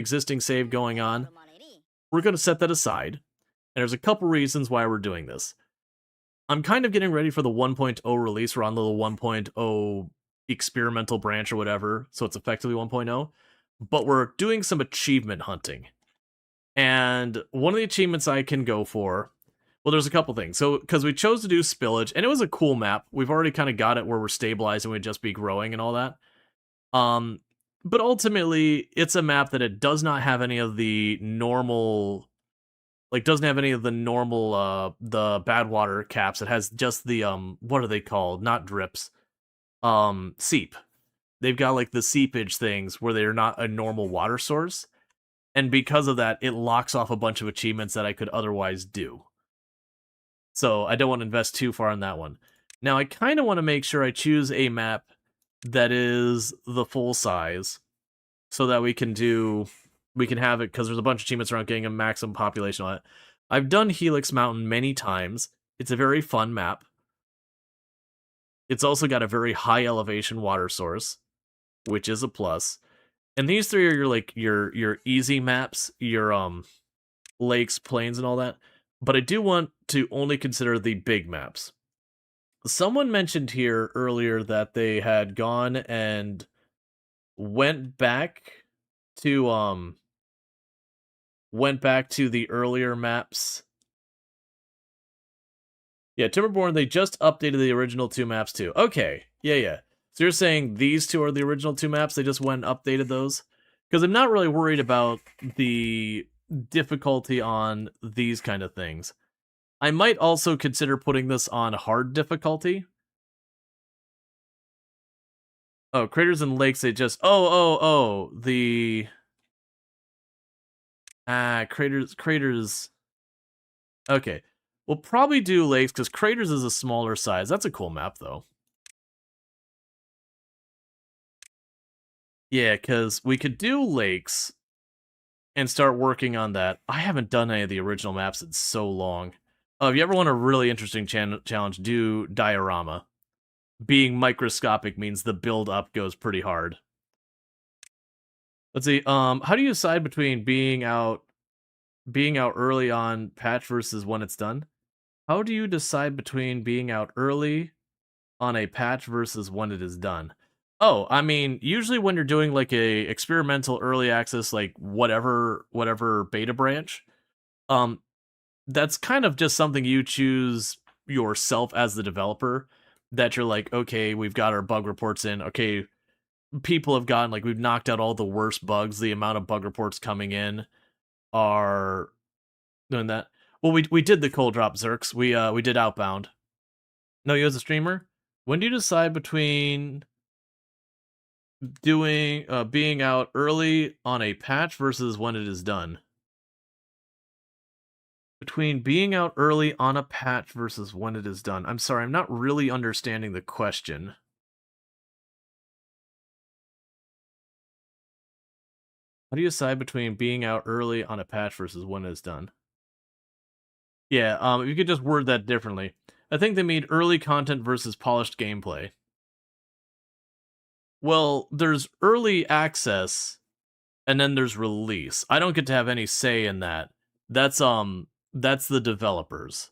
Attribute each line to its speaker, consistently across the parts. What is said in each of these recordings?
Speaker 1: existing save going on. We're going to set that aside. And there's a couple reasons why we're doing this. I'm kind of getting ready for the 1.0 release. We're on the 1.0 experimental branch or whatever, so it's effectively 1.0. But we're doing some achievement hunting. And one of the achievements I can go for, well, there's a couple things. So, because we chose to do Spillage, and it was a cool map. We've already kind of got it where we're stabilizing, we'd just be growing and all that. But ultimately, it's a map that it does not have any of the normal, the bad water caps. It has just the, what are they called? Not drips. Seep. They've got, like, the seepage things where they're not a normal water source. And because of that, it locks off a bunch of achievements that I could otherwise do. So I don't want to invest too far in that one. Now, I kind of want to make sure I choose a map that is the full size so that we can have it, because there's a bunch of achievements around getting a maximum population on it. I've done Helix Mountain many times. It's a very fun map. It's also got a very high elevation water source, which is a plus. And these three are your easy maps, your lakes, plains, and all that. But I do want to only consider the big maps. Someone mentioned here earlier that they had gone and went back to the earlier maps. Yeah, Timberborn, they just updated the original 2 maps too. Okay, yeah. So you're saying these 2 are the original 2 maps? They just went and updated those? Because I'm not really worried about the difficulty on these kind of things. I might also consider putting this on hard difficulty. Oh, craters and lakes, they just... the... craters... Okay. We'll probably do lakes, because craters is a smaller size. That's a cool map, though. Yeah, because we could do lakes and start working on that. I haven't done any of the original maps in so long. If you ever want a really interesting challenge, do Diorama. Being microscopic means the build-up goes pretty hard. Let's see, how do you decide between being out early on patch versus when it's done? How do you decide between being out early on a patch versus when it is done? Oh, I mean, usually when you're doing like a experimental early access, like whatever beta branch, that's kind of just something you choose yourself as the developer, that you're like, okay, we've got our bug reports in. Okay, people have gotten, like, we've knocked out all the worst bugs. The amount of bug reports coming in are doing that. Well, we did the cold drop Zerks. We did Outbound. No, you as a streamer? When do you decide between doing being out early on a patch versus when it is done? Between being out early on a patch versus when it is done. I'm sorry, I'm not really understanding the question. How do you decide between being out early on a patch versus when it's done? Yeah, you could just word that differently. I think they mean early content versus polished gameplay. Well, there's early access, and then there's release. I don't get to have any say in that. That's the developers.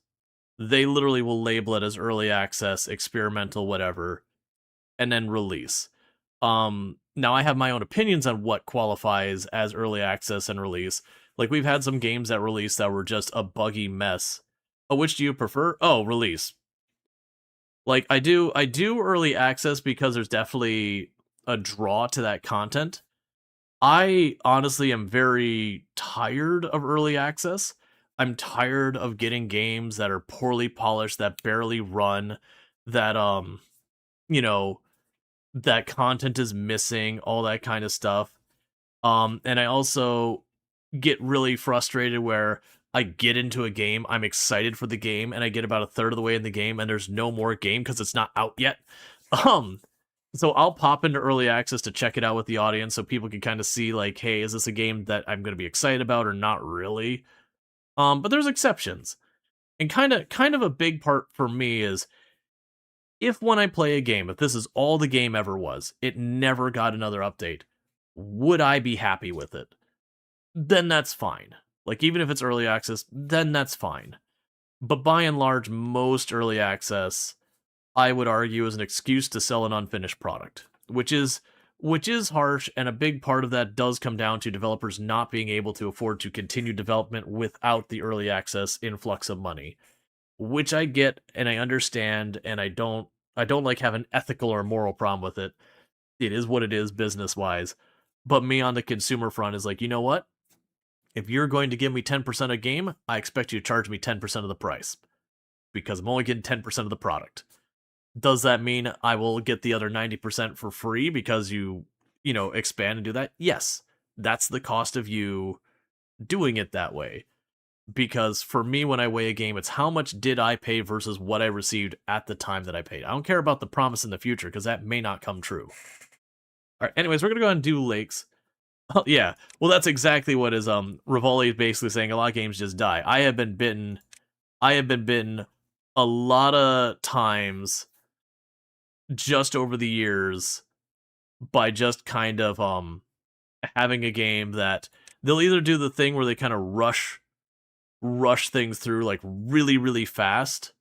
Speaker 1: They literally will label it as early access, experimental, whatever, and then release. Now I have my own opinions on what qualifies as early access and release. Like, we've had some games that released that were just a buggy mess. Oh, which do you prefer? Oh, release. Like, I do early access because there's definitely a draw to that content. I honestly am very tired of early access. I'm tired of getting games that are poorly polished, that barely run, that that content is missing, all that kind of stuff. And I also get really frustrated where I get into a game, I'm excited for the game, and I get about a third of the way in the game, and there's no more game because it's not out yet. So I'll pop into early access to check it out with the audience so people can kind of see, like, hey, is this a game that I'm going to be excited about or not really? But there's exceptions. And kind of a big part for me is, if when I play a game, if this is all the game ever was, it never got another update, would I be happy with it? then that's fine. Like, even if it's early access, then that's fine. But by and large, most early access, I would argue, is an excuse to sell an unfinished product, which is harsh, and a big part of that does come down to developers not being able to afford to continue development without the early access influx of money, which I get and I understand, and I don't like have an ethical or moral problem with it. It is what it is business wise. But me on the consumer front is like, you know what? If you're going to give me 10% a game, I expect you to charge me 10% of the price because I'm only getting 10% of the product. Does that mean I will get the other 90% for free because you expand and do that? Yes. That's the cost of you doing it that way. Because for me, when I weigh a game, it's how much did I pay versus what I received at the time that I paid. I don't care about the promise in the future because that may not come true. All right, anyways, we're going to go ahead and do lakes. Oh, yeah. Well, that's exactly what is Rivali is basically saying. A lot of games just die. I have been bitten a lot of times just over the years by just kind of having a game that they'll either do the thing where they kind of rush things through like really really fast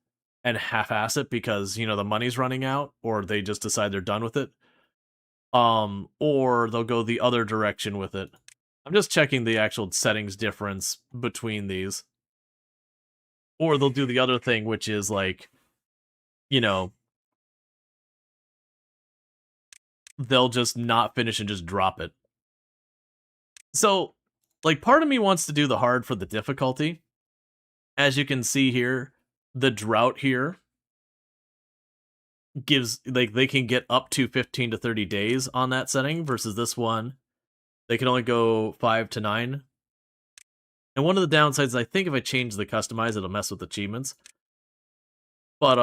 Speaker 1: and half-ass it because the money's running out, or they just decide they're done with it, or they'll go the other direction with it. I'm just checking the actual settings difference between these. Or they'll do the other thing, which is like, they'll just not finish and just drop it. So, like, part of me wants to do the hard for the difficulty. As you can see here, the drought here gives, like, they can get up to 15 to 30 days on that setting versus this one. They can only go 5 to 9. And one of the downsides, I think if I change the customize, it'll mess with achievements. But,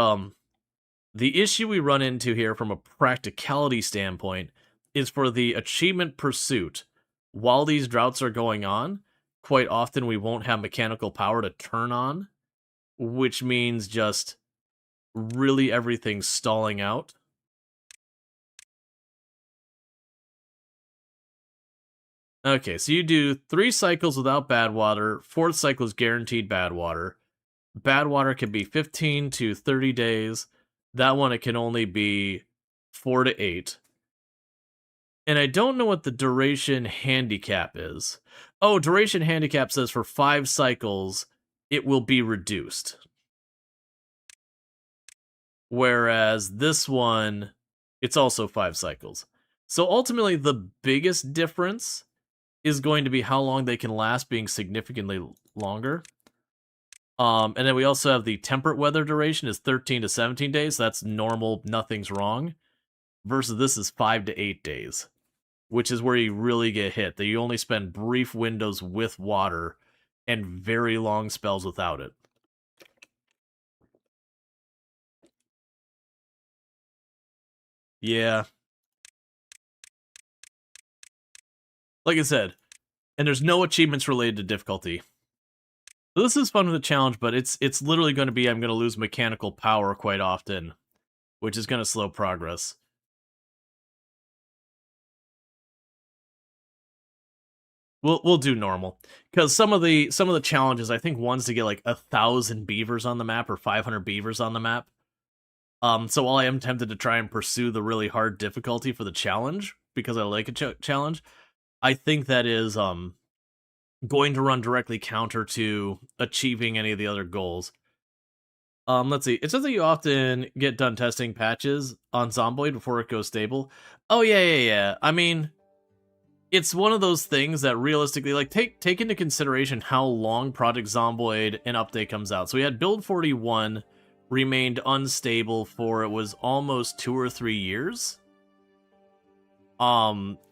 Speaker 1: the issue we run into here from a practicality standpoint is for the achievement pursuit. While these droughts are going on, quite often we won't have mechanical power to turn on, which means just really everything stalling out. Okay, so you do 3 cycles without bad water, 4th cycle is guaranteed bad water. Bad water can be 15 to 30 days. That one, it can only be 4 to 8. And I don't know what the duration handicap is. Oh, duration handicap says for 5 cycles, it will be reduced. Whereas this one, it's also 5 cycles. So ultimately, the biggest difference is going to be how long they can last, being significantly longer. And then we also have the temperate weather duration is 13 to 17 days. That's normal, nothing's wrong. Versus this is 5 to 8 days, which is where you really get hit. That you only spend brief windows with water and very long spells without it. Yeah. Like I said, and there's no achievements related to difficulty. So this is fun with the challenge, but it's literally going to be I'm going to lose mechanical power quite often, which is going to slow progress. We'll do normal, because some of the challenges, I think one's to get like 1,000 beavers on the map or 500 beavers on the map. So while I am tempted to try and pursue the really hard difficulty for the challenge because I like a challenge, I think that is going to run directly counter to achieving any of the other goals. Let's see. It says that you often get done testing patches on Zomboid before it goes stable. Oh yeah. I mean, it's one of those things that realistically, like, take into consideration how long Project Zomboid an update comes out. So we had Build 41 remained unstable for, it was almost 2 or 3 years.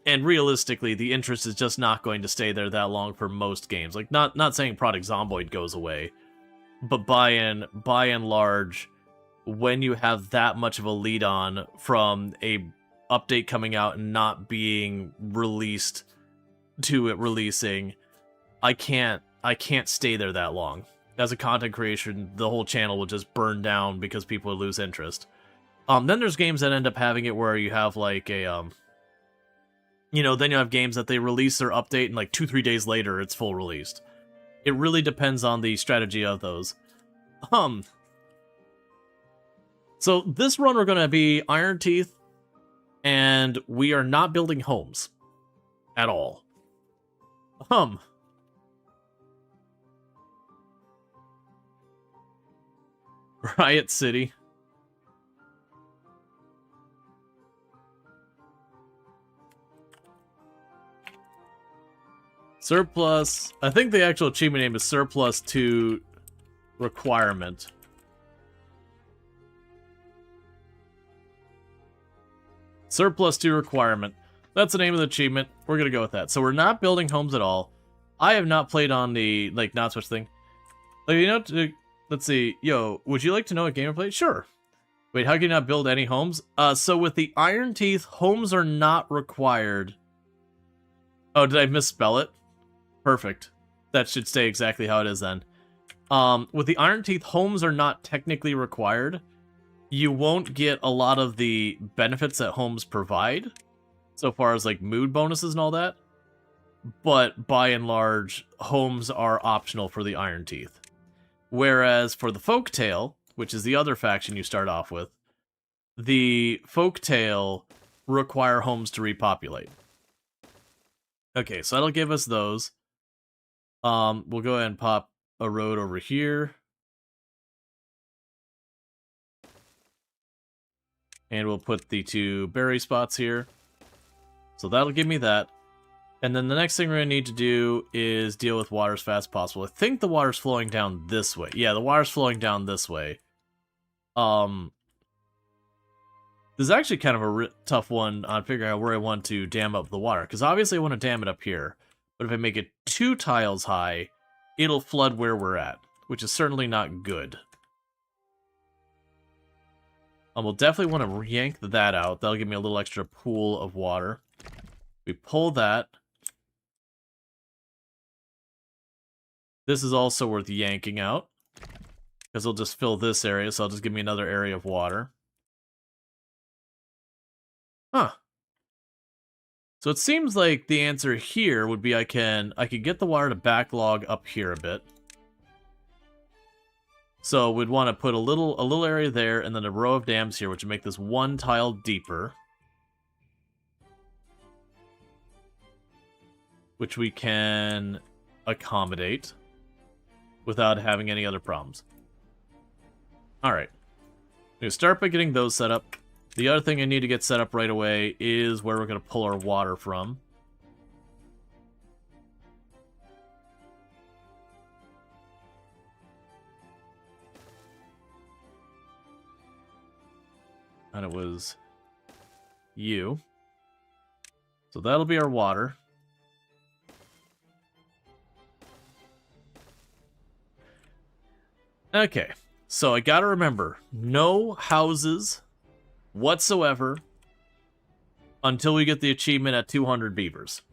Speaker 1: And realistically, the interest is just not going to stay there that long for most games. Like, not saying Project Zomboid goes away, but by and large, when you have that much of a lead on from a update coming out and not being released to it releasing, I can't stay there that long. As a content creation, the whole channel will just burn down because people will lose interest. Then there's games that end up having it where you have like a You know, then you have games that they release their update and like 2-3 days later it's full released. It really depends on the strategy of those. So this run we're gonna be Ironteeth, and we are not building homes at all. Riot City. Surplus. I think the actual achievement name is Surplus to Requirement. Surplus to Requirement. That's the name of the achievement. We're going to go with that. So we're not building homes at all. I have not played on the, like, not switch thing. Like, you know, let's see. Yo, would you like to know what game I played? Sure. Wait, how can you not build any homes? So with the Ironteeth, homes are not required. Oh, did I misspell it? Perfect. That should stay exactly how it is then. With the Ironteeth, homes are not technically required. You won't get a lot of the benefits that homes provide, so far as like mood bonuses and all that. But by and large, homes are optional for the Ironteeth. Whereas for the Folktale, which is the other faction you start off with, the Folktale require homes to repopulate. Okay, so that'll give us those. We'll go ahead and pop a road over here. And we'll put the 2 berry spots here. So that'll give me that. And then the next thing we're going to need to do is deal with water as fast as possible. I think the water's flowing down this way. Yeah, the water's flowing down this way. This is actually kind of a tough one on figuring out where I want to dam up the water. Because obviously I want to dam it up here. But if I make it 2 tiles high, it'll flood where we're at. Which is certainly not good. We'll definitely want to yank that out. That'll give me a little extra pool of water. We pull that. This is also worth yanking out, because it'll just fill this area, so it'll just give me another area of water. Huh. So it seems like the answer here would be I could get the water to backlog up here a bit. So we'd want to put a little area there, and then a row of dams here, which would make this 1 tile deeper. Which we can accommodate without having any other problems. Alright. I'm going to start by getting those set up. The other thing I need to get set up right away is where we're going to pull our water from. And it was you. So that'll be our water. Okay, so I gotta remember, no houses whatsoever until we get the achievement at 200 beavers.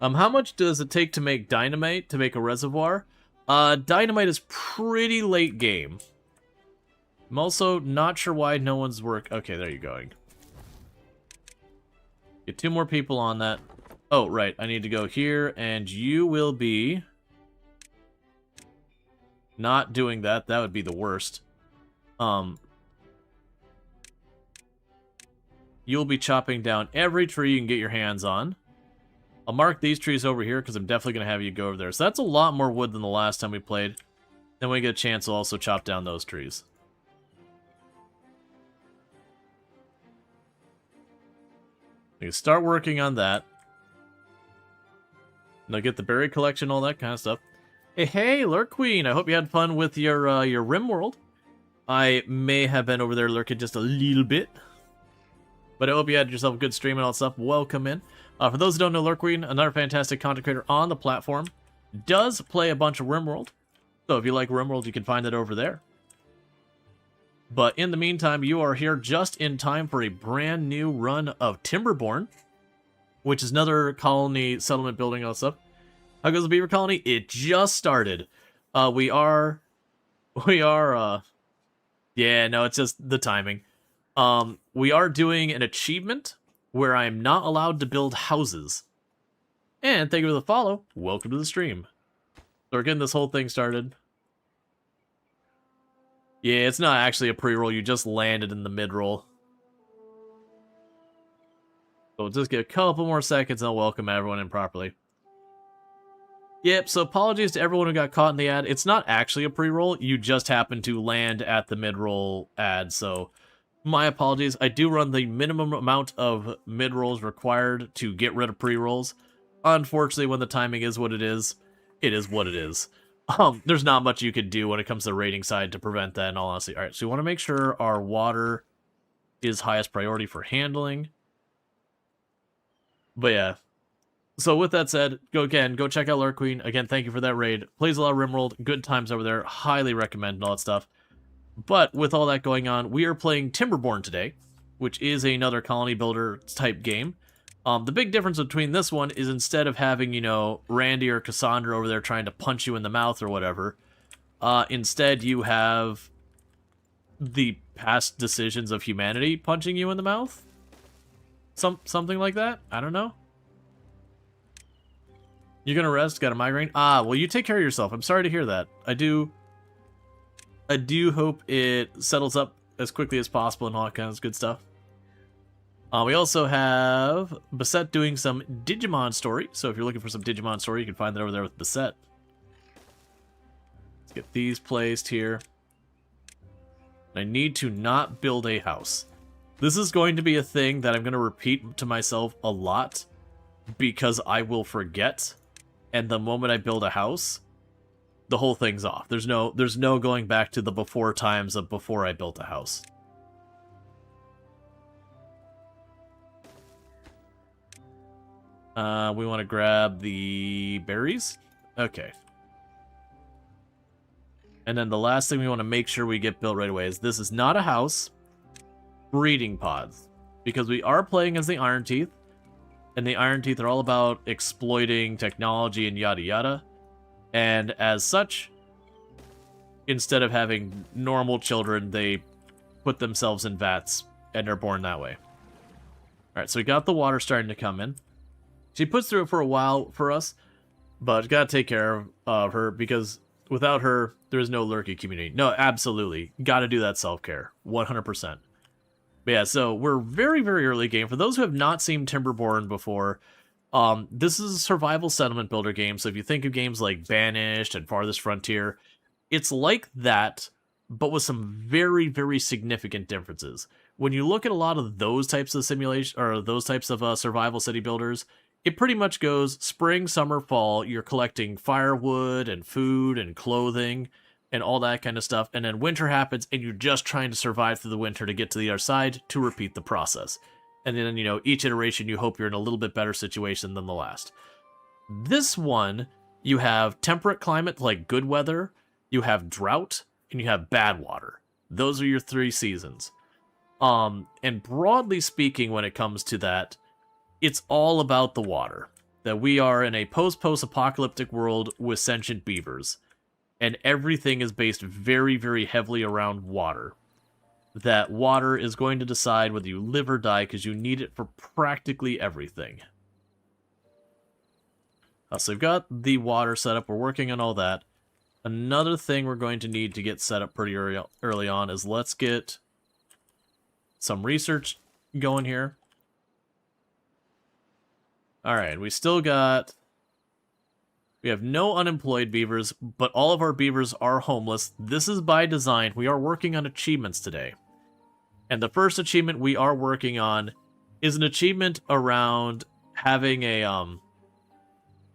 Speaker 1: How much does it take to make dynamite, to make a reservoir? Dynamite is pretty late game. I'm also not sure why no one's Okay, there you're going. Get 2 more people on that. Oh, right, I need to go here, and you will be not doing that. That would be the worst. You'll be chopping down every tree you can get your hands on. I'll mark these trees over here, because I'm definitely going to have you go over there. So that's a lot more wood than the last time we played. Then when we get a chance, we'll also chop down those trees. We can start working on that. And I'll get the berry collection, all that kind of stuff. Hey, Lurk Queen! I hope you had fun with your Rim World. I may have been over there lurking just a little bit. But I hope you had yourself a good stream and all that stuff. Welcome in. For those who don't know, Lurk Queen, another fantastic content creator on the platform, does play a bunch of RimWorld. So if you like RimWorld, you can find it over there. But in the meantime, you are here just in time for a brand new run of Timberborn, which is another colony settlement building and all that stuff. How goes the Beaver Colony? It just started. We are Yeah, no, it's just the timing. We are doing an achievement where I am not allowed to build houses. And thank you for the follow. Welcome to the stream. So we're getting this whole thing started. Yeah, it's not actually a pre-roll. You just landed in the mid-roll. So we'll just get a couple more seconds and I'll welcome everyone in properly. Yep, so apologies to everyone who got caught in the ad. It's not actually a pre-roll. You just happen to land at the mid-roll ad, so my apologies. I do run the minimum amount of mid-rolls required to get rid of pre-rolls. Unfortunately, when the timing is what it is what it is. There's not much you could do when it comes to the rating side to prevent that, in all honesty. Alright, so we want to make sure our water is highest priority for handling. But yeah. So with that said, go check out Lurk Queen. Again, thank you for that raid. Plays a lot of Rimworld, good times over there. Highly recommend and all that stuff. But with all that going on, we are playing Timberborn today, which is another colony builder type game. The big difference between this one is instead of having, you know, Randy or Cassandra over there trying to punch you in the mouth or whatever, instead you have the past decisions of humanity punching you in the mouth. Something like that? I don't know. You're gonna rest? Got a migraine? Ah, well, you take care of yourself. I'm sorry to hear that. I do hope it settles up as quickly as possible and all that kind of good stuff. We also have Bassett doing some Digimon story. So if you're looking for some Digimon story, you can find that over there with Bassett. Let's get these placed here. I need to not build a house. This is going to be a thing that I'm going to repeat to myself a lot because I will forget. And the moment I build a house, the whole thing's off. There's no going back to the before times of before I built a house. We want to grab the berries. Okay. And then the last thing we want to make sure we get built right away is this is not a house. Breeding pods. Because we are playing as the Ironteeth. And the Ironteeth are all about exploiting technology and yada yada. And as such, instead of having normal children, they put themselves in vats and are born that way. Alright, so we got the water starting to come in. She puts through it for a while for us, but gotta take care of her because without her, there is no Lurky community. No, absolutely. Gotta do that self-care. 100%. But yeah, so we're very, very early game. For those who have not seen Timberborn before, this is a survival settlement builder game. So if you think of games like Banished and Farthest Frontier, it's like that, but with some very, very significant differences. When you look at a lot of those types of simulation, or those types of survival city builders, it pretty much goes spring, summer, fall. You're collecting firewood and food and clothing and all that kind of stuff. And then winter happens and you're just trying to survive through the winter to get to the other side to repeat the process. And then, you know, each iteration you hope you're in a little bit better situation than the last. This one, you have temperate climate like good weather, you have drought, and you have bad water. Those are your 3 seasons. And broadly speaking, when it comes to that, it's all about the water. That we are in a post-apocalyptic world with sentient beavers. And everything is based very, very heavily around water. That water is going to decide whether you live or die because you need it for practically everything. So we've got the water set up. We're working on all that. Another thing we're going to need to get set up pretty early on is let's get some research going here. Alright, we have no unemployed beavers, but all of our beavers are homeless. This is by design. We are working on achievements today. And the first achievement we are working on is an achievement around having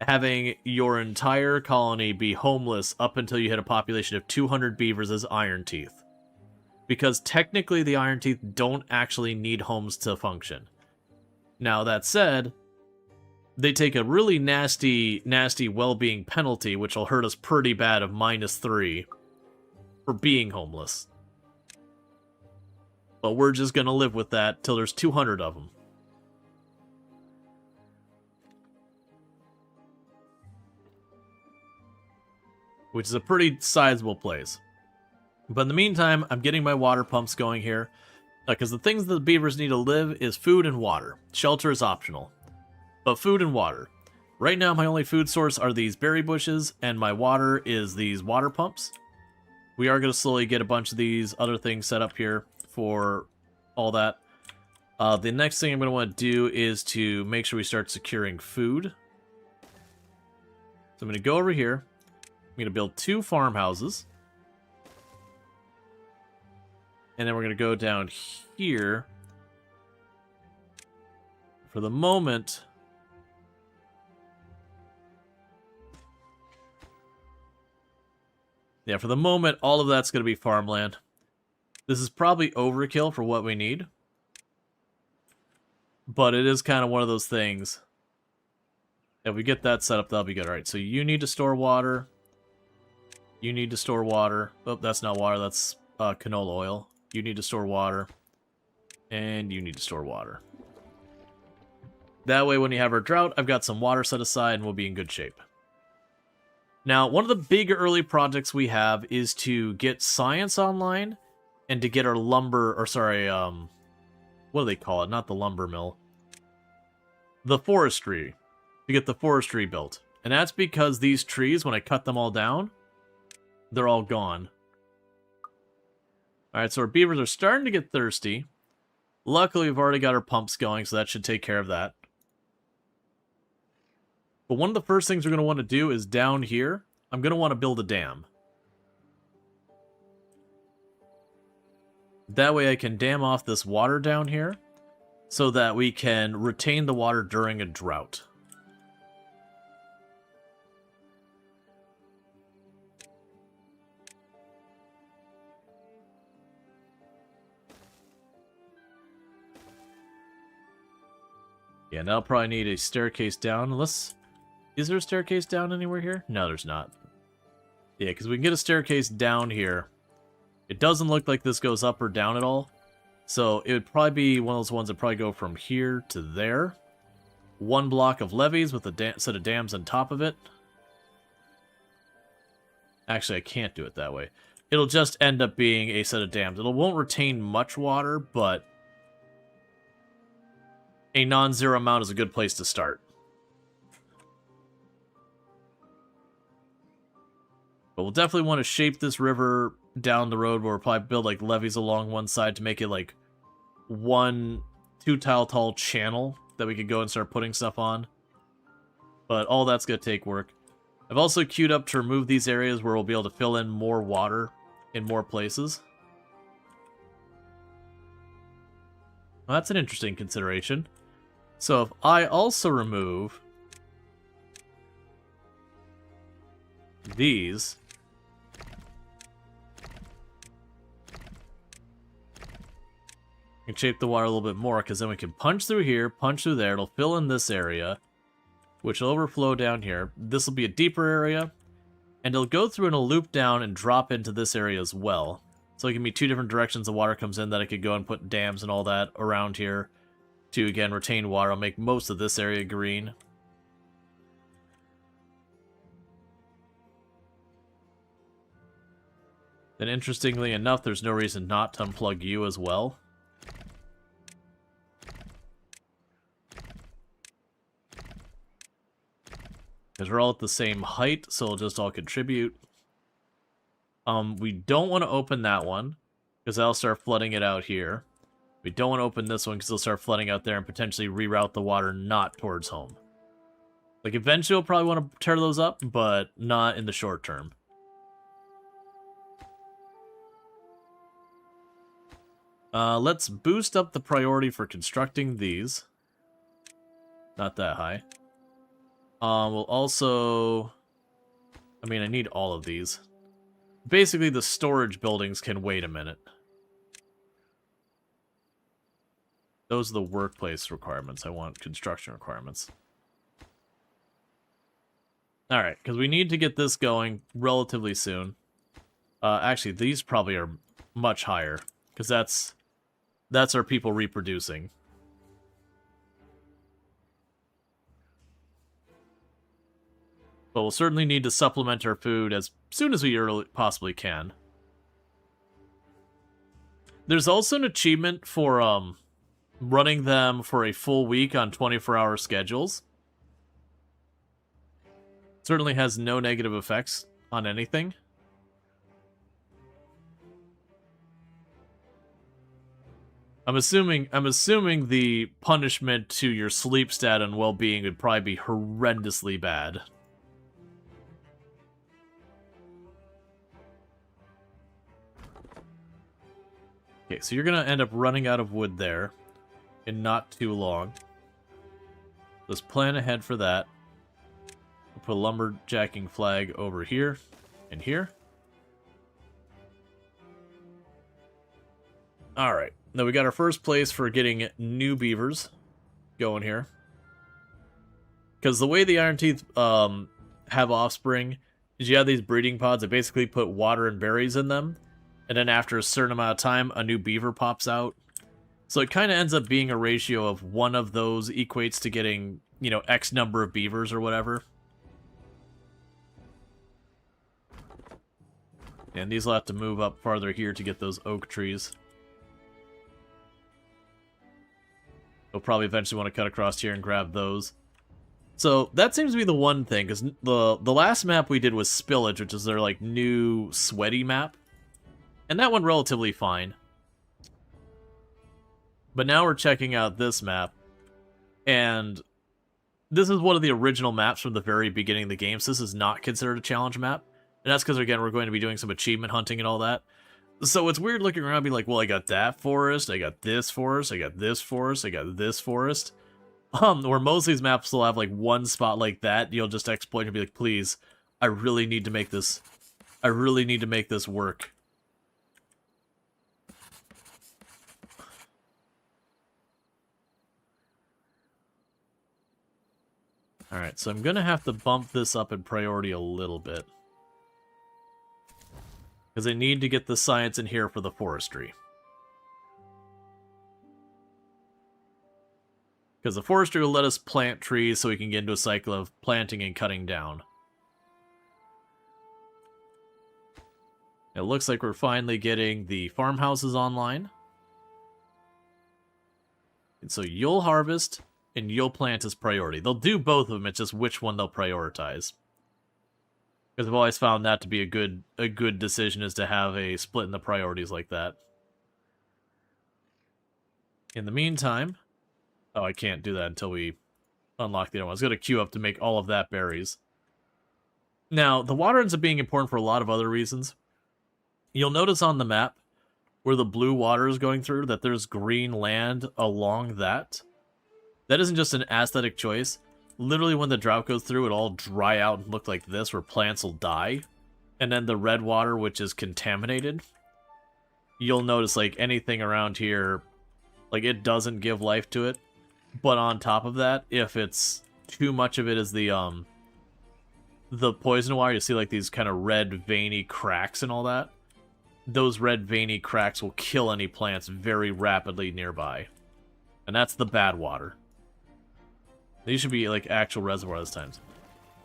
Speaker 1: having your entire colony be homeless up until you hit a population of 200 beavers as Ironteeth. Because technically the Ironteeth don't actually need homes to function. Now that said, they take a really nasty well-being penalty, which will hurt us pretty bad of -3 for being homeless. But we're just gonna live with that till there's 200 of them. Which is a pretty sizable place. But in the meantime, I'm getting my water pumps going here. Because the things that the beavers need to live is food and water. Shelter is optional. But food and water. Right now, my only food source are these berry bushes, and my water is these water pumps. We are going to slowly get a bunch of these other things set up here for all that. The next thing I'm going to want to do is to make sure we start securing food. So I'm going to go over here. I'm going to build 2 farmhouses. And then we're going to go down here. For the moment... Yeah, for the moment, all of that's going to be farmland. This is probably overkill for what we need. But it is kind of one of those things. If we get that set up, that'll be good. Alright, so you need to store water. You need to store water. Oh, that's not water, that's canola oil. You need to store water. And you need to store water. That way, when you have our drought, I've got some water set aside and we'll be in good shape. Now, one of the big early projects we have is to get science online and to get our lumber, or sorry, what do they call it? Not the lumber mill. The forestry. To get the forestry built. And that's because these trees, when I cut them all down, they're all gone. Alright, so our beavers are starting to get thirsty. Luckily, we've already got our pumps going, so that should take care of that. But one of the first things we're going to want to do is down here, I'm going to want to build a dam. That way I can dam off this water down here, so that we can retain the water during a drought. Yeah, now I'll probably need a staircase down, unless... Is there a staircase down anywhere here? No, there's not. Yeah, because we can get a staircase down here. It doesn't look like this goes up or down at all. So it would probably be one of those ones that probably go from here to there. 1 block of levees with a set of dams on top of it. Actually, I can't do it that way. It'll just end up being a set of dams. It won't retain much water, but a non-zero amount is a good place to start. But we'll definitely want to shape this river down the road where we'll probably build like levees along one side to make it like 1 2-tile tall channel that we could go and start putting stuff on. But all that's going to take work. I've also queued up to remove these areas where we'll be able to fill in more water in more places. Well, that's an interesting consideration. So if I also remove these, we can shape the water a little bit more, because then we can punch through here, punch through there, it'll fill in this area, which will overflow down here. This will be a deeper area, and it'll go through and it'll loop down and drop into this area as well. So it can be 2 different directions the water comes in that I could go and put dams and all that around here to, again, retain water. I'll make most of this area green. Then interestingly enough, there's no reason not to unplug you as well. Because we're all at the same height, so it'll just all contribute. We don't want to open that one, because that'll start flooding it out here. We don't want to open this one, because it'll start flooding out there and potentially reroute the water not towards home. Like, eventually we'll probably want to tear those up, but not in the short term. Let's boost up the priority for constructing these. Not that high. We'll also... I mean, I need all of these. Basically, the storage buildings can wait a minute. Those are the workplace requirements. I want construction requirements. Alright, because we need to get this going relatively soon. Actually, these probably are much higher, because that's our people reproducing. But we'll certainly need to supplement our food as soon as we possibly can. There's also an achievement for running them for a full week on 24-hour schedules. Certainly has no negative effects on anything. I'm assuming the punishment to your sleep stat and well-being would probably be horrendously bad. Okay, so you're gonna end up running out of wood there in not too long. Let's plan ahead for that. We'll put a lumberjacking flag over here and here. Alright, now we got our first place for getting new beavers going here. Because the way the Ironteeth have offspring is you have these breeding pods that basically put water and berries in them. And then after a certain amount of time, a new beaver pops out. So it kind of ends up being a ratio of one of those equates to getting, you know, X number of beavers or whatever. And these will have to move up farther here to get those oak trees. We'll probably eventually want to cut across here and grab those. So that seems to be the one thing, because the last map we did was Spillage, which is their like new sweaty map. And that went relatively fine. But now we're checking out this map. And this is one of the original maps from the very beginning of the game, so this is not considered a challenge map. And that's because, again, we're going to be doing some achievement hunting and all that. So it's weird looking around and being like, well, I got that forest, I got this forest, I got this forest, I got this forest. Where most of these maps will have like one spot like that, you'll just exploit and be like, please, I really need to make this work. Alright, so I'm gonna have to bump this up in priority a little bit. Because I need to get the science in here for the forestry. Because the forestry will let us plant trees so we can get into a cycle of planting and cutting down. It looks like we're finally getting the farmhouses online. And so you'll harvest and you'll plant as priority. They'll do both of them, it's just which one they'll prioritize. Because I've always found that to be a good decision, is to have a split in the priorities like that. In the meantime... Oh, I can't do that until we unlock the other one. I was going to queue up to make all of that berries. Now, the water ends up being important for a lot of other reasons. You'll notice on the map, where the blue water is going through, that there's green land along that. That isn't just an aesthetic choice. Literally, when the drought goes through, it'll all dry out and look like this, where plants will die. And then the red water, which is contaminated, you'll notice, like, anything around here, like, it doesn't give life to it. But on top of that, if it's too much of it is the poison wire, you see like these kind of red veiny cracks and all that. Those red veiny cracks will kill any plants very rapidly nearby. And that's the bad water. These should be like actual reservoirs this times.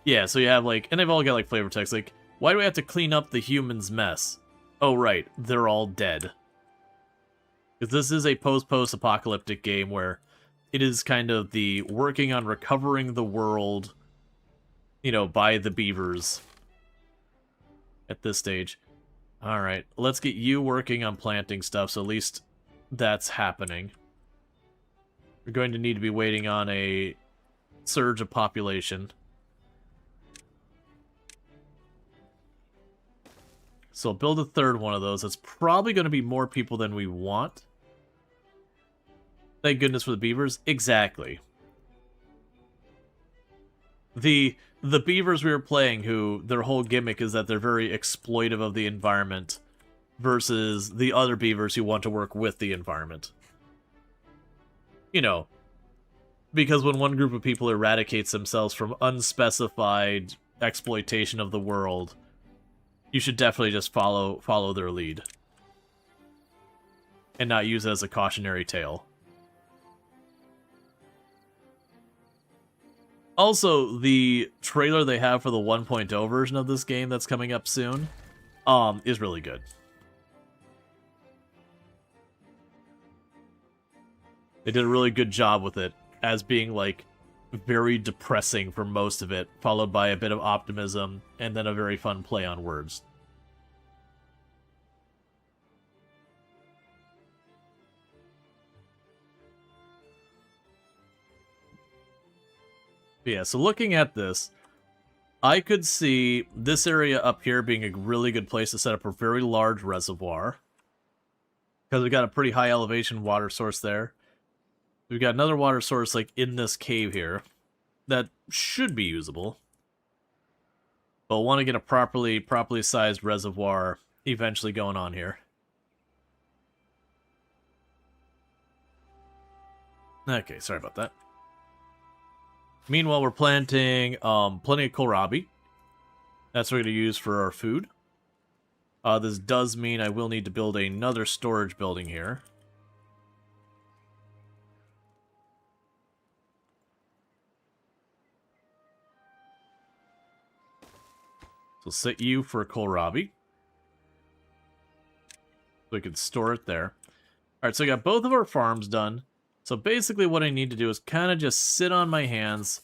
Speaker 1: Yeah, so you have like, and they've all got like flavor text, like, why do we have to clean up the humans' mess? Oh right, they're all dead. Because this is a post-apocalyptic game where it is kind of the working on recovering the world, you know, by the beavers at this stage. Alright, let's get you working on planting stuff, so at least that's happening. We're going to need to be waiting on a surge of population. So I'll build a third one of those. It's probably going to be more people than we want. Thank goodness for the beavers. Exactly. The beavers we were playing, who their whole gimmick is that they're very exploitive of the environment, versus the other beavers who want to work with the environment. You know, because when one group of people eradicates themselves from unspecified exploitation of the world, you should definitely just follow their lead. And not use it as a cautionary tale. Also, the trailer they have for the 1.0 version of this game that's coming up soon, is really good. They did a really good job with it as being, like, very depressing for most of it, followed by a bit of optimism, and then a very fun play on words. But yeah, so looking at this, I could see this area up here being a really good place to set up a very large reservoir. Because we've got a pretty high elevation water source there. We've got another water source like in this cave here that should be usable. But we'll want to get a properly sized reservoir eventually going on here. Okay, sorry about that. Meanwhile, we're planting plenty of kohlrabi. That's what we're going to use for our food. This does mean I will need to build another storage building here. So set you for kohlrabi. So we can store it there. Alright, so I got both of our farms done. So basically what I need to do is kind of just sit on my hands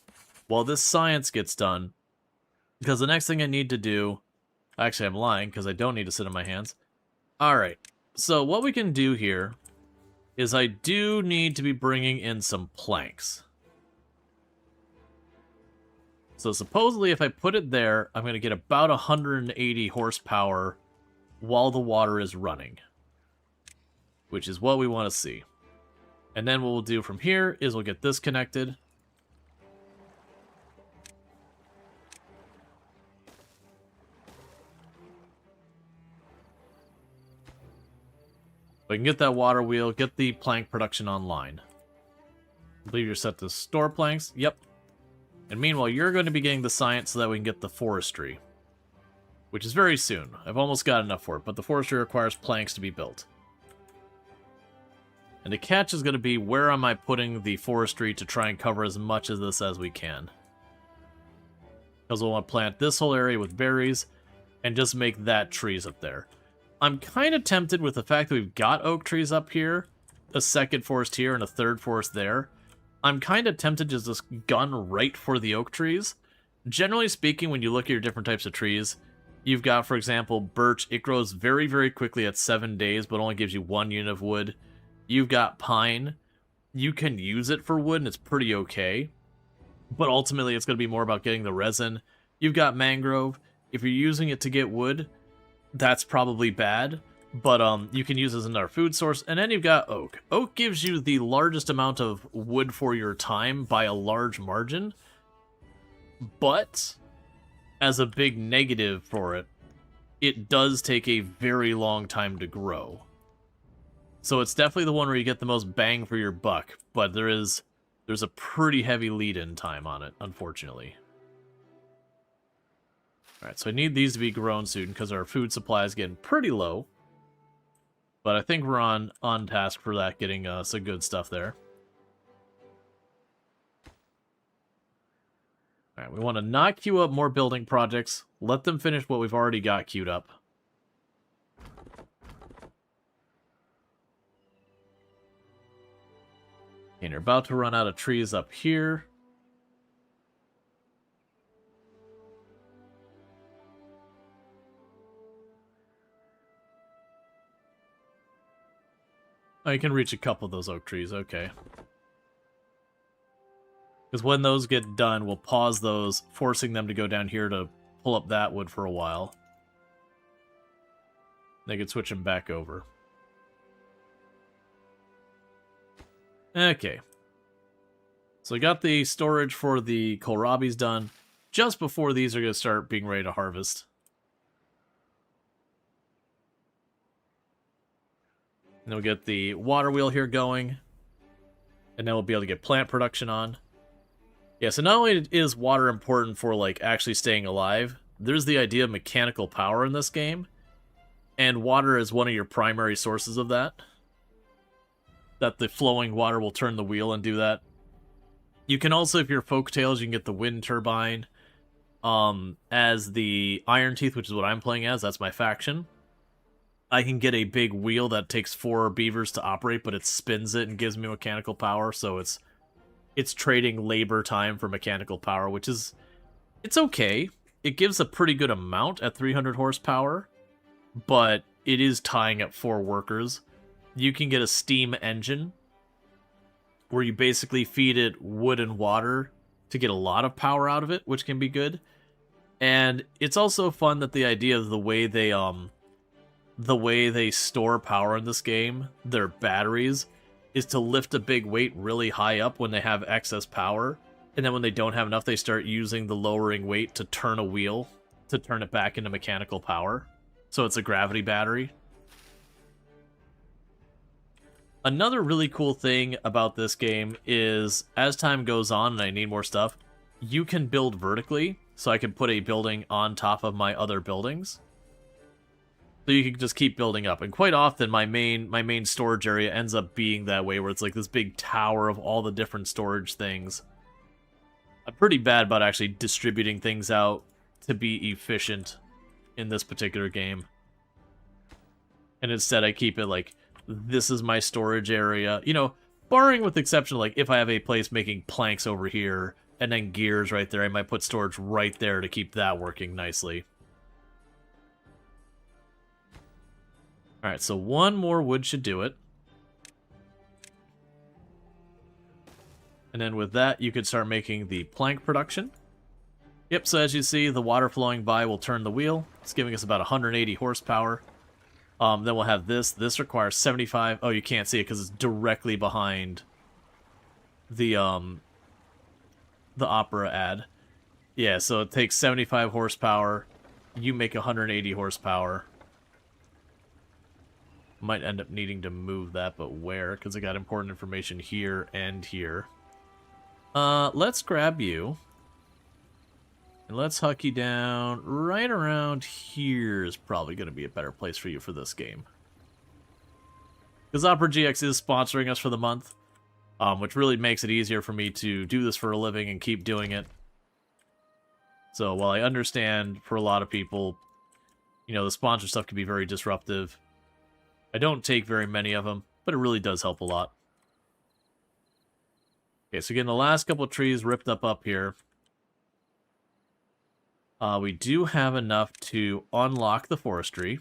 Speaker 1: while this science gets done. Because the next thing I need to do... Actually, I'm lying, because I don't need to sit on my hands. Alright, so what we can do here is I do need to be bringing in some planks. So supposedly if I put it there, I'm going to get about 180 horsepower while the water is running. Which is what we want to see. And then what we'll do from here is we'll get this connected. We can get that water wheel, get the plank production online. I believe you're set to store planks. Yep. And meanwhile, you're going to be getting the science so that we can get the forestry. Which is very soon. I've almost got enough for it, but the forestry requires planks to be built. And the catch is going to be, where am I putting the forestry to try and cover as much of this as we can? Because we'll want to plant this whole area with berries, and just make that trees up there. I'm kind of tempted with the fact that we've got oak trees up here, a second forest here, and a third forest there. I'm kind of tempted to just gun right for the oak trees. Generally speaking, when you look at your different types of trees, you've got, for example, birch. It grows very, very quickly at 7 days, but only gives you 1 unit of wood. You've got pine. You can use it for wood, and it's pretty okay. But ultimately, it's going to be more about getting the resin. You've got mangrove. If you're using it to get wood, that's probably bad. But you can use it as another food source. And then you've got oak. Oak gives you the largest amount of wood for your time by a large margin. But, as a big negative for it, it does take a very long time to grow. So it's definitely the one where you get the most bang for your buck, but there's a pretty heavy lead-in time on it, unfortunately. Alright, so I need these to be grown soon, because our food supply is getting pretty low. But I think we're on task for that, getting some good stuff there. Alright, we want to not queue up more building projects. Let them finish what we've already got queued up. And you're about to run out of trees up here. Oh, you can reach a couple of those oak trees, okay. Because when those get done, we'll pause those, forcing them to go down here to pull up that wood for a while. They can switch them back over. Okay. So we got the storage for the kohlrabis done just before these are going to start being ready to harvest. And then we'll get the water wheel here going. And then we'll be able to get plant production on. Yeah, so not only is water important for, like, actually staying alive, there's the idea of mechanical power in this game. And water is one of your primary sources of that. That the flowing water will turn the wheel and do that. You can also, if you're folktales, you can get the wind turbine as the Ironteeth, which is what I'm playing as. That's my faction. I can get a big wheel that takes 4 beavers to operate, but it spins it and gives me mechanical power, so it's trading labor time for mechanical power, which is, it's okay. It gives a pretty good amount at 300 horsepower, but it is tying up 4 workers. You can get a steam engine where you basically feed it wood and water to get a lot of power out of it, which can be good. And it's also fun that the idea of the way they store power in this game, their batteries, is to lift a big weight really high up when they have excess power, and then when they don't have enough, they start using the lowering weight to turn a wheel to turn it back into mechanical power. So it's a gravity battery. Another really cool thing about this game is, as time goes on and I need more stuff, you can build vertically, so I can put a building on top of my other buildings. So you can just keep building up. And quite often, my main storage area ends up being that way, where it's like this big tower of all the different storage things. I'm pretty bad about actually distributing things out to be efficient in this particular game. And instead, I keep it like, this is my storage area. You know, barring with the exception, like, if I have a place making planks over here, and then gears right there, I might put storage right there to keep that working nicely. Alright, so 1 more wood should do it. And then with that, you could start making the plank production. Yep, so as you see, the water flowing by will turn the wheel. It's giving us about 180 horsepower. Then we'll have this. This requires 75. Oh, you can't see it because it's directly behind the opera ad. Yeah, so it takes 75 horsepower. You make 180 horsepower. Might end up needing to move that, but where? Because I got important information here and here. Let's grab you. And let's huck you down right around here is probably going to be a better place for you for this game. Because Opera GX is sponsoring us for the month, which really makes it easier for me to do this for a living and keep doing it. So while I understand for a lot of people, you know, the sponsor stuff can be very disruptive, I don't take very many of them, but it really does help a lot. Okay, so getting the last couple of trees ripped up here. We do have enough to unlock the forestry.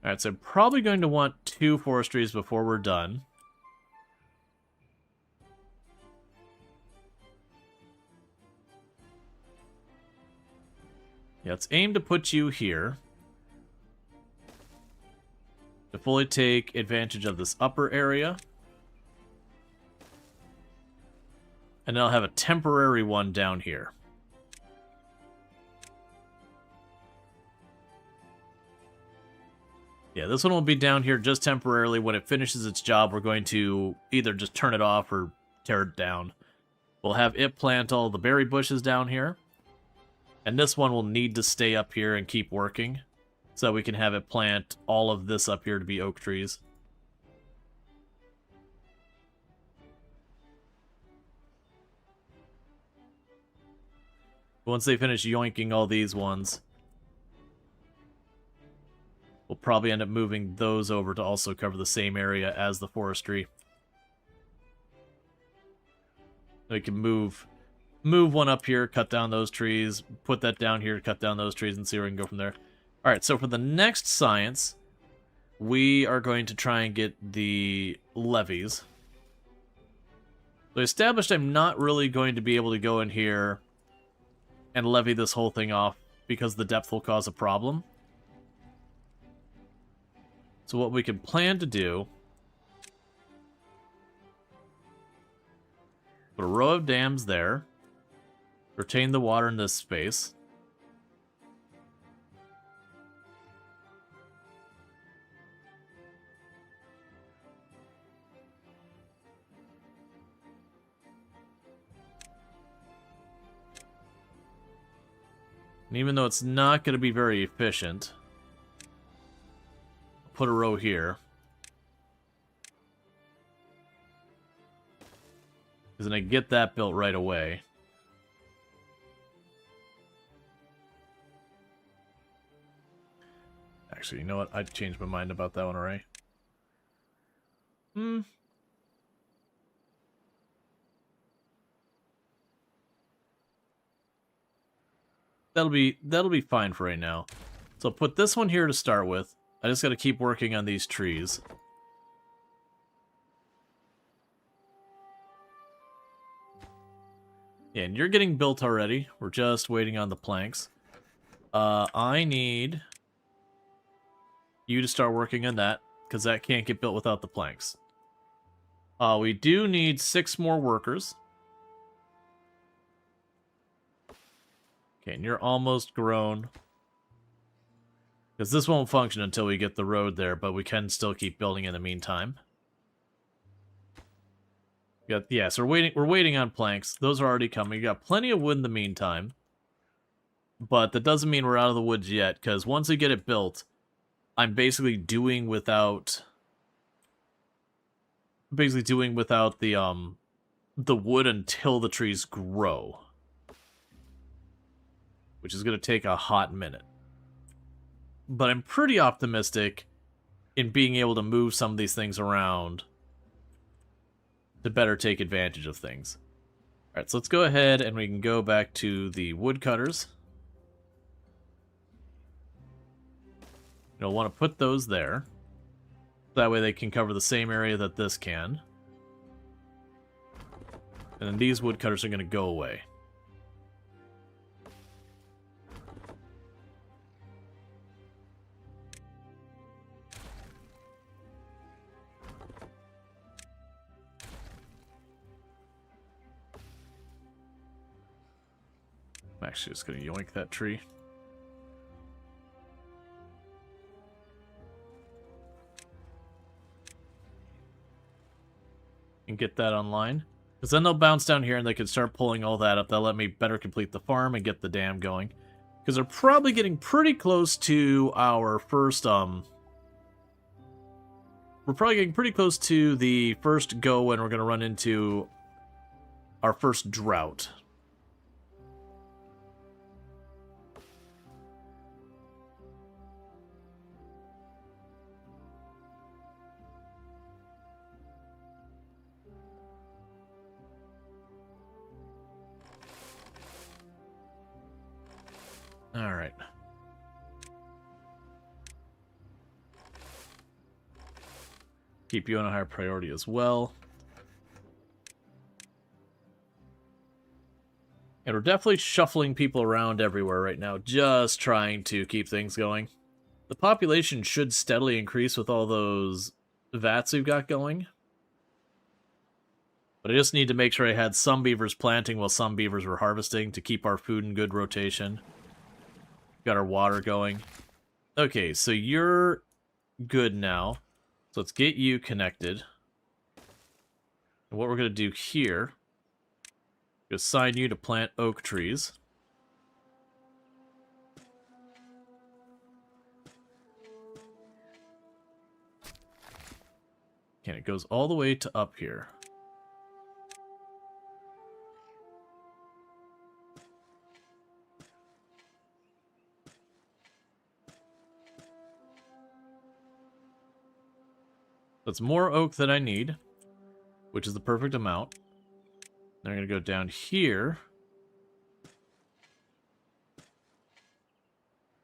Speaker 1: Alright, so I'm probably going to want 2 forestries before we're done. Yeah, it's aimed to put you here. To fully take advantage of this upper area. And then I'll have a temporary one down here. Yeah, this one will be down here just temporarily. When it finishes its job, we're going to either just turn it off or tear it down. We'll have it plant all the berry bushes down here. And this one will need to stay up here and keep working. So we can have it plant all of this up here to be oak trees. Once they finish yoinking all these ones, we'll probably end up moving those over to also cover the same area as the forestry. We can move one up here, cut down those trees, put that down here, cut down those trees, and see where we can go from there. Alright, so for the next science, we are going to try and get the levees. So I established I'm not really going to be able to go in here and levy this whole thing off because the depth will cause a problem. So what we can plan to do, put a row of dams there, retain the water in this space. And even though it's not going to be very efficient, I'll put a row here. Because then I get that built right away. Actually, you know what? I changed my mind about that one already. That'll be fine for right now. So I'll put this one here to start with. I just got to keep working on these trees. Yeah, and you're getting built already. We're just waiting on the planks. I need you to start working on that, because that can't get built without the planks. We do need 6 more workers. Okay, and you're almost grown. Because this won't function until we get the road there, but we can still keep building in the meantime. Yeah, so we're waiting on planks. Those are already coming. We got plenty of wood in the meantime. But that doesn't mean we're out of the woods yet, because once we get it built, I'm basically doing without the wood until the trees grow. Which is going to take a hot minute. But I'm pretty optimistic in being able to move some of these things around to better take advantage of things. Alright, so let's go ahead and we can go back to the woodcutters. You'll want to put those there. That way they can cover the same area that this can. And then these woodcutters are going to go away. I'm actually just going to yoink that tree. And get that online. Because then they'll bounce down here and they can start pulling all that up. That'll let me better complete the farm and get the dam going. Because they're probably getting pretty close to our first, We're probably getting pretty close to the first go when we're going to run into our first drought. Alright. Keep you on a higher priority as well. And we're definitely shuffling people around everywhere right now, just trying to keep things going. The population should steadily increase with all those vats we've got going. But I just need to make sure I had some beavers planting while some beavers were harvesting to keep our food in good rotation. Got our water going. Okay, so you're good now. So let's get you connected. And what we're going to do here is assign you to plant oak trees. Okay, it goes all the way to up here. That's more oak than I need, which is the perfect amount. Then I'm going to go down here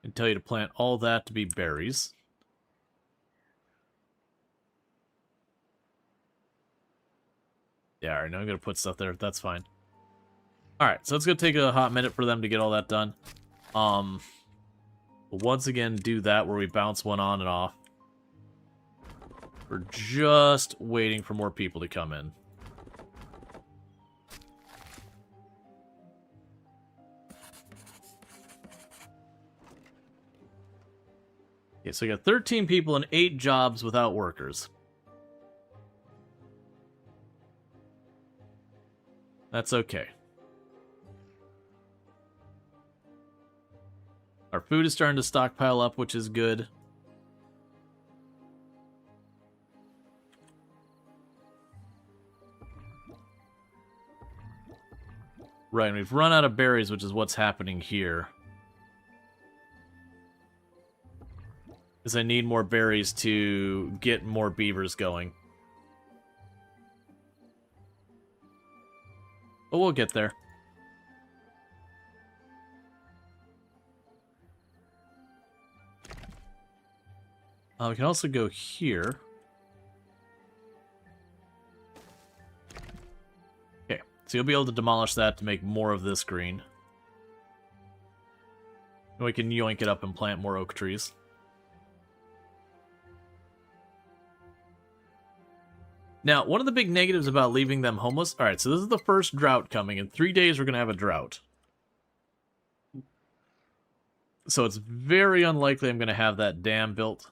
Speaker 1: and tell you to plant all that to be berries. Yeah, alright, now I'm going to put stuff there. That's fine. Alright, so it's going to take a hot minute for them to get all that done. We'll once again do that where we bounce one on and off. We're just waiting for more people to come in. Okay, so we got 13 people and 8 jobs without workers. That's okay. Our food is starting to stockpile up, which is good. Right, and we've run out of berries, which is what's happening here. Is I need more berries to get more beavers going. But we'll get there. We can also go here. Okay, so you'll be able to demolish that to make more of this green. And we can yoink it up and plant more oak trees. Now, one of the big negatives about leaving them homeless... Alright, so this is the first drought coming. In 3 days, we're going to have a drought. So it's very unlikely I'm going to have that dam built.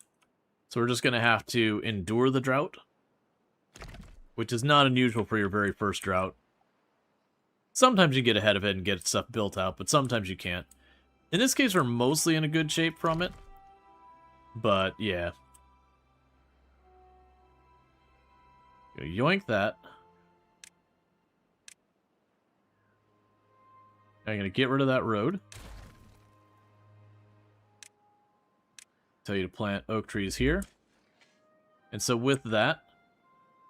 Speaker 1: So we're just going to have to endure the drought. Which is not unusual for your very first drought. Sometimes you get ahead of it and get stuff built out, but sometimes you can't. In this case, we're mostly in a good shape from it. But, yeah. Yoink that. I'm going to get rid of that road. Tell you to plant oak trees here. And so with that,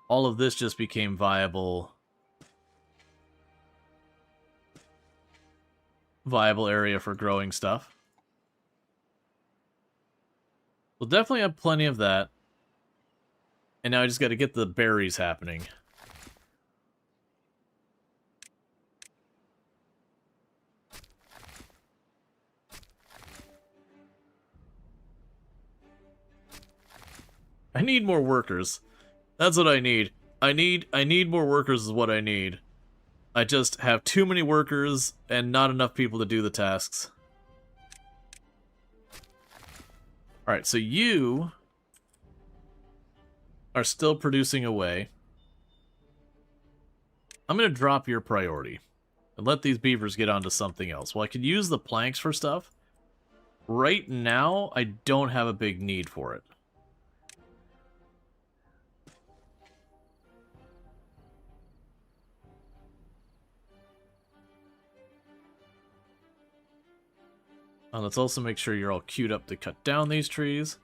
Speaker 1: all of this just became viable area for growing stuff. We'll definitely have plenty of that. And now I just got to get the berries happening. I need more workers. That's what I need. I need more workers is what I need. I just have too many workers and not enough people to do the tasks. Alright, so you are still producing away. I'm going to drop your priority and let these beavers get onto something else. Well, I could use the planks for stuff. Right now, I don't have a big need for it. Let's also make sure you're all queued up to cut down these trees.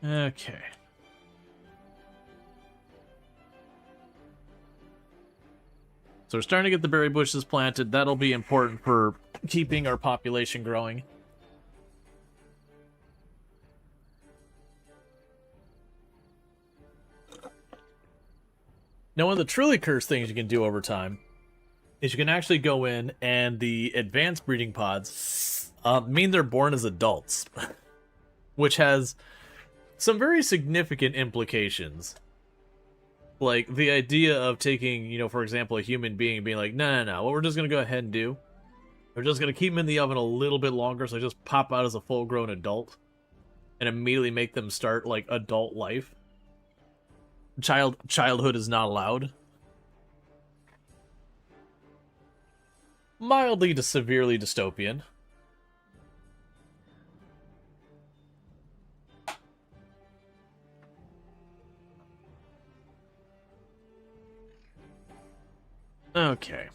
Speaker 1: Okay. So we're starting to get the berry bushes planted. That'll be important for keeping our population growing. Now, one of the truly cursed things you can do over time is you can actually go in and the advanced breeding pods mean they're born as adults, which has some very significant implications. Like, the idea of taking, you know, for example, a human being and being like, no, what we're just going to go ahead and do, we're just going to keep them in the oven a little bit longer so they just pop out as a full-grown adult and immediately make them start, like, adult life. Childhood is not allowed. Mildly to severely dystopian. Okay.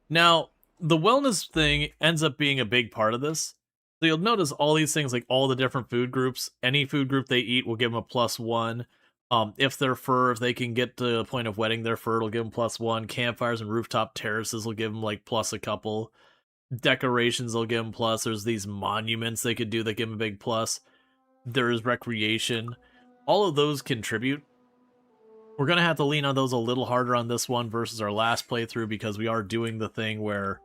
Speaker 1: Now, the wellness thing ends up being a big part of this. So you'll notice all these things, like all the different food groups, any food group they eat will give them a +1. If their fur, if they can get to the point of wetting their fur, it'll give them +1. Campfires and rooftop terraces will give them, like, plus a couple. Decorations will give them plus. There's these monuments they could do that give them a big plus. There's recreation. All of those contribute. We're going to have to lean on those a little harder on this one versus our last playthrough because we are doing the thing where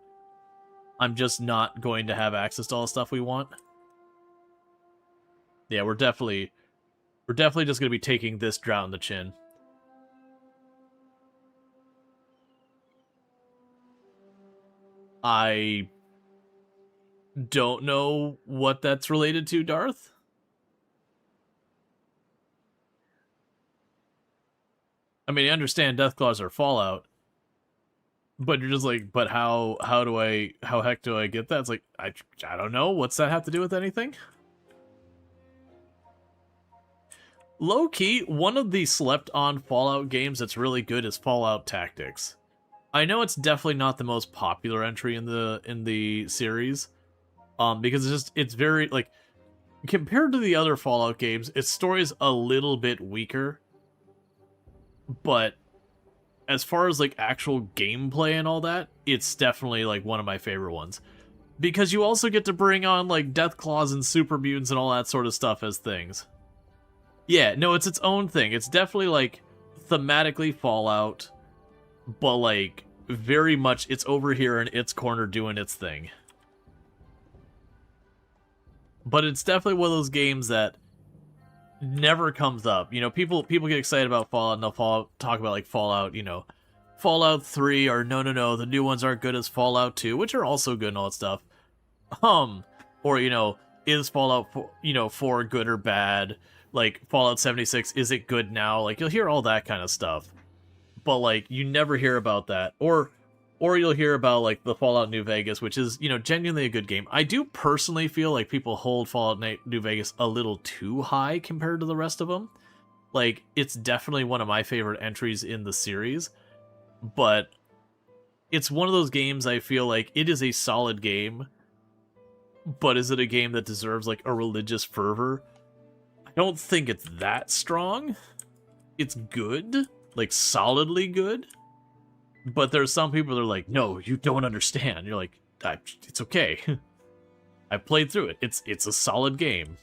Speaker 1: I'm just not going to have access to all the stuff we want. Yeah, we're definitely just going to be taking this drought in the chin. I don't know what that's related to, Darth. I mean, I understand Deathclaws are Fallout, But you're just like, but how heck do I get that? It's like, I don't know. What's that have to do with anything? Low key, one of the slept on Fallout games that's really good is Fallout Tactics. I know it's definitely not the most popular entry in the series, because it's very like compared to the other Fallout games, its story is a little bit weaker. But as far as like actual gameplay and all that, it's definitely like one of my favorite ones. Because you also get to bring on like Deathclaws and Super Mutants and all that sort of stuff as things. Yeah, no, it's its own thing. It's definitely like thematically Fallout, but like very much it's over here in its corner doing its thing. But it's definitely one of those games that never comes up. You know, people get excited about Fallout and they'll talk about like Fallout, you know, Fallout 3 or no, the new ones aren't good as Fallout 2, which are also good and all that stuff. Or you know, is Fallout 4, you know, 4 good or bad? Like Fallout 76, is it good now? Like you'll hear all that kind of stuff. But like you never hear about that. Or you'll hear about like the Fallout New Vegas, which is, you know, genuinely a good game. I do personally feel like people hold Fallout New Vegas a little too high compared to the rest of them. Like, it's definitely one of my favorite entries in the series, but it's one of those games I feel like it is a solid game, but is it a game that deserves like a religious fervor? I don't think it's that strong. It's good, like solidly good. But there's some people that are like, no, you don't understand. You're like, it's okay. I played through it. It's a solid game.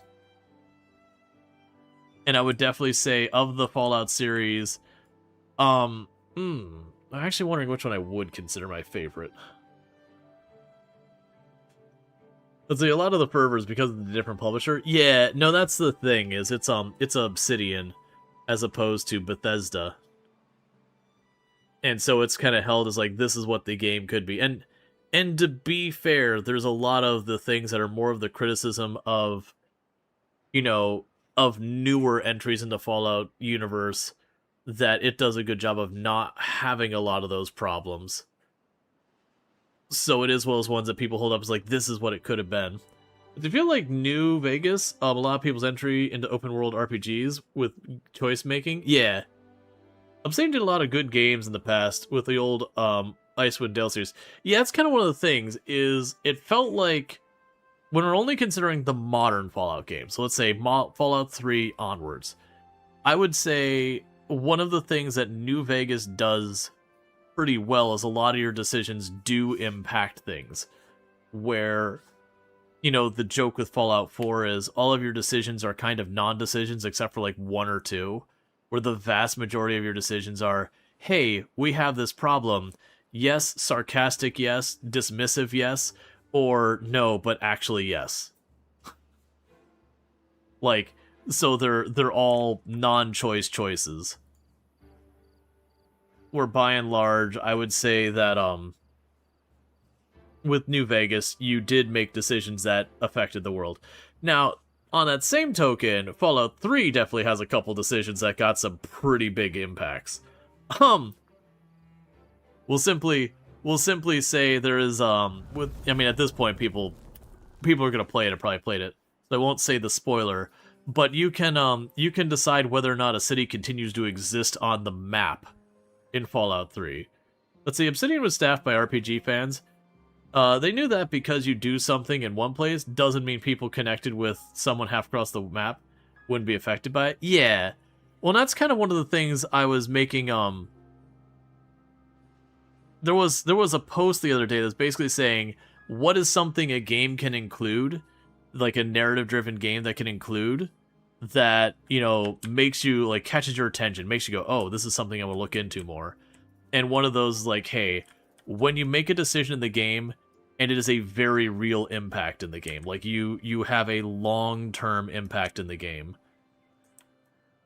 Speaker 1: And I would definitely say of the Fallout series, I'm actually wondering which one I would consider my favorite. Let's see, a lot of the fervors because of the different publisher. Yeah, no, that's the thing, is it's Obsidian as opposed to Bethesda. And so it's kind of held as like, this is what the game could be. And to be fair, there's a lot of the things that are more of the criticism of, you know, of newer entries into Fallout universe, that it does a good job of not having a lot of those problems. So it is one of those ones that people hold up as like, this is what it could have been. But I feel like New Vegas, a lot of people's entry into open world RPGs with choice making, yeah. Obsidian did a lot of good games in the past with the old Icewind Dale series. Yeah, that's kind of one of the things, is it felt like, when we're only considering the modern Fallout games, so let's say Fallout 3 onwards, I would say one of the things that New Vegas does pretty well is a lot of your decisions do impact things. Where, you know, the joke with Fallout 4 is all of your decisions are kind of non-decisions except for like one or two, where the vast majority of your decisions are, hey, we have this problem. Yes, sarcastic yes, dismissive yes, or no, but actually yes. Like, so they're all non-choice choices. Where by and large, I would say that with New Vegas, you did make decisions that affected the world. Now, on that same token, Fallout 3 definitely has a couple decisions that got some pretty big impacts. We'll simply say there is I mean, at this point people are gonna play it and probably played it, so I won't say the spoiler, but you can decide whether or not a city continues to exist on the map in Fallout 3. Let's see, Obsidian was staffed by RPG fans. They knew that because you do something in one place doesn't mean people connected with someone half across the map wouldn't be affected by it. Yeah. Well, that's kind of one of the things I was making, there was a post the other day that's basically saying, what is something a game can include, like a narrative-driven game that can include, that, you know, makes you, like, catches your attention, makes you go, oh, this is something I will look into more. And one of those is like, hey, when you make a decision in the game, and it is a very real impact in the game, like you have a long-term impact in the game.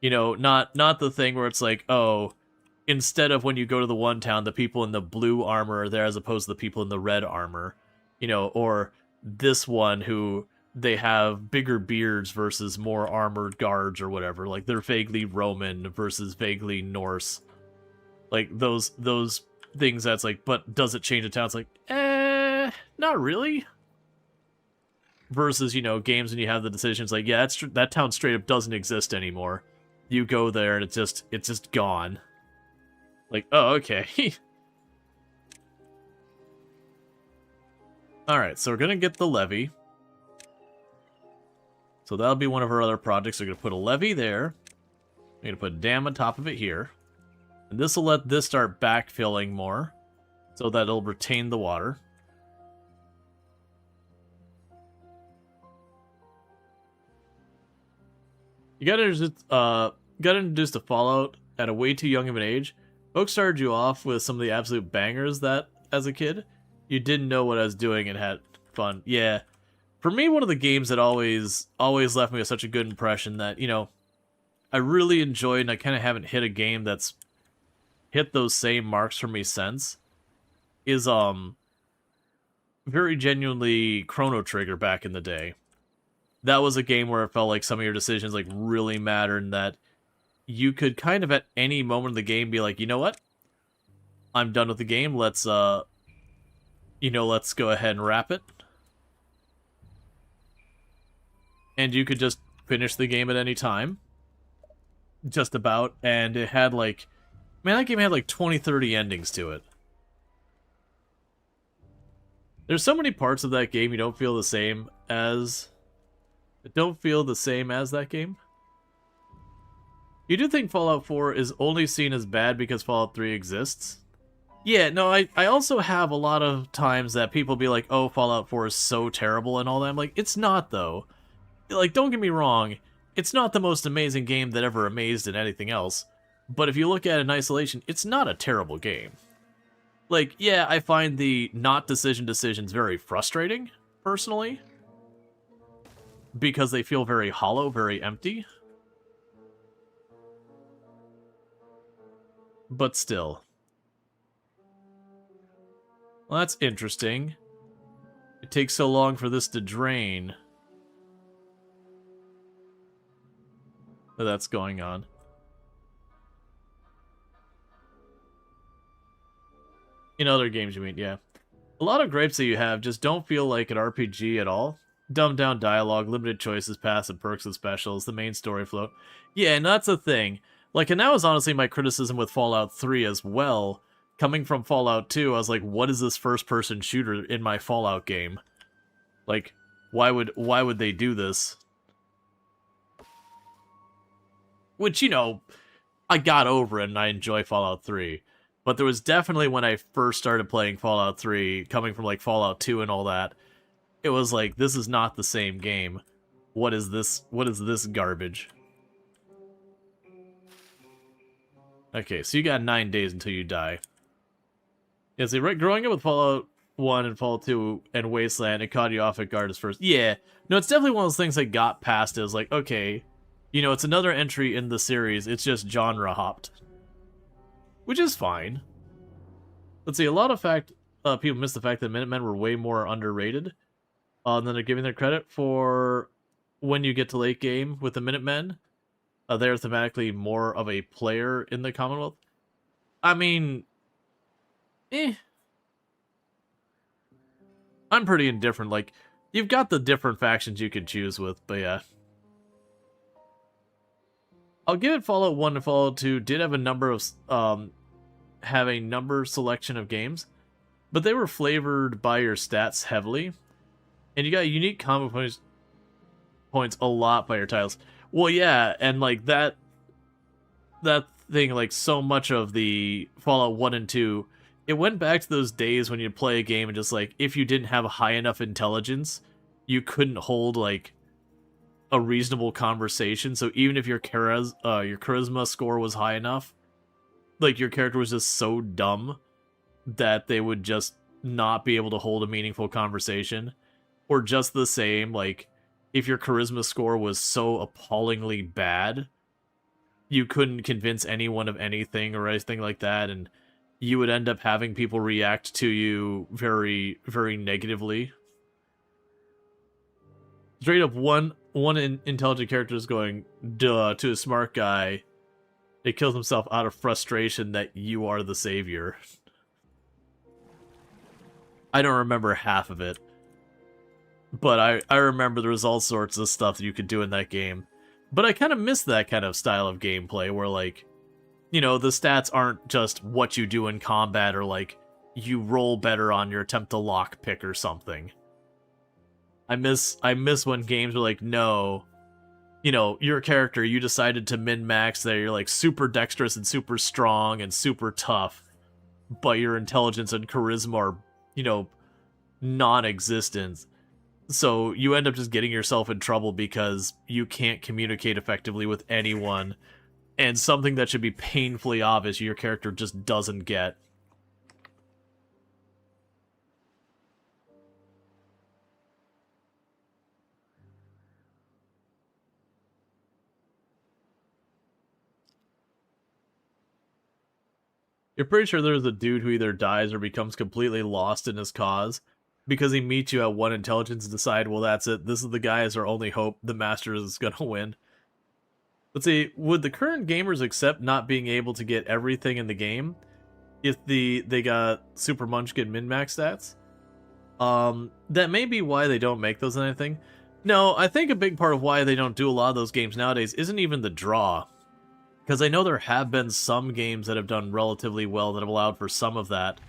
Speaker 1: You know, not the thing where it's like, oh, instead of when you go to the one town, the people in the blue armor are there as opposed to the people in the red armor. You know, or this one who they have bigger beards versus more armored guards or whatever. Like, they're vaguely Roman versus vaguely Norse. Like, those things that's like, but does it change the town? It's like, not really. Versus, you know, games when you have the decisions like, yeah, that town straight up doesn't exist anymore. You go there and it's just gone. Like, oh, okay. Alright, so we're gonna get the levee. So that'll be one of our other projects. We're gonna put a levee there. We're gonna put a dam on top of it here. And this will let this start backfilling more, so that it'll retain the water. You got introduced to Fallout at a way too young of an age. Folks started you off with some of the absolute bangers that, as a kid, you didn't know what I was doing and had fun. Yeah. For me, one of the games that always left me with such a good impression that, you know, I really enjoyed, and I kind of haven't hit a game that's hit those same marks for me since, is, very genuinely Chrono Trigger back in the day. That was a game where it felt like some of your decisions, like, really mattered, and that you could kind of at any moment in the game be like, you know what? I'm done with the game, let's, you know, let's go ahead and wrap it. And you could just finish the game at any time. Just about. And it had like... Man, that game had like 20, 30 endings to it. There's so many parts of that game you don't feel the same as... Don't feel the same as that game. You do think Fallout 4 is only seen as bad because Fallout 3 exists? Yeah, no, I also have a lot of times that people be like, oh, Fallout 4 is so terrible and all that. I'm like, it's not, though. Like, don't get me wrong, it's not the most amazing game that ever amazed in anything else, but if you look at it in isolation, it's not a terrible game. Like, yeah, I find the not decisions very frustrating, personally, because they feel very hollow, very empty. But still. Well, that's interesting. It takes so long for this to drain. That's going on. In other games, you mean, yeah. A lot of gripes that you have just don't feel like an RPG at all. Dumbed down dialogue, limited choices, passive perks and specials, the main story flow. Yeah, and that's the thing. Like, and that was honestly my criticism with Fallout 3 as well. Coming from Fallout 2, I was like, what is this first-person shooter in my Fallout game? Like, why would they do this? Which, you know, I got over it and I enjoy Fallout 3. But there was definitely when I first started playing Fallout 3, coming from like Fallout 2 and all that, it was like, this is not the same game. What is this? What is this garbage? Okay, so you got 9 days until you die. Yeah, see, right, growing up with Fallout 1 and Fallout 2 and Wasteland, it caught you off at guard as first. Yeah, no, it's definitely one of those things that got past it. It was like, okay, you know, it's another entry in the series. It's just genre hopped. Which is fine. Let's see, a lot of people miss the fact that Minutemen were way more underrated than they're giving their credit for. When you get to late game with the Minutemen, they're thematically more of a player in the Commonwealth. I mean, I'm pretty indifferent. Like, you've got the different factions you could choose with, but yeah. I'll give it Fallout 1 and Fallout 2 did have a number of, have a number selection of games, but they were flavored by your stats heavily, and you got unique combo points a lot by your titles. Well, yeah, and like that thing, like so much of the Fallout 1 and 2, it went back to those days when you'd play a game and just like, if you didn't have a high enough intelligence, you couldn't hold like a reasonable conversation. So even if your charisma score was high enough, like your character was just so dumb that they would just not be able to hold a meaningful conversation. Or just the same, like if your charisma score was so appallingly bad, you couldn't convince anyone of anything or anything like that, and you would end up having people react to you very, very negatively. Straight up, one intelligent character is going, duh, to a smart guy. It kills himself out of frustration that you are the savior. I don't remember half of it. But I remember there was all sorts of stuff that you could do in that game. But I kind of miss that kind of style of gameplay where, like, you know, the stats aren't just what you do in combat or, like, you roll better on your attempt to lockpick or something. I miss when games were like, no, you know, your character, you decided to min-max that you're, like, super dexterous and super strong and super tough, but your intelligence and charisma are, you know, non-existent. So you end up just getting yourself in trouble because you can't communicate effectively with anyone, and something that should be painfully obvious your character just doesn't get. You're pretty sure there's a dude who either dies or becomes completely lost in his cause because he meets you at one intelligence and decide, well, that's it. This is the guy as our only hope. The master is going to win. Let's see. Would the current gamers accept not being able to get everything in the game if they got Super Munchkin min-max stats? That may be why they don't make those anything. No, I think a big part of why they don't do a lot of those games nowadays isn't even the draw. Because I know there have been some games that have done relatively well that have allowed for some of that.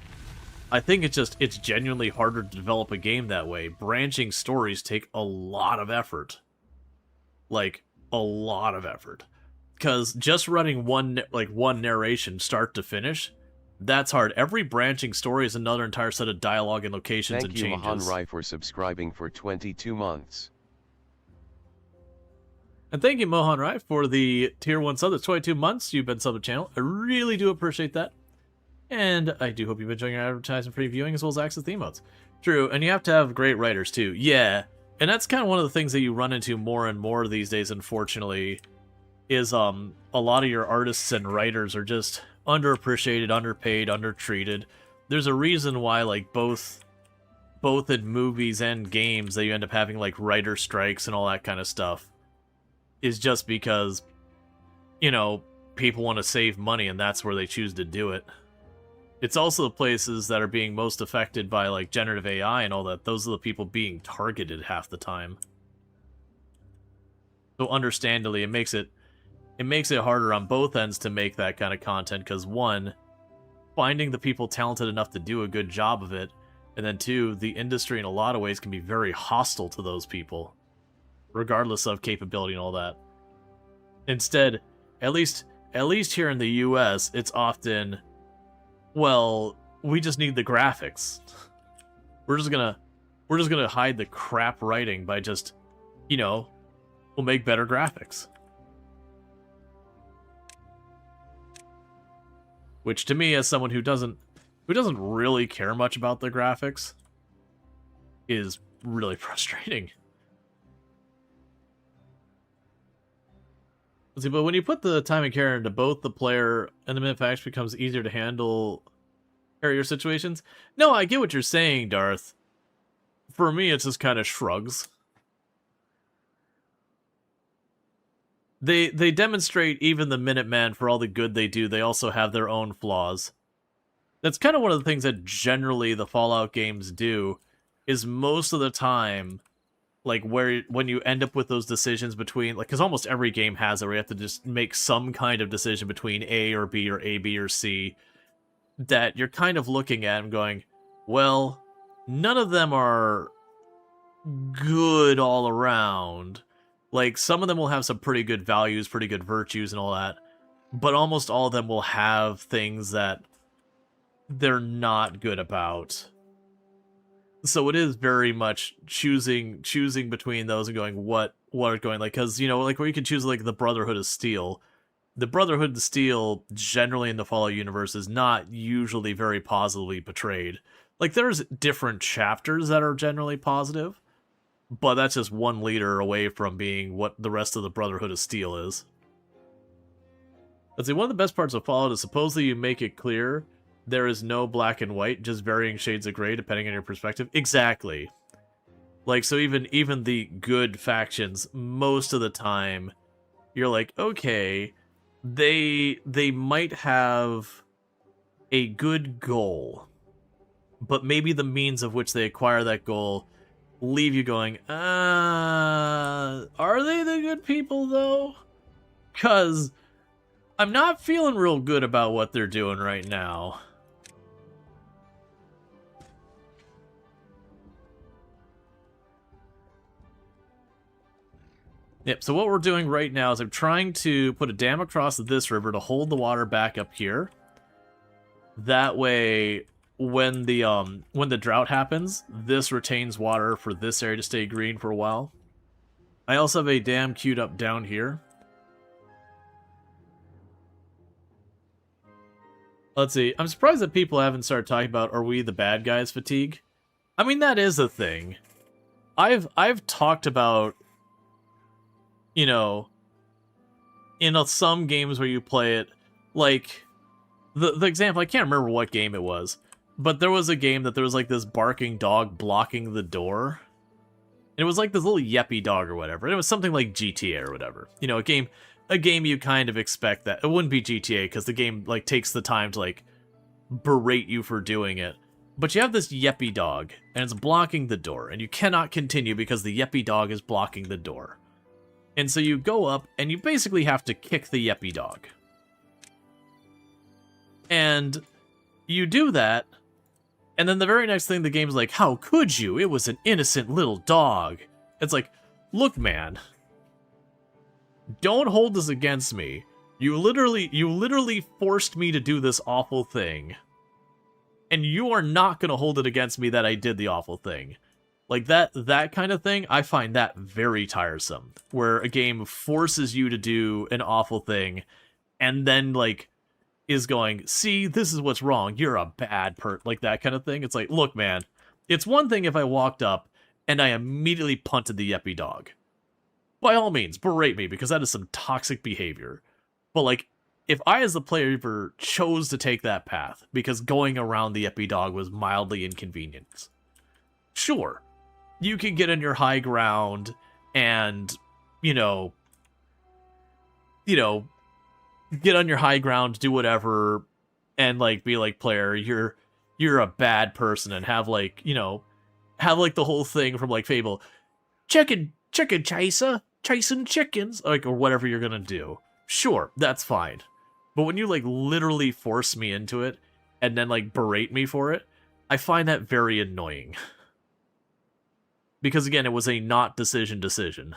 Speaker 1: I think it's genuinely harder to develop a game that way. Branching stories take a lot of effort. Like, a lot of effort. Because just running one narration start to finish, that's hard. Every branching story is another entire set of dialogue and locations and changes.
Speaker 2: Thank you, Mahan Rai, for subscribing for 22 months.
Speaker 1: And thank you, Mohan Rai, for the tier 1 sub. That's 22 months you've been subbed to the channel. I really do appreciate that. And I do hope you've been enjoying your advertising free viewing as well as access theme modes. True, and you have to have great writers too. Yeah, and that's kind of one of the things that you run into more and more these days, unfortunately, is a lot of your artists and writers are just underappreciated, underpaid, undertreated. There's a reason why, like, both in movies and games that you end up having, like, writer strikes and all that kind of stuff. Is just because, you know, people want to save money and that's where they choose to do it. It's also the places that are being most affected by, like, generative AI and all that. Those are the people being targeted half the time. So understandably, it makes it harder on both ends to make that kind of content, because one, finding the people talented enough to do a good job of it, and then two, the industry in a lot of ways can be very hostile to those people, regardless of capability and all that. Instead, at least here in the US, it's often, well, we just need the graphics. We're just gonna hide the crap writing by just, you know, we'll make better graphics. Which to me, as someone who doesn't really care much about the graphics, is really frustrating. Let's see, but when you put the time and care into both the player and the manufacturer, it becomes easier to handle carrier situations. No, I get what you're saying, Darth. For me, it's just kind of shrugs. They demonstrate even the Minutemen, for all the good they do, they also have their own flaws. That's kind of one of the things that generally the Fallout games do, is most of the time, like, when you end up with those decisions between, like, because almost every game has it, where you have to just make some kind of decision between A or B or A, B, or C, that you're kind of looking at and going, well, none of them are good all around. Like, some of them will have some pretty good values, pretty good virtues and all that, but almost all of them will have things that they're not good about. So it is very much choosing between those and going, what are going, like, because, you know, like, where you can choose, like, the Brotherhood of Steel. The Brotherhood of Steel, generally in the Fallout universe, is not usually very positively portrayed. Like, there's different chapters that are generally positive, but that's just one leader away from being what the rest of the Brotherhood of Steel is. Let's see, one of the best parts of Fallout is supposedly you make it clear there is no black and white, just varying shades of gray depending on your perspective. Exactly. Like, so even the good factions, most of the time, you're like, okay, they might have a good goal, but maybe the means of which they acquire that goal leave you going, are they the good people, though? Because I'm not feeling real good about what they're doing right now. Yep, so what we're doing right now is I'm trying to put a dam across this river to hold the water back up here. That way, when the drought happens, this retains water for this area to stay green for a while. I also have a dam queued up down here. Let's see. I'm surprised that people haven't started talking about are we the bad guys fatigue. I mean, that is a thing. I've talked about, you know, in some games where you play it, like the example, I can't remember what game it was, but there was a game that there was like this barking dog blocking the door. It was like this little yeppy dog or whatever. And it was something like GTA or whatever. You know, a game you kind of expect that. It wouldn't be GTA because the game like takes the time to like berate you for doing it. But you have this yeppy dog and it's blocking the door and you cannot continue because the yeppy dog is blocking the door. And so you go up and you basically have to kick the yeppy dog. And you do that, and then the very next thing the game's like, how could you? It was an innocent little dog. It's like, look, man, don't hold this against me. You literally forced me to do this awful thing. And you are not going to hold it against me that I did the awful thing. Like, that kind of thing, I find that very tiresome. Where a game forces you to do an awful thing, and then, like, is going, see, this is what's wrong, you're a bad like that kind of thing. It's like, look, man, it's one thing if I walked up and I immediately punted the yeppy dog. By all means, berate me, because that is some toxic behavior. But, like, if I as the player chose to take that path, because going around the yeppy dog was mildly inconvenient, sure, you can get on your high ground and, you know, get on your high ground, do whatever, and like be like, player, you're a bad person, and have like, you know, have like the whole thing from like Fable, chicken chaser, chasing chickens, like, or whatever you're gonna do. Sure, that's fine. But when you like literally force me into it and then like berate me for it, I find that very annoying. Because again, it was a not decision.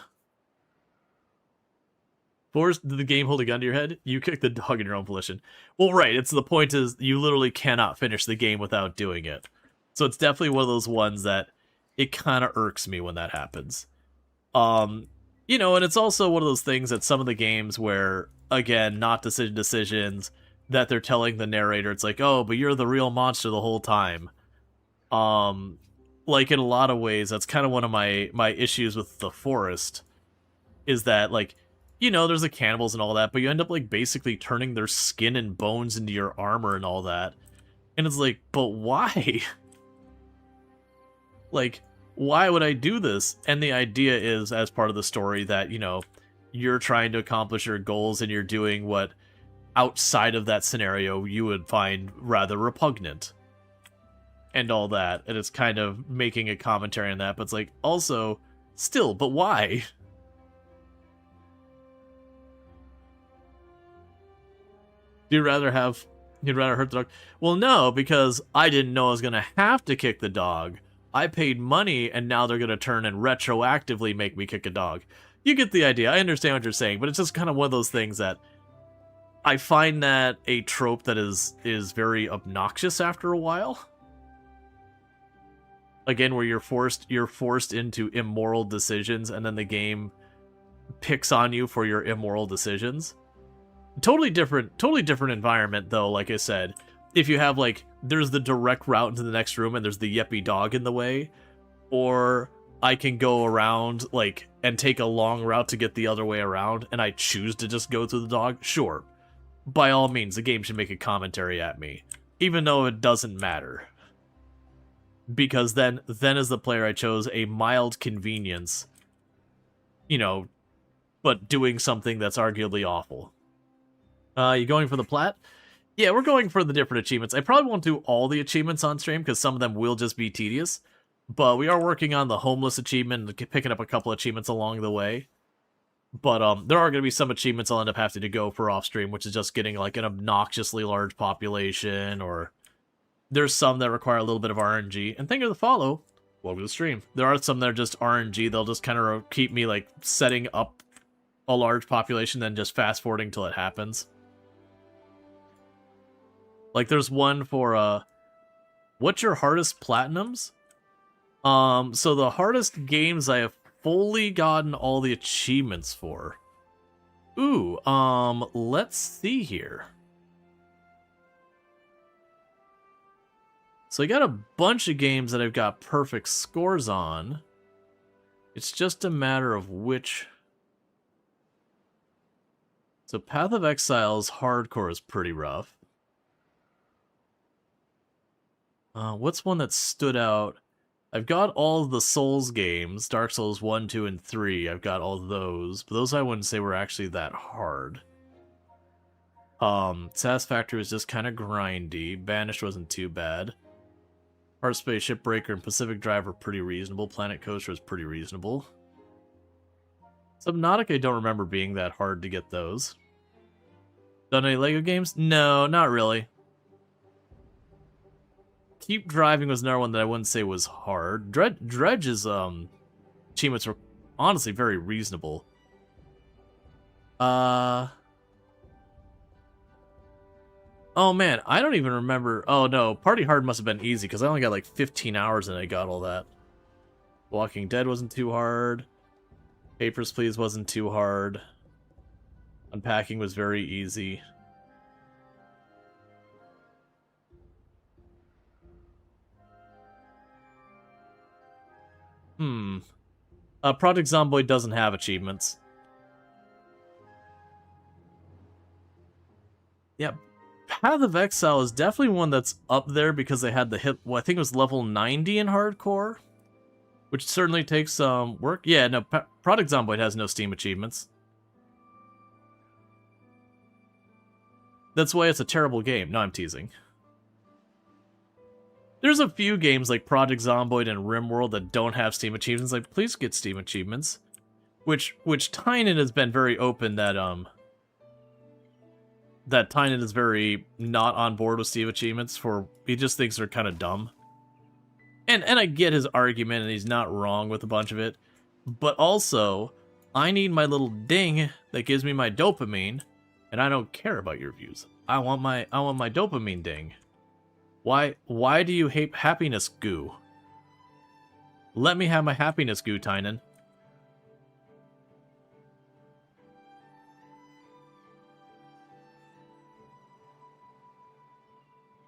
Speaker 1: Forced the game hold a gun to your head, you kick the dog in your own volition. Well, right, it's the point is you literally cannot finish the game without doing it. So it's definitely one of those ones that it kind of irks me when that happens. You know, and it's also one of those things that some of the games where, again, not decisions, that they're telling the narrator, it's like, oh, but you're the real monster the whole time. Like, in a lot of ways, that's kind of one of my issues with The Forest, is that, like, you know, there's the cannibals and all that, but you end up, like, basically turning their skin and bones into your armor and all that. And it's like, but why? Like, why would I do this? And the idea is, as part of the story, that, you know, you're trying to accomplish your goals and you're doing what, outside of that scenario, you would find rather repugnant. And all that. And it's kind of making a commentary on that, but it's like, also, still, but why? You'd rather hurt the dog? Well, no, because I didn't know I was going to have to kick the dog. I paid money, and now they're going to turn and retroactively make me kick a dog. You get the idea. I understand what you're saying, but it's just kind of one of those things that I find that a trope that is very obnoxious after a while. Again, where you're forced into immoral decisions, and then the game picks on you for your immoral decisions. Totally different environment, though, like I said. If you have, like, there's the direct route into the next room and there's the yeppy dog in the way, or I can go around, like, and take a long route to get the other way around, and I choose to just go through the dog, sure. By all means, the game should make a commentary at me, even though it doesn't matter. Because then as the player, I chose a mild convenience, you know, but doing something that's arguably awful. You going for the plat? Yeah, we're going for the different achievements. I probably won't do all the achievements on stream because some of them will just be tedious. But we are working on the homeless achievement and picking up a couple achievements along the way. But there are going to be some achievements I'll end up having to go for off stream, which is just getting like an obnoxiously large population, or there's some that require a little bit of RNG. And thank you for the follow. Welcome to the stream. There are some that are just RNG. They'll just kind of keep me like setting up a large population, then just fast forwarding till it happens. Like there's one for what's your hardest platinums? So the hardest games I have fully gotten all the achievements for. Ooh, let's see here. So I got a bunch of games that I've got perfect scores on. It's just a matter of which. So Path of Exile's hardcore is pretty rough. What's one that stood out? I've got all of the Souls games, Dark Souls 1, 2, and 3. I've got all those, but those I wouldn't say were actually that hard. Satisfactory was just kind of grindy. Banished wasn't too bad. Heart Space, Shipbreaker, and Pacific Drive were pretty reasonable. Planet Coaster was pretty reasonable. Subnautica, I don't remember being that hard to get those. Done any LEGO games? No, not really. Keep Driving was another one that I wouldn't say was hard. Dredge's achievements were honestly very reasonable. Oh man, I don't even remember. Oh no, Party Hard must have been easy because I only got like 15 hours and I got all that. Walking Dead wasn't too hard. Papers, Please wasn't too hard. Unpacking was very easy. Project Zomboid doesn't have achievements. Yeah, Path of Exile is definitely one that's up there because they had the hit. Well, I think it was level 90 in hardcore, which certainly takes some work. Yeah, no, Project Zomboid has no Steam achievements. That's why it's a terrible game. No, I'm teasing. There's a few games like Project Zomboid and RimWorld that don't have Steam achievements. Like, please get Steam achievements. Which Tynan has been very open that that Tynan is very not on board with Steam achievements for he just thinks they're kind of dumb. And I get his argument and he's not wrong with a bunch of it. But also, I need my little ding that gives me my dopamine, and I don't care about your views. I want my dopamine ding. Why do you hate happiness goo? Let me have my happiness goo, Tynan.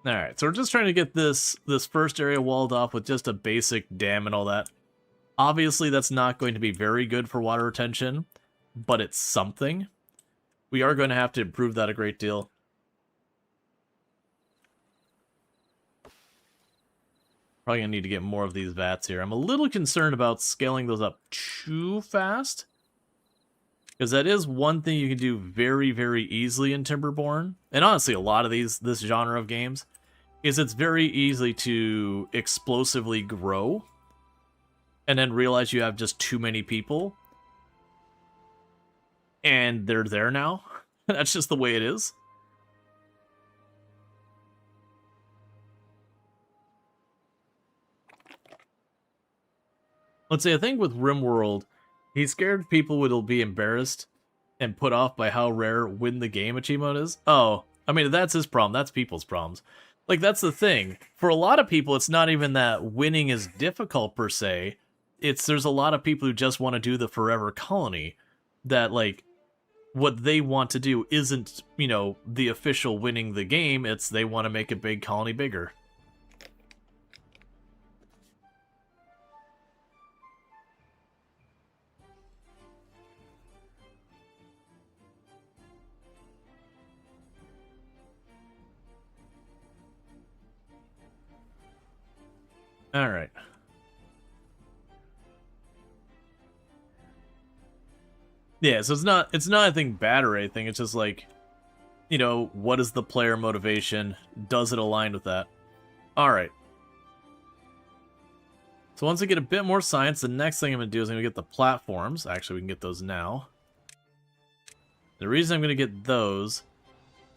Speaker 1: Alright, so we're just trying to get this first area walled off with just a basic dam and all that. Obviously, that's not going to be very good for water retention, but it's something. We are going to have to improve that a great deal. Probably going to need to get more of these vats here. I'm a little concerned about scaling those up too fast, because that is one thing you can do very, very easily in Timberborn. And honestly, a lot of this genre of games, is it's very easy to explosively grow and then realize you have just too many people. And they're there now. That's just the way it is. Let's say, I think with RimWorld, he's scared people will be embarrassed and put off by how rare win the game achievement is. Oh, I mean, that's his problem. That's people's problems. Like, that's the thing. For a lot of people, it's not even that winning is difficult, per se. There's a lot of people who just want to do the forever colony. That, like, what they want to do isn't, you know, the official winning the game. It's they want to make a big colony bigger. Alright. Yeah, so it's not anything bad or anything, it's just like you know, what is the player motivation? Does it align with that? Alright. So once I get a bit more science, the next thing I'm going to do is I'm going to get the platforms. Actually, we can get those now. The reason I'm going to get those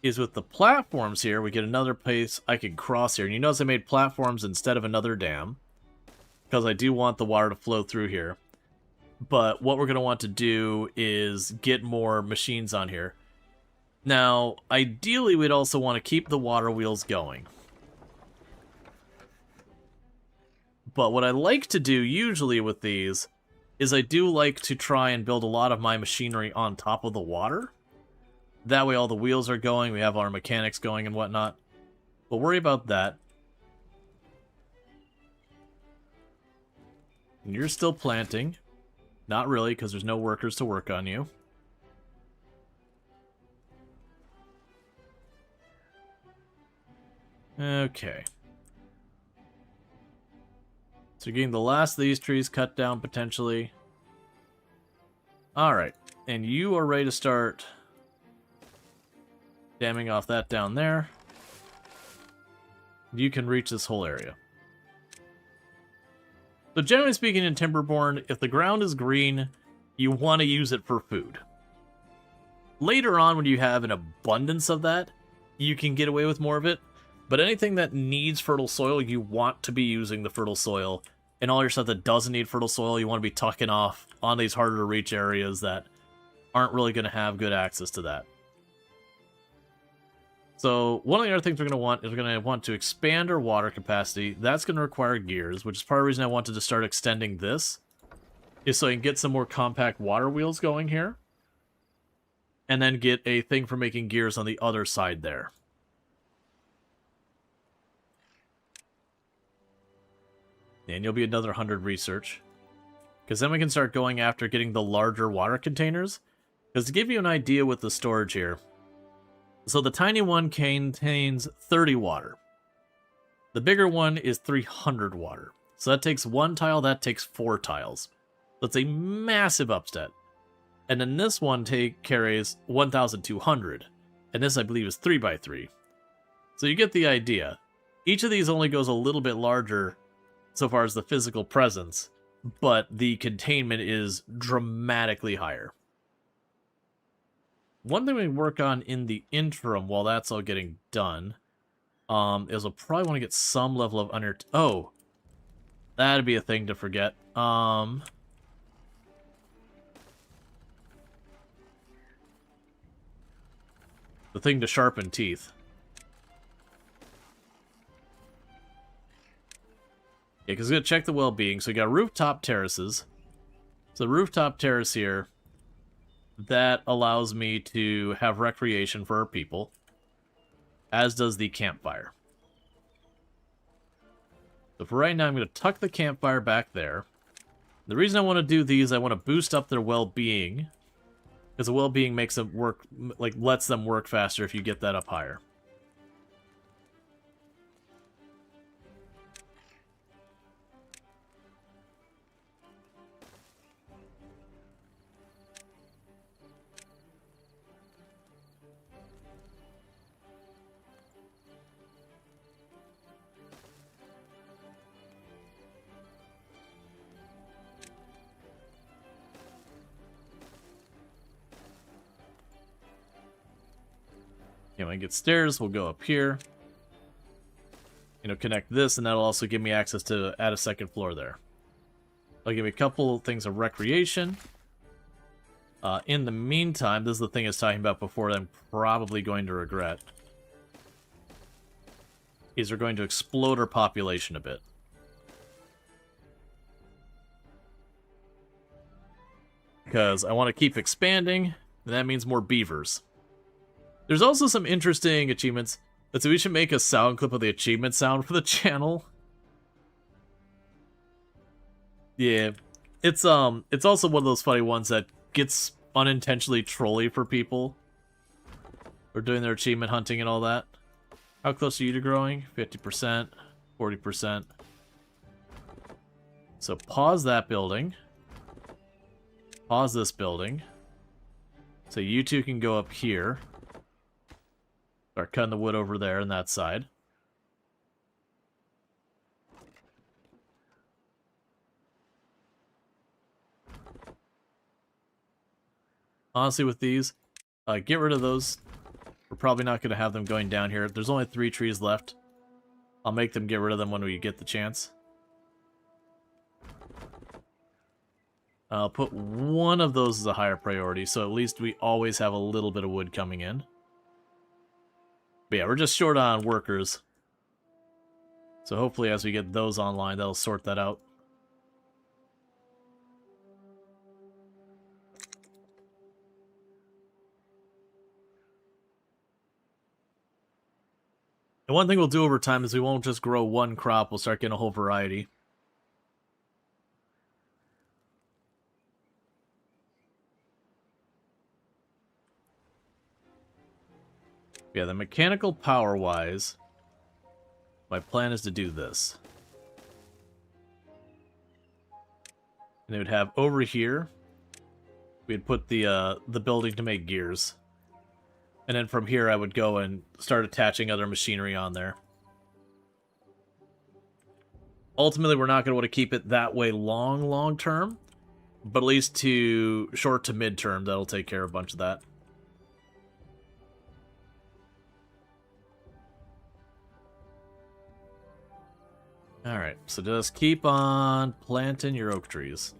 Speaker 1: is with the platforms here, we get another place I can cross here. And you notice I made platforms instead of another dam, because I do want the water to flow through here. But what we're going to want to do is get more machines on here. Now, ideally, we'd also want to keep the water wheels going. But what I like to do usually with these is I do like to try and build a lot of my machinery on top of the water. That way all the wheels are going, we have our mechanics going and whatnot. But worry about that. And you're still planting. Not really, because there's no workers to work on you. Okay. So you're getting the last of these trees cut down, potentially. Alright. And you are ready to start damming off that down there. You can reach this whole area. So generally speaking in Timberborn, if the ground is green, you want to use it for food. Later on, when you have an abundance of that, you can get away with more of it. But anything that needs fertile soil, you want to be using the fertile soil. And all your stuff that doesn't need fertile soil, you want to be tucking off on these harder to reach areas that aren't really going to have good access to that. So one of the other things we're going to want is we're going to want to expand our water capacity. That's going to require gears, which is part of the reason I wanted to start extending this, is so I can get some more compact water wheels going here. And then get a thing for making gears on the other side there. And you'll be another 100 research. Because then we can start going after getting the larger water containers. Because to give you an idea with the storage here, so the tiny one contains 30 water. The bigger one is 300 water. So that takes 1 tile, that takes 4 tiles. That's a massive upset. And then this one carries 1,200. And this, I believe, is 3x3. So you get the idea. Each of these only goes a little bit larger so far as the physical presence, but the containment is dramatically higher. One thing we work on in the interim while that's all getting done is we'll probably want to get some level of under... Oh, that'd be a thing to forget. The thing to sharpen teeth. Yeah, because we're going to check the well-being. So we got rooftop terraces. So the rooftop terrace here, that allows me to have recreation for our people, as does the campfire. So for right now, I'm going to tuck the campfire back there. The reason I want to do these, I want to boost up their well-being, because the well-being makes them work, like lets them work faster if you get that up higher. Okay, when I get stairs, we'll go up here. You know, connect this, and that'll also give me access to add a second floor there. I'll give me a couple things of recreation. In the meantime, this is the thing I was talking about before that I'm probably going to regret. Is we're going to explode our population a bit. Because I want to keep expanding, and that means more beavers. There's also some interesting achievements. So we should make a sound clip of the achievement sound for the channel. Yeah. It's also one of those funny ones that gets unintentionally trolly for people. We're doing their achievement hunting and all that. How close are you to growing? 50%, 40%. So pause that building. Pause this building. So you two can go up here. Start cutting the wood over there on that side. Honestly, with these, get rid of those. We're probably not going to have them going down here. There's only 3 trees left. I'll make them get rid of them when we get the chance. I'll put one of those as a higher priority, so at least we always have a little bit of wood coming in. But yeah, we're just short on workers. So hopefully as we get those online, that'll sort that out. And one thing we'll do over time is we won't just grow one crop, we'll start getting a whole variety. Yeah, the mechanical power-wise, my plan is to do this. And it would have over here, we'd put the building to make gears. And then from here I would go and start attaching other machinery on there. Ultimately, we're not going to want to keep it that way long term, but at least to short to mid-term, that'll take care of a bunch of that. Alright, so just keep on planting your oak trees.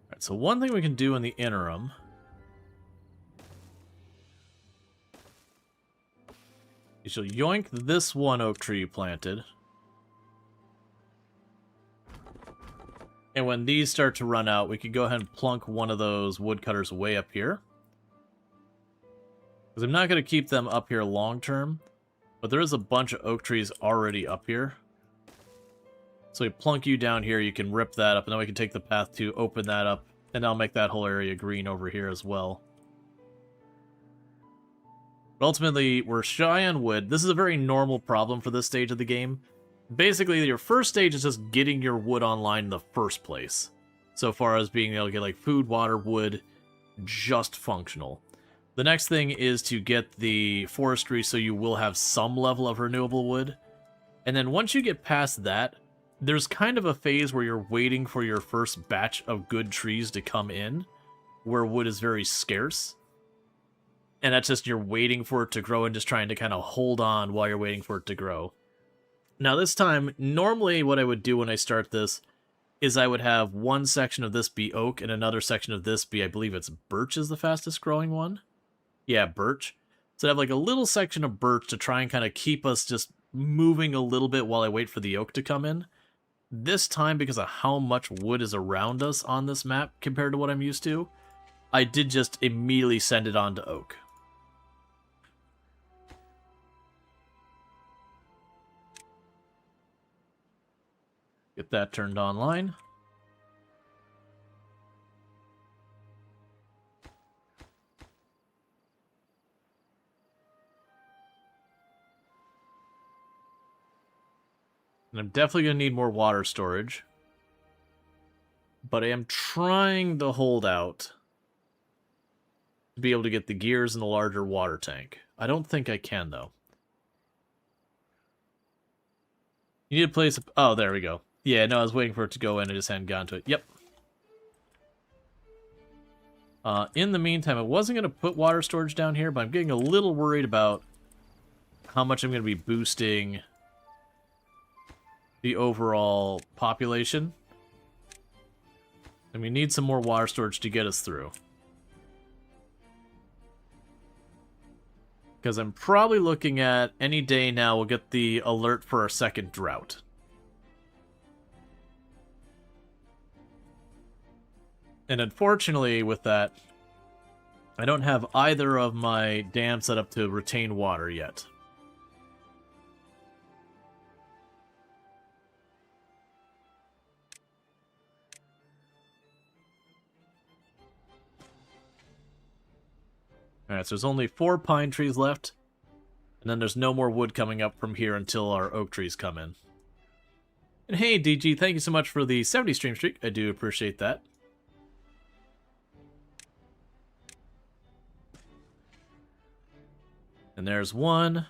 Speaker 1: Alright, so one thing we can do in the interim you shall yoink this one oak tree you planted. And when these start to run out, we can go ahead and plunk one of those woodcutters way up here. Because I'm not going to keep them up here long term, but there is a bunch of oak trees already up here. So we plunk you down here, you can rip that up, and then we can take the path to open that up, and I'll make that whole area green over here as well. But ultimately, we're shy on wood. This is a very normal problem for this stage of the game. Basically, your first stage is just getting your wood online in the first place. So far as being able to get like food, water, wood, just functional. The next thing is to get the forestry so you will have some level of renewable wood. And then once you get past that, there's kind of a phase where you're waiting for your first batch of good trees to come in, where wood is very scarce. And that's just you're waiting for it to grow and just trying to kind of hold on while you're waiting for it to grow. Now this time, normally what I would do when I start this is I would have one section of this be oak and another section of this be, I believe it's birch is the fastest growing one. Yeah, birch. So I have like a little section of birch to try and kind of keep us just moving a little bit while I wait for the oak to come in. This time, because of how much wood is around us on this map compared to what I'm used to, I did just immediately send it on to oak. Get that turned online. And I'm definitely going to need more water storage. But I am trying to hold out to be able to get the gears and the larger water tank. I don't think I can, though. You need a place... Oh, there we go. Yeah, no, I was waiting for it to go in. I just hadn't gotten to it. Yep. In the meantime, I wasn't going to put water storage down here, but I'm getting a little worried about how much I'm going to be boosting the overall population. And we need some more water storage to get us through. Because I'm probably looking at any day now we'll get the alert for our second drought. And unfortunately with that, I don't have either of my dams set up to retain water yet. Alright, so there's only 4 pine trees left. And then there's no more wood coming up from here until our oak trees come in. And hey, DG, thank you so much for the 70 stream streak. I do appreciate that. And there's one.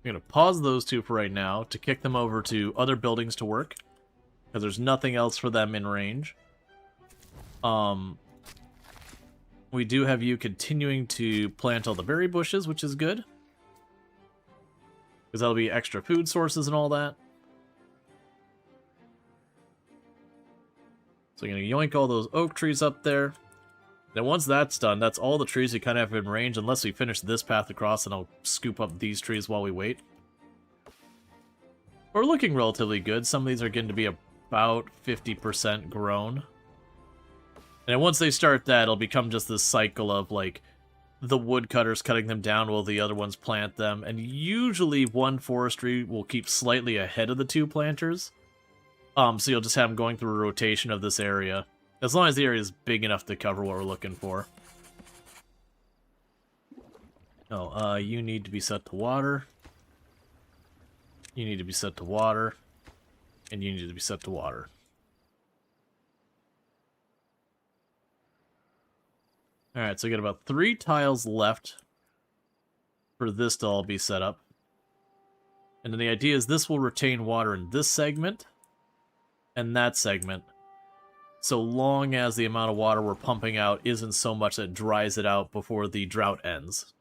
Speaker 1: I'm going to pause those two for right now to kick them over to other buildings to work. Because there's nothing else for them in range. We do have you continuing to plant all the berry bushes, which is good. Because that'll be extra food sources and all that. So I'm going to yoink all those oak trees up there. Then once that's done, that's all the trees you kind of have in range, unless we finish this path across, and I'll scoop up these trees while we wait. We're looking relatively good. Some of these are getting to be about 50% grown. And once they start that, it'll become just this cycle of, like, the woodcutters cutting them down while the other ones plant them. And usually one forestry will keep slightly ahead of the 2 planters. So you'll just have them going through a rotation of this area. As long as the area is big enough to cover what we're looking for. Oh, you need to be set to water. You need to be set to water. And you need to be set to water. Alright, so we got about 3 tiles left for this to all be set up. And then the idea is this will retain water in this segment and that segment, so long as the amount of water we're pumping out isn't so much that it dries it out before the drought ends.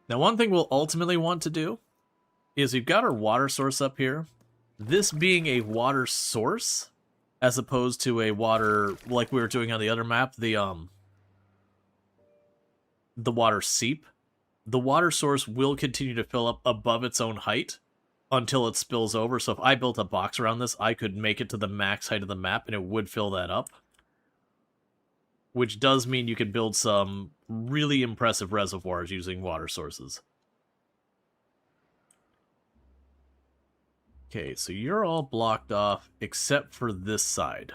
Speaker 1: Now, one thing we'll ultimately want to do is we've got our water source up here. This being a water source, as opposed to a water, like we were doing on the other map, the water seep. The water source will continue to fill up above its own height until it spills over. So if I built a box around this, I could make it to the max height of the map and it would fill that up. Which does mean you can build some really impressive reservoirs using water sources. Okay, so you're all blocked off except for this side.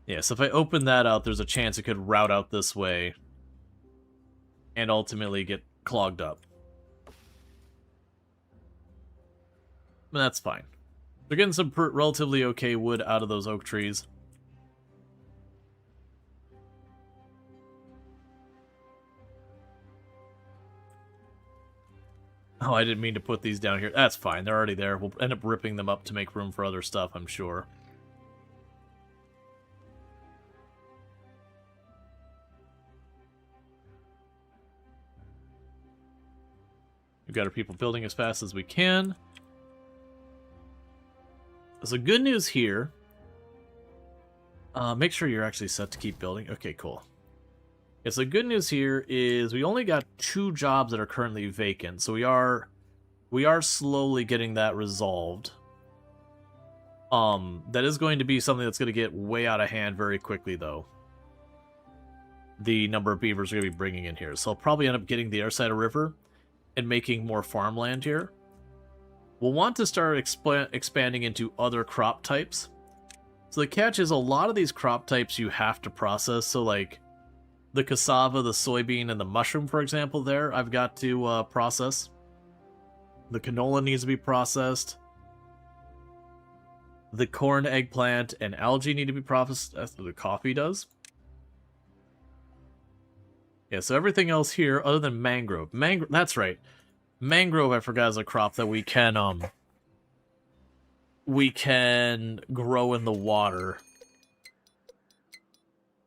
Speaker 1: Yeah, so if I open that out, there's a chance it could route out this way and ultimately get clogged up. But that's fine. They're getting some relatively okay wood out of those oak trees. Oh, I didn't mean to put these down here. That's fine. They're already there. We'll end up ripping them up to make room for other stuff, I'm sure. We've got our people building as fast as we can. So good news here. Make sure you're actually set to keep building. Okay, cool. Yeah, so good news here is we only got 2 jobs that are currently vacant. So we are slowly getting that resolved. That is going to be something that's going to get way out of hand very quickly, though. The number of beavers we're going to be bringing in here. So I'll probably end up getting the other side of the river and making more farmland here. We'll want to start expanding into other crop types. So the catch is a lot of these crop types you have to process. So like the cassava, the soybean, and the mushroom, for example, there I've got to process. The canola needs to be processed. The corn, eggplant, and algae need to be processed. That's what the coffee does. Yeah, so everything else here, other than mangrove. That's right. Mangrove, I forgot, is a crop that we can grow in the water.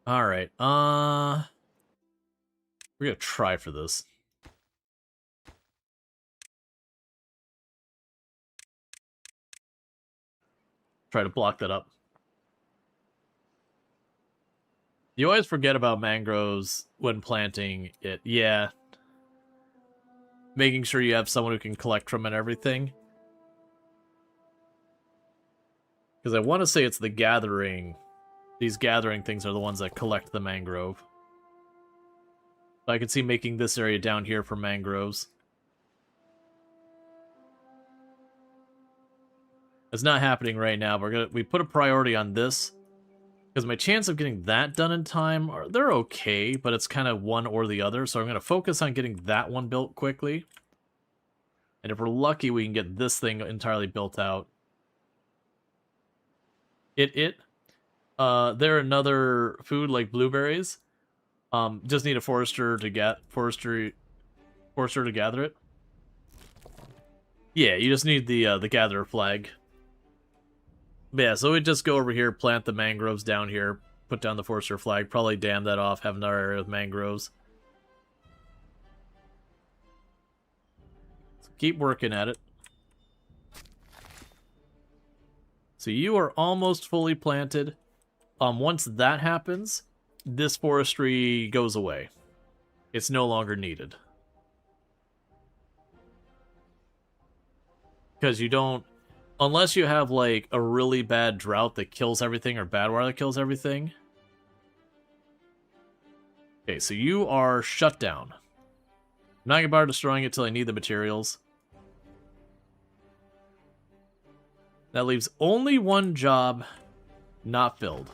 Speaker 1: Alright, we're gonna try for this. Try to block that up. You always forget about mangroves when planting it. Yeah. Making sure you have someone who can collect from it and everything. Because I want to say it's the gathering. These gathering things are the ones that collect the mangrove. So I could see making this area down here for mangroves. It's not happening right now, but we put a priority on this. Because my chance of getting that done in time, they're okay, but it's kind of one or the other. So I'm going to focus on getting that one built quickly. And if we're lucky, we can get this thing entirely built out. They're another food like blueberries. Just need a forester to gather it. Yeah, you just need the gatherer flag. But yeah, so we just go over here, plant the mangroves down here, put down the forester flag, probably dam that off, have another area with mangroves. So keep working at it. So you are almost fully planted. Once that happens, this forestry goes away. It's no longer needed. Because you don't... Unless you have, like, a really bad drought that kills everything or bad weather that kills everything. Okay, so you are shut down. I'm not going to bother destroying it till I need the materials. That leaves only one job not filled.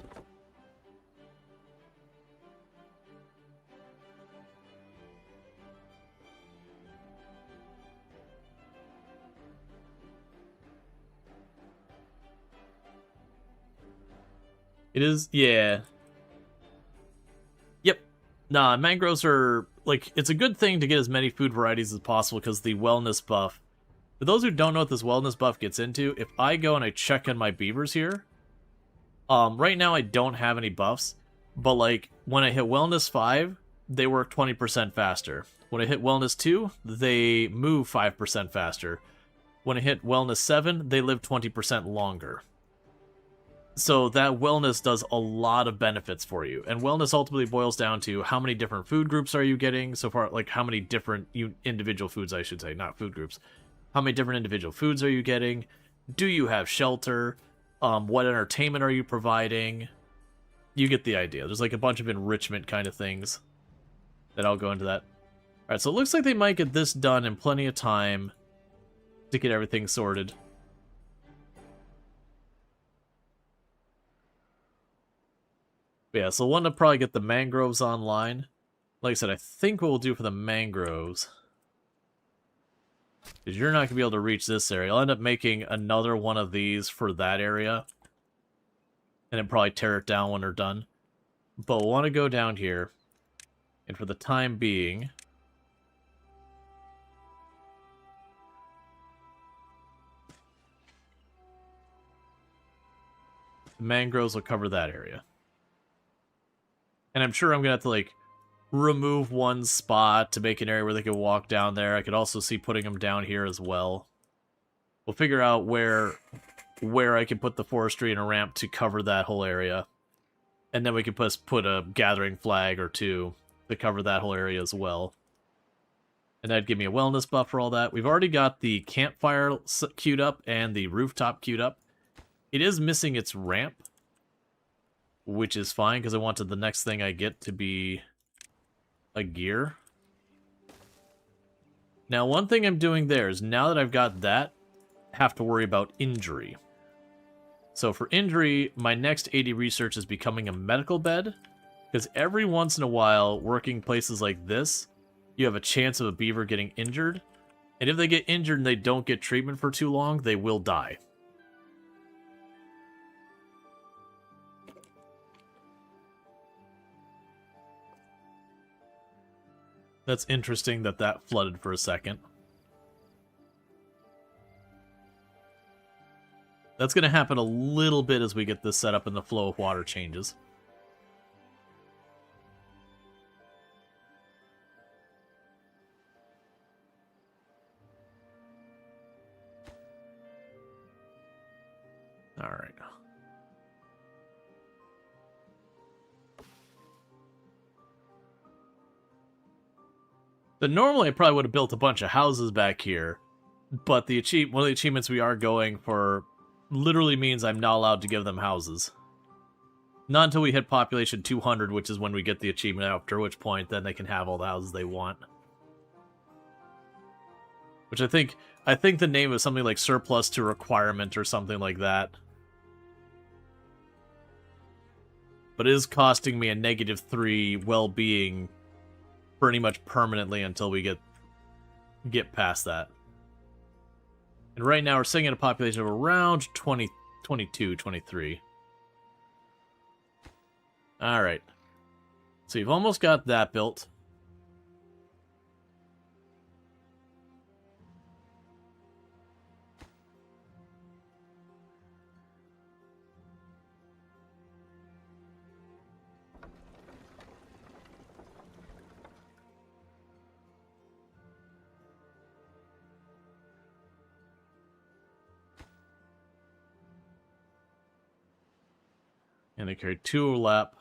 Speaker 1: It is, yeah. Yep. Nah, mangroves are, like, it's a good thing to get as many food varieties as possible because the wellness buff. For those who don't know what this wellness buff gets into, if I go and I check on my beavers here, right now I don't have any buffs, but, like, when I hit wellness 5, they work 20% faster. When I hit wellness 2, they move 5% faster. When I hit wellness 7, they live 20% longer. So that wellness does a lot of benefits for you. And wellness ultimately boils down to how many different food groups are you getting so far, like how many different individual foods, I should say, not food groups. How many different individual foods are you getting? Do you have shelter? What entertainment are you providing? You get the idea. There's like a bunch of enrichment kind of things that I'll go into that. Alright, so it looks like they might get this done in plenty of time to get everything sorted. But yeah, so we'll want to probably get the mangroves online. Like I said, I think what we'll do for the mangroves is you're not going to be able to reach this area. I'll end up making another one of these for that area. And then probably tear it down when they're done. But we'll want to go down here. And for the time being... the mangroves will cover that area. And I'm sure I'm going to have to, like, remove one spot to make an area where they can walk down there. I could also see putting them down here as well. We'll figure out where I can put the forestry and a ramp to cover that whole area. And then we can put a gathering flag or two to cover that whole area as well. And that'd give me a wellness buff for all that. We've already got the campfire queued up and the rooftop queued up. It is missing its ramp, which is fine, because I wanted the next thing I get to be a gear. Now, one thing I'm doing there is, now that I've got that, I have to worry about injury. So for injury, my next 80 research is becoming a medical bed, because every once in a while, working places like this, you have a chance of a beaver getting injured, and if they get injured and they don't get treatment for too long, they will die. That's interesting that that flooded for a second. That's going to happen a little bit as we get this set up and the flow of water changes. All right. So normally I probably would have built a bunch of houses back here, but one of the achievements we are going for literally means I'm not allowed to give them houses. Not until we hit population 200, which is when we get the achievement, after which point then they can have all the houses they want. Which I think the name is something like surplus to requirement or something like that. But it is costing me a -3 well-being pretty much permanently until we get past that. And right now we're sitting at a population of around 22, 23. Alright. So you've almost got that built. And they carry 2 overlap.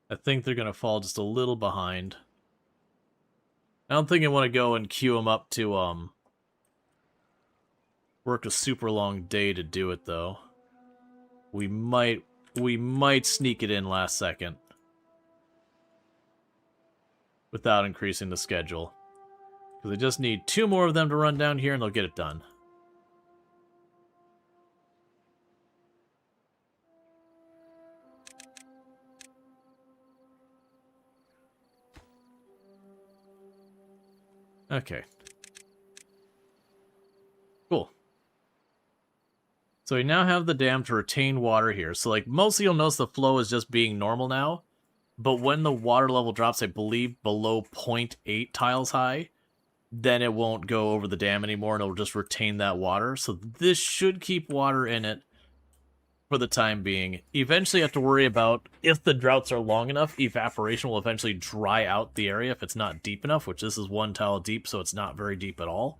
Speaker 1: I think they're going to fall just a little behind. I don't think I want to go and queue them up to work a super long day to do it, though. We might sneak it in last second without increasing the schedule. Because I just need 2 more of them to run down here and they'll get it done. Okay. Cool. So we now have the dam to retain water here. So, like, mostly you'll notice the flow is just being normal now. But when the water level drops, I believe, below 0.8 tiles high, then it won't go over the dam anymore and it'll just retain that water. So this should keep water in it for the time being. Eventually you have to worry about, if the droughts are long enough, evaporation will eventually dry out the area if it's not deep enough, which this is 1 tile deep, so it's not very deep at all.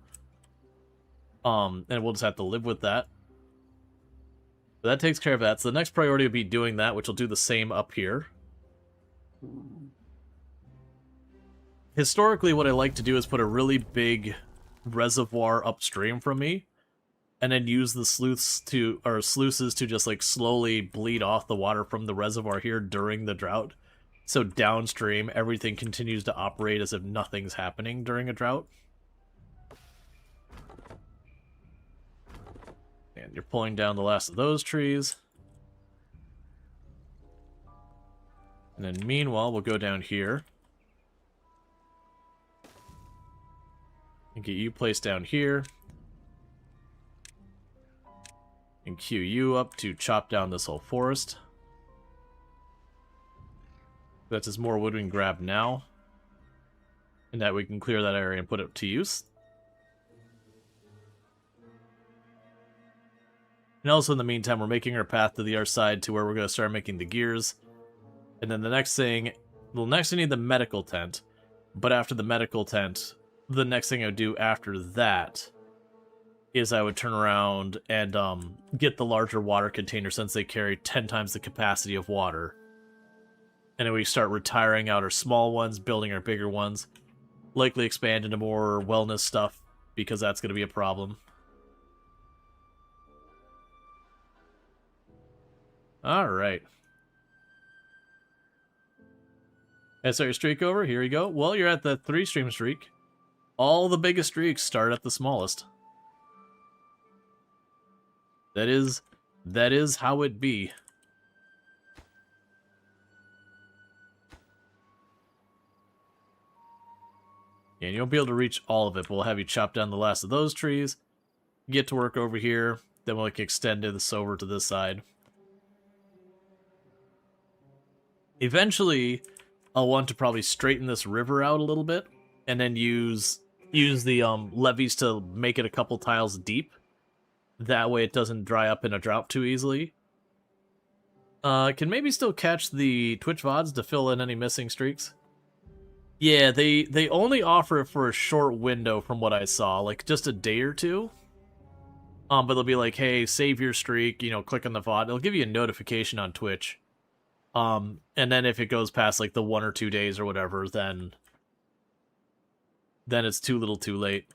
Speaker 1: And we'll just have to live with that. But that takes care of that. So the next priority will be doing that, which will do the same up here. Historically, what I like to do is put a really big reservoir upstream from me, and then use the sluices to just like slowly bleed off the water from the reservoir here during the drought. So downstream, everything continues to operate as if nothing's happening during a drought. And you're pulling down the last of those trees. And then meanwhile, we'll go down here. And get you placed down here. And queue you up to chop down this whole forest. That's as more wood we can grab now. And that we can clear that area and put it to use. And also in the meantime, we're making our path to the other side to where we're going to start making the gears. And then the next thing, well, next I need the medical tent. But after the medical tent, the next thing I would do after that is I would turn around and get the larger water container, since they carry 10 times the capacity of water. And then we start retiring out our small ones, building our bigger ones. Likely expand into more wellness stuff, because that's going to be a problem. Alright. And so your streak over, here you go. Well, you're at the 3-stream streak. All the biggest streaks start at the smallest. That is how it be. And you won't be able to reach all of it, but we'll have you chop down the last of those trees. Get to work over here. Then we'll extend this over to this side. Eventually, I'll want to probably straighten this river out a little bit, and then use the levees to make it a couple tiles deep. That way it doesn't dry up in a drought too easily. Can maybe still catch the Twitch VODs to fill in any missing streaks. Yeah, they only offer it for a short window from what I saw, like just a day or two. But they'll be like, hey, save your streak, you know, click on the VOD. It'll give you a notification on Twitch. And then if it goes past like the 1 or 2 days or whatever, then it's too little too late.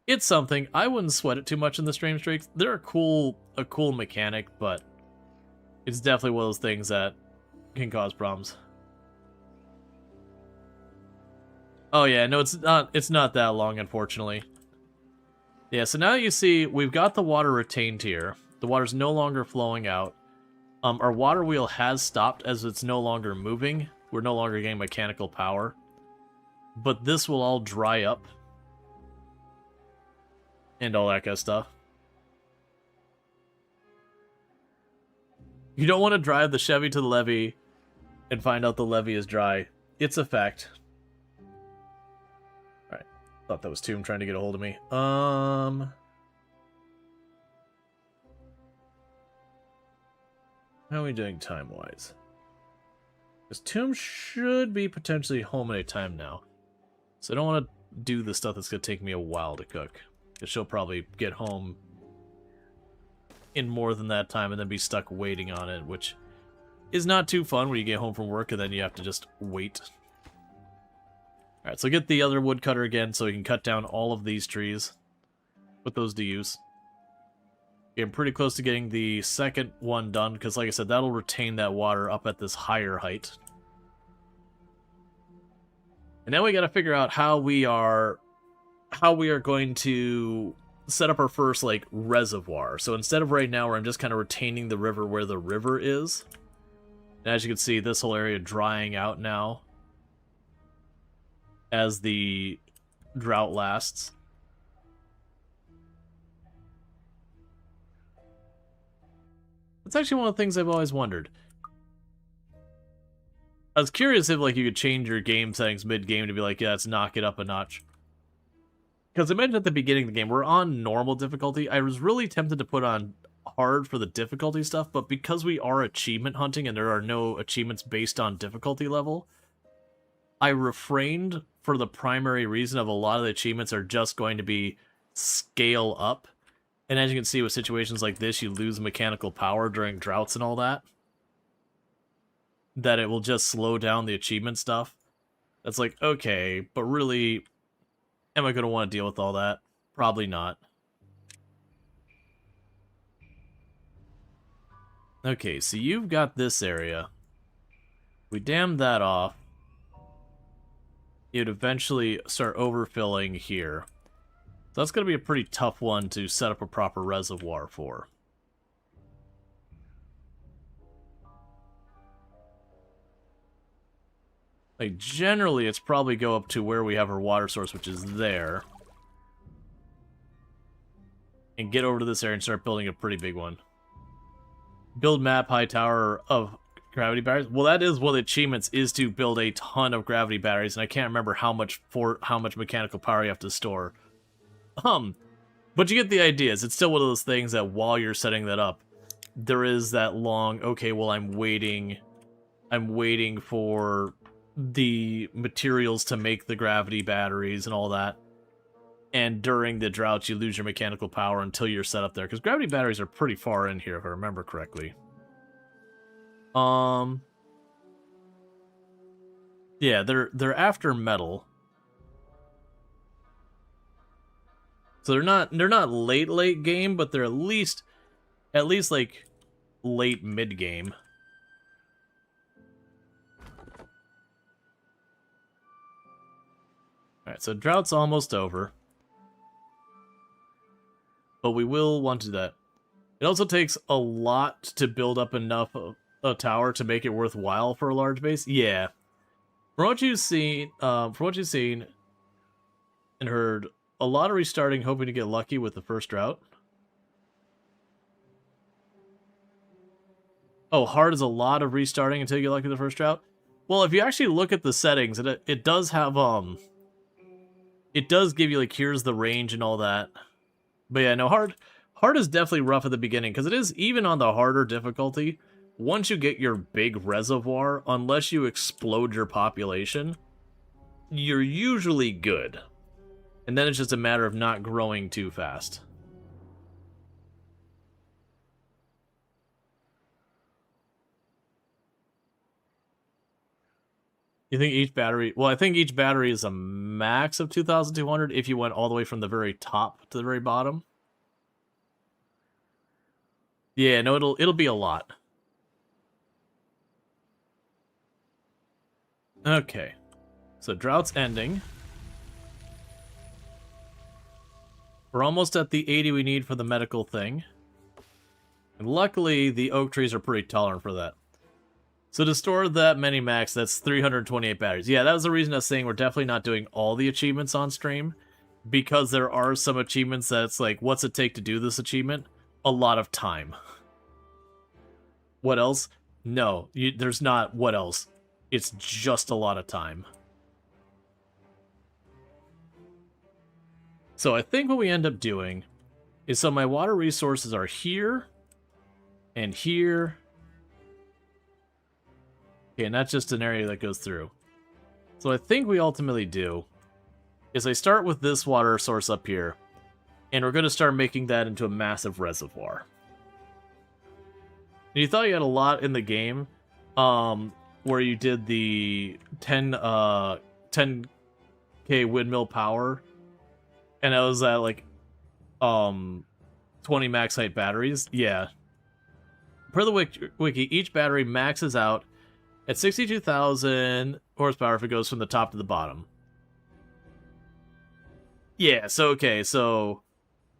Speaker 1: It's something. I wouldn't sweat it too much in the stream streaks. They're a cool mechanic, but it's definitely one of those things that can cause problems. Oh yeah, no, it's not that long, unfortunately. Yeah, so now you see we've got the water retained here. The water's no longer flowing out. Our water wheel has stopped as it's no longer moving. We're no longer getting mechanical power. But this will all dry up. And all that kind of stuff. You don't want to drive the Chevy to the levee and find out the levee is dry. It's a fact. Alright. Thought that was Tomb trying to get a hold of me. How are we doing time-wise? Because Tomb should be potentially home at a time now. So I don't want to do the stuff that's going to take me a while to cook. Because she'll probably get home in more than that time and then be stuck waiting on it, which is not too fun when you get home from work and then you have to just wait. Alright, so get the other woodcutter again so we can cut down all of these trees. Put those to use. Getting pretty close to getting the second one done, because like I said, that'll retain that water up at this higher height. And now we gotta figure out how we are going to set up our first, like, reservoir. So instead of right now where I'm just kind of retaining the river where the river is, and as you can see, this whole area drying out now as the drought lasts. That's actually one of the things I've always wondered. I was curious if, like, you could change your game settings mid-game to be like, yeah, let's knock it up a notch. Because I mentioned at the beginning of the game, we're on normal difficulty. I was really tempted to put on hard for the difficulty stuff, but because we are achievement hunting and there are no achievements based on difficulty level, I refrained for the primary reason of a lot of the achievements are just going to be scale up. And as you can see with situations like this, you lose mechanical power during droughts and all that. That it will just slow down the achievement stuff. That's like, okay, but really, am I going to want to deal with all that? Probably not. Okay, so you've got this area. We dam that off. You'd eventually start overfilling here. So that's going to be a pretty tough one to set up a proper reservoir for. Like, generally, it's probably go up to where we have our water source, which is there. And get over to this area and start building a pretty big one. Build map high tower of gravity batteries. Well, that is one of the achievements, is to build a ton of gravity batteries, and I can't remember how much mechanical power you have to store. But you get the ideas. It's still one of those things that while you're setting that up, there is that long, okay, well, I'm waiting for the materials to make the gravity batteries and all that. And during the droughts, you lose your mechanical power until you're set up there. Because gravity batteries are pretty far in here, if I remember correctly. Yeah, they're after metal. So they're not late game, but they're at least like late mid game. Alright, so drought's almost over. But we will want to do that. It also takes a lot to build up enough of a tower to make it worthwhile for a large base. Yeah. From what you've seen and heard, a lot of restarting, hoping to get lucky with the first drought. Oh, hard is a lot of restarting until you get lucky with the first drought? Well, if you actually look at the settings, it does have, it does give you, like, here's the range and all that. But yeah, no, hard is definitely rough at the beginning, because it is, even on the harder difficulty, once you get your big reservoir, unless you explode your population, you're usually good. And then it's just a matter of not growing too fast. You think each battery? Well, I think each battery is a max of 2,200 if you went all the way from the very top to the very bottom. Yeah, no, it'll be a lot. Okay, so drought's ending. We're almost at the 80 we need for the medical thing. And luckily, the oak trees are pretty tolerant for that. So to store that many max, that's 328 batteries. Yeah, that was the reason I was saying we're definitely not doing all the achievements on stream. Because there are some achievements that's like, what's it take to do this achievement? A lot of time. What else? No, there's not what else. It's just a lot of time. So I think what we end up doing is, so my water resources are here and here. Okay, and that's just an area that goes through. So I think we ultimately do is I start with this water source up here, and we're going to start making that into a massive reservoir. And you thought you had a lot in the game, where you did the 10k windmill power, and I was at like 20 max height batteries. Yeah. Per the wiki, each battery maxes out at 62,000 horsepower if it goes from the top to the bottom. Yeah, so okay, so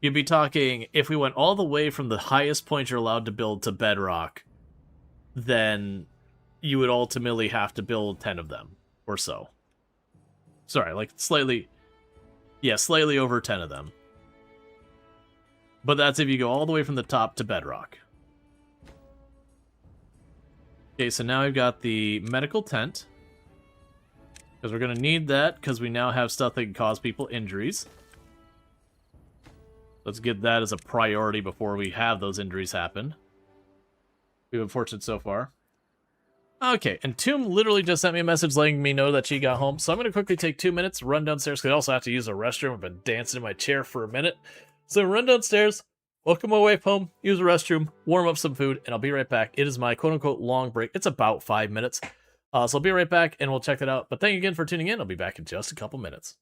Speaker 1: you'd be talking, if we went all the way from the highest point you're allowed to build to bedrock, then you would ultimately have to build 10 of them, or so. Sorry, like slightly over 10 of them. But that's if you go all the way from the top to bedrock. Okay, so now we've got the medical tent. Because we're going to need that, because we now have stuff that can cause people injuries. Let's get that as a priority before we have those injuries happen. We've been fortunate so far. Okay, and Tomb literally just sent me a message letting me know that she got home, so I'm going to quickly take 2 minutes, run downstairs, because I also have to use a restroom. I've been dancing in my chair for a minute. So run downstairs, welcome my wife home, use the restroom, warm up some food, and I'll be right back. It is my quote-unquote long break. It's about 5 minutes. So I'll be right back, and we'll check that out. But thank you again for tuning in. I'll be back in just a couple minutes.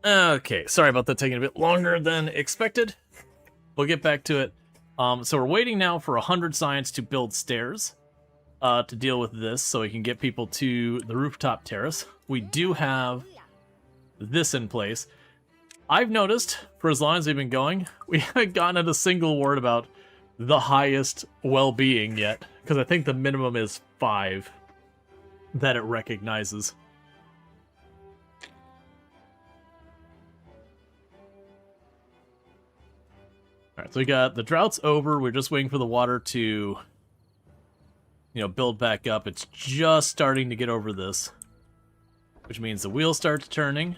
Speaker 1: Okay, sorry about that taking a bit longer than expected. We'll get back to it. So we're waiting now for 100 science to build stairs to deal with this, so we can get people to the rooftop terrace. We do have this in place. I've noticed, for as long as we've been going, we haven't gotten a single word about the highest well-being yet, because I think the minimum is 5 that it recognizes. Alright, so we got the drought's over. We're just waiting for the water to, build back up. It's just starting to get over this, which means the wheel starts turning.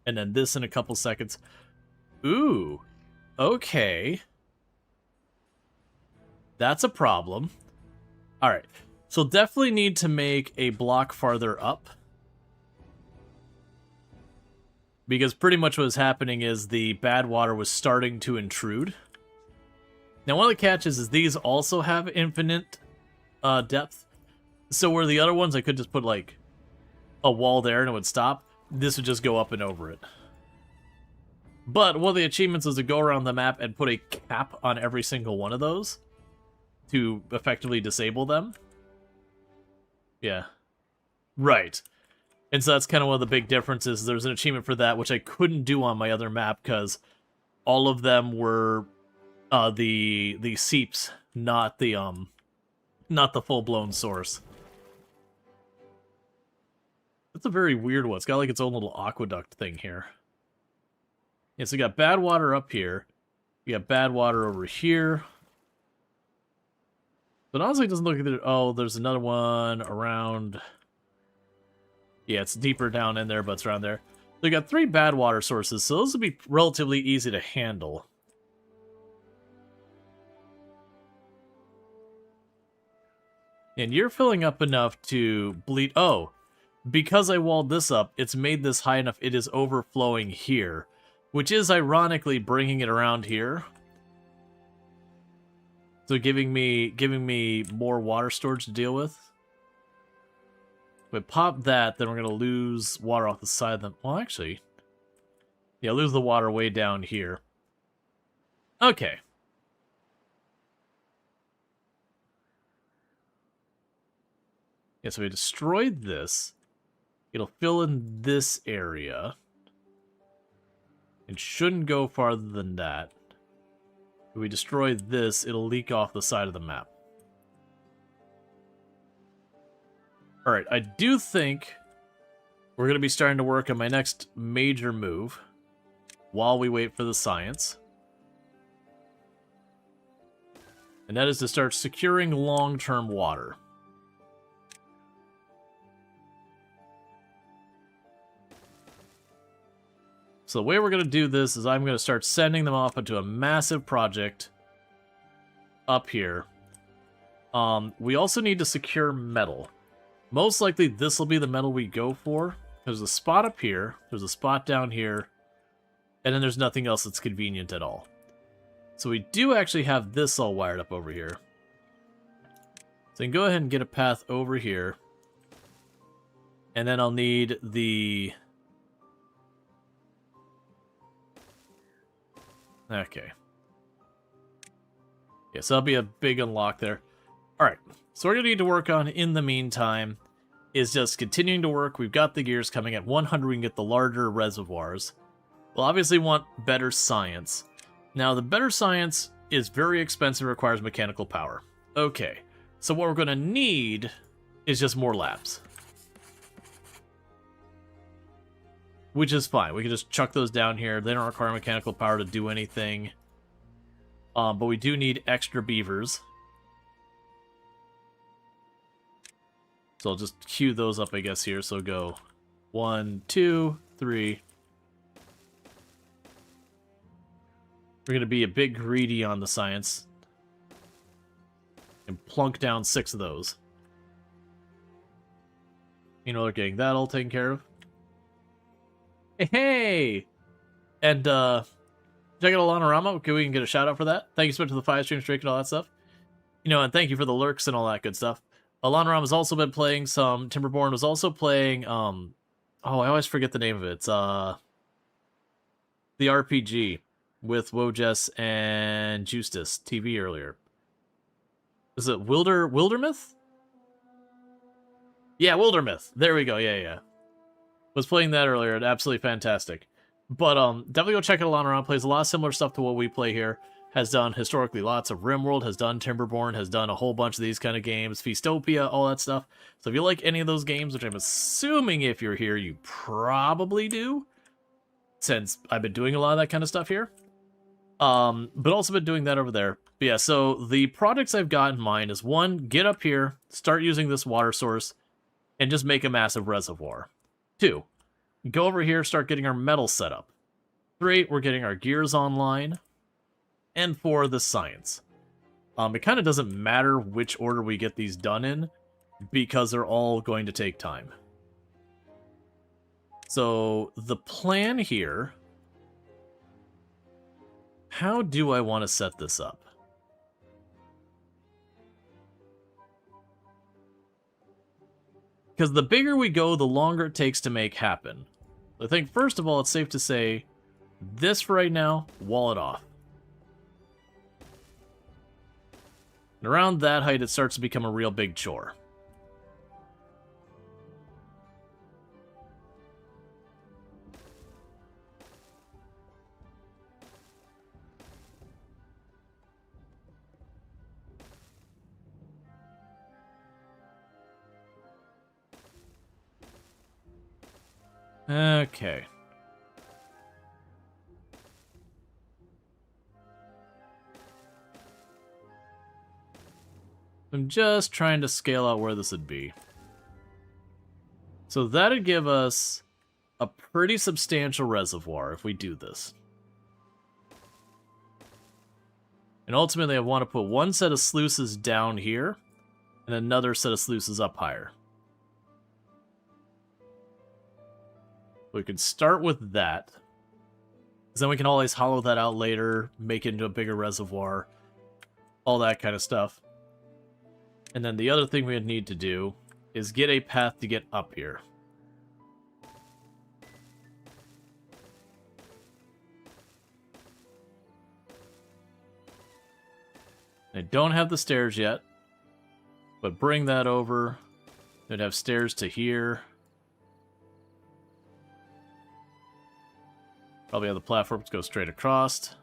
Speaker 1: And then this in a couple seconds. Ooh, okay. That's a problem. Alright, so definitely need to make a block farther up. Because pretty much what was happening is the bad water was starting to intrude. Now, one of the catches is these also have infinite depth. So where the other ones, I could just put, like, a wall there and it would stop. This would just go up and over it. But one of the achievements is to go around the map and put a cap on every single one of those to effectively disable them. Yeah. Right. And so that's kind of one of the big differences. There's an achievement for that, which I couldn't do on my other map because all of them were the seeps, not the full-blown source. That's a very weird one. It's got like its own little aqueduct thing here. Yeah, so you got bad water up here. You got bad water over here. But honestly, it doesn't look like there. Oh, there's another one around. Yeah, it's deeper down in there, but it's around there. So you got 3 bad water sources, so those would be relatively easy to handle. And you're filling up enough to bleed. Oh, because I walled this up, it's made this high enough it is overflowing here, which is ironically bringing it around here. So giving me more water storage to deal with. If we pop that, then we're going to lose water off the side of them. Well, actually, yeah, lose the water way down here. Okay. Yeah, so we destroyed this. It'll fill in this area. It shouldn't go farther than that. If we destroy this, it'll leak off the side of the map. Alright, I do think we're going to be starting to work on my next major move while we wait for the science. And that is to start securing long-term water. So the way we're going to do this is I'm going to start sending them off into a massive project up here. We also need to secure metal. Most likely this will be the metal we go for. There's a spot up here, there's a spot down here, and then there's nothing else that's convenient at all. So we do actually have this all wired up over here. So you can go ahead and get a path over here. And then I'll need the... Okay. Yeah, so that'll be a big unlock there. Alright, so what we're going to need to work on in the meantime is just continuing to work. We've got the gears coming. At 100, we can get the larger reservoirs. We'll obviously want better science. Now, the better science is very expensive, requires mechanical power. Okay, so what we're going to need is just more labs. Which is fine. We can just chuck those down here. They don't require mechanical power to do anything. But we do need extra beavers. So I'll just queue those up, I guess, here. So go 1, 2, 3. We're going to be a bit greedy on the science. And plunk down 6 of those. You know, they're getting that all taken care of. Hey! And, check out Alanorama. Okay, we can get a shout out for that. Thank you so much for the 5 stream streak and all that stuff. You know, and thank you for the lurks and all that good stuff. Alanorama has also been playing some... Timberborn was also playing, Oh, I always forget the name of it. It's the RPG with Wojess and Justus TV earlier. Is it Wildermyth? Yeah, Wildermyth. There we go. Yeah. Was playing that earlier. Absolutely fantastic. But definitely go check it out around. Plays a lot of similar stuff to what we play here. Has done historically lots of RimWorld, has done Timberborn, has done a whole bunch of these kind of games, Feastopia, all that stuff. So if you like any of those games, which I'm assuming if you're here, you probably do, since I've been doing a lot of that kind of stuff here. But also been doing that over there. But yeah, so the projects I've got in mind is 1, get up here, start using this water source, and just make a massive reservoir. 2, go over here, start getting our metal set up. 3, we're getting our gears online. And 4, the science. It kind of doesn't matter which order we get these done in, because they're all going to take time. So, the plan here... How do I want to set this up? Because the bigger we go, the longer it takes to make happen. I think, first of all, it's safe to say, this for right now, wall it off. And around that height, it starts to become a real big chore. Okay. I'm just trying to scale out where this would be. So that'd give us a pretty substantial reservoir if we do this. And ultimately I want to put one set of sluices down here and another set of sluices up higher. We could start with that. Because then we can always hollow that out later, make it into a bigger reservoir, all that kind of stuff. And then the other thing we would need to do is get a path to get up here. I don't have the stairs yet, but bring that over. It'd have stairs to here. Probably have the platforms go straight across.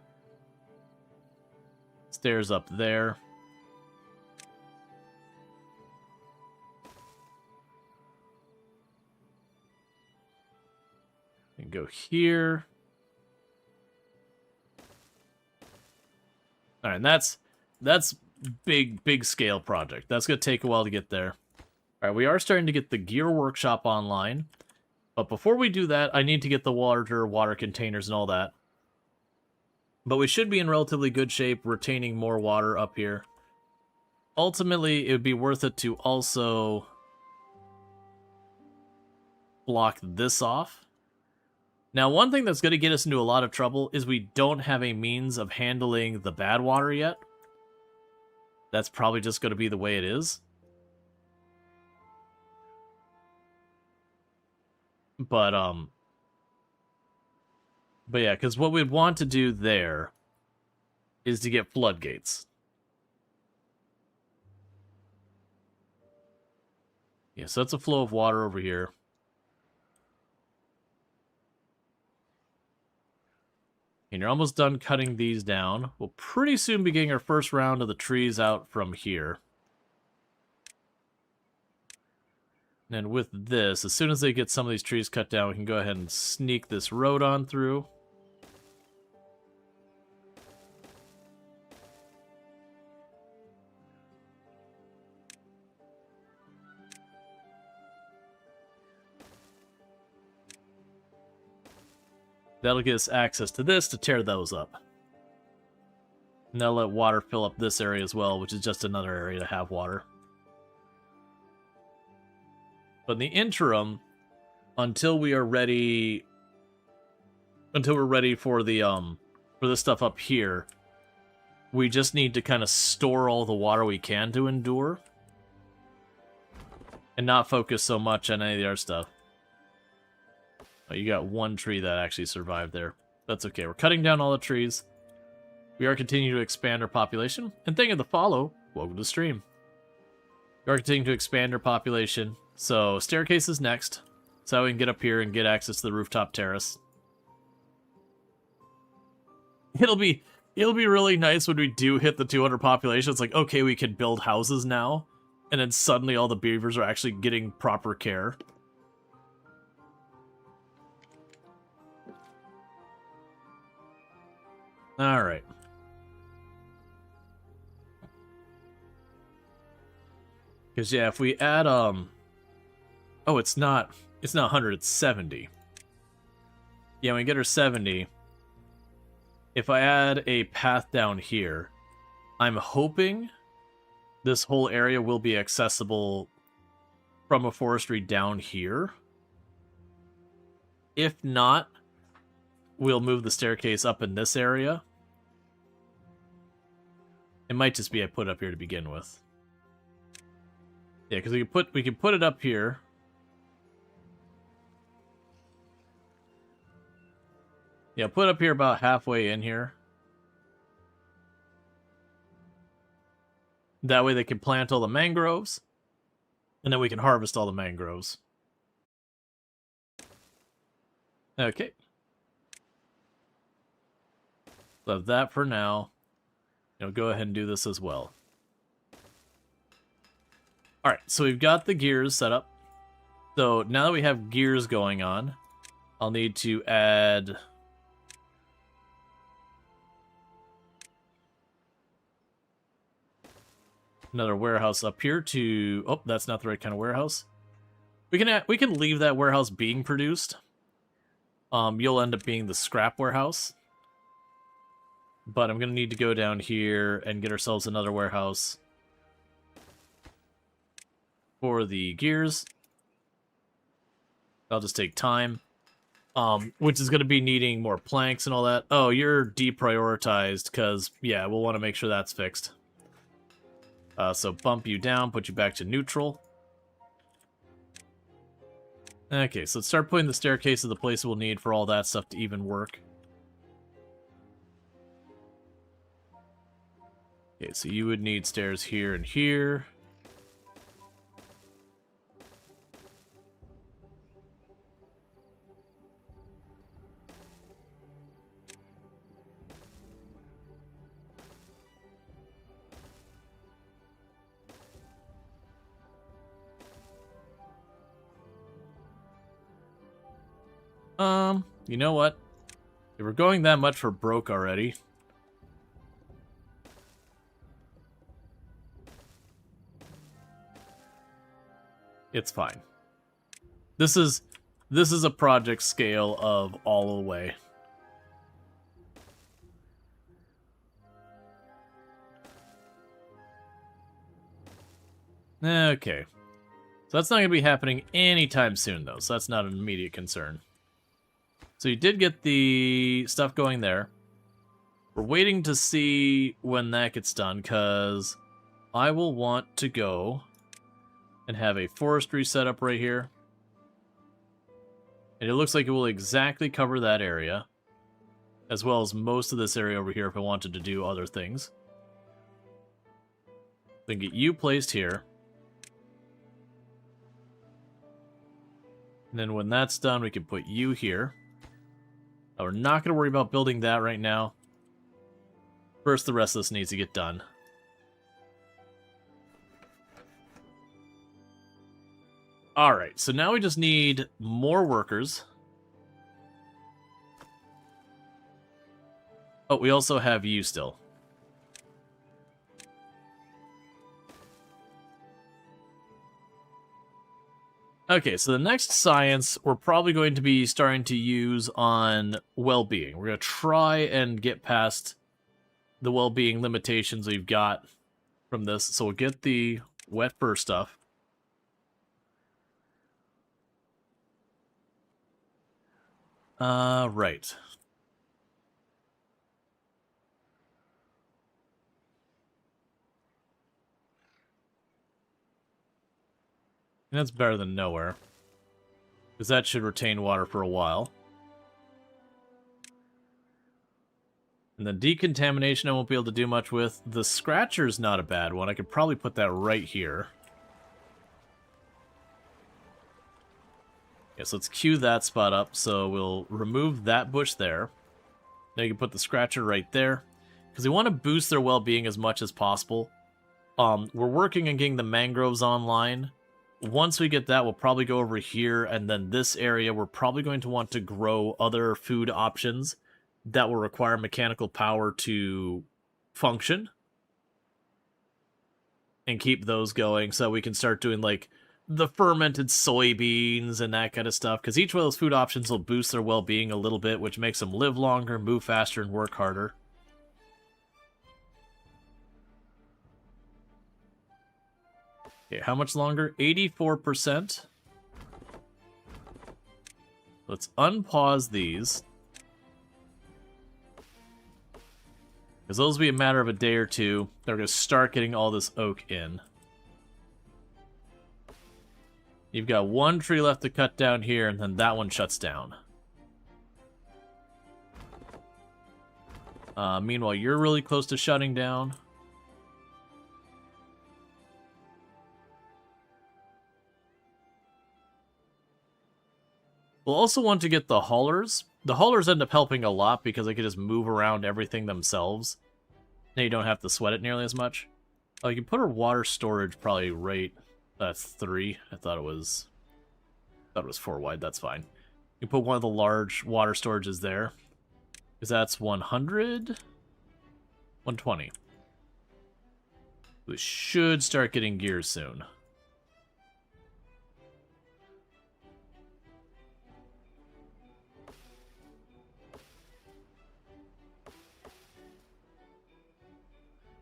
Speaker 1: Stairs up there. And go here. Alright, and that's big scale project. That's going to take a while to get there. Alright, we are starting to get the gear workshop online. But before we do that, I need to get the water containers and all that. But we should be in relatively good shape, retaining more water up here. Ultimately, it would be worth it to also block this off. Now, one thing that's going to get us into a lot of trouble is we don't have a means of handling the bad water yet. That's probably just going to be the way it is. But yeah, because what we'd want to do there is to get floodgates. Yeah, so that's a flow of water over here. And you're almost done cutting these down. We'll pretty soon be getting our first round of the trees out from here. And with this, as soon as they get some of these trees cut down, we can go ahead and sneak this road on through. That'll get us access to this to tear those up. And that'll let water fill up this area as well, which is just another area to have water. But in the interim, until we're ready for the for this stuff up here, we just need to kind of store all the water we can to endure, and not focus so much on any of the other stuff. Oh, you got one tree that actually survived there. That's okay. We're cutting down all the trees. We are continuing to expand our population. And thank you to follow. Welcome to the stream. We are continuing to expand our population. So staircase is next. So we can get up here and get access to the rooftop terrace. It'll be really nice when we do hit the 200 population. It's like, okay, we can build houses now. And then suddenly all the beavers are actually getting proper care. Alright. Because, yeah, if we add, oh, it's not 100, it's 70. Yeah, we get her 70. If I add a path down here, I'm hoping this whole area will be accessible from a forestry down here. If not, we'll move the staircase up in this area. It might just be I put it up here to begin with. Yeah, because we can put it up here. Yeah, put it up here about halfway in here. That way they can plant all the mangroves. And then we can harvest all the mangroves. Okay. So that for now. Go ahead and do this as well. Alright, so we've got the gears set up. So now that we have gears going on, I'll need to add another warehouse up here to... Oh, that's not the right kind of warehouse. We can leave that warehouse being produced. You'll end up being the scrap warehouse. But I'm going to need to go down here and get ourselves another warehouse for the gears. That'll just take time. Which is going to be needing more planks and all that. Oh, you're deprioritized because, yeah, we'll want to make sure that's fixed. So bump you down, put you back to neutral. Okay, so let's start putting the staircase in the place we'll need for all that stuff to even work. Okay, so you would need stairs here and here. You know what? If we're going that much for broke already. It's fine. This is a project scale of all the way. Okay. So that's not going to be happening anytime soon, though, so that's not an immediate concern. So you did get the stuff going there. We're waiting to see when that gets done, because I will want to go and have a forestry set up right here. And it looks like it will exactly cover that area, as well as most of this area over here if I wanted to do other things. Then get you placed here. And then when that's done, we can put you here. Now, we're not going to worry about building that right now. First, the rest of this needs to get done. Alright, so now we just need more workers. Oh, we also have you still. Okay, so the next science we're probably going to be starting to use on well-being. We're going to try and get past the well-being limitations we've got from this. So we'll get the wet fur stuff. Right. That's better than nowhere. Because that should retain water for a while. And then decontamination I won't be able to do much with. The scratcher's not a bad one. I could probably put that right here. Okay, so let's queue that spot up. So we'll remove that bush there. Now you can put the scratcher right there. Because we want to boost their well-being as much as possible. We're working on getting the mangroves online. Once we get that, we'll probably go over here, and then this area, we're probably going to want to grow other food options that will require mechanical power to function. And keep those going, so we can start doing, like, the fermented soybeans and that kind of stuff. Because each one of those food options will boost their well-being a little bit, which makes them live longer, move faster, and work harder. Okay, how much longer? 84%. Let's unpause these. Because those will be a matter of a day or two. They're going to start getting all this oak in. You've got one tree left to cut down here, and then that one shuts down. Meanwhile, you're really close to shutting down. We'll also want to get the haulers. The haulers end up helping a lot because they can just move around everything themselves. Now you don't have to sweat it nearly as much. Oh, you can put our water storage probably right. That's 3. I thought it was 4 wide. That's fine. You put one of the large water storages there. Because that's 100? 120. We should start getting gears soon.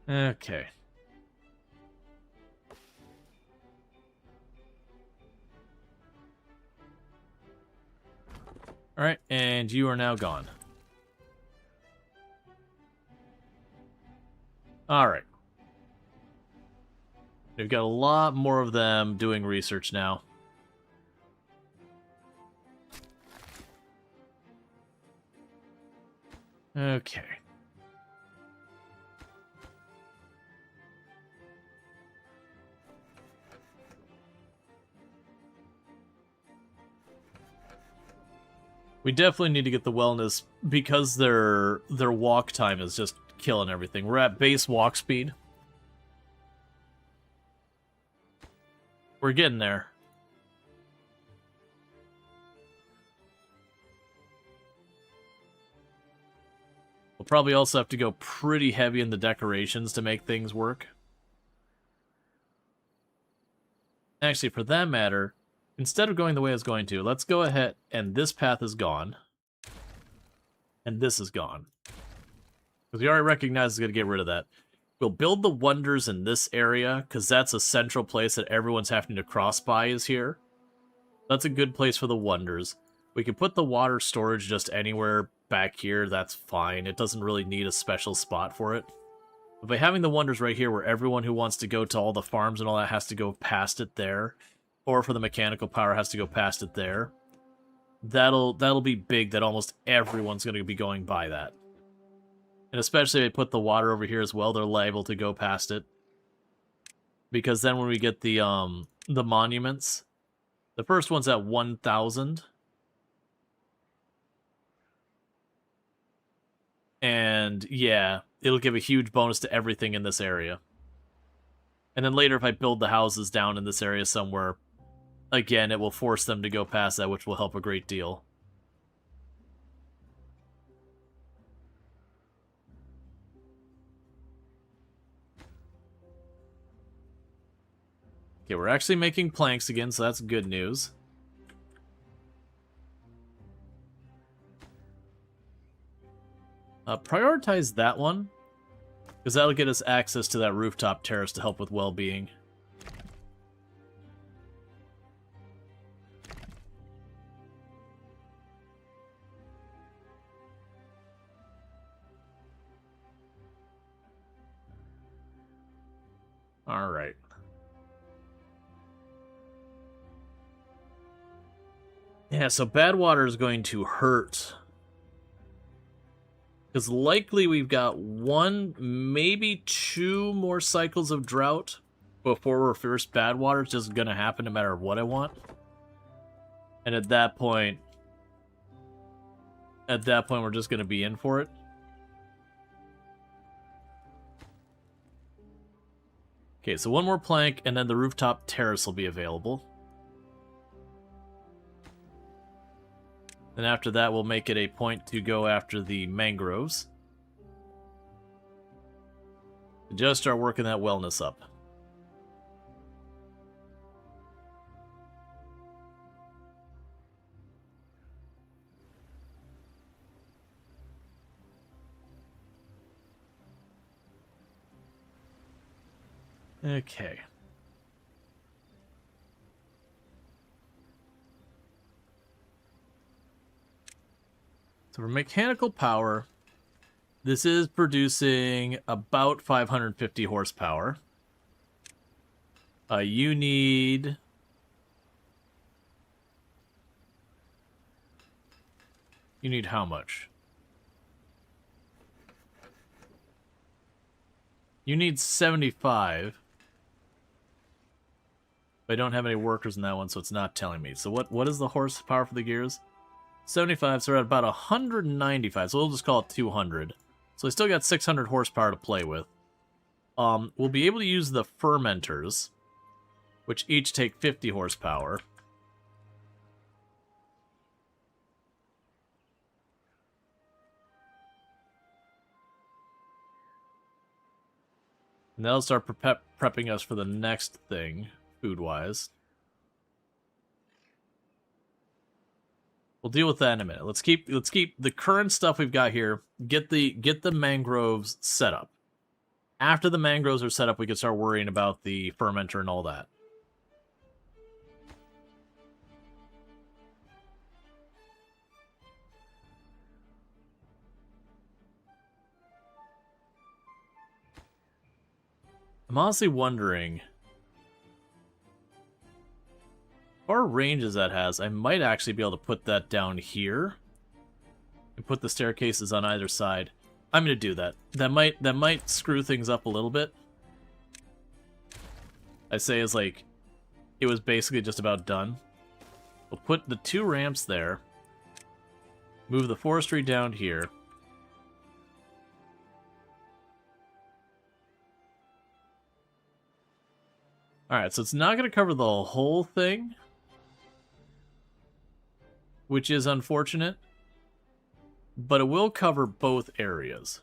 Speaker 1: Okay. Alright, and you are now gone. Alright. We've got a lot more of them doing research now. Okay. We definitely need to get the wellness because their walk time is just killing everything. We're at base walk speed. We're getting there. We'll probably also have to go pretty heavy in the decorations to make things work. Actually, for that matter, instead of going the way I was going to, let's go ahead, and this path is gone. And this is gone. Because we already recognize it's going to get rid of that. We'll build the wonders in this area, because that's a central place that everyone's having to cross by is here. That's a good place for the wonders. We can put the water storage just anywhere back here, that's fine. It doesn't really need a special spot for it. But by having the wonders right here where everyone who wants to go to all the farms and all that has to go past it there, or for the mechanical power has to go past it there, that'll be big that almost everyone's going to be going by that. And especially if they put the water over here as well, they're liable to go past it. Because then when we get the monuments, the first one's at 1,000. And yeah, it'll give a huge bonus to everything in this area. And then later if I build the houses down in this area somewhere, again, it will force them to go past that, which will help a great deal. Okay, we're actually making planks again, so that's good news. Prioritize that one, because that'll get us access to that rooftop terrace to help with well-being. Alright. Yeah, so bad water is going to hurt. Because likely we've got 1, maybe 2 more cycles of drought before our first bad water is just going to happen no matter what I want. And at that point, we're just going to be in for it. Okay, so 1 more plank, and then the rooftop terrace will be available. Then after that, we'll make it a point to go after the mangroves. Just start working that wellness up. Okay. So for mechanical power, this is producing about 550 horsepower. You need... You need how much? You need 75. But I don't have any workers in that one, so it's not telling me. So what is the horsepower for the gears? 75, so we're at about 195, so we'll just call it 200. So we still got 600 horsepower to play with. We'll be able to use the fermenters, which each take 50 horsepower. And that'll start prepping us for the next thing, food-wise. We'll deal with that in a minute. Let's keep the current stuff we've got here. Get the mangroves set up. After the mangroves are set up, we can start worrying about the fermenter and all that. I'm honestly wondering, far ranges that has, I might actually be able to put that down here and put the staircases on either side. I'm gonna do that. That might screw things up a little bit. I say is like it was basically just about done. We'll put the 2 ramps there. Move the forestry down here. Alright, so it's not going to cover the whole thing, which is unfortunate, but it will cover both areas.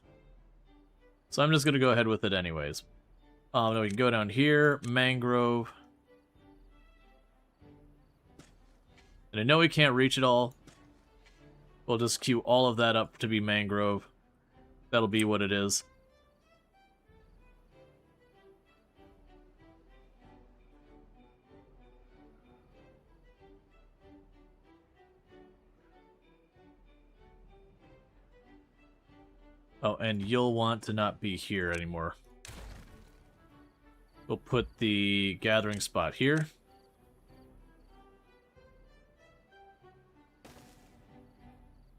Speaker 1: So I'm just going to go ahead with it anyways. No, we can go down here, mangrove. And I know we can't reach it all. We'll just queue all of that up to be mangrove. That'll be what it is. Oh, and you'll want to not be here anymore. We'll put the gathering spot here.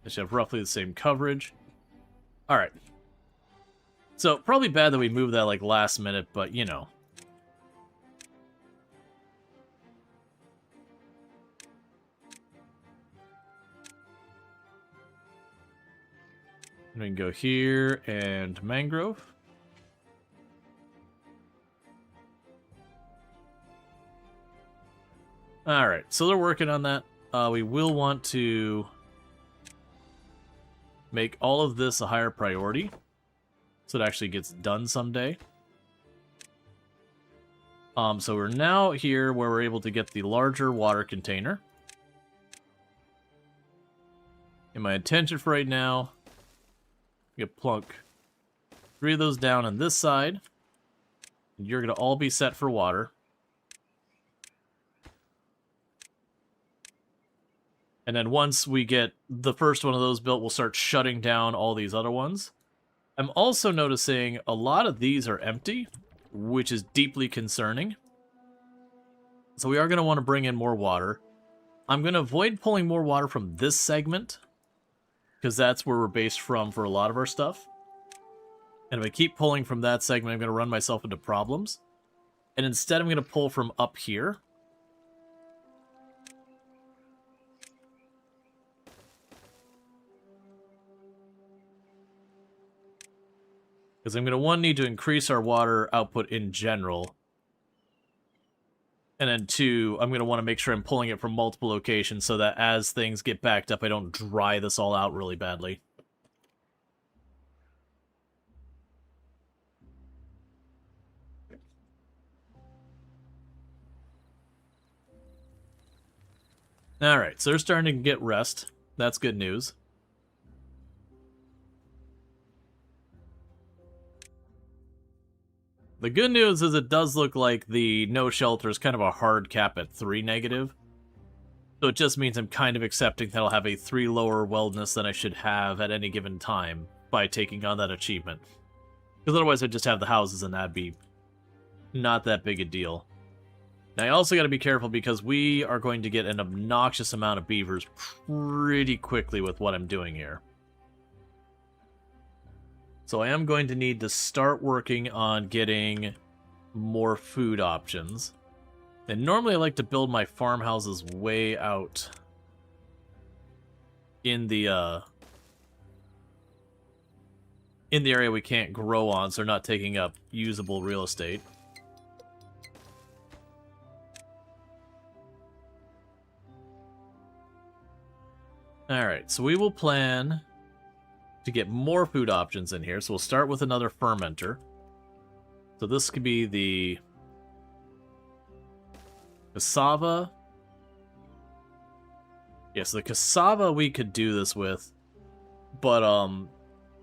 Speaker 1: They should have roughly the same coverage. Alright. So, probably bad that we moved that, like, last minute, but, you know. We can go here and mangrove. Alright, so they're working on that. We will want to make all of this a higher priority so it actually gets done someday. So we're now here where we're able to get the larger water container. And my intention for right now, get plunk 3 of those down on this side. And you're going to all be set for water. And then once we get the first one of those built, we'll start shutting down all these other ones. I'm also noticing a lot of these are empty, which is deeply concerning. So we are going to want to bring in more water. I'm going to avoid pulling more water from this segment, because that's where we're based from for a lot of our stuff. And if I keep pulling from that segment, I'm going to run myself into problems. And instead, I'm going to pull from up here. Because I'm going to, need to increase our water output in general. And then 2, I'm going to want to make sure I'm pulling it from multiple locations so that as things get backed up, I don't dry this all out really badly. Alright, so they're starting to get rest. That's good news. The good news is it does look like the no shelter is kind of a hard cap at 3 negative. So it just means I'm kind of accepting that I'll have a 3 lower wellness than I should have at any given time by taking on that achievement. Because otherwise I'd just have the houses and that'd be not that big a deal. Now I also got to be careful because we are going to get an obnoxious amount of beavers pretty quickly with what I'm doing here. So I am going to need to start working on getting more food options. And normally I like to build my farmhouses way out in the area we can't grow on, so they're not taking up usable real estate. Alright, so we will plan to get more food options in here. So we'll start with another fermenter. So this could be the cassava. Yes, the cassava we could do this with, but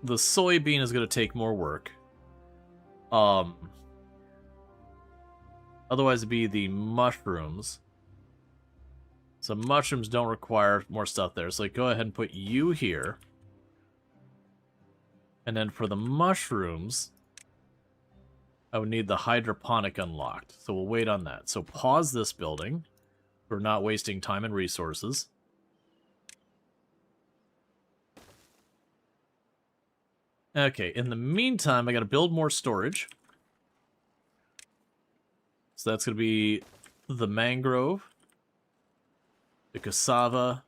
Speaker 1: the soybean is going to take more work. Otherwise it'd be the mushrooms. So mushrooms don't require more stuff there. So go ahead and put you here. And then for the mushrooms, I would need the hydroponic unlocked. So we'll wait on that. So pause this building. We're not wasting time and resources. Okay, in the meantime, I gotta build more storage. So that's gonna be the mangrove, the cassava,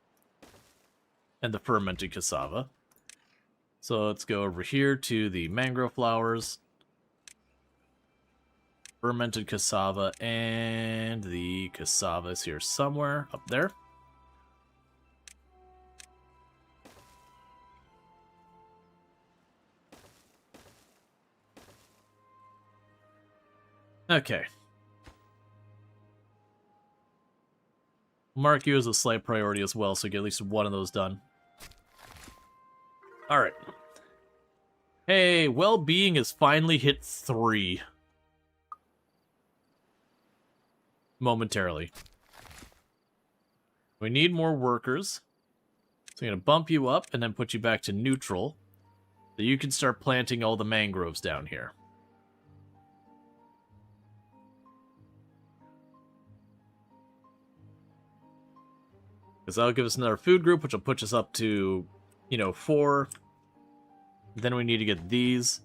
Speaker 1: and the fermented cassava. So let's go over here to the mangrove flowers, fermented cassava, and the cassava is here somewhere up there. Okay. Mark you as a slight priority as well, so you get at least one of those done. Alright. Hey, well-being has finally hit 3. Momentarily. We need more workers. So I'm going to bump you up and then put you back to neutral. So you can start planting all the mangroves down here. Because that'll give us another food group, which will put us up to, 4. Then we need to get these.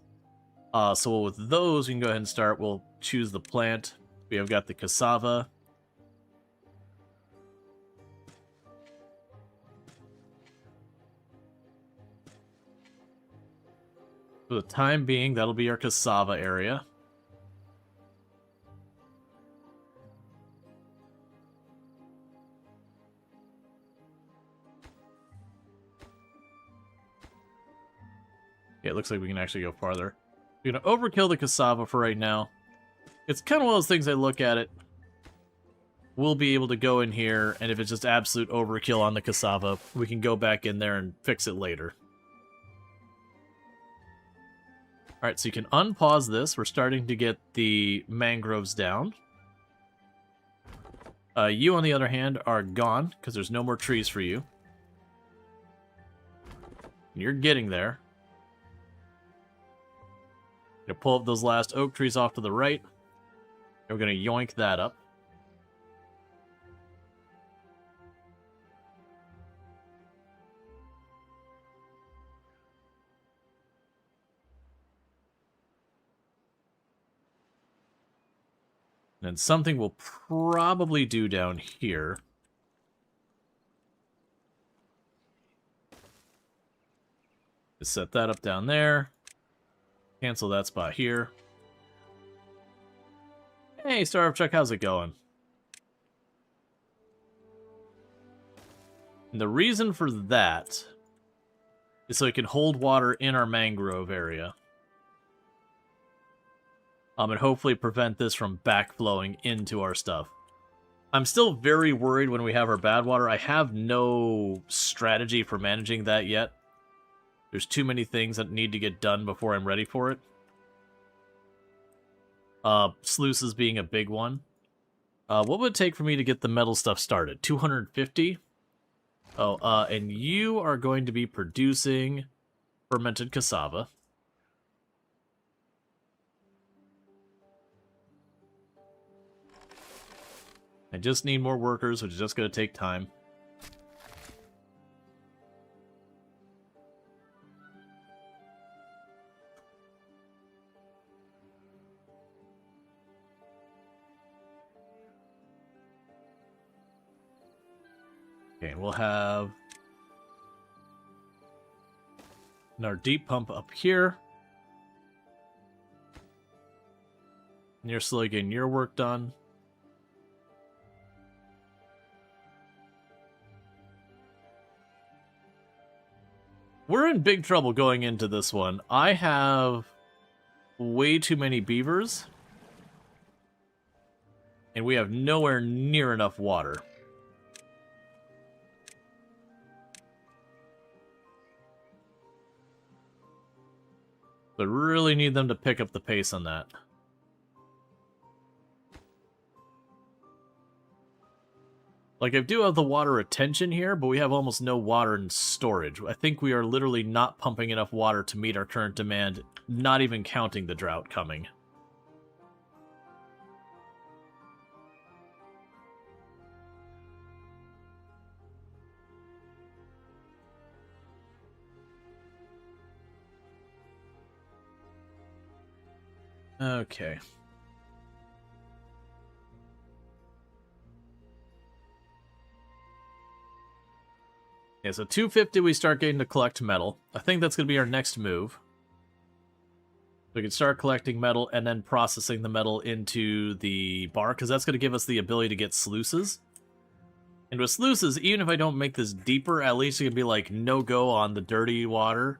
Speaker 1: So with those, we can go ahead and start. We'll choose the plant. We have got the cassava. For the time being, that'll be our cassava area. Yeah, it looks like we can actually go farther. We're going to overkill the cassava for right now. It's kind of one of those things I look at it. We'll be able to go in here, and if it's just absolute overkill on the cassava, we can go back in there and fix it later. Alright, so you can unpause this. We're starting to get the mangroves down. You, on the other hand, are gone, because there's no more trees for you. You're getting there. Gonna pull up those last oak trees off to the right. And we're gonna yoink that up. And something we'll probably do down here. Just set that up down there. Cancel that spot here. Hey, Starvchuck, how's it going? And the reason for that is so it can hold water in our mangrove area. And hopefully prevent this from backflowing into our stuff. I'm still very worried when we have our bad water. I have no strategy for managing that yet. There's too many things that need to get done before I'm ready for it. Sluices being a big one. What would it take for me to get the metal stuff started? 250? Oh, and you are going to be producing fermented cassava. I just need more workers, which is just going to take time. Okay, we'll have our deep pump up here. And you're slowly getting your work done. We're in big trouble going into this one. I have way too many beavers. And we have nowhere near enough water. So I really need them to pick up the pace on that. Like, I do have the water retention here, but we have almost no water in storage. I think we are literally not pumping enough water to meet our current demand, not even counting the drought coming. Okay. Yeah, so 250 we start getting to collect metal. I think that's going to be our next move. We can start collecting metal and then processing the metal into the bar, because that's going to give us the ability to get sluices. And with sluices, even if I don't make this deeper, at least it can be like no-go on the dirty water.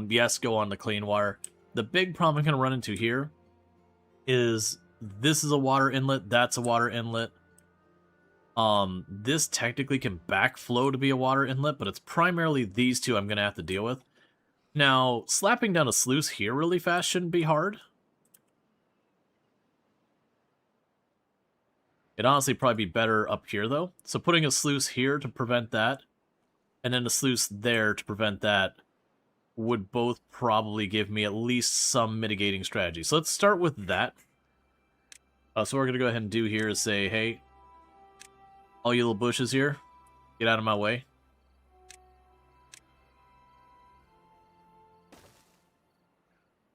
Speaker 1: Yes, go on the clean water. The big problem I'm going to run into here is this is a water inlet, that's a water inlet. This technically can backflow to be a water inlet, but it's primarily these two I'm going to have to deal with. Now, slapping down a sluice here really fast shouldn't be hard. It'd honestly probably be better up here, though. So putting a sluice here to prevent that, and then a sluice there to prevent that, would both probably give me at least some mitigating strategy. So let's start with that. So what we're going to go ahead and do here is say, hey, all you little bushes here, get out of my way.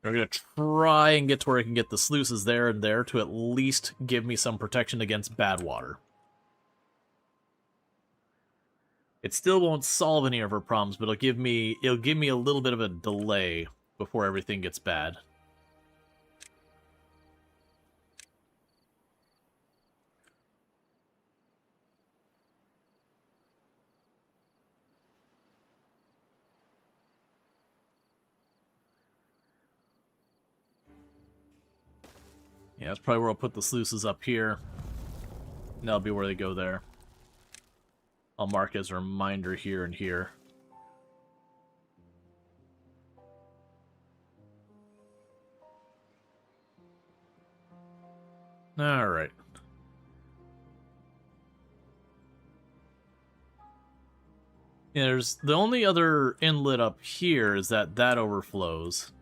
Speaker 1: We're going to try and get to where I can get the sluices there and there to at least give me some protection against bad water. It still won't solve any of our problems, but it'll give me a little bit of a delay before everything gets bad. Yeah, that's probably where I'll put the sluices up here. And that'll be where they go there. I'll mark as a reminder here and here. Alright. Yeah, there's the only other inlet up here is that overflows.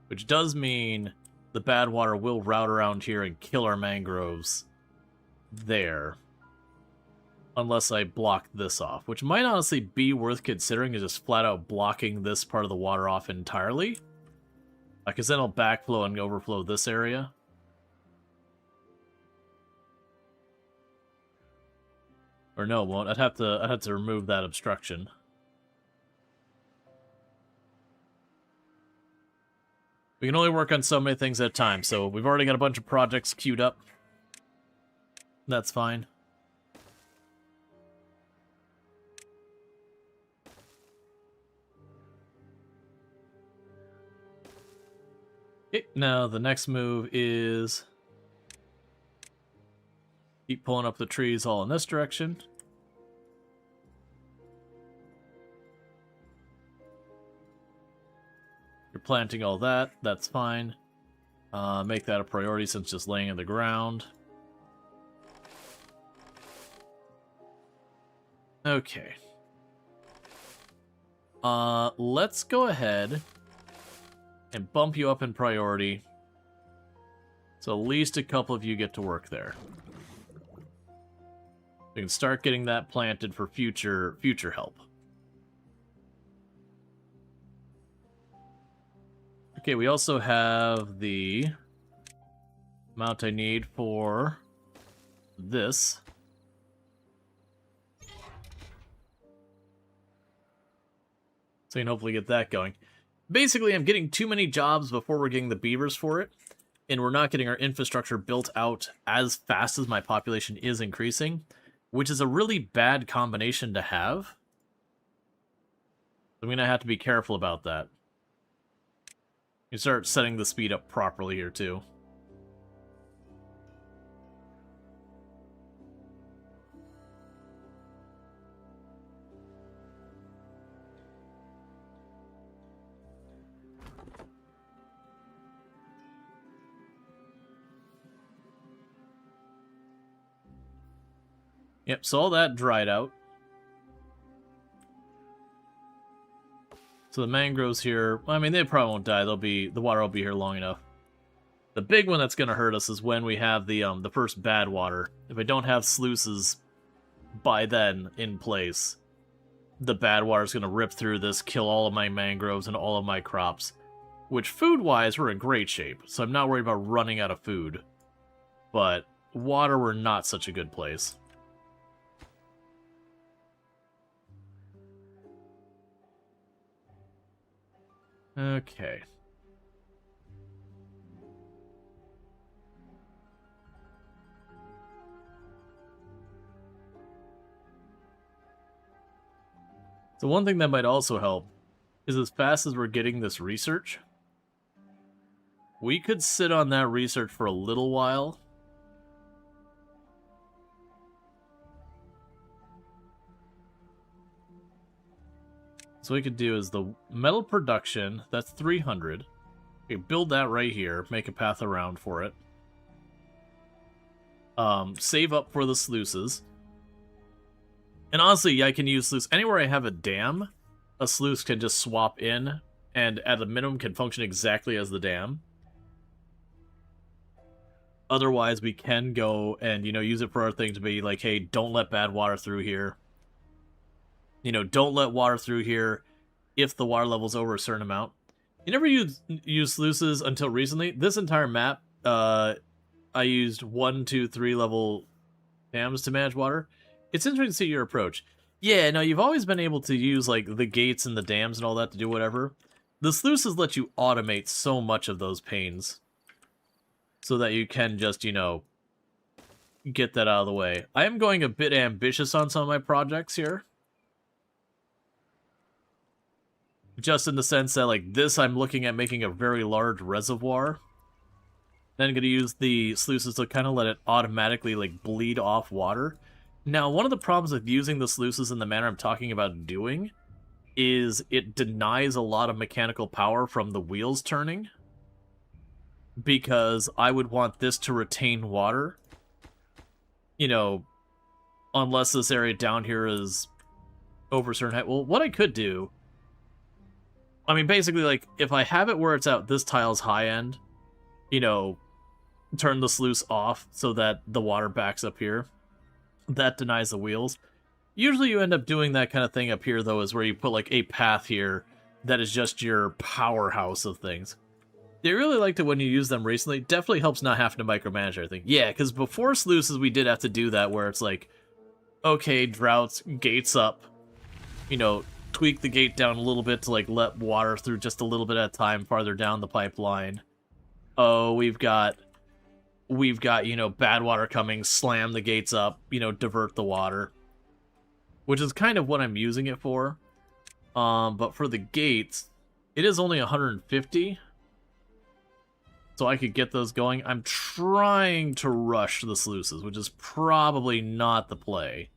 Speaker 1: Which does mean the bad water will route around here and kill our mangroves there. Unless I block this off, which might honestly be worth considering, is just flat out blocking this part of the water off entirely. Because then it'll backflow and overflow this area. Or no, it won't. I'd have to remove that obstruction. We can only work on so many things at a time, so we've already got a bunch of projects queued up. That's fine. Okay, now the next move is keep pulling up the trees all in this direction. You're planting all that, that's fine. Make that a priority since just laying in the ground. Okay. Let's go ahead and bump you up in priority. So at least a couple of you get to work there. We can start getting that planted for future help. Okay, we also have the amount I need for this. So we can hopefully get that going. Basically, I'm getting too many jobs before we're getting the beavers for it, and we're not getting our infrastructure built out as fast as my population is increasing, which is a really bad combination to have. I'm going to have to be careful about that. You start setting the speed up properly here, too. Yep, so all that dried out. So the mangroves here, I mean, they probably won't die. The water will be here long enough. The big one that's going to hurt us is when we have the first bad water. If I don't have sluices by then in place, the bad water is going to rip through this, kill all of my mangroves and all of my crops. Which, food-wise, we're in great shape, so I'm not worried about running out of food. But water, we're not such a good place. Okay. So one thing that might also help is as fast as we're getting this research, we could sit on that research for a little while. So what we could do is the metal production, that's 300. Okay, build that right here, make a path around for it. Save up for the sluices. And honestly, yeah, I can use sluice. Anywhere I have a dam, a sluice can just swap in, and at a minimum can function exactly as the dam. Otherwise, we can go and, use it for our thing to be like, hey, don't let bad water through here. Don't let water through here if the water level's over a certain amount. You never use sluices until recently. This entire map, I used 1, 2, 3 level dams to manage water. It's interesting to see your approach. Yeah, no, you've always been able to use, like, the gates and the dams and all that to do whatever. The sluices let you automate so much of those pains. So that you can just, get that out of the way. I am going a bit ambitious on some of my projects here. Just in the sense that, like, this I'm looking at making a very large reservoir. Then I'm going to use the sluices to kind of let it automatically, like, bleed off water. Now, one of the problems with using the sluices in the manner I'm talking about doing is it denies a lot of mechanical power from the wheels turning. Because I would want this to retain water. Unless this area down here is over a certain height. Well, what I could do... I mean, basically, like, if I have it where it's at this tile's high end, turn the sluice off so that the water backs up here. That denies the wheels. Usually you end up doing that kind of thing up here, though, is where you put, like, a path here that is just your powerhouse of things. They really liked it when you used them recently. Definitely helps not having to micromanage everything. Yeah, because before sluices, we did have to do that, where it's like, okay, droughts, gates up, you know, tweak the gate down a little bit to, like, let water through just a little bit at a time farther down the pipeline. Oh, we've got, you know, bad water coming, slam the gates up, you know, divert the water. Which is kind of what I'm using it for. But for the gates, it is only 150. So I could get those going. I'm trying to rush the sluices, which is probably not the play.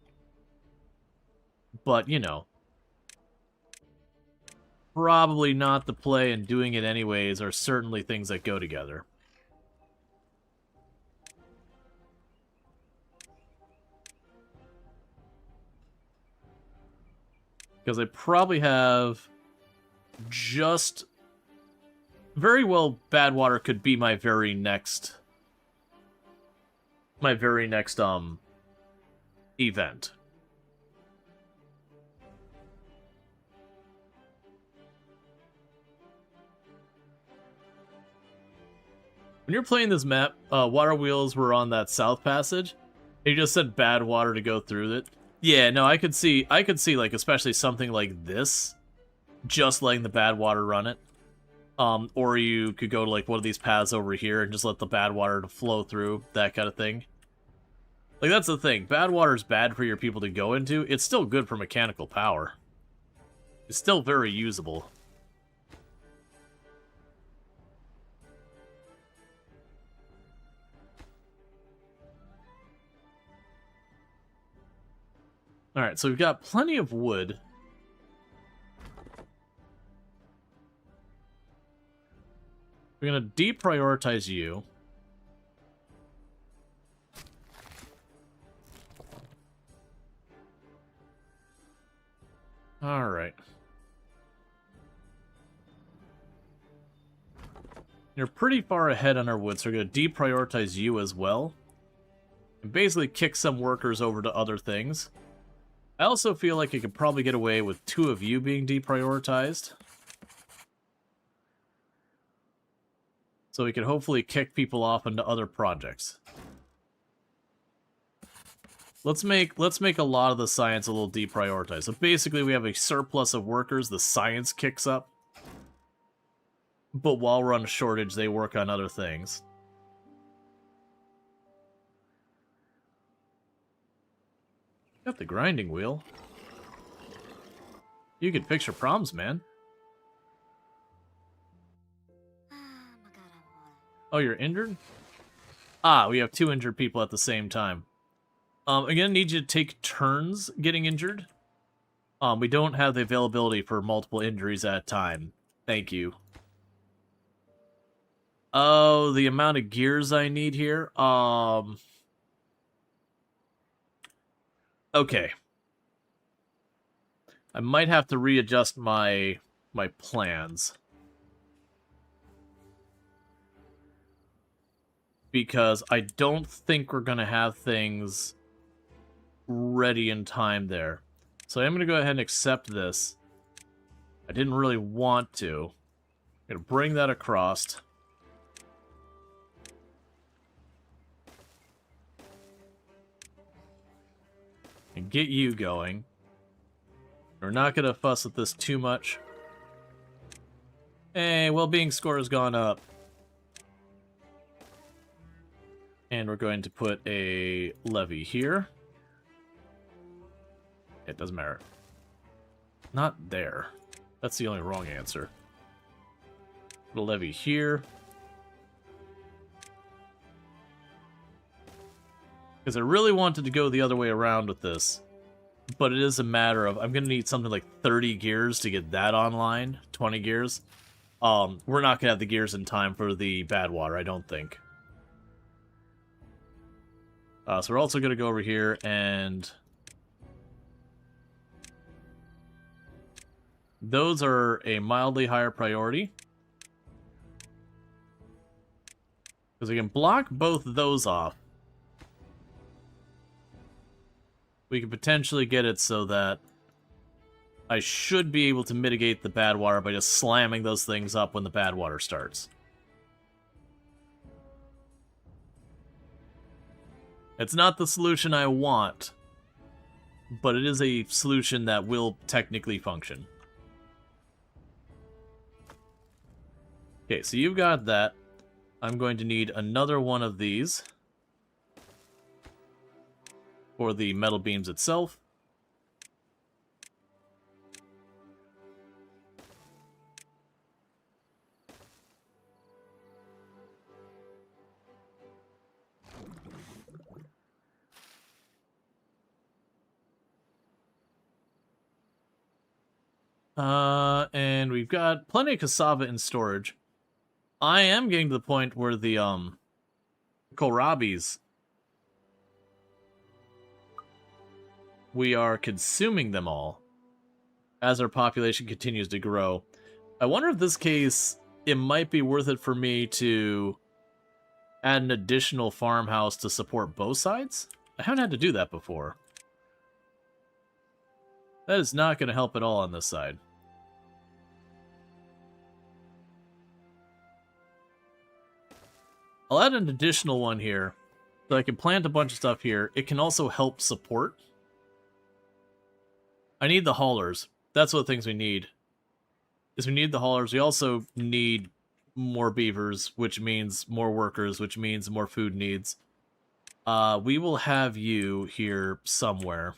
Speaker 1: But, you know. Probably not the play, and doing it anyways are certainly things that go together. Because I probably have just... Very well, bad water could be my very next... event. When you're playing this map, water wheels were on that south passage. You just said bad water to go through it. Yeah, no, I could see, like, especially something like this, just letting the bad water run it. Or you could go to, like, one of these paths over here and just let the bad water flow through, that kind of thing. Like, that's the thing. Bad water is bad for your people to go into. It's still good for mechanical power. It's still very usable. Alright, so we've got plenty of wood. We're going to deprioritize you. Alright. You're pretty far ahead on our wood, so we're going to deprioritize you as well. And basically kick some workers over to other things. I also feel like I could probably get away with 2 of you being deprioritized. So we could hopefully kick people off into other projects. Let's make a lot of the science a little deprioritized. So basically we have a surplus of workers, the science kicks up. But while we're on a shortage, they work on other things. Got the grinding wheel. You can fix your problems, man. Oh, you're injured? Ah, we have 2 injured people at the same time. I'm gonna need you to take turns getting injured. We don't have the availability for multiple injuries at a time. Thank you. Oh, the amount of gears I need here? Okay. I might have to readjust my plans. Because I don't think we're going to have things ready in time there. So I'm going to go ahead and accept this. I didn't really want to. I'm going to bring that across. And get you going. We're not going to fuss with this too much. Hey, well-being score has gone up. And we're going to put a levy here. It doesn't matter. Not there. That's the only wrong answer. Put a levy here. Because I really wanted to go the other way around with this. But it is a matter of, I'm going to need something like 30 gears to get that online. 20 gears. We're not going to have the gears in time for the bad water, I don't think. So we're also going to go over here and... Those are a mildly higher priority. Because we can block both those off. We can potentially get it so that I should be able to mitigate the bad water by just slamming those things up when the bad water starts. It's not the solution I want, but it is a solution that will technically function. Okay, so you've got that. I'm going to need another one of these for the metal beams itself. And we've got plenty of cassava in storage. I am getting to the point where the, kohlrabis, we are consuming them all as our population continues to grow. I wonder if this case, it might be worth it for me to add an additional farmhouse to support both sides. I haven't had to do that before. That is not going to help at all on this side. I'll add an additional one here, so I can plant a bunch of stuff here. It can also help support. I need the haulers. That's what things we need. Is we need the haulers. We also need more beavers, which means more workers, which means more food needs. We will have you here somewhere.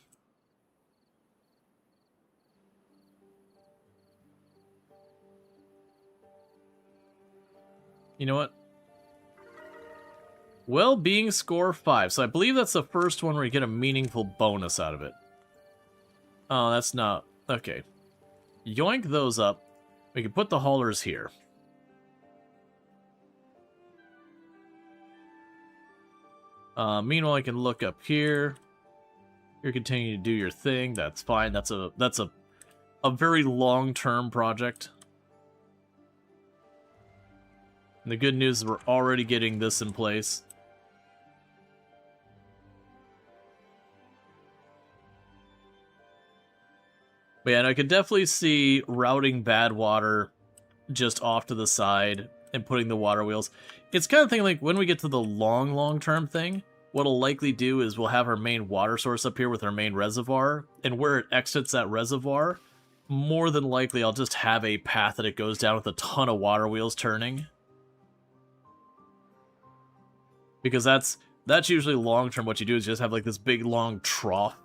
Speaker 1: You know what? Well-being score 5. So I believe that's the first one where you get a meaningful bonus out of it. Oh, that's not... Okay. Yoink those up. We can put the haulers here. Meanwhile, I can look up here. You're continuing to do your thing. That's fine. That's a very long-term project. And the good news is we're already getting this in place. But yeah, and I could definitely see routing bad water just off to the side and putting the water wheels. It's kind of thing like when we get to the long-term thing, what it'll likely do is we'll have our main water source up here with our main reservoir, and where it exits that reservoir, more than likely I'll just have a path that it goes down with a ton of water wheels turning. Because that's usually long-term what you do is you just have like this big long trough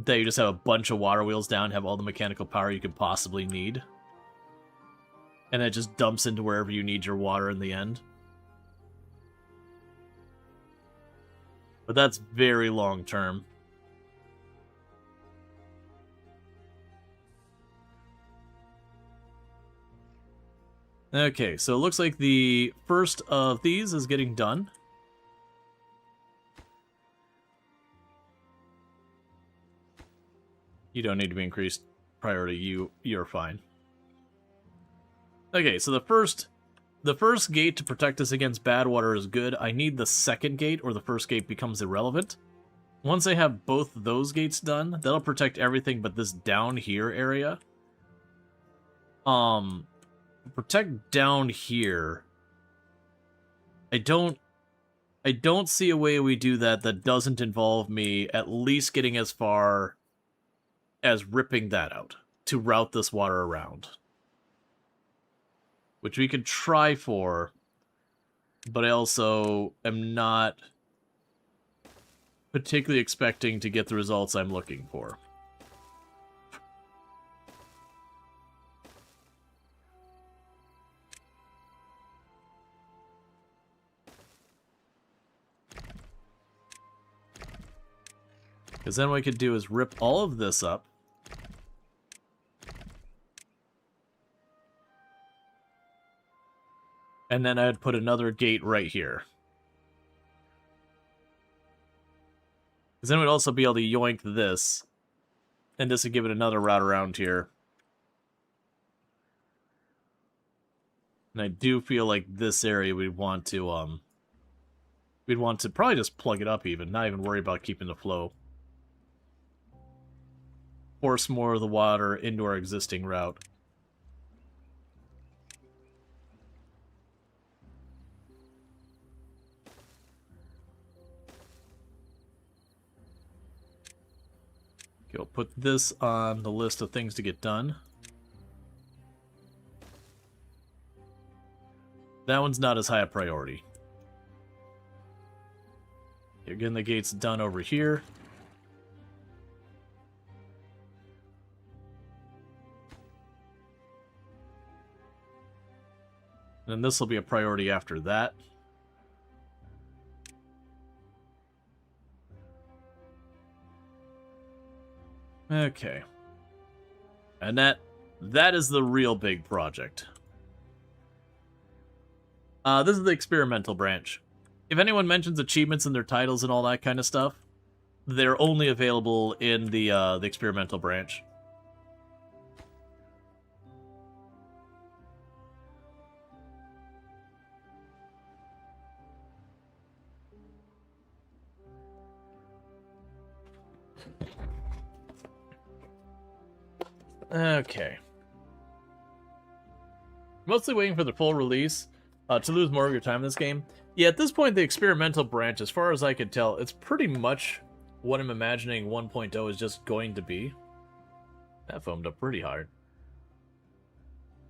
Speaker 1: that you just have a bunch of water wheels down, have all the mechanical power you could possibly need. And it just dumps into wherever you need your water in the end. But that's very long-term. Okay, so it looks like the first of these is getting done. You don't need to be increased priority. You're fine. Okay, so the first gate to protect us against bad water is good. I need the second gate, or the first gate becomes irrelevant. Once I have both those gates done, that'll protect everything but this down here area. Protect down here. I don't see a way we do that that doesn't involve me at least getting as far as ripping that out to route this water around. Which we could try for, but I also am not particularly expecting to get the results I'm looking for. Because then what I could do is rip all of this up. And then I'd put another gate right here. Because then we'd also be able to yoink this. And this would give it another route around here. And I do feel like this area we'd want to probably just plug it up even, not even worry about keeping the flow. Force more of the water into our existing route. put this on the list of things to get done. That one's not as high a priority. You're getting the gates done over here. And this will be a priority after that. Okay. And that is the real big project. This is the experimental branch. If anyone mentions achievements in their titles and all that kind of stuff, they're only available in the experimental branch. Okay. Mostly waiting for the full release to lose more of your time in this game. Yeah, at this point, the experimental branch, as far as I could tell, it's pretty much what I'm imagining 1.0 is just going to be. That foamed up pretty hard.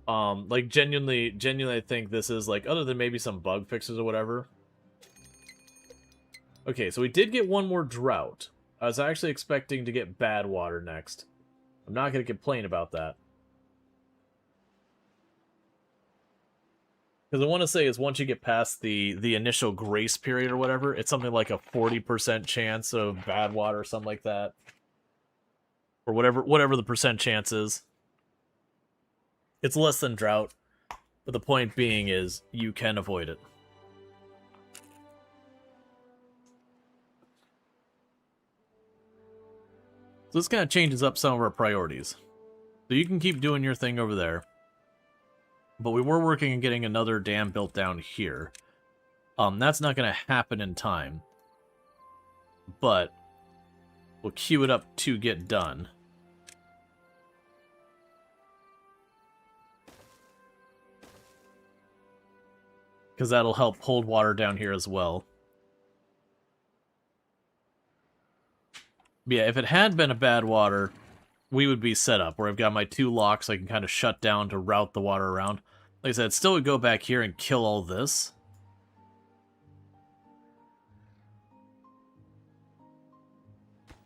Speaker 1: Like, genuinely, I think this is, like, other than maybe some bug fixes or whatever. Okay, so we did get one more drought. I was actually expecting to get bad water next. I'm not going to complain about that. Because I want to say is once you get past the initial grace period or whatever, it's something like a 40% chance of bad water or something like that. Or whatever the percent chance is. It's less than drought. But the point being is you can avoid it. So this kind of changes up some of our priorities. So you can keep doing your thing over there. But we were working on getting another dam built down here. That's not going to happen in time. But we'll queue it up to get done. Because that'll help hold water down here as well. But yeah, if it had been a bad water, we would be set up where I've got my 2 locks I can kind of shut down to route the water around. Like I said, it still would go back here and kill all this.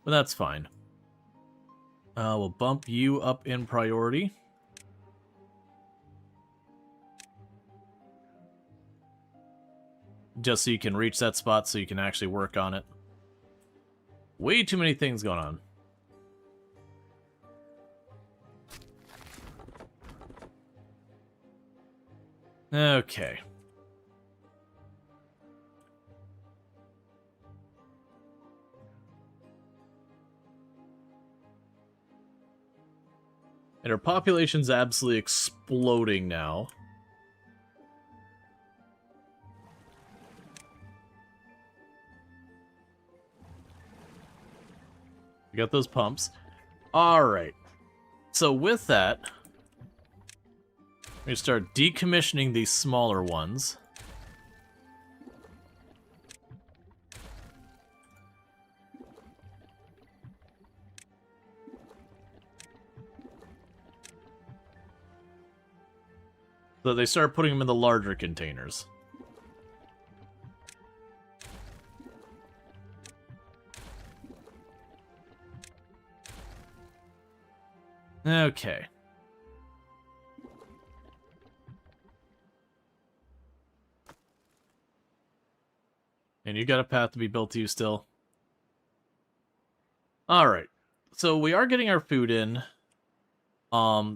Speaker 1: But that's fine. We'll bump you up in priority. Just so you can reach that spot so you can actually work on it. Way too many things going on. Okay. And our population's absolutely exploding now. We got those pumps. Alright. So with that, we start decommissioning these smaller ones. So they start putting them in the larger containers. Okay. And you got a path to be built to you still. Alright. So we are getting our food in.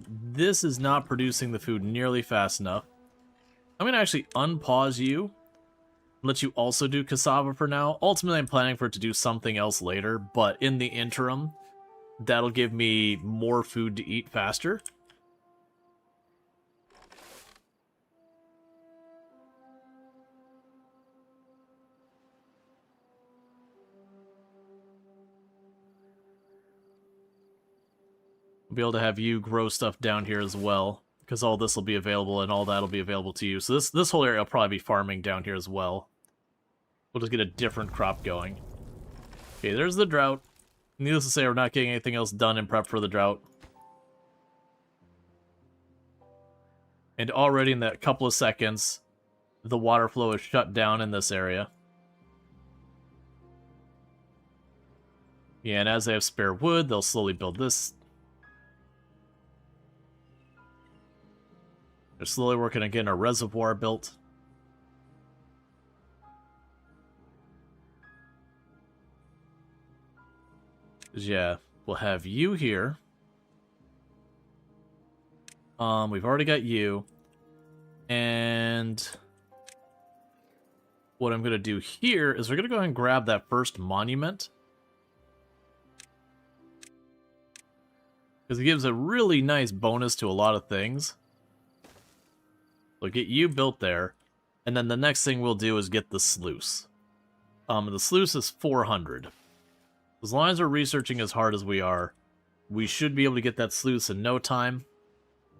Speaker 1: This is not producing the food nearly fast enough. I'm going to actually unpause you. Let you also do cassava for now. Ultimately, I'm planning for it to do something else later, but in the interim, that'll give me more food to eat faster. Be able to have you grow stuff down here as well, because all this will be available and all that'll be available to you. So this whole area will probably be farming down here as well. We'll just get a different crop going. Okay, there's the drought. Needless to say, we're not getting anything else done in prep for the drought. And already in that couple of seconds, the water flow is shut down in this area. Yeah, and as they have spare wood, they'll slowly build this. They're slowly working on getting a reservoir built. Yeah, we'll have you here. We've already got you. And what I'm going to do here is we're going to go ahead and grab that first monument. Because it gives a really nice bonus to a lot of things. So get you built there. And then the next thing we'll do is get the sluice. The sluice is 400. As long as we're researching as hard as we are, we should be able to get that sluice in no time.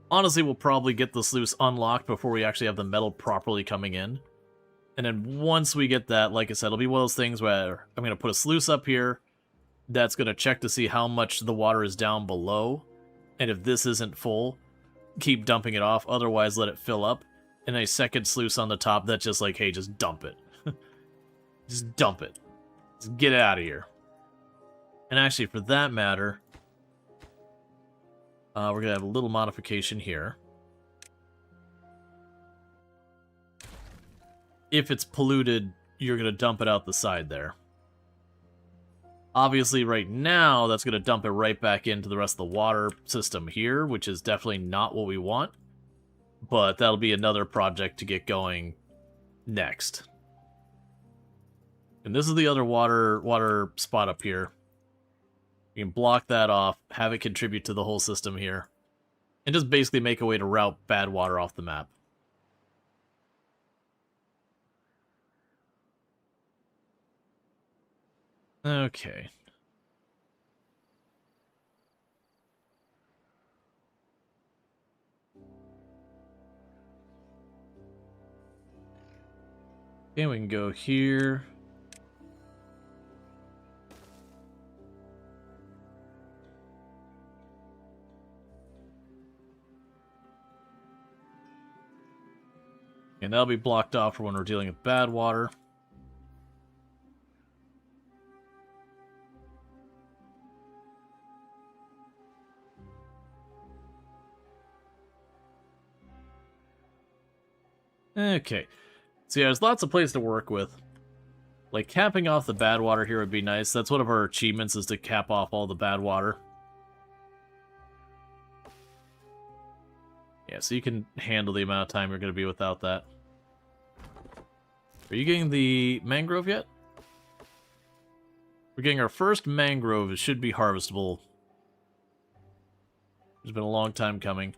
Speaker 1: Honestly, we'll probably get the sluice unlocked before we actually have the metal properly coming in. And then once we get that, like I said, it'll be one of those things where I'm going to put a sluice up here that's going to check to see how much the water is down below. And if this isn't full, keep dumping it off. Otherwise, let it fill up. And a second sluice on the top that's just like, hey, just dump it. Just dump it. Just get it out of here. And actually, for that matter, we're going to have a little modification here. If it's polluted, you're going to dump it out the side there. Obviously, right now, that's going to dump it right back into the rest of the water system here, which is definitely not what we want. But that'll be another project to get going next. And this is the other water spot up here. You can block that off, have it contribute to the whole system here, and just basically make a way to route bad water off the map. Okay. Okay, we can go here. And that'll be blocked off for when we're dealing with bad water. Okay. So yeah, there's lots of places to work with. Like, capping off the bad water here would be nice. That's one of our achievements, is to cap off all the bad water. Yeah, so you can handle the amount of time you're going to be without that. Are you getting the mangrove yet? We're getting our first mangrove. It should be harvestable. It's been a long time coming.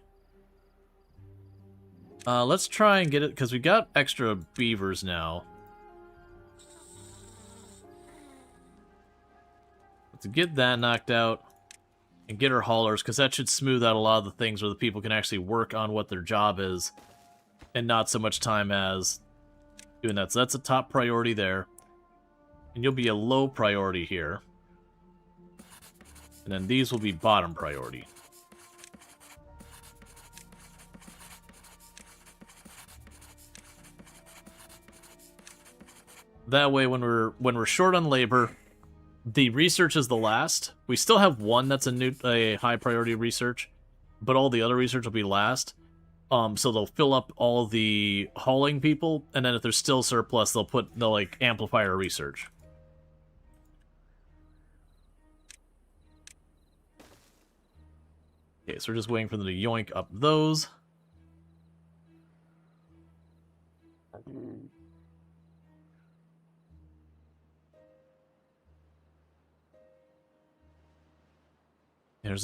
Speaker 1: Let's try and get it, because we got extra beavers now. Let's get that knocked out and get our haulers, because that should smooth out a lot of the things where the people can actually work on what their job is and not so much time as doing that. So that's a top priority there. And you'll be a low priority here. And then these will be bottom priority. That way, when we're short on labor, the research is the last. We still have one that's a high priority research, but all the other research will be last. So they'll fill up all the hauling people, and then if there's still surplus, they'll like amplify our research. Okay, so we're just waiting for them to yoink up those. There's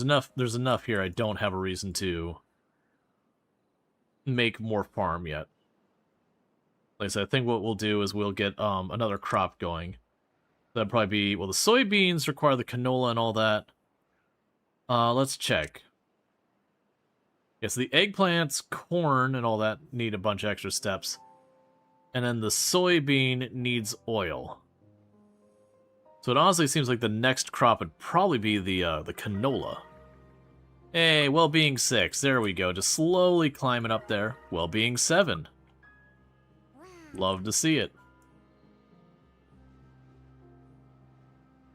Speaker 1: enough here. I don't have a reason to make more farm yet. Like I said, I think what we'll do is we'll get another crop going. That'd probably be, well, the soybeans require the canola and all that. Let's check. Yes, the eggplants, corn, and all that need a bunch of extra steps. And then the soybean needs oil. So it honestly seems like the next crop would probably be the canola. Hey, well-being 6. There we go. Just slowly climbing up there. Well-being 7. Love to see it.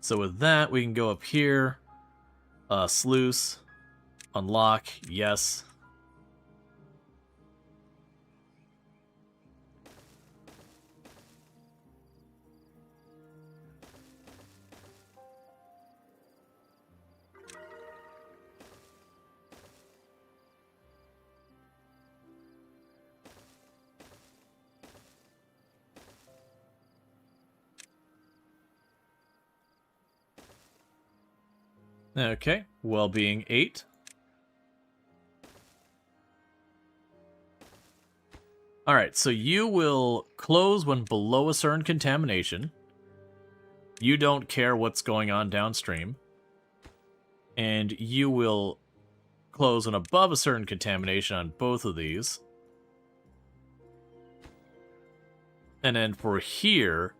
Speaker 1: So with that, we can go up here. Sluice. Unlock. Yes. Okay, well-being 8. Alright, so you will close when below a certain contamination. You don't care what's going on downstream. And you will close when above a certain contamination on both of these. And then for here,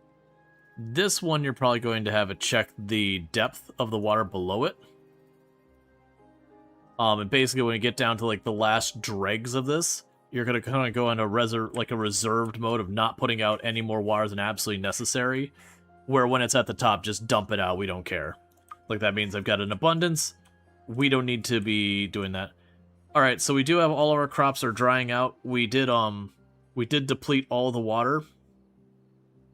Speaker 1: this one you're probably going to have it check the depth of the water below it. And basically when you get down to like the last dregs of this, you're going to kind of go into a reserved mode of not putting out any more water than absolutely necessary. Where when it's at the top, just dump it out, we don't care. Like that means I've got an abundance. We don't need to be doing that. Alright, so we do have all of our crops are drying out. We did deplete all the water.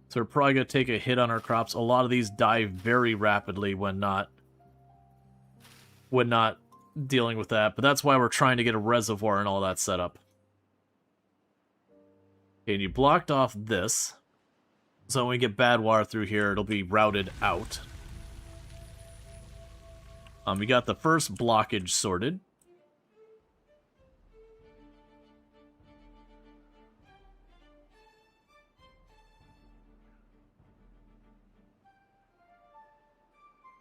Speaker 1: So we're probably going to take a hit on our crops. A lot of these die very rapidly when not dealing with that. But that's why we're trying to get a reservoir and all that set up. Okay, and you blocked off this. So when we get bad water through here, it'll be routed out. We got the first blockage sorted.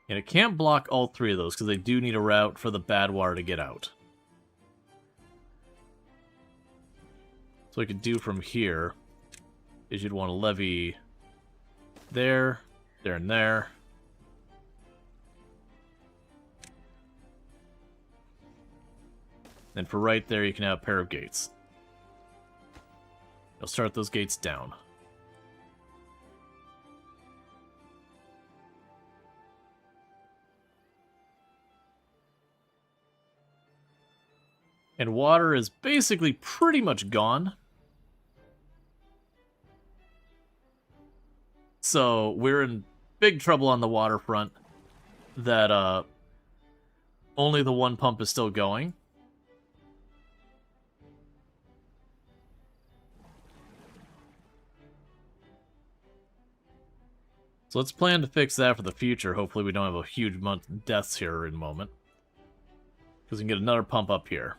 Speaker 1: And it can't block all three of those, because they do need a route for the bad water to get out. So what we could do from here is you'd want to levy there, there, and there. And for right there, you can have a pair of gates. You'll start those gates down. And water is basically pretty much gone. So we're in big trouble on the waterfront that only the one pump is still going. So let's plan to fix that for the future. Hopefully we don't have a huge amount of deaths here in a moment. Because we can get another pump up here.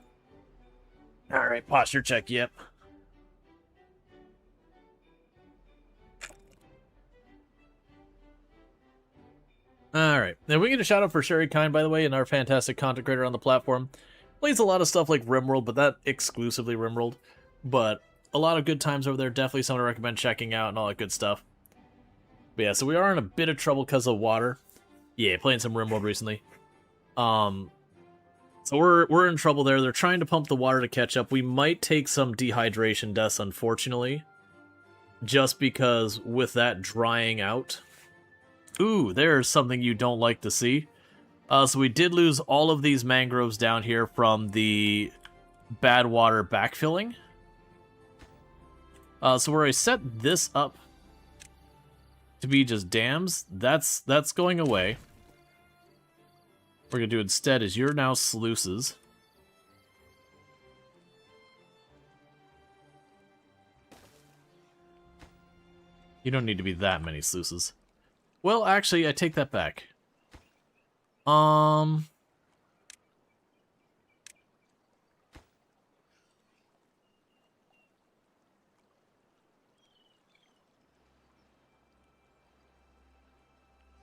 Speaker 1: Alright, posture check, yep. Alright, now we get a shout out for Sherry Kind, by the way, and our fantastic content creator on the platform. Plays a lot of stuff like RimWorld, but that exclusively RimWorld. But a lot of good times over there, definitely something to recommend checking out and all that good stuff. But yeah, so we are in a bit of trouble because of water. Yeah, playing some RimWorld recently. So we're in trouble there. They're trying to pump the water to catch up. We might take some dehydration deaths, unfortunately. Just because with that drying out. Ooh, there's something you don't like to see. So we did lose all of these mangroves down here from the bad water backfilling. So where I set this up to be just dams, that's going away. What we're going to do instead is you're now sluices. You don't need to be that many sluices. Well, actually, I take that back.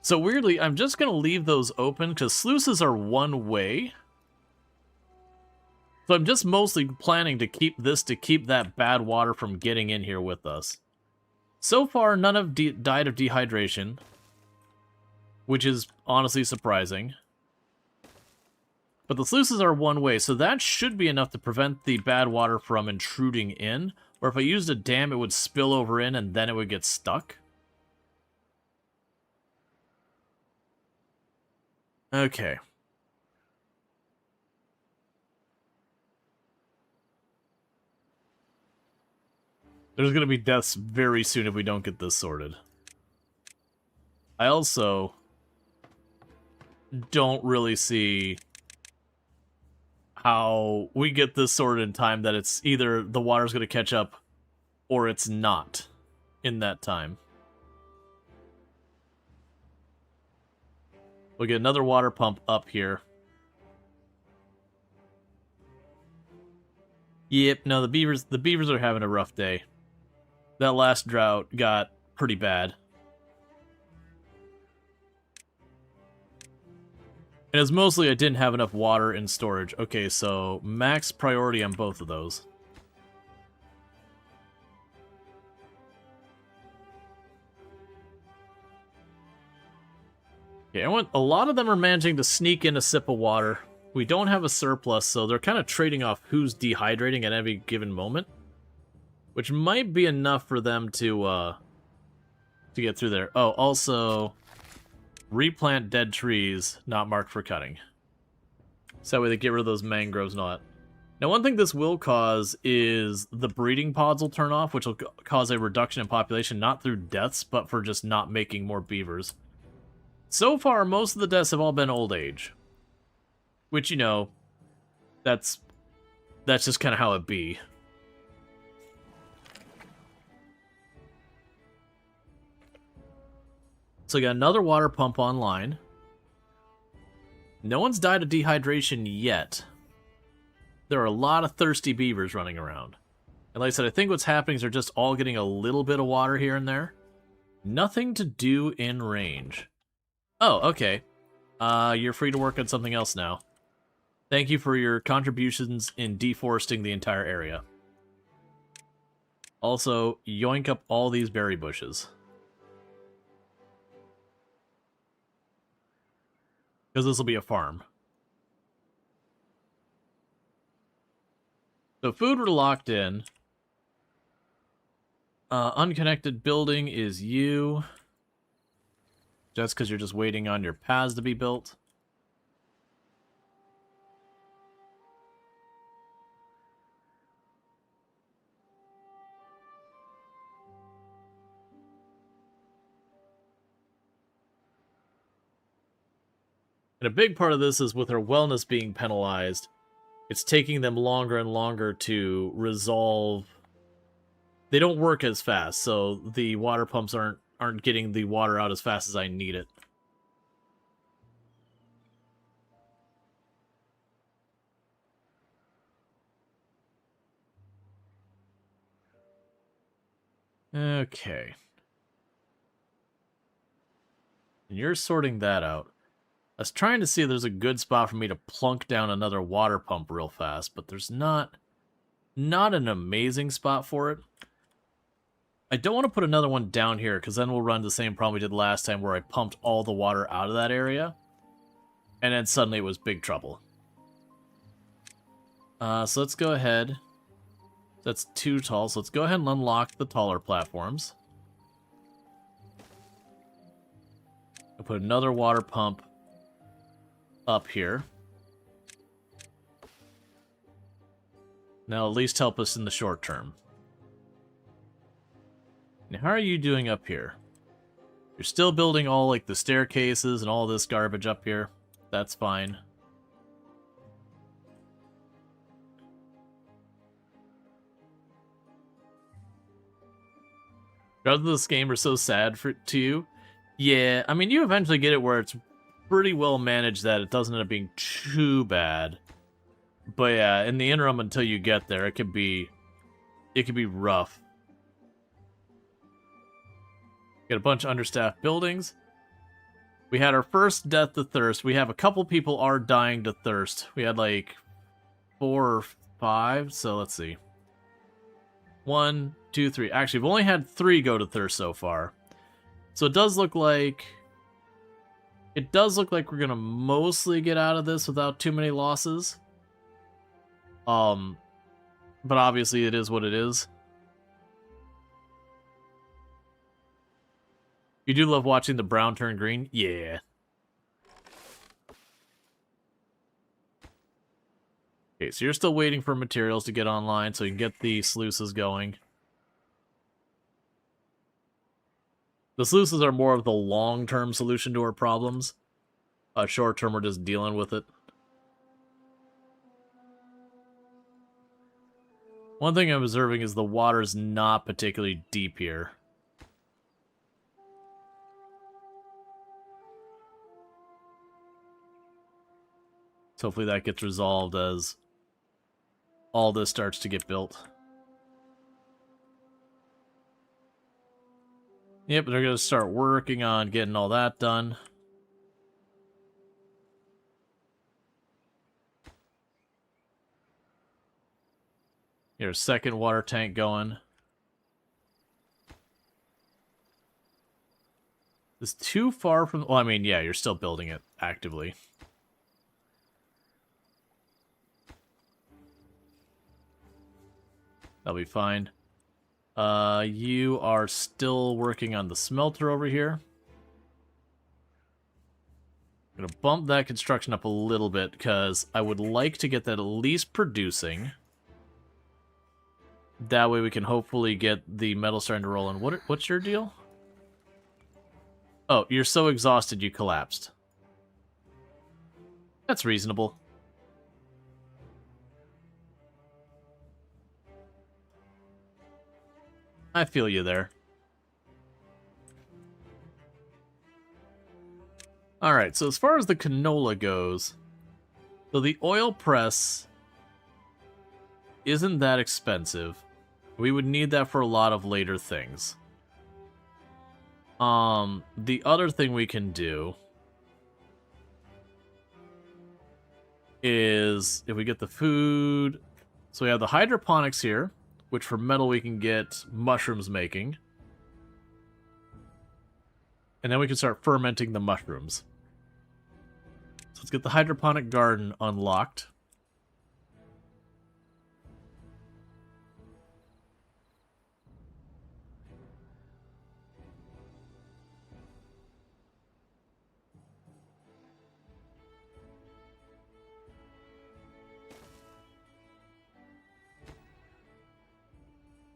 Speaker 1: So weirdly, I'm just going to leave those open because sluices are one way. So I'm just mostly planning to keep this to keep that bad water from getting in here with us. So far, none have died of dehydration. which is honestly surprising. But the sluices are one way, so that should be enough to prevent the bad water from intruding in. Or if I used a dam, it would spill over in and then it would get stuck. Okay. There's going to be deaths very soon if we don't get this sorted. I also don't really see how we get this sorted in time that it's either the water's going to catch up or it's not in that time. We'll get another water pump up here. Yep, no, the beavers are having a rough day. That last drought got pretty bad. And it's mostly I didn't have enough water in storage. Okay, so max priority on both of those. Yeah, a lot of them are managing to sneak in a sip of water. We don't have a surplus, so they're kind of trading off who's dehydrating at every given moment. Which might be enough for them to get through there. Oh, also, replant dead trees not marked for cutting. So that way they get rid of those mangroves and all that. Now, one thing this will cause is the breeding pods will turn off, which will cause a reduction in population, not through deaths, but for just not making more beavers. So far, most of the deaths have all been old age. Which, you know, that's just kind of how it be. So we got another water pump online. No one's died of dehydration yet. There are a lot of thirsty beavers running around. And like I said, I think what's happening is they're just all getting a little bit of water here and there. Nothing to do in range. Oh, okay. You're free to work on something else now. Thank you for your contributions in deforesting the entire area. Also, yoink up all these berry bushes. Because this will be a farm. So food we're locked in. Unconnected building is you. Just because you're just waiting on your paths to be built. And a big part of this is with her wellness being penalized, it's taking them longer and longer to resolve. They don't work as fast, so the water pumps aren't getting the water out as fast as I need it. Okay. And you're sorting that out. I was trying to see if there's a good spot for me to plunk down another water pump real fast, but there's not an amazing spot for it. I don't want to put another one down here, because then we'll run the same problem we did last time where I pumped all the water out of that area, and then suddenly it was big trouble. So let's go ahead. That's too tall, so let's go ahead and unlock the taller platforms. I'll put another water pump up here. Now at least help us in the short term. Now how are you doing up here? You're still building all like the staircases and all this garbage up here. That's fine. Rather this game are so sad to you. Yeah, I mean you eventually get it where it's pretty well managed that it doesn't end up being too bad. But yeah, in the interim until you get there, it could be rough. Got a bunch of understaffed buildings. We had our first death to thirst. We have a couple people are dying to thirst. We had like 4 or 5, so let's see. 1, 2, 3. Actually, we've only had 3 go to thirst so far. So it does look like It does look like we're gonna mostly get out of this without too many losses. But obviously it is what it is. You do love watching the brown turn green? Yeah. Okay, so you're still waiting for materials to get online so you can get the sluices going. The sluices are more of the long-term solution to our problems. Short-term, we're just dealing with it. One thing I'm observing is the water's not particularly deep here. So hopefully that gets resolved as all this starts to get built. Yep, they're going to start working on getting all that done. Here's a second water tank going. It's too far from... Well, I mean, yeah, you're still building it actively. That'll be fine. You are still working on the smelter over here. I'm gonna bump that construction up a little bit because I would like to get that at least producing. That way we can hopefully get the metal starting to roll in. What's your deal? Oh, you're so exhausted you collapsed. That's reasonable. I feel you there. Alright, so as far as the canola goes, so the oil press isn't that expensive. We would need that for a lot of later things. The other thing we can do is if we get the food, so we have the hydroponics here, which for metal we can get mushrooms making. And then we can start fermenting the mushrooms. So let's get the hydroponic garden unlocked.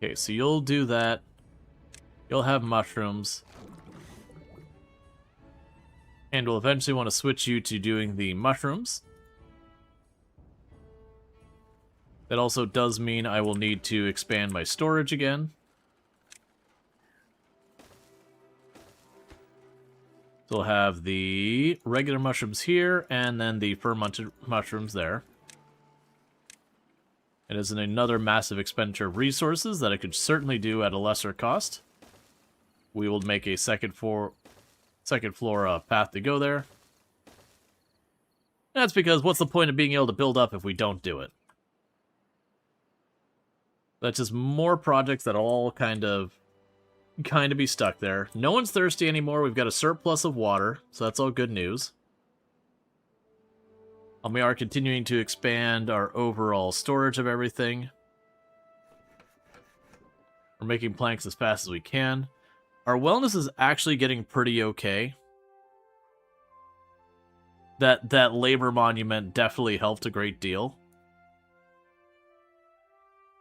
Speaker 1: Okay, so you'll do that. You'll have mushrooms. And we'll eventually want to switch you to doing the mushrooms. That also does mean I will need to expand my storage again. So we'll have the regular mushrooms here, and then the fermented mushrooms there. It is another massive expenditure of resources that I could certainly do at a lesser cost. We will make a second floor path to go there. That's because what's the point of being able to build up if we don't do it? That's just more projects that all kind of be stuck there. No one's thirsty anymore. We've got a surplus of water, so that's all good news. We are continuing to expand our overall storage of everything. We're making planks as fast as we can. Our wellness is actually getting pretty okay. That labor monument definitely helped a great deal.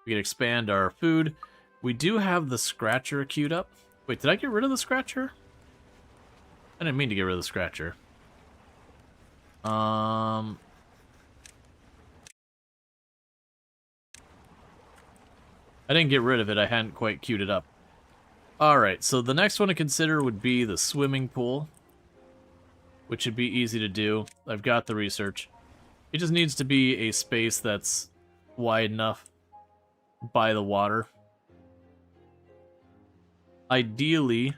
Speaker 1: We can expand our food. We do have the scratcher queued up. Wait, did I get rid of the scratcher? I didn't mean to get rid of the scratcher. I didn't get rid of it, I hadn't quite queued it up. Alright, so the next one to consider would be the swimming pool, which should be easy to do. I've got the research. It just needs to be a space that's wide enough by the water. Ideally,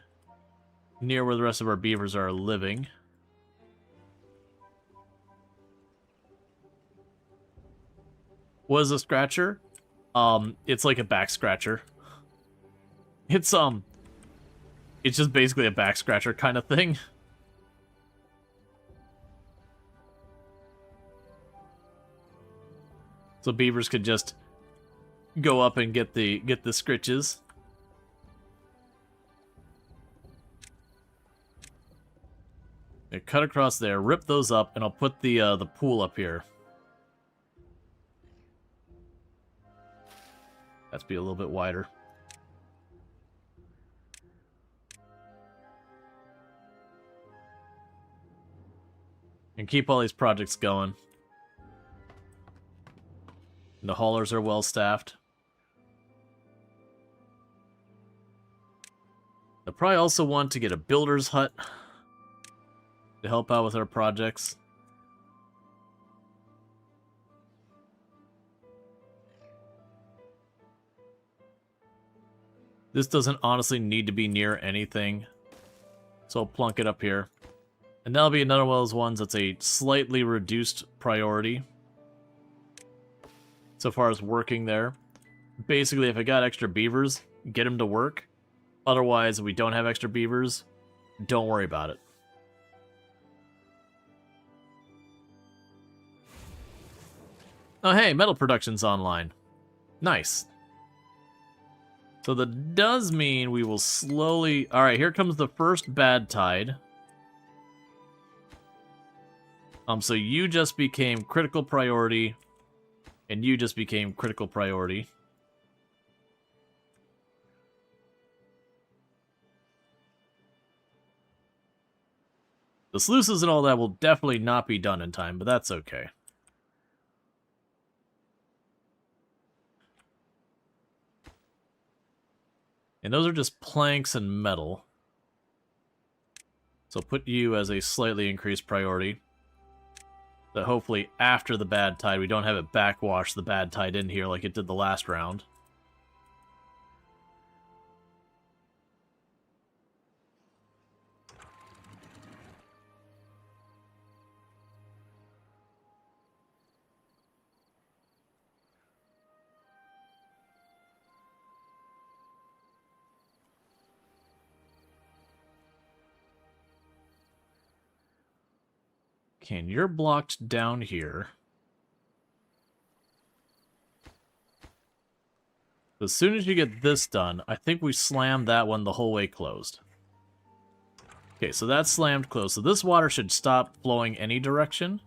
Speaker 1: near where the rest of our beavers are living. What is a scratcher? It's like a back scratcher. It's just basically a back scratcher kind of thing. So beavers could just go up and get the scritches. Okay, cut across there, rip those up, and I'll put the pool up here. That's be a little bit wider. And keep all these projects going. And the haulers are well staffed. I probably also want to get a builder's hut to help out with our projects. This doesn't honestly need to be near anything, so I'll plunk it up here. And that'll be another one of those ones that's a slightly reduced priority so far as working there. Basically, if I got extra beavers, get them to work. Otherwise, if we don't have extra beavers, don't worry about it. Oh hey, metal production's online. Nice. So that does mean we will slowly... Alright, here comes the first bad tide. So you just became critical priority, and you just became critical priority. The sluices and all that will definitely not be done in time, but that's okay. And those are just planks and metal. So put you as a slightly increased priority. That hopefully after the bad tide, we don't have it backwash the bad tide in here like it did the last round. Okay, and you're blocked down here. As soon as you get this done, I think we slammed that one the whole way closed. Okay, so that's slammed closed. So this water should stop flowing any direction.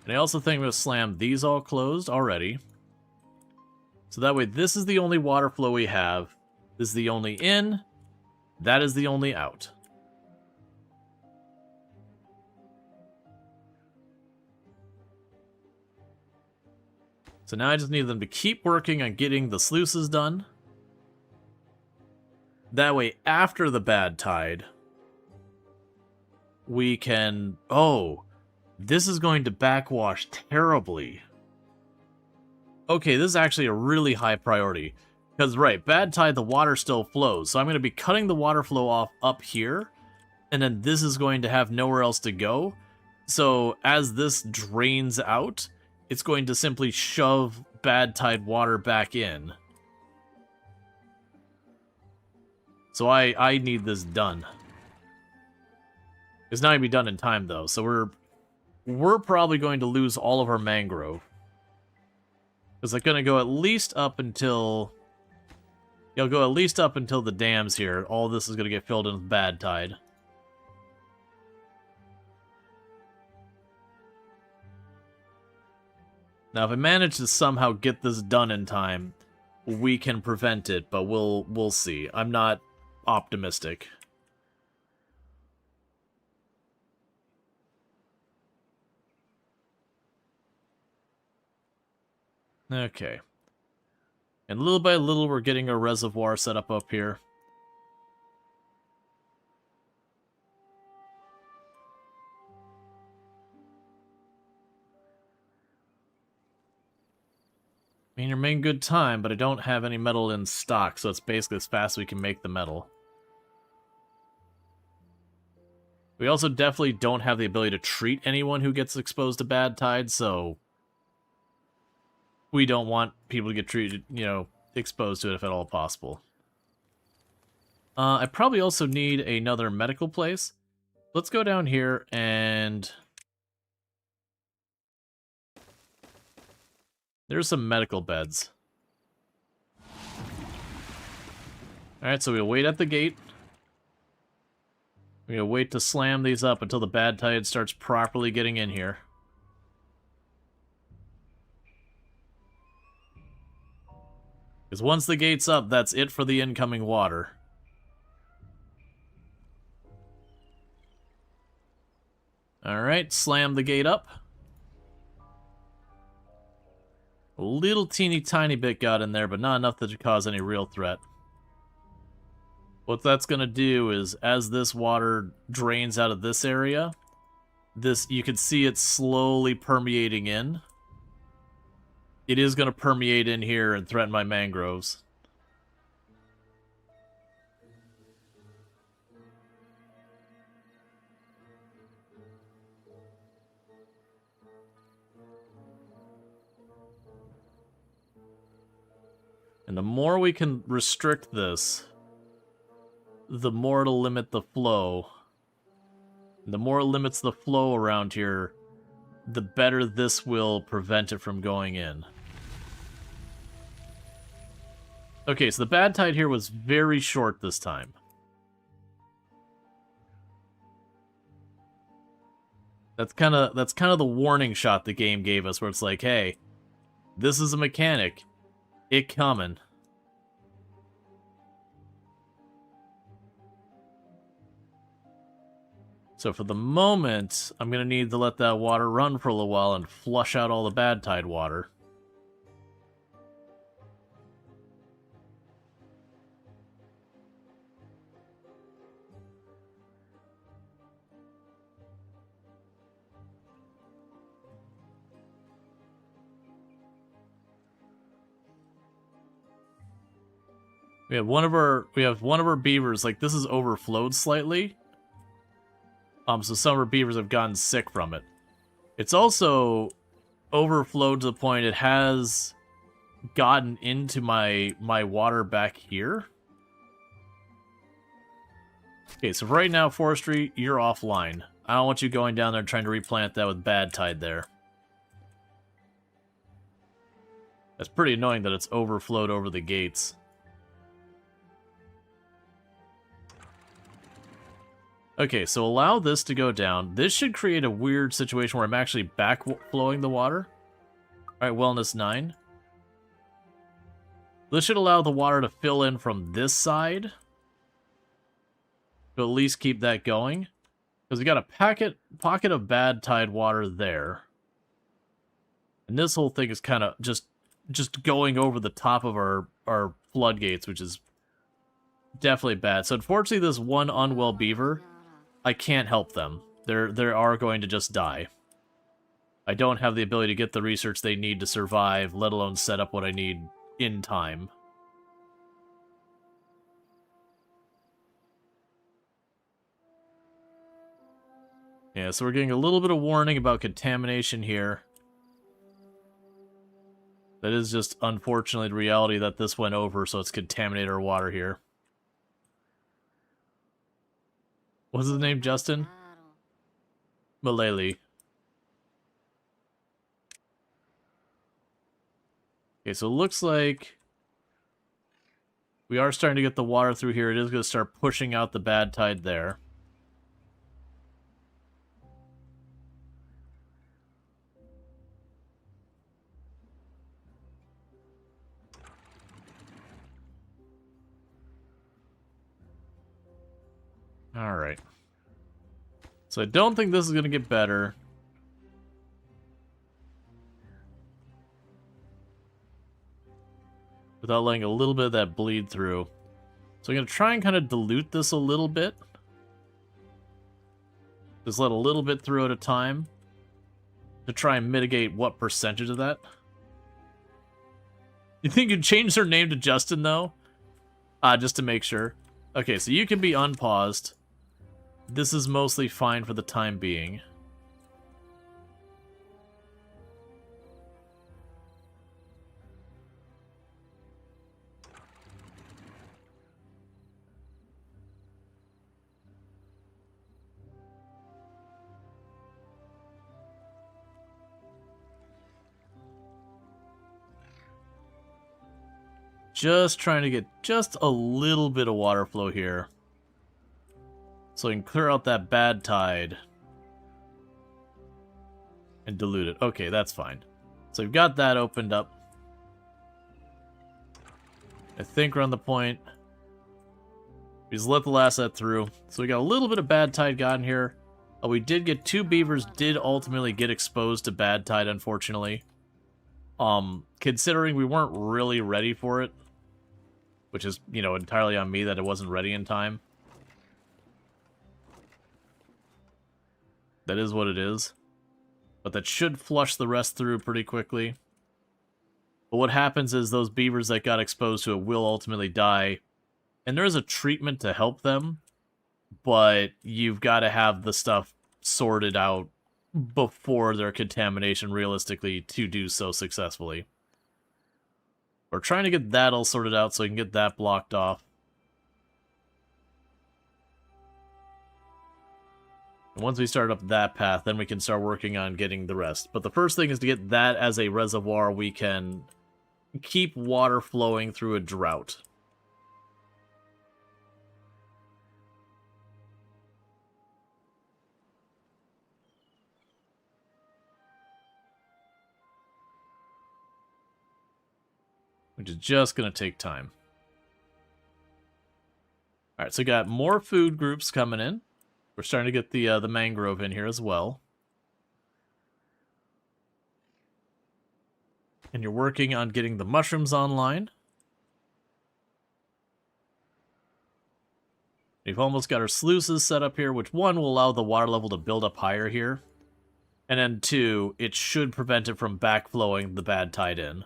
Speaker 1: And I also think we'll slam these all closed already. So that way this is the only water flow we have. This is the only in. That is the only out. So now I just need them to keep working on getting the sluices done. That way, after the bad tide, we can... Oh, this is going to backwash terribly. Okay, this is actually a really high priority. Because, right, bad tide, the water still flows. So I'm going to be cutting the water flow off up here. And then this is going to have nowhere else to go. So as this drains out... It's going to simply shove bad tide water back in. So I need this done. It's not going to be done in time, though. So we're probably going to lose all of our mangrove. Because it's going to go at least up until... It'll go at least up until the dams here. All this is going to get filled in with bad tide. Now, if I manage to somehow get this done in time, we can prevent it, but we'll see. I'm not optimistic. Okay. And little by little, we're getting a reservoir set up here. I mean, you're making good time, but I don't have any metal in stock, so it's basically as fast as we can make the metal. We also definitely don't have the ability to treat anyone who gets exposed to bad tide, so we don't want people to get treated, you know, exposed to it if at all possible. I probably also need another medical place. Let's go down here and... There's some medical beds. Alright, so we'll wait at the gate. We'll wait to slam these up until the bad tide starts properly getting in here. Because once the gate's up, that's it for the incoming water. Alright, slam the gate up. A little teeny tiny bit got in there, but not enough to cause any real threat. What that's going to do is, as this water drains out of this area, you can see it slowly permeating in. It is going to permeate in here and threaten my mangroves. And the more we can restrict this, the more it'll limit the flow. And the more it limits the flow around here, the better this will prevent it from going in. Okay, so the bad tide here was very short this time. That's kind of the warning shot the game gave us, where it's like, hey, this is a mechanic. It coming. So for the moment, I'm going to need to let that water run for a little while and flush out all the bad tide water. We have one of our beavers, like, this is overflowed slightly. So some of our beavers have gotten sick from it. It's also overflowed to the point it has gotten into my water back here. Okay, so right now, forestry, you're offline. I don't want you going down there trying to replant that with bad tide there. That's pretty annoying that it's overflowed over the gates. Okay, so allow this to go down. This should create a weird situation where I'm actually backflowing the water. Alright, wellness 9. This should allow the water to fill in from this side. To at least keep that going. Because we got a pocket of bad tide water there. And this whole thing is kind of just going over the top of our floodgates, which is definitely bad. So unfortunately, this one unwell beaver, I can't help them. They are going to just die. I don't have the ability to get the research they need to survive, let alone set up what I need in time. Yeah, so we're getting a little bit of warning about contamination here. That is just, unfortunately, the reality that this went over, so it's contaminated our water here. What's his name, Justin? Malele. Okay, so it looks like we are starting to get the water through here. It is going to start pushing out the bad tide there. Alright. So I don't think this is going to get better. Without letting a little bit of that bleed through. So I'm going to try and kind of dilute this a little bit. Just let a little bit through at a time. To try and mitigate what percentage of that. You think you'd change their name to Justin, though? Just to make sure. Okay, so you can be unpaused. This is mostly fine for the time being. just trying to get just a little bit of water flow here. So we can clear out that bad tide. And dilute it. Okay, that's fine. So we've got that opened up. I think we're on the point. We just let the last set through. So we got a little bit of bad tide gotten here. We did get 2 beavers did ultimately get exposed to bad tide, unfortunately. Considering we weren't really ready for it. Which is, you know, entirely on me that it wasn't ready in time. That is what it is. But that should flush the rest through pretty quickly. But what happens is those beavers that got exposed to it will ultimately die. And there is a treatment to help them. But you've got to have the stuff sorted out before their contamination, realistically, to do so successfully. We're trying to get that all sorted out so we can get that blocked off. And once we start up that path, then we can start working on getting the rest. But the first thing is to get that as a reservoir we can keep water flowing through a drought. Which is just going to take time. Alright, so we got more food groups coming in. We're starting to get the mangrove in here as well. And you're working on getting the mushrooms online. We've almost got our sluices set up here, which 1 will allow the water level to build up higher here. And then 2, it should prevent it from backflowing the bad tide in.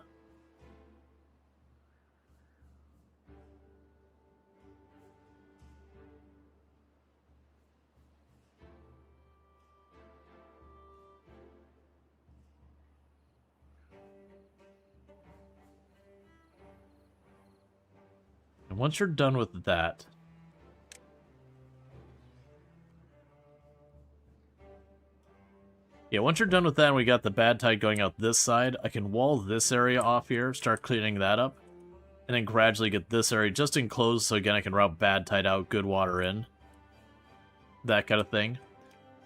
Speaker 1: And once you're done with that, once you're done with that and we got the bad tide going out this side, I can wall this area off here, start cleaning that up, and then gradually get this area just enclosed so again I can route bad tide out, good water in. That kind of thing.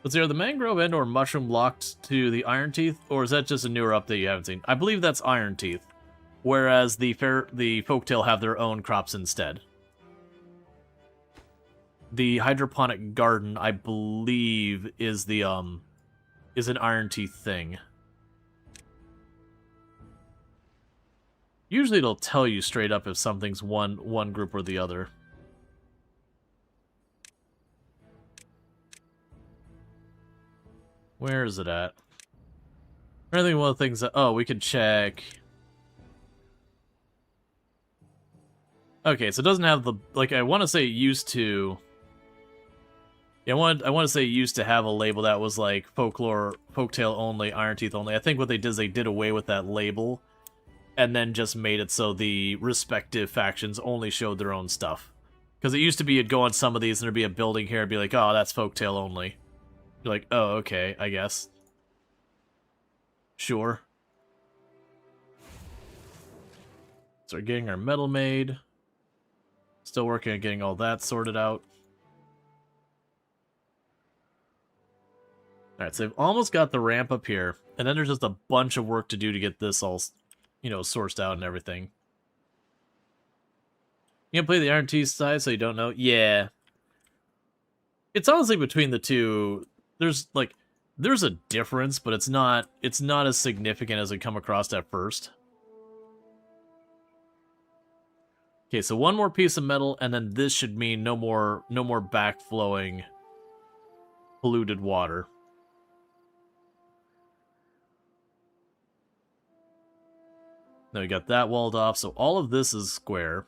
Speaker 1: But are the mangrove and or mushroom locked to the Ironteeth, or is that just a newer update you haven't seen? I believe that's Ironteeth. Whereas the folktail have their own crops instead. The hydroponic garden, I believe, is the is an Ironteeth thing. Usually it'll tell you straight up if something's one group or the other. Where is it at? I think one of the things that we can check. Okay, so it doesn't have the, like, I want to say it used to. Yeah, I want to say it used to have a label that was like folktale only, Ironteeth only. I think what they did is they did away with that label, and then just made it so the respective factions only showed their own stuff. Because it used to be you'd go on some of these and there'd be a building here and be like, oh, that's folktale only. You're like, oh, okay, I guess. Sure. So we're getting our metal made. Still working on getting all that sorted out. Alright, so they've almost got the ramp up here. And then there's just a bunch of work to do to get this all, you know, sourced out and everything. You can play the Ironteeth side so you don't know? Yeah. It's honestly between the two. There's, like, there's a difference, but it's not as significant as it come across at first. Okay, so one more piece of metal, and then this should mean no more backflowing polluted water. Now we got that walled off, so all of this is square.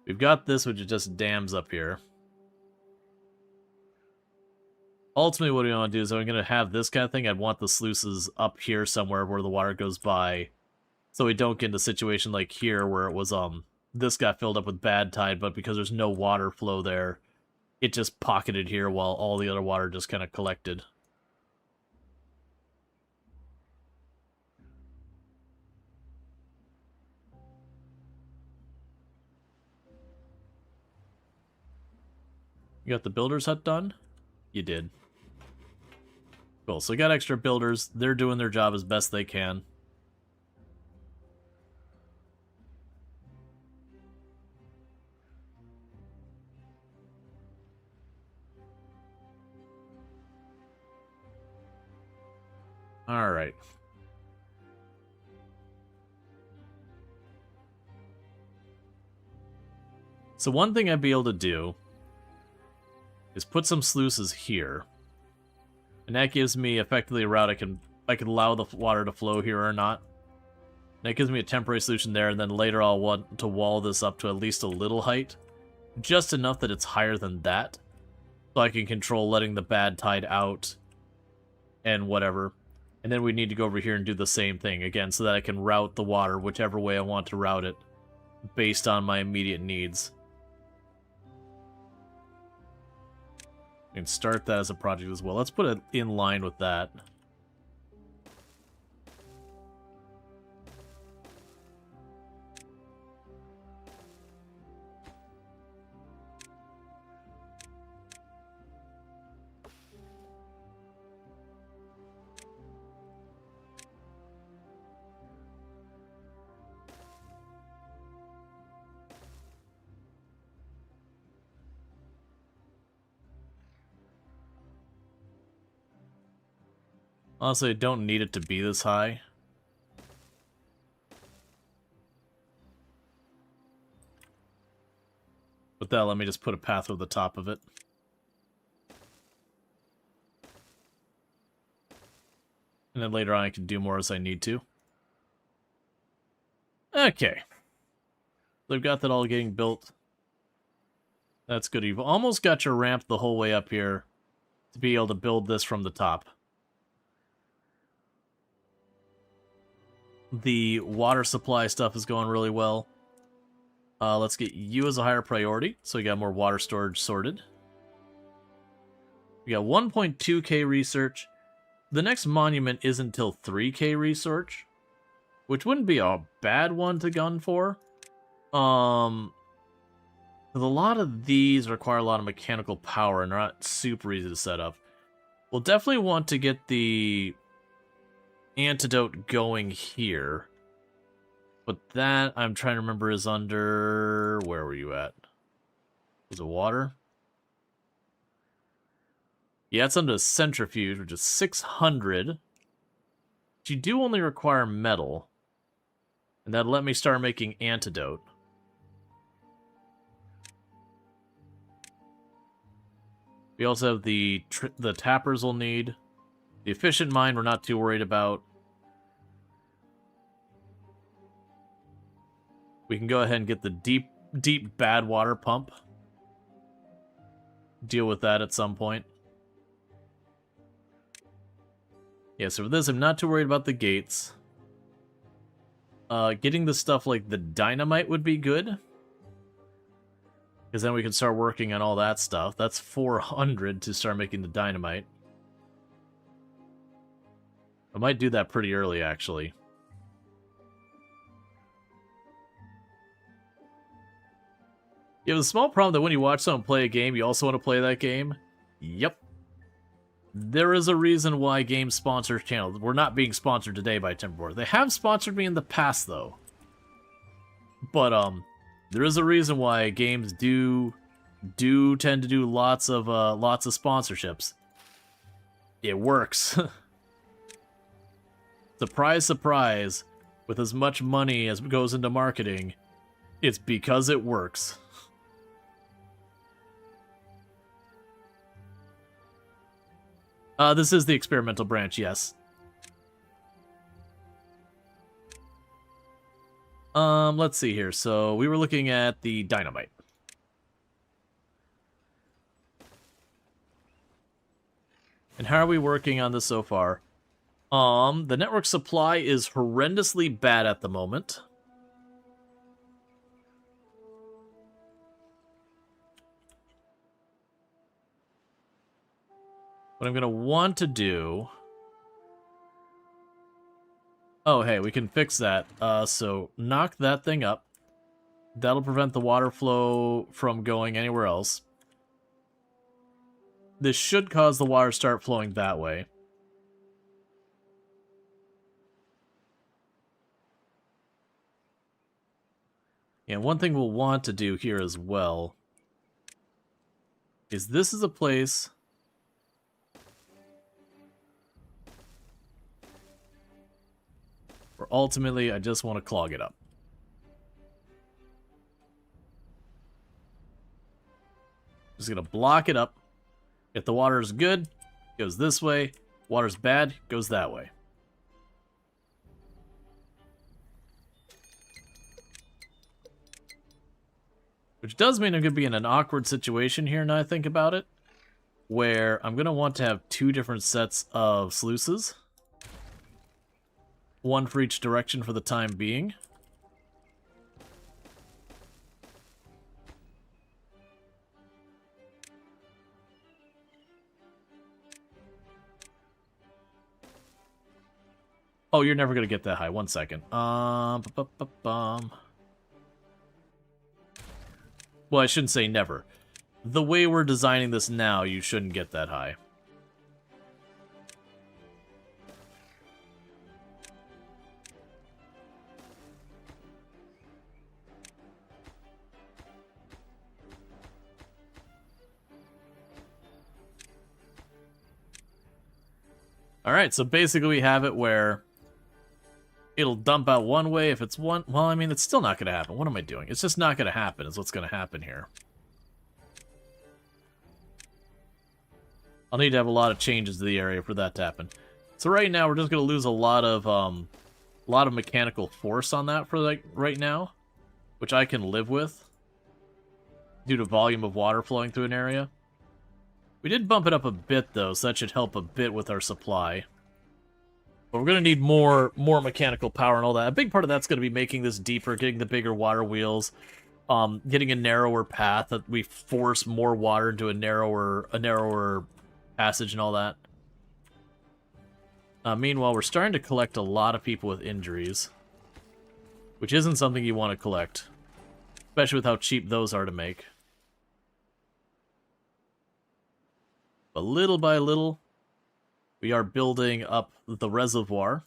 Speaker 1: We've got this, which is just dams up here. Ultimately, what we want to do is I'm going to have this kind of thing. I'd want the sluices up here somewhere where the water goes by. So we don't get into a situation like here where it was, this got filled up with bad tide, but because there's no water flow there, it just pocketed here while all the other water just kind of collected. You got the builder's hut done? You did. Cool, so we got extra builders. They're doing their job as best they can. Alright. So one thing I'd be able to do is put some sluices here. And that gives me effectively a route I can allow the water to flow here or not. And that gives me a temporary solution there, and then later I'll want to wall this up to at least a little height. Just enough that it's higher than that. So I can control letting the bad tide out and whatever. And then we need to go over here and do the same thing again so that I can route the water whichever way I want to route it based on my immediate needs. We can start that as a project as well. Let's put it in line with that. Honestly, I don't need it to be this high. With that, let me just put a path over the top of it. And then later on I can do more as I need to. Okay. They've got that all getting built. That's good. You've almost got your ramp the whole way up here to be able to build this from the top. The water supply stuff is going really well. Let's get you as a higher priority, so we got more water storage sorted. We got 1.2k research. The next monument isn't until 3k research, which wouldn't be a bad one to gun for. A lot of these require a lot of mechanical power and are not super easy to set up. We'll definitely want to get the antidote going here. But that, I'm trying to remember, is under... Where were you at? Was it water? Yeah, it's under centrifuge, which is 600. But you do only require metal. And that'll let me start making antidote. We also have the tappers we'll need. The efficient mine we're not too worried about. We can go ahead and get the deep bad water pump. Deal with that at some point. Yeah, so for this, I'm not too worried about the gates. Getting the stuff like the dynamite would be good. Because then we can start working on all that stuff. That's 400 to start making the dynamite. I might do that pretty early, actually. You have a small problem that when you watch someone play a game, you also want to play that game. Yep. There is a reason why games sponsor channels. We're not being sponsored today by Timberborn. They have sponsored me in the past, though. But, there is a reason why games do tend to do lots of sponsorships. It works. Surprise, surprise. With as much money as goes into marketing, it's because it works. This is the experimental branch, yes. Let's see here. So we were looking at the dynamite. And how are we working on this so far? The network supply is horrendously bad at the moment. What I'm going to want to do... Oh, hey, we can fix that. So knock that thing up. That'll prevent the water flow from going anywhere else. This should cause the water to start flowing that way. And one thing we'll want to do here as well is this is a place where ultimately I just want to clog it up. Just going to block it up. If the water is good, it goes this way. Water's bad, goes that way. Which does mean I'm going to be in an awkward situation here now I think about it, where I'm going to want to have two different sets of sluices. One for each direction for the time being. Oh, you're never going to get that high. 1 second. Well, I shouldn't say never. The way we're designing this now, you shouldn't get that high. Alright, so basically we have it where it'll dump out one way if it's one... Well, I mean, it's still not going to happen. What am I doing? It's just not going to happen is what's going to happen here. I'll need to have a lot of changes to the area for that to happen. So right now, we're just going to lose a lot of mechanical force on that for like right now, which I can live with due to volume of water flowing through an area. We did bump it up a bit, though, so that should help a bit with our supply. But we're going to need more mechanical power and all that. A big part of that's going to be making this deeper, getting the bigger water wheels, getting a narrower path that we force more water into a narrower passage and all that. Meanwhile, we're starting to collect a lot of people with injuries, which isn't something you want to collect, especially with how cheap those are to make. But little by little, we are building up the reservoir.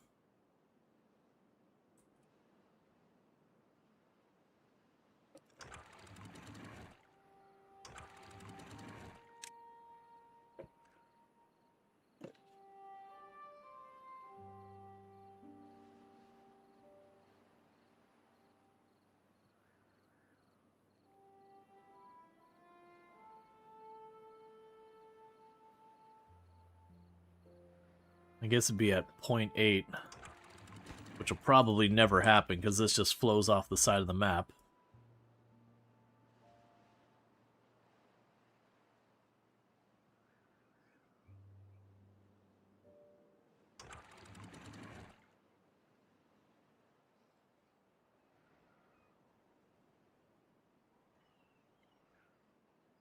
Speaker 1: I guess it'd be at 0.8, which will probably never happen because this just flows off the side of the map.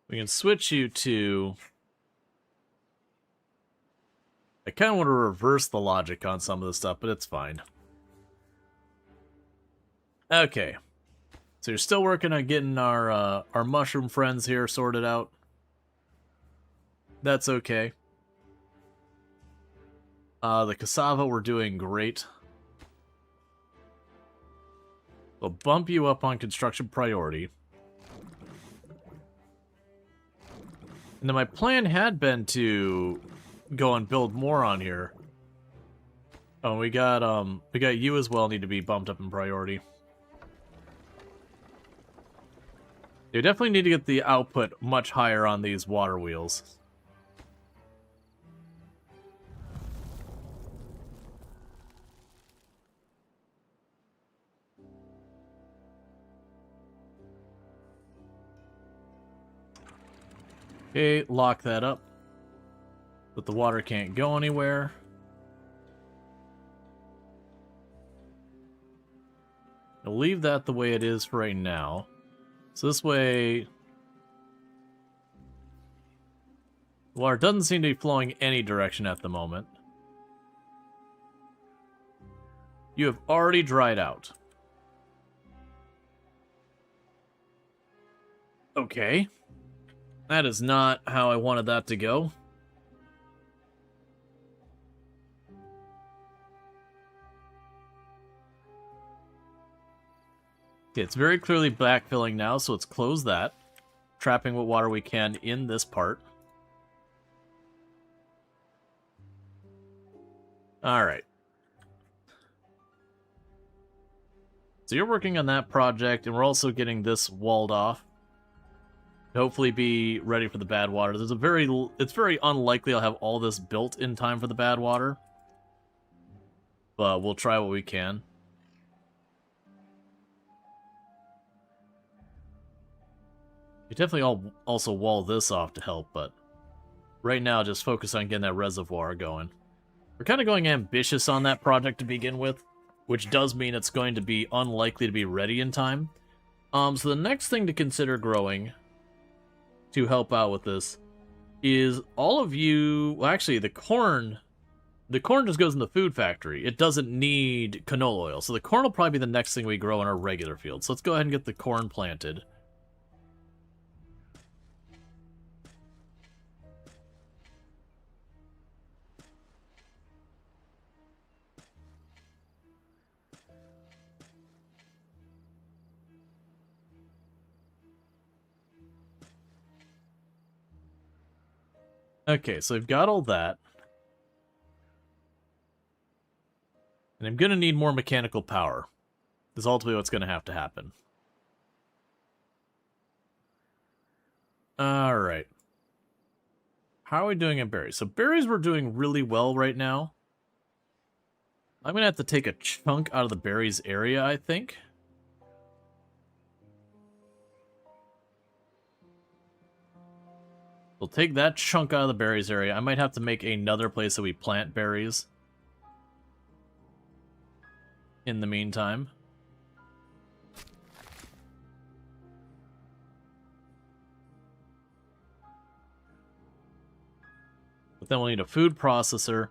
Speaker 1: We can switch you to... I kind of want to reverse the logic on some of this stuff, but it's fine. Okay. So you're still working on getting our mushroom friends here sorted out. That's okay. The cassava, we're doing great. We'll bump you up on construction priority. And then my plan had been to go and build more on here. Oh, we got you as well need to be bumped up in priority. You definitely need to get the output much higher on these water wheels. Okay, lock that up. But the water can't go anywhere. I'll leave that the way it is for right now. So this way... water doesn't seem to be flowing any direction at the moment. You have already dried out. Okay. That is not how I wanted that to go. Okay, it's very clearly backfilling now, so let's close that. Trapping what water we can in this part. Alright. So you're working on that project, and we're also getting this walled off. Hopefully be ready for the bad water. It's very unlikely I'll have all this built in time for the bad water. But we'll try what we can. You definitely also wall this off to help, but right now just focus on getting that reservoir going. We're kind of going ambitious on that project to begin with, which does mean it's going to be unlikely to be ready in time. So the next thing to consider growing to help out with this is all of you... Well, actually, the corn just goes in the food factory. It doesn't need canola oil, so the corn will probably be the next thing we grow in our regular field. So let's go ahead and get the corn planted. Okay, so I've got all that. And I'm going to need more mechanical power. That's ultimately what's going to have to happen. Alright. How are we doing in berries? So berries we're doing really well right now. I'm going to have to take a chunk out of the berries area, I think. We'll take that chunk out of the berries area. I might have to make another place that we plant berries. In the meantime. But then we'll need a food processor.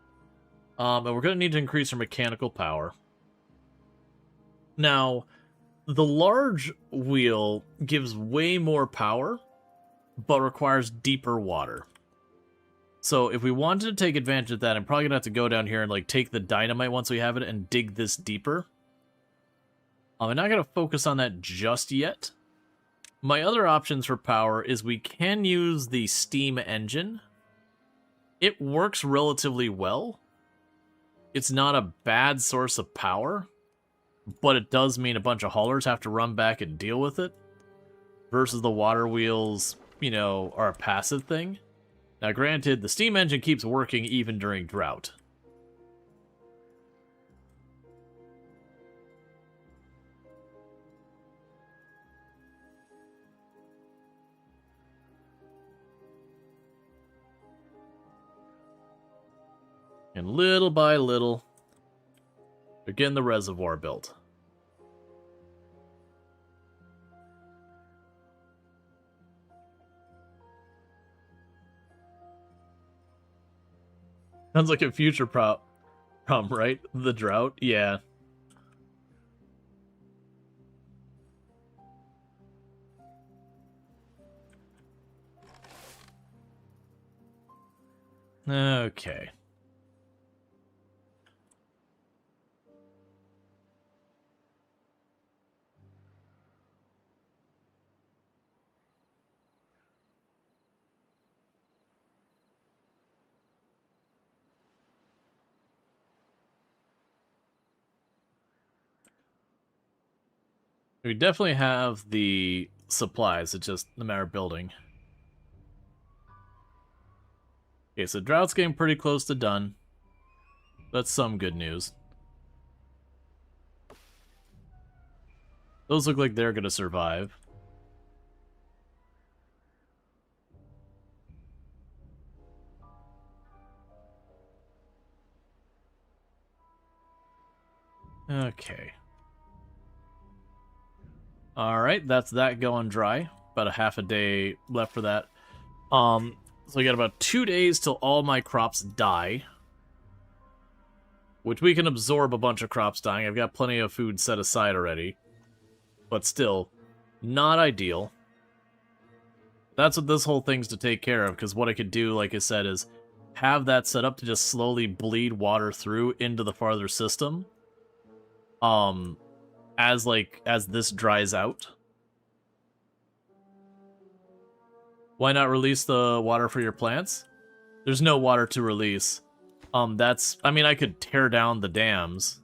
Speaker 1: And we're going to need to increase our mechanical power. Now, the large wheel gives way more power, but requires deeper water. So if we wanted to take advantage of that, I'm probably going to have to go down here and like take the dynamite once we have it and dig this deeper. I'm not going to focus on that just yet. My other options for power is we can use the steam engine. It works relatively well. It's not a bad source of power, but it does mean a bunch of haulers have to run back and deal with it. Versus the water wheels, you know, are a passive thing. Now granted, the steam engine keeps working even during drought. And little by little, they're getting the reservoir built. Sounds like a future problem, right? The drought? Yeah. Okay. We definitely have the supplies, it's just a matter of building. Okay, so drought's getting pretty close to done. That's some good news. Those look like they're gonna survive. Okay. Alright, that's that going dry. About a half a day left for that. So we got about 2 days till all my crops die. Which we can absorb a bunch of crops dying. I've got plenty of food set aside already. But still, not ideal. That's what this whole thing's to take care of, because what I could do, like I said, is have that set up to just slowly bleed water through into the farther system. as this dries out. Why not release the water for your plants? There's no water to release. I mean, I could tear down the dams.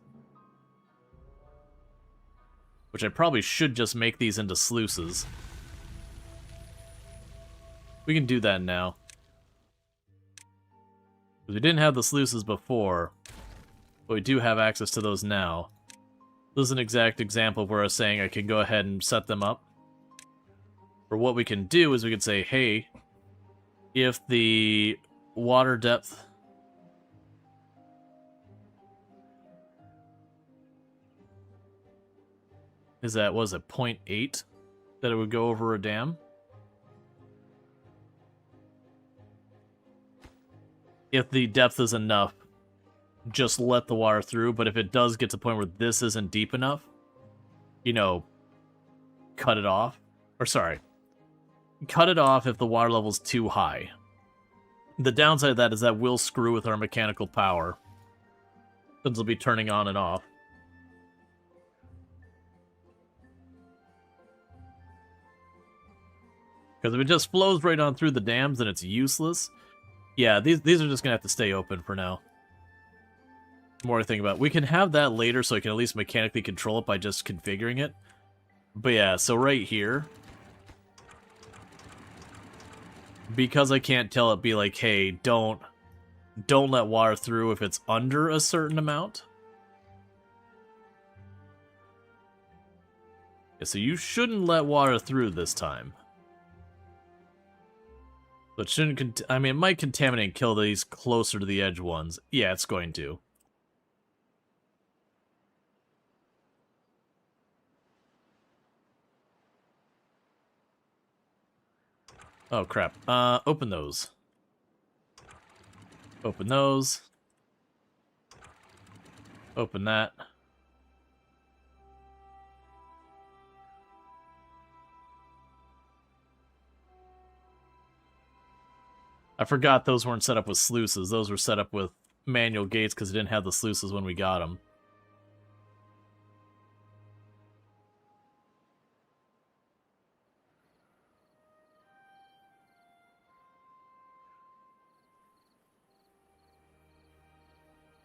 Speaker 1: Which I probably should just make these into sluices. We can do that now. Because we didn't have the sluices before, but we do have access to those now. This is an exact example of where I was saying I can go ahead and set them up. Or what we can do is we can say, hey, if the water depth is that, was it 0.8 that it would go over a dam? If the depth is enough, just let the water through, but if it does get to the point where this isn't deep enough, you know, cut it off. Or sorry, cut it off if the water level's too high. The downside of that is that will screw with our mechanical power, since it'll be turning on and off. Because if it just flows right on through the dams, then it's useless. Yeah, these are just going to have to stay open for now. The more I think about it. We can have that later so I can at least mechanically control it by just configuring it. But yeah, so right here, because I can't tell it, be like, hey, don't let water through if it's under a certain amount. Yeah, so you shouldn't let water through this time. But shouldn't, I mean, it might contaminate and kill these closer to the edge ones. Yeah, it's going to. Oh, crap. Open those. Open those. Open that. I forgot those weren't set up with sluices. Those were set up with manual gates because it didn't have the sluices when we got them.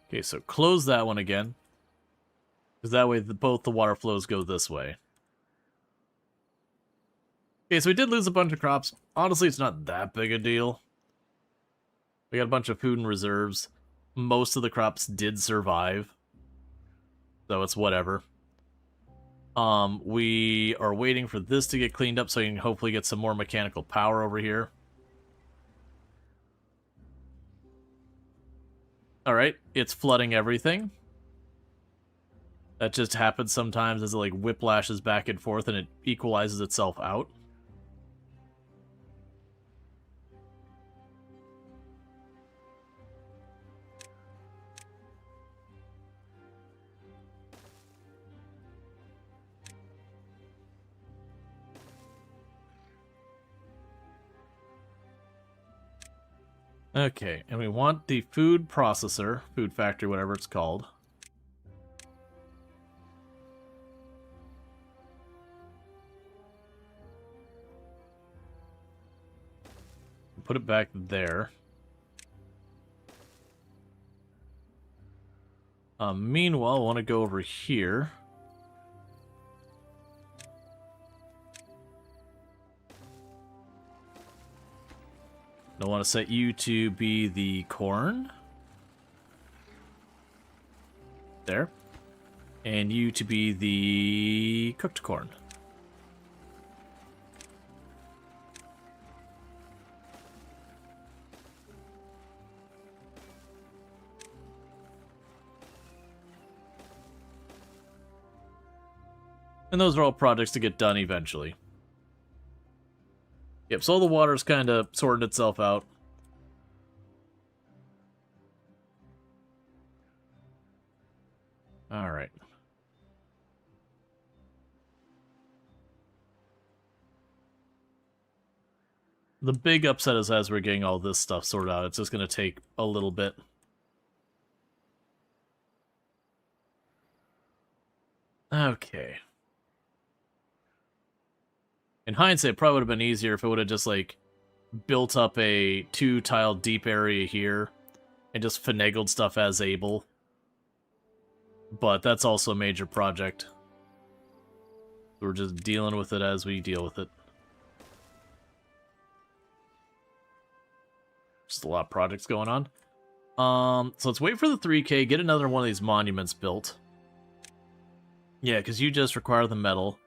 Speaker 1: Okay, so close that one again. Because that way both the water flows go this way. Okay, so we did lose a bunch of crops. Honestly, it's not that big a deal. We got a bunch of food and reserves. Most of the crops did survive. So it's whatever. We are waiting for this to get cleaned up so you can hopefully get some more mechanical power over here. Alright, it's flooding everything. That just happens sometimes as it like whiplashes back and forth and it equalizes itself out. Okay, and we want the food processor, food factory, whatever it's called. Put it back there. Meanwhile, I want to go over here. I want to set you to be the corn. There. And you to be the cooked corn. And those are all projects to get done eventually. Yep, so all the water's kind of sorting itself out. Alright. The big upset is as we're getting all this stuff sorted out, it's just going to take a little bit. Okay. In hindsight, it probably would have been easier if it would have just, like, built up a 2-tile deep area here and just finagled stuff as able. But that's also a major project. We're just dealing with it as we deal with it. Just a lot of projects going on. So let's wait for the 3K, get another one of these monuments built. Yeah, because you just require the metal.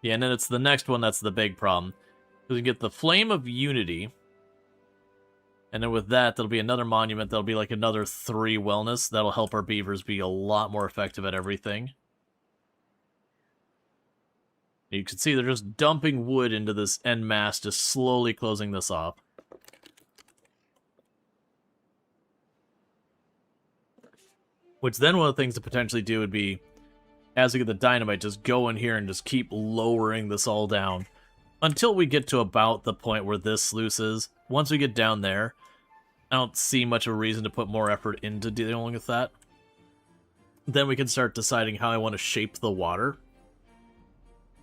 Speaker 1: Yeah, and then it's the next one that's the big problem. We can get the Flame of Unity. And then with that, there'll be another monument that'll be like another 3 wellness. That'll help our beavers be a lot more effective at everything. You can see they're just dumping wood into this en masse, just slowly closing this off. Which then one of the things to potentially do would be, as we get the dynamite, just go in here and just keep lowering this all down. Until we get to about the point where this sluice is. Once we get down there, I don't see much of a reason to put more effort into dealing with that. Then we can start deciding how I want to shape the water.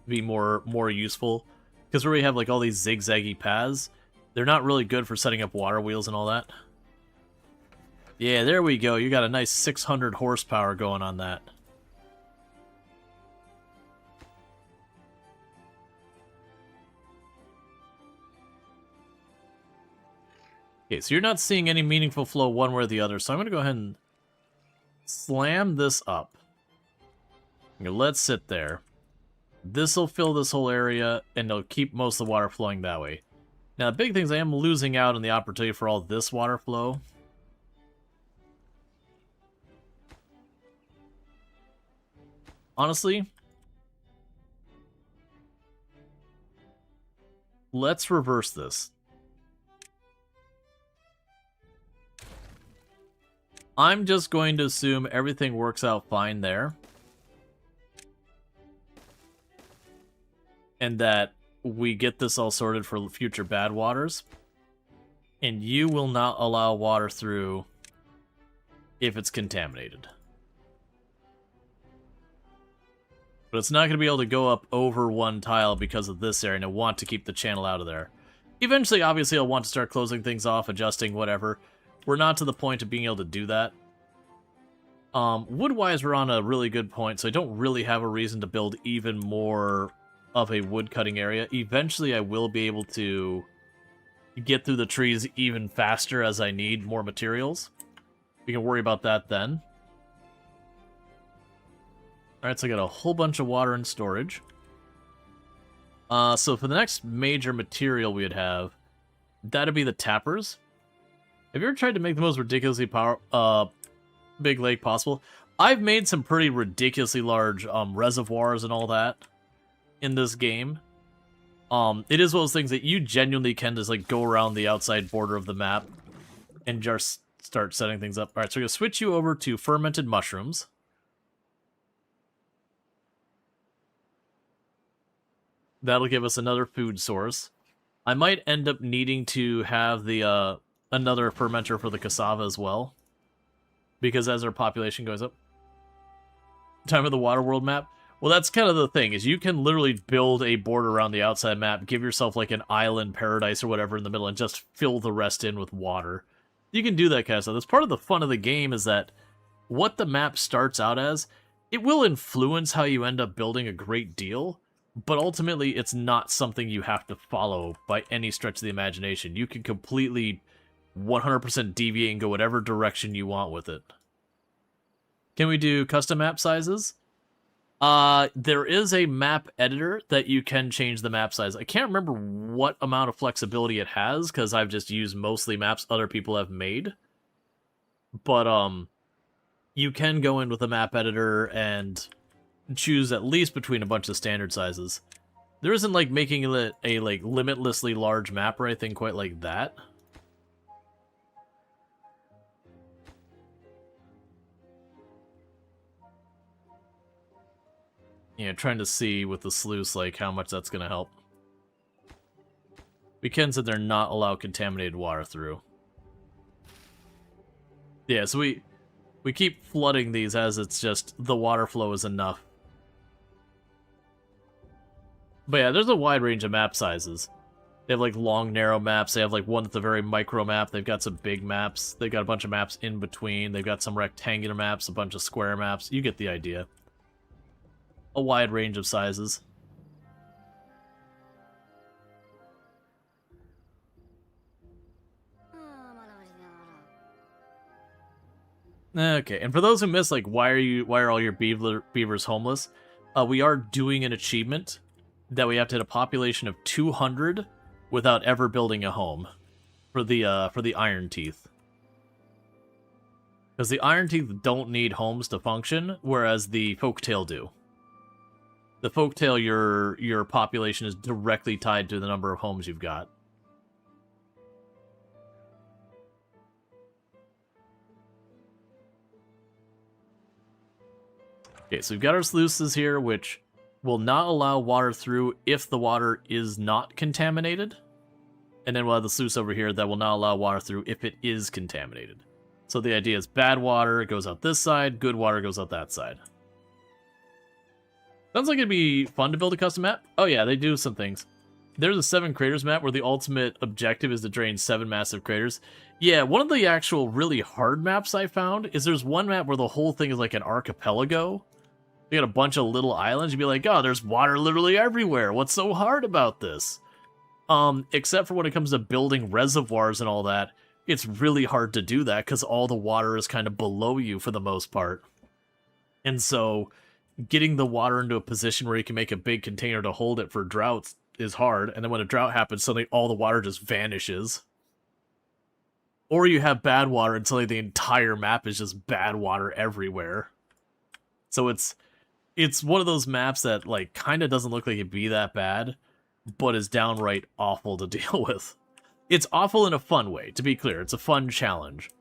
Speaker 1: Be more useful. Because where we have like all these zigzaggy paths, they're not really good for setting up water wheels and all that. Yeah, there we go. You got a nice 600 horsepower going on that. Okay, so you're not seeing any meaningful flow one way or the other, so I'm going to go ahead and slam this up. Let's sit there. This will fill this whole area, and it'll keep most of the water flowing that way. Now, the big thing is I am losing out on the opportunity for all this water flow. Honestly, let's reverse this. I'm just going to assume everything works out fine there. And that we get this all sorted for future bad waters. And you will not allow water through if it's contaminated. But it's not going to be able to go up over one tile because of this area, and I want to keep the channel out of there. Eventually, obviously, I'll want to start closing things off, adjusting, whatever. We're not to the point of being able to do that. Wood-wise, we're on a really good point, so I don't really have a reason to build even more of a wood-cutting area. Eventually, I will be able to get through the trees even faster as I need more materials. We can worry about that then. Alright, so I got a whole bunch of water in storage. So for the next major material we would have, that'd be the tappers. Have you ever tried to make the most ridiculously big lake possible? I've made some pretty ridiculously large reservoirs and all that in this game. It is one of those things that you genuinely can just like go around the outside border of the map and just start setting things up. Alright, so we're going to switch you over to fermented mushrooms. That'll give us another food source. I might end up needing to have the another fermenter for the cassava as well, because as our population goes up. Time of the water world map. Well, that's kind of the thing, is you can literally build a border around the outside map, give yourself like an island paradise or whatever in the middle, and just fill the rest in with water. You can do that kind of stuff. That's part of the fun of the game, is that what the map starts out as, it will influence how you end up building a great deal, but ultimately it's not something you have to follow by any stretch of the imagination. You can completely 100% deviate and go whatever direction you want with it. Can we do custom map sizes? There is a map editor that you can change the map size. I can't remember what amount of flexibility it has, because I've just used mostly maps other people have made. But, you can go in with a map editor and choose at least between a bunch of standard sizes. There isn't, like, making it a, like, limitlessly large map or anything quite like that. Yeah, trying to see with the sluice, like, how much that's gonna help. We can sit there and not allow contaminated water through. Yeah, so We keep flooding these as it's just the water flow is enough. But yeah, there's a wide range of map sizes. They have like long, narrow maps. They have like one that's a very micro map. They've got some big maps. They've got a bunch of maps in between. They've got some rectangular maps, a bunch of square maps. You get the idea. A wide range of sizes. Okay, and for those who miss, like, why are all your beavers homeless? We are doing an achievement that we have to hit a population of 200 without ever building a home for the Ironteeth. Because the Ironteeth don't need homes to function, whereas the Folktail do. The Folktail, your population is directly tied to the number of homes you've got. Okay, so we've got our sluices here, which will not allow water through if the water is not contaminated. And then we'll have the sluice over here that will not allow water through if it is contaminated. So the idea is bad water goes out this side, good water goes out that side. Sounds like it'd be fun to build a custom map. Oh yeah, they do some things. There's a 7 craters map where the ultimate objective is to drain 7 massive craters. Yeah, one of the actual really hard maps I found is there's one map where the whole thing is like an archipelago. You got a bunch of little islands, you'd be like, oh, there's water literally everywhere. What's so hard about this? Except for when it comes to building reservoirs and all that, it's really hard to do that because all the water is kind of below you for the most part. And so getting the water into a position where you can make a big container to hold it for droughts is hard. And then when a drought happens, suddenly all the water just vanishes. Or you have bad water and suddenly the entire map is just bad water everywhere. So it's one of those maps that, like, kind of doesn't look like it'd be that bad, but is downright awful to deal with. It's awful in a fun way, to be clear. It's a fun challenge.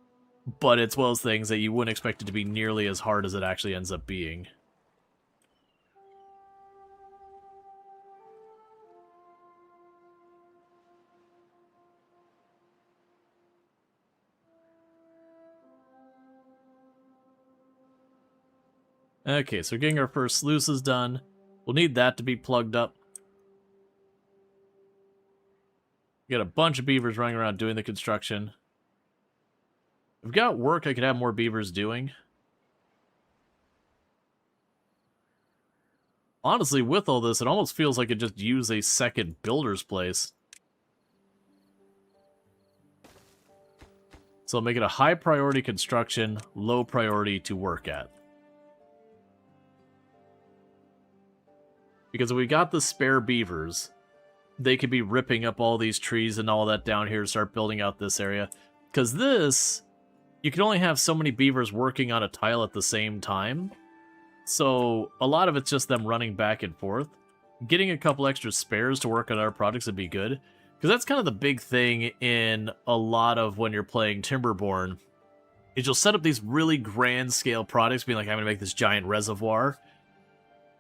Speaker 1: But it's one of those things that you wouldn't expect it to be nearly as hard as it actually ends up being. Okay, so we're getting our first sluices done. We'll need that to be plugged up. We got a bunch of beavers running around doing the construction. I've got work I could have more beavers doing. Honestly, with all this, it almost feels like it just used a second builder's place. So make it a high priority construction, low priority to work at. Because if we got the spare beavers, they could be ripping up all these trees and all that down here to start building out this area. Because this, you can only have so many beavers working on a tile at the same time. So a lot of it's just them running back and forth. Getting a couple extra spares to work on our projects would be good. Because that's kind of the big thing in a lot of when you're playing Timberborn. Is you'll set up these really grand scale projects, being like, I'm going to make this giant reservoir.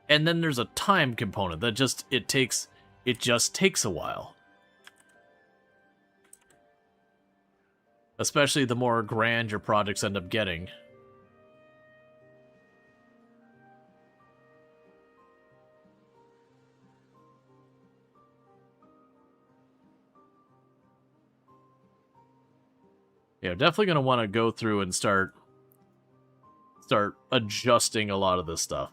Speaker 1: And then there's a time component that just takes a while. Especially the more grand your projects end up getting. Yeah, definitely going to want to go through and start adjusting a lot of this stuff.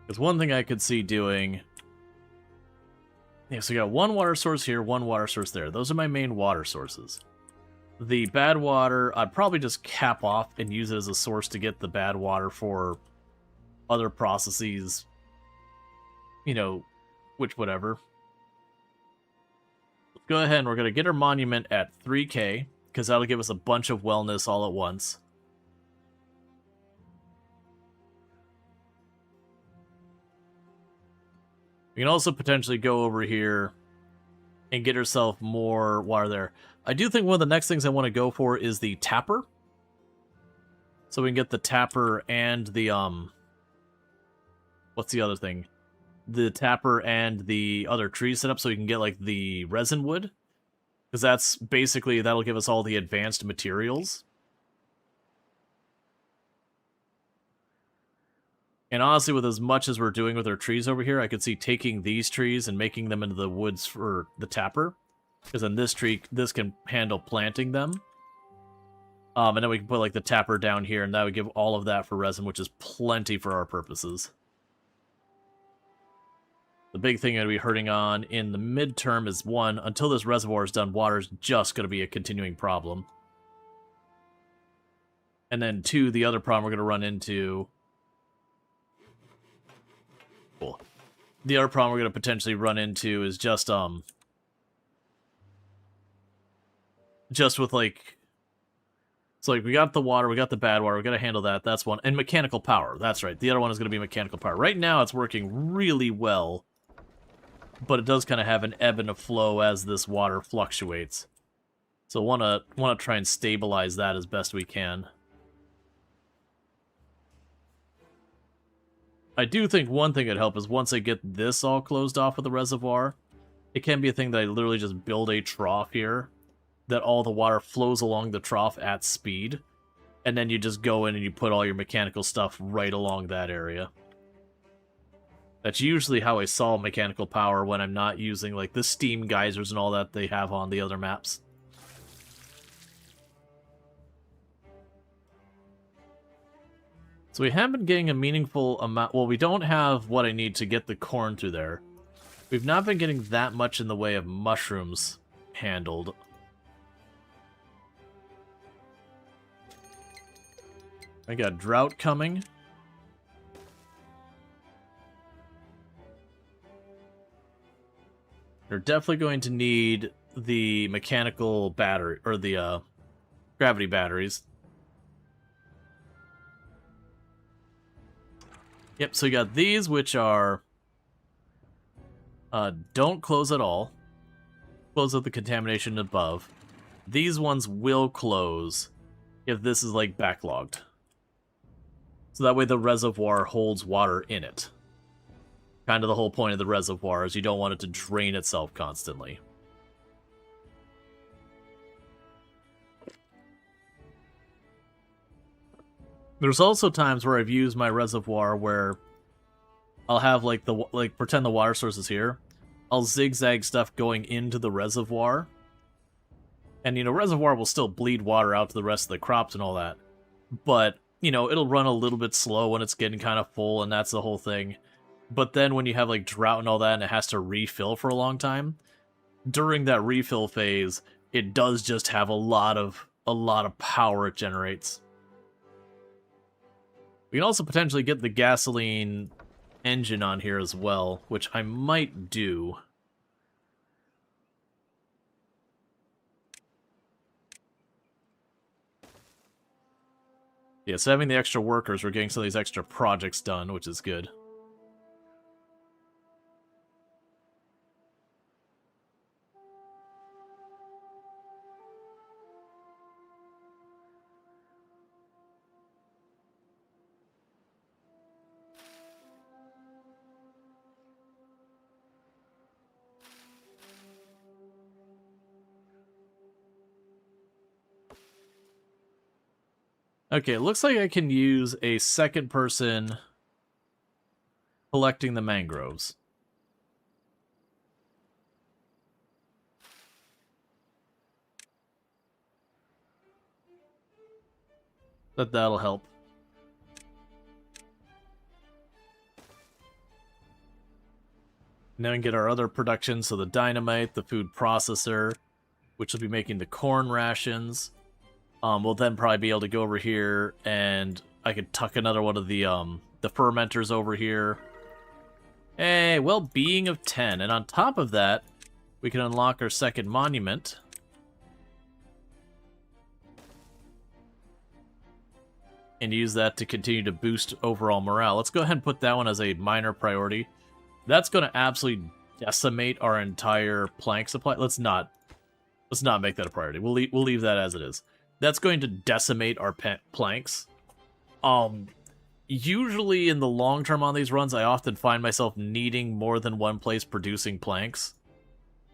Speaker 1: Because one thing I could see doing... Yeah, so we got one water source here, one water source there. Those are my main water sources. The bad water, I'd probably just cap off and use it as a source to get the bad water for other processes. You know, whatever. Let's go ahead and we're going to get our monument at 3K, because that'll give us a bunch of wellness all at once. We can also potentially go over here and get ourselves more water there. I do think one of the next things I want to go for is the tapper. So we can get the tapper and the what's the other thing? The tapper and the other trees set up so we can get, like, the resin wood. Because that's basically, that'll give us all the advanced materials. And honestly, with as much as we're doing with our trees over here, I could see taking these trees and making them into the woods for the tapper. Because then this can handle planting them. And then we can put, like, the tapper down here, and that would give all of that for resin, which is plenty for our purposes. The big thing I'd be hurting on in the midterm is, one, until this reservoir is done, water's just going to be a continuing problem. And then, two, the other problem we're going to run into... Cool. The other problem we're going to potentially run into is just with, like... So, like, we got the water, we got the bad water, we got to handle that, that's one. And mechanical power, that's right. The other one is going to be mechanical power. Right now, it's working really well, but it does kind of have an ebb and a flow as this water fluctuates. So, want to try and stabilize that as best we can. I do think one thing that'd help is once I get this all closed off with the reservoir, it can be a thing that I literally just build a trough here, that all the water flows along the trough at speed, and then you just go in and you put all your mechanical stuff right along that area. That's usually how I solve mechanical power when I'm not using, like, the steam geysers and all that they have on the other maps. So we haven't been getting a meaningful amount... Well, we don't have what I need to get the corn through there. We've not been getting that much in the way of mushrooms handled. I got drought coming. They're definitely going to need the mechanical battery, or the gravity batteries. Yep, so you got these, which are don't close at all. Close up the contamination above. These ones will close if this is, like, backlogged. So that way the reservoir holds water in it. Kind of the whole point of the reservoir is you don't want it to drain itself constantly. There's also times where I've used my reservoir where I'll have, like, pretend the water source is here. I'll zigzag stuff going into the reservoir. And, you know, reservoir will still bleed water out to the rest of the crops and all that. But, you know, it'll run a little bit slow when it's getting kind of full, and that's the whole thing. But then when you have, like, drought and all that, and it has to refill for a long time, during that refill phase, it does just have a lot of power it generates. We can also potentially get the gasoline engine on here as well, which I might do. Yeah, so having the extra workers, we're getting some of these extra projects done, which is good. Okay, it looks like I can use a second person collecting the mangroves. That'll help. And then we can get our other production, so the dynamite, the food processor, which will be making the corn rations. We'll then probably be able to go over here, and I could tuck another one of the fermenters over here. Hey, well-being of 10. And on top of that, we can unlock our second monument. And use that to continue to boost overall morale. Let's go ahead and put that one as a minor priority. That's going to absolutely decimate our entire plank supply. Let's not make that a priority. We'll leave that as it is. That's going to decimate our planks. usually in the long term on these runs, I often find myself needing more than one place producing planks.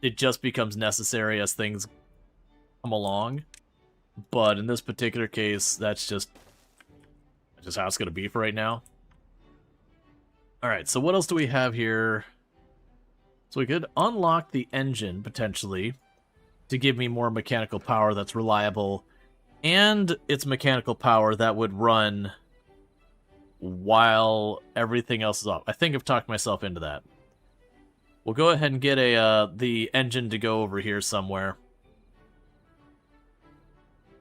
Speaker 1: It just becomes necessary as things come along. But in this particular case, that's just how it's going to be for right now. Alright, so what else do we have here? So we could unlock the engine, potentially, to give me more mechanical power that's reliable. And it's mechanical power that would run while everything else is off. I think I've talked myself into that. We'll go ahead and get the engine to go over here somewhere.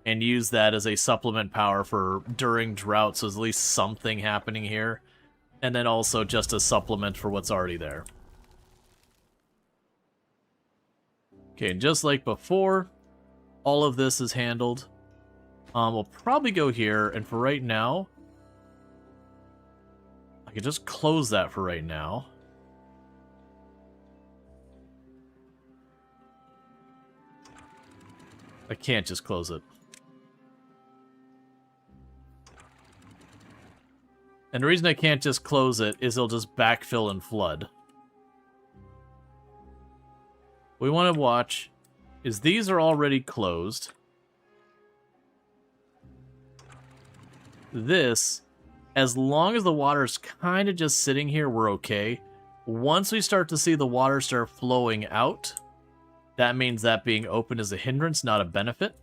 Speaker 1: And use that as a supplement power for during drought, so there's at least something happening here. And then also just a supplement for what's already there. Okay, and just like before, all of this is handled. We'll probably go here, and for right now, I can just close that for right now. I can't just close it. And the reason I can't just close it is it'll just backfill and flood. What we want to watch is these are already closed. This, as long as the water's kind of just sitting here, we're okay. Once we start to see the water start flowing out, that means that being open is a hindrance, not a benefit.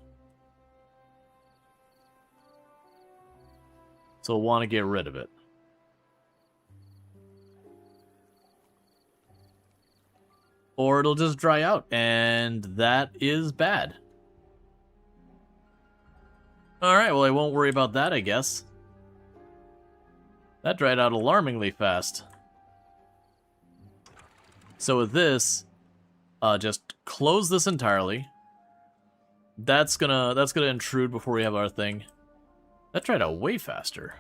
Speaker 1: So we'll want to get rid of it. Or it'll just dry out, and that is bad. Alright, well I won't worry about that, I guess. That dried out alarmingly fast. So with this, just close this entirely. That's gonna intrude before we have our thing. That dried out way faster.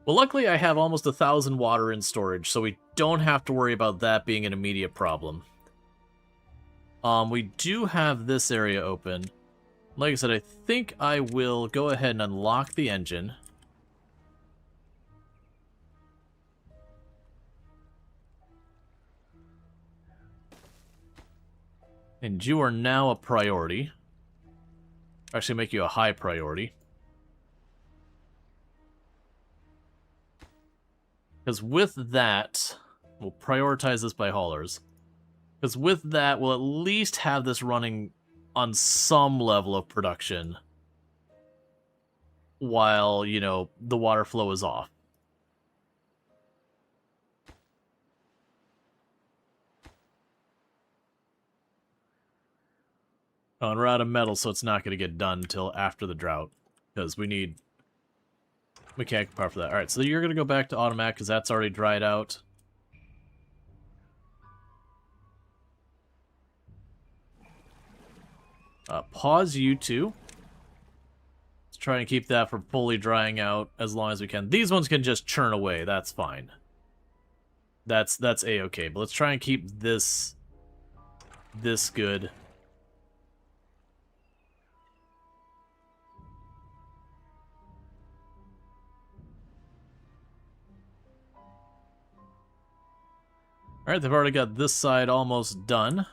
Speaker 1: Well, luckily I have almost 1,000 water in storage, so we don't have to worry about that being an immediate problem. We do have this area open. Like I said, I think I will go ahead and unlock the engine. And you are now a priority. Actually, make you a high priority. Because with that, we'll prioritize this by haulers. Because with that, we'll at least have this running on some level of production while, you know, the water flow is off. Oh, and we're out of metal, so it's not going to get done until after the drought. Because we need mechanical power for that. Alright, so you're going to go back to automatic because that's already dried out. Pause you two. Let's try and keep that from fully drying out as long as we can. These ones can just churn away. That's fine. That's a-okay. But let's try and keep this good. Alright, they've already got this side almost done.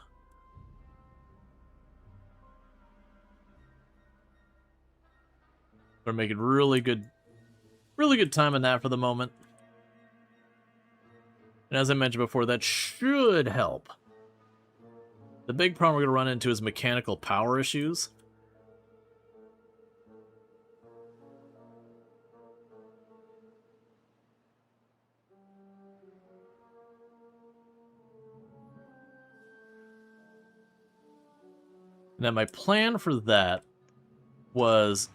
Speaker 1: We're making really good time in that for the moment. And as I mentioned before, that should help. The big problem we're going to run into is mechanical power issues. Now, my plan for that was,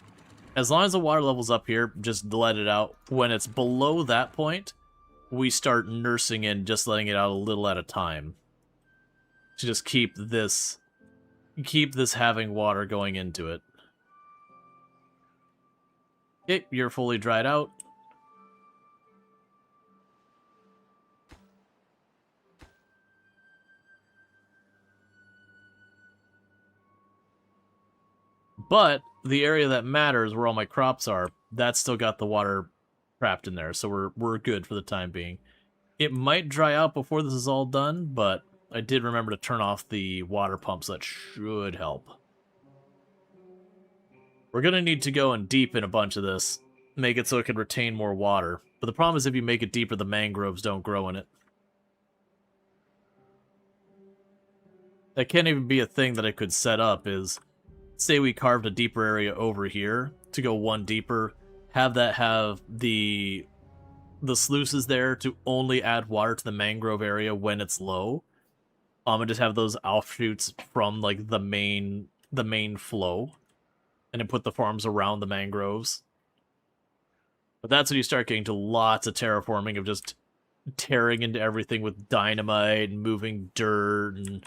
Speaker 1: as long as the water level's up here, just let it out. When it's below that point, we start nursing in, just letting it out a little at a time. To just keep this having water going into it. Okay, you're fully dried out. But the area that matters, where all my crops are, that's still got the water trapped in there, so we're good for the time being. It might dry out before this is all done, but I did remember to turn off the water pumps. That should help. We're going to need to go and deepen a bunch of this, make it so it can retain more water. But the problem is if you make it deeper, the mangroves don't grow in it. That can't even be a thing that I could set up is, say we carved a deeper area over here to go one deeper, have that have the sluices there to only add water to the mangrove area when it's low. And just have those offshoots from like the main flow, and then put the farms around the mangroves. But that's when you start getting to lots of terraforming of just tearing into everything with dynamite and moving dirt and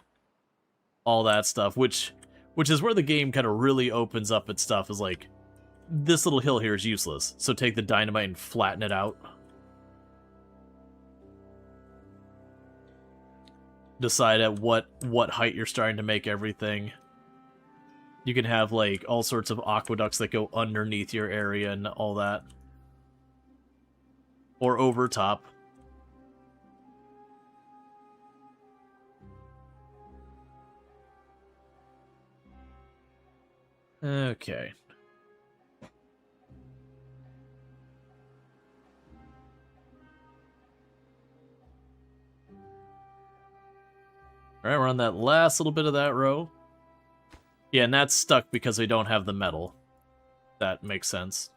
Speaker 1: all that stuff, which is where the game kind of really opens up its stuff, is like, this little hill here is useless, so take the dynamite and flatten it out. Decide at what height you're starting to make everything. You can have like all sorts of aqueducts that go underneath your area and all that. Or over top. Okay. Alright, we're on that last little bit of that row. Yeah, and that's stuck because they don't have the metal. That makes sense.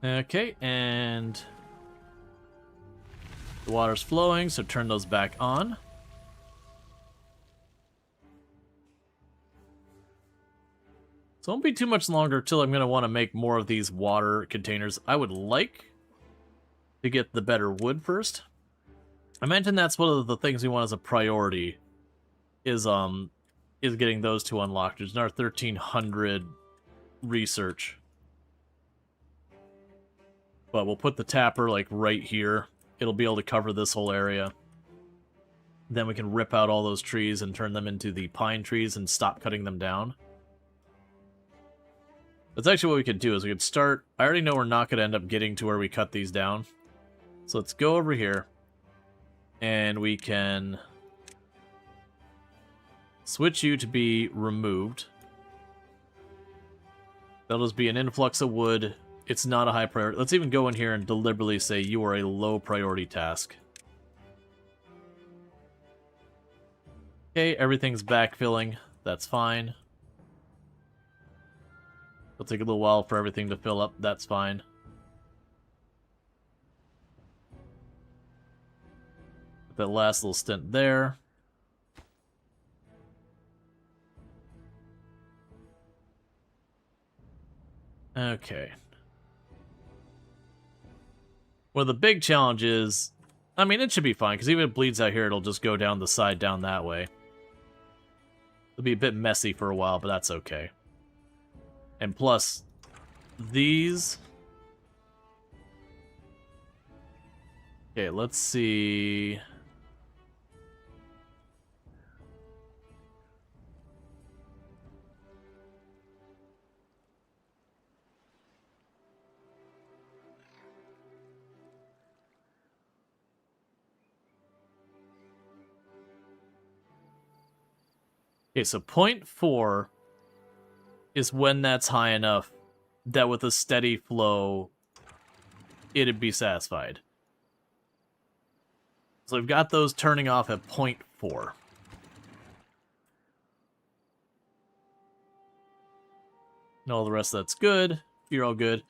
Speaker 1: Okay, and the water's flowing, so turn those back on. So it won't be too much longer till I'm going to want to make more of these water containers. I would like to get the better wood first. I mentioned that's one of the things we want as a priority is getting those two unlocked. There's another 1,300 research. But we'll put the tapper like right here. It'll be able to cover this whole area. Then we can rip out all those trees and turn them into the pine trees and stop cutting them down. That's actually what we could do, is we could start... I already know we're not going to end up getting to where we cut these down. So let's go over here. And we can switch you to be removed. That'll just be an influx of wood. It's not a high priority. Let's even go in here and deliberately say you are a low priority task. Okay, everything's backfilling. That's fine. It'll take a little while for everything to fill up. That's fine. Put that last little stint there. Okay. Well, the big challenge is... I mean, it should be fine, because even if it bleeds out here, it'll just go down the side down that way. It'll be a bit messy for a while, but that's okay. And plus, these... Okay, let's see... Okay, so 0.4 is when that's high enough that with a steady flow, it'd be satisfied. So we've got those turning off at 0.4. And all the rest of that's good. You're all good.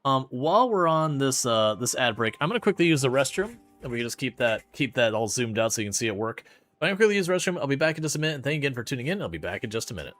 Speaker 1: While we're on this this ad break, I'm gonna quickly use the restroom, and we can just keep that all zoomed out so you can see it work. But I'm gonna quickly use the restroom. I'll be back in just a minute. And thank you again for tuning in. I'll be back in just a minute.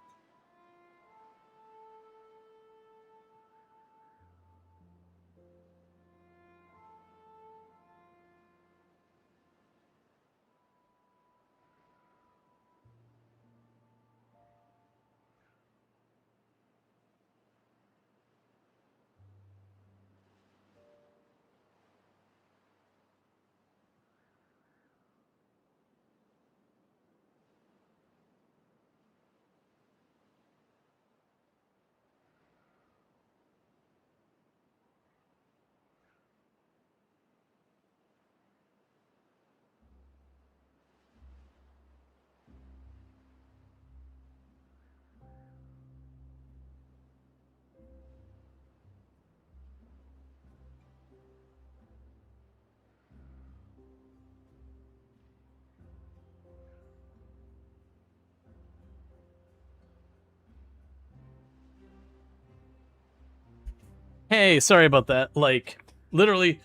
Speaker 1: Hey, sorry about that. Like, literally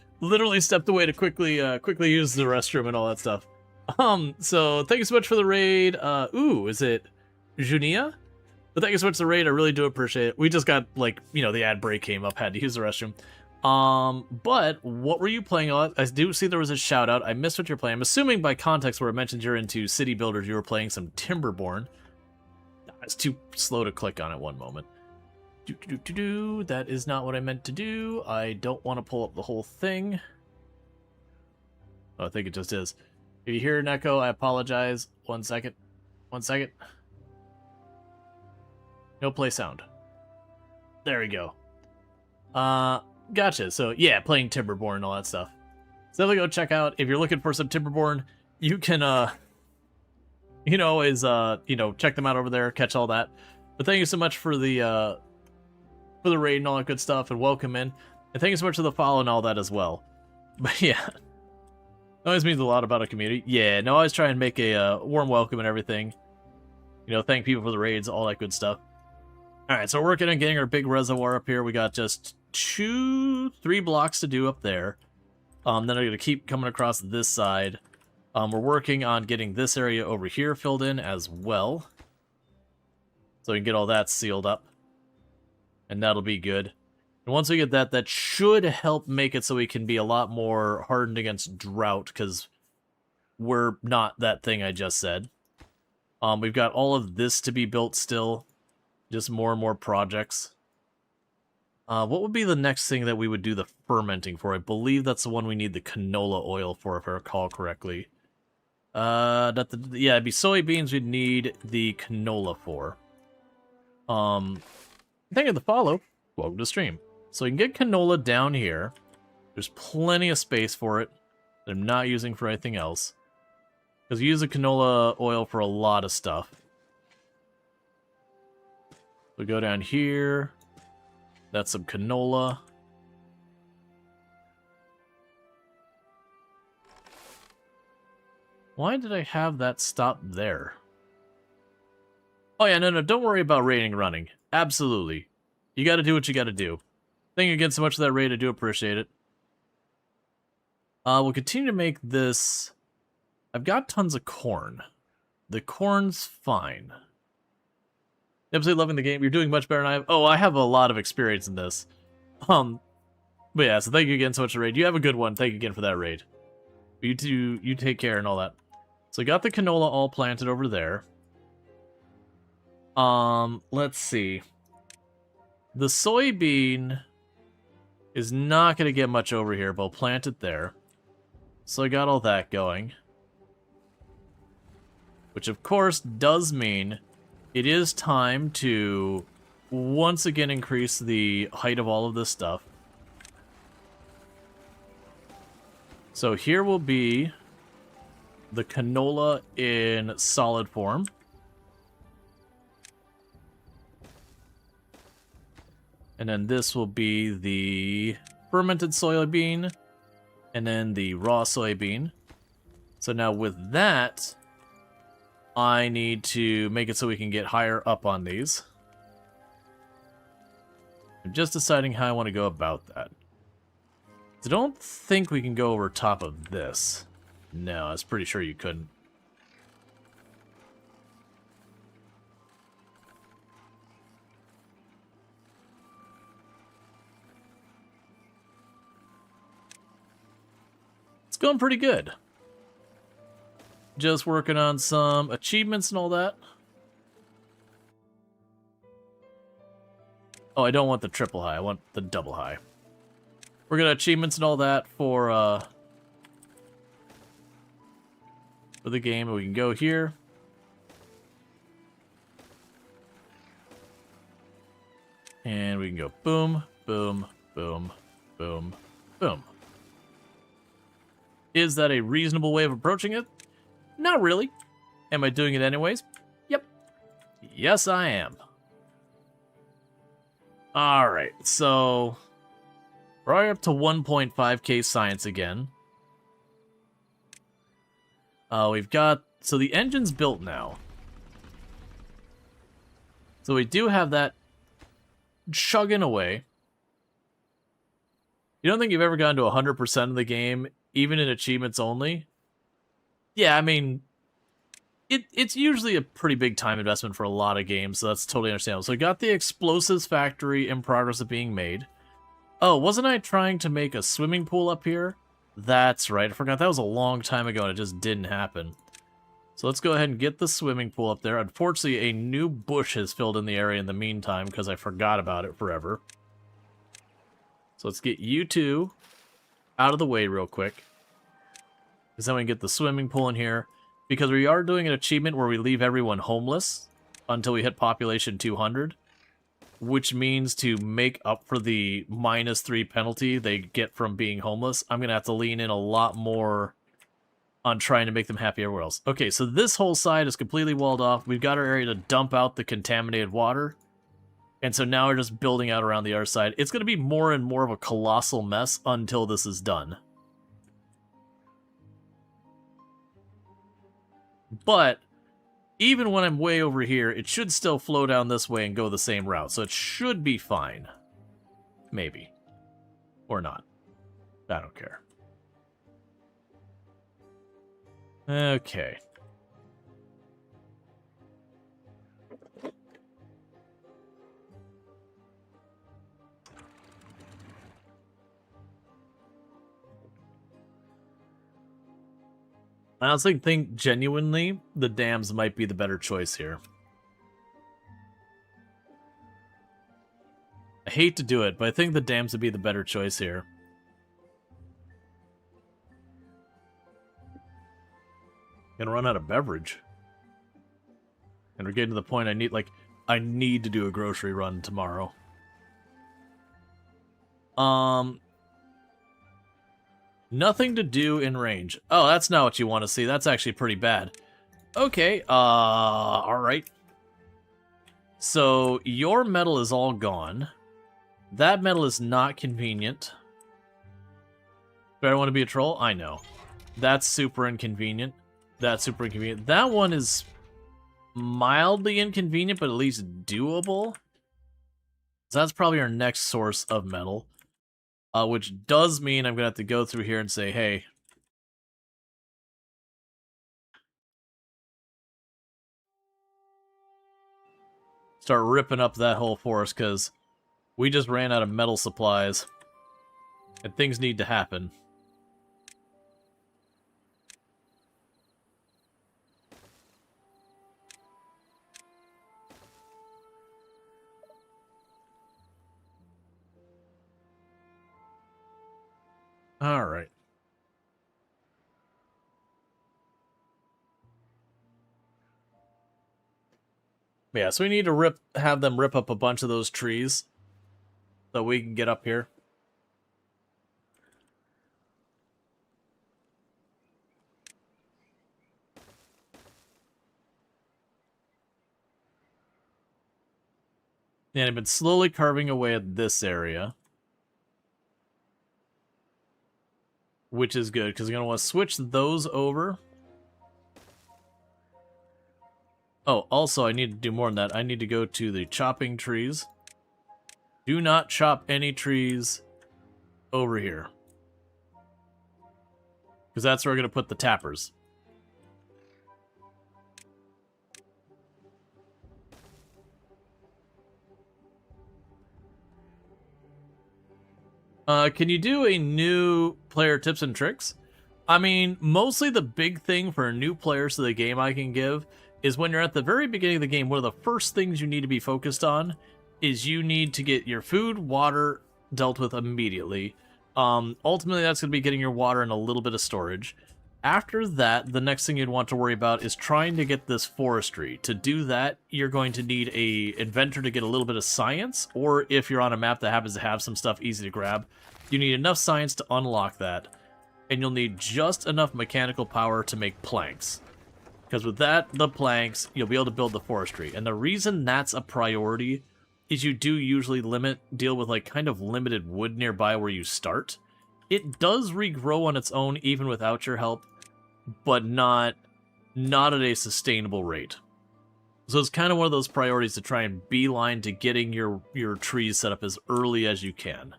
Speaker 1: stepped away to quickly use the restroom and all that stuff. So thank you so much for the raid. Ooh, is it Junia? But thank you so much for the raid. I really do appreciate it. We just got, like, you know, the ad break came up, had to use the restroom. But what were you playing on? I do see there was a shout out. I missed what you're playing. I'm assuming by context where it mentioned you're into city builders, you were playing some Timberborn. It's too slow to click on it one moment. That is not what I meant to do. I don't want to pull up the whole thing. Oh, I think it just is. If you hear an echo, I apologize. 1 second. 1 second. No play sound. There we go. Gotcha. So, yeah, playing Timberborn and all that stuff. So definitely go check out. If you're looking for some Timberborn, you can, you can always, you know, check them out over there, catch all that. But thank you so much for the raid and all that good stuff, and welcome in. And thank you so much for the follow and all that as well. But yeah, it always means a lot about a community. Yeah, no, I always try and make a warm welcome and everything. You know, thank people for the raids, all that good stuff. Alright, so we're working on getting our big reservoir up here. We got just 3 blocks to do up there. Then I'm going to keep coming across this side. We're working on getting this area over here filled in as well. So we can get all that sealed up. And that'll be good. And once we get that, that should help make it so we can be a lot more hardened against drought, because we're not that thing I just said. We've got all of this to be built still. Just more and more projects. What would be the next thing that we would do the fermenting for? I believe that's the one we need the canola oil for, if I recall correctly. Yeah, it'd be soybeans we'd need the canola for. Thank you for the follow. Welcome to the stream. So you can get canola down here. There's plenty of space for it that I'm not using for anything else. Because you use the canola oil for a lot of stuff. We go down here. That's some canola. Why did I have that stop there? Oh yeah, no, don't worry about raiding and running. Absolutely. You gotta do what you gotta do. Thank you again so much for that raid, I do appreciate it. We'll continue to make this... I've got tons of corn. The corn's fine. Absolutely loving the game. You're doing much better than I have. Oh, I have a lot of experience in this. But yeah, so thank you again so much for the raid. You have a good one. Thank you again for that raid. You take care and all that. So I got the canola all planted over there. Let's see. The soybean is not going to get much over here, but I'll plant it there. So I got all that going. Which, of course, does mean it is time to once again increase the height of all of this stuff. So here will be the canola in solid form. And then this will be the fermented soybean, and then the raw soybean. So now with that, I need to make it so we can get higher up on these. I'm just deciding how I want to go about that. I don't think we can go over top of this. No, I was pretty sure you couldn't. It's going pretty good. Just working on some achievements and all that. Oh, I don't want the triple high. I want the double high. We're gonna achievements and all that for the game, and we can go here. And we can go boom, boom, boom, boom, boom. Is that a reasonable way of approaching it? Not really. Am I doing it anyways? Yep. Yes, I am. Alright, so we're already up to 1.5k science again. We've got... So the engine's built now. So we do have that chugging away. You don't think you've ever gotten to 100% of the game, even in achievements only? Yeah, I mean, it's usually a pretty big time investment for a lot of games, so that's totally understandable. So I got the explosives factory in progress of being made. Oh, wasn't I trying to make a swimming pool up here? That's right, I forgot that was a long time ago and it just didn't happen. So let's go ahead and get the swimming pool up there. Unfortunately, a new bush has filled in the area in the meantime because I forgot about it forever. So let's get you two out of the way real quick. Because then we can get the swimming pool in here. Because we are doing an achievement where we leave everyone homeless until we hit population 200. Which means to make up for the -3 penalty they get from being homeless, I'm going to have to lean in a lot more on trying to make them happy everywhere else. Okay, so this whole side is completely walled off. We've got our area to dump out the contaminated water. And so now we're just building out around the other side. It's going to be more and more of a colossal mess until this is done. But even when I'm way over here, it should still flow down this way and go the same route. So it should be fine. Maybe. Or not. I don't care. Okay. I honestly think, genuinely, the dams might be the better choice here. I hate to do it, but I think the dams would be the better choice here. Gonna run out of beverage. And we're getting to the point I need to do a grocery run tomorrow. Nothing to do in range. Oh, that's not what you want to see. That's actually pretty bad. Okay, alright. So, your metal is all gone. That metal is not convenient. Do I want to be a troll? I know. That's super inconvenient. That's super inconvenient. That one is mildly inconvenient, but at least doable. So that's probably our next source of metal. Which does mean I'm going to have to go through here and say, hey, start ripping up that whole forest, because we just ran out of metal supplies. And things need to happen. Alright. Yeah, so we need to have them rip up a bunch of those trees so we can get up here. And I've been slowly carving away at this area. Which is good, because I'm going to want to switch those over. Oh, also, I need to do more than that. I need to go to the chopping trees. Do not chop any trees over here. Because that's where we're going to put the tappers. Can you do a new player tips and tricks? I mean, mostly the big thing for new players to the game I can give is when you're at the very beginning of the game, one of the first things you need to be focused on is you need to get your food, water dealt with immediately. Ultimately, that's going to be getting your water and a little bit of storage. After that, the next thing you'd want to worry about is trying to get this forestry. To do that, you're going to need a inventor to get a little bit of science, or if you're on a map that happens to have some stuff easy to grab, you need enough science to unlock that, and you'll need just enough mechanical power to make planks. Because with that, the planks, you'll be able to build the forestry. And the reason that's a priority is you do usually deal with like kind of limited wood nearby where you start. It does regrow on its own even without your help, but not at a sustainable rate. So it's kind of one of those priorities to try and beeline to getting your trees set up as early as you can.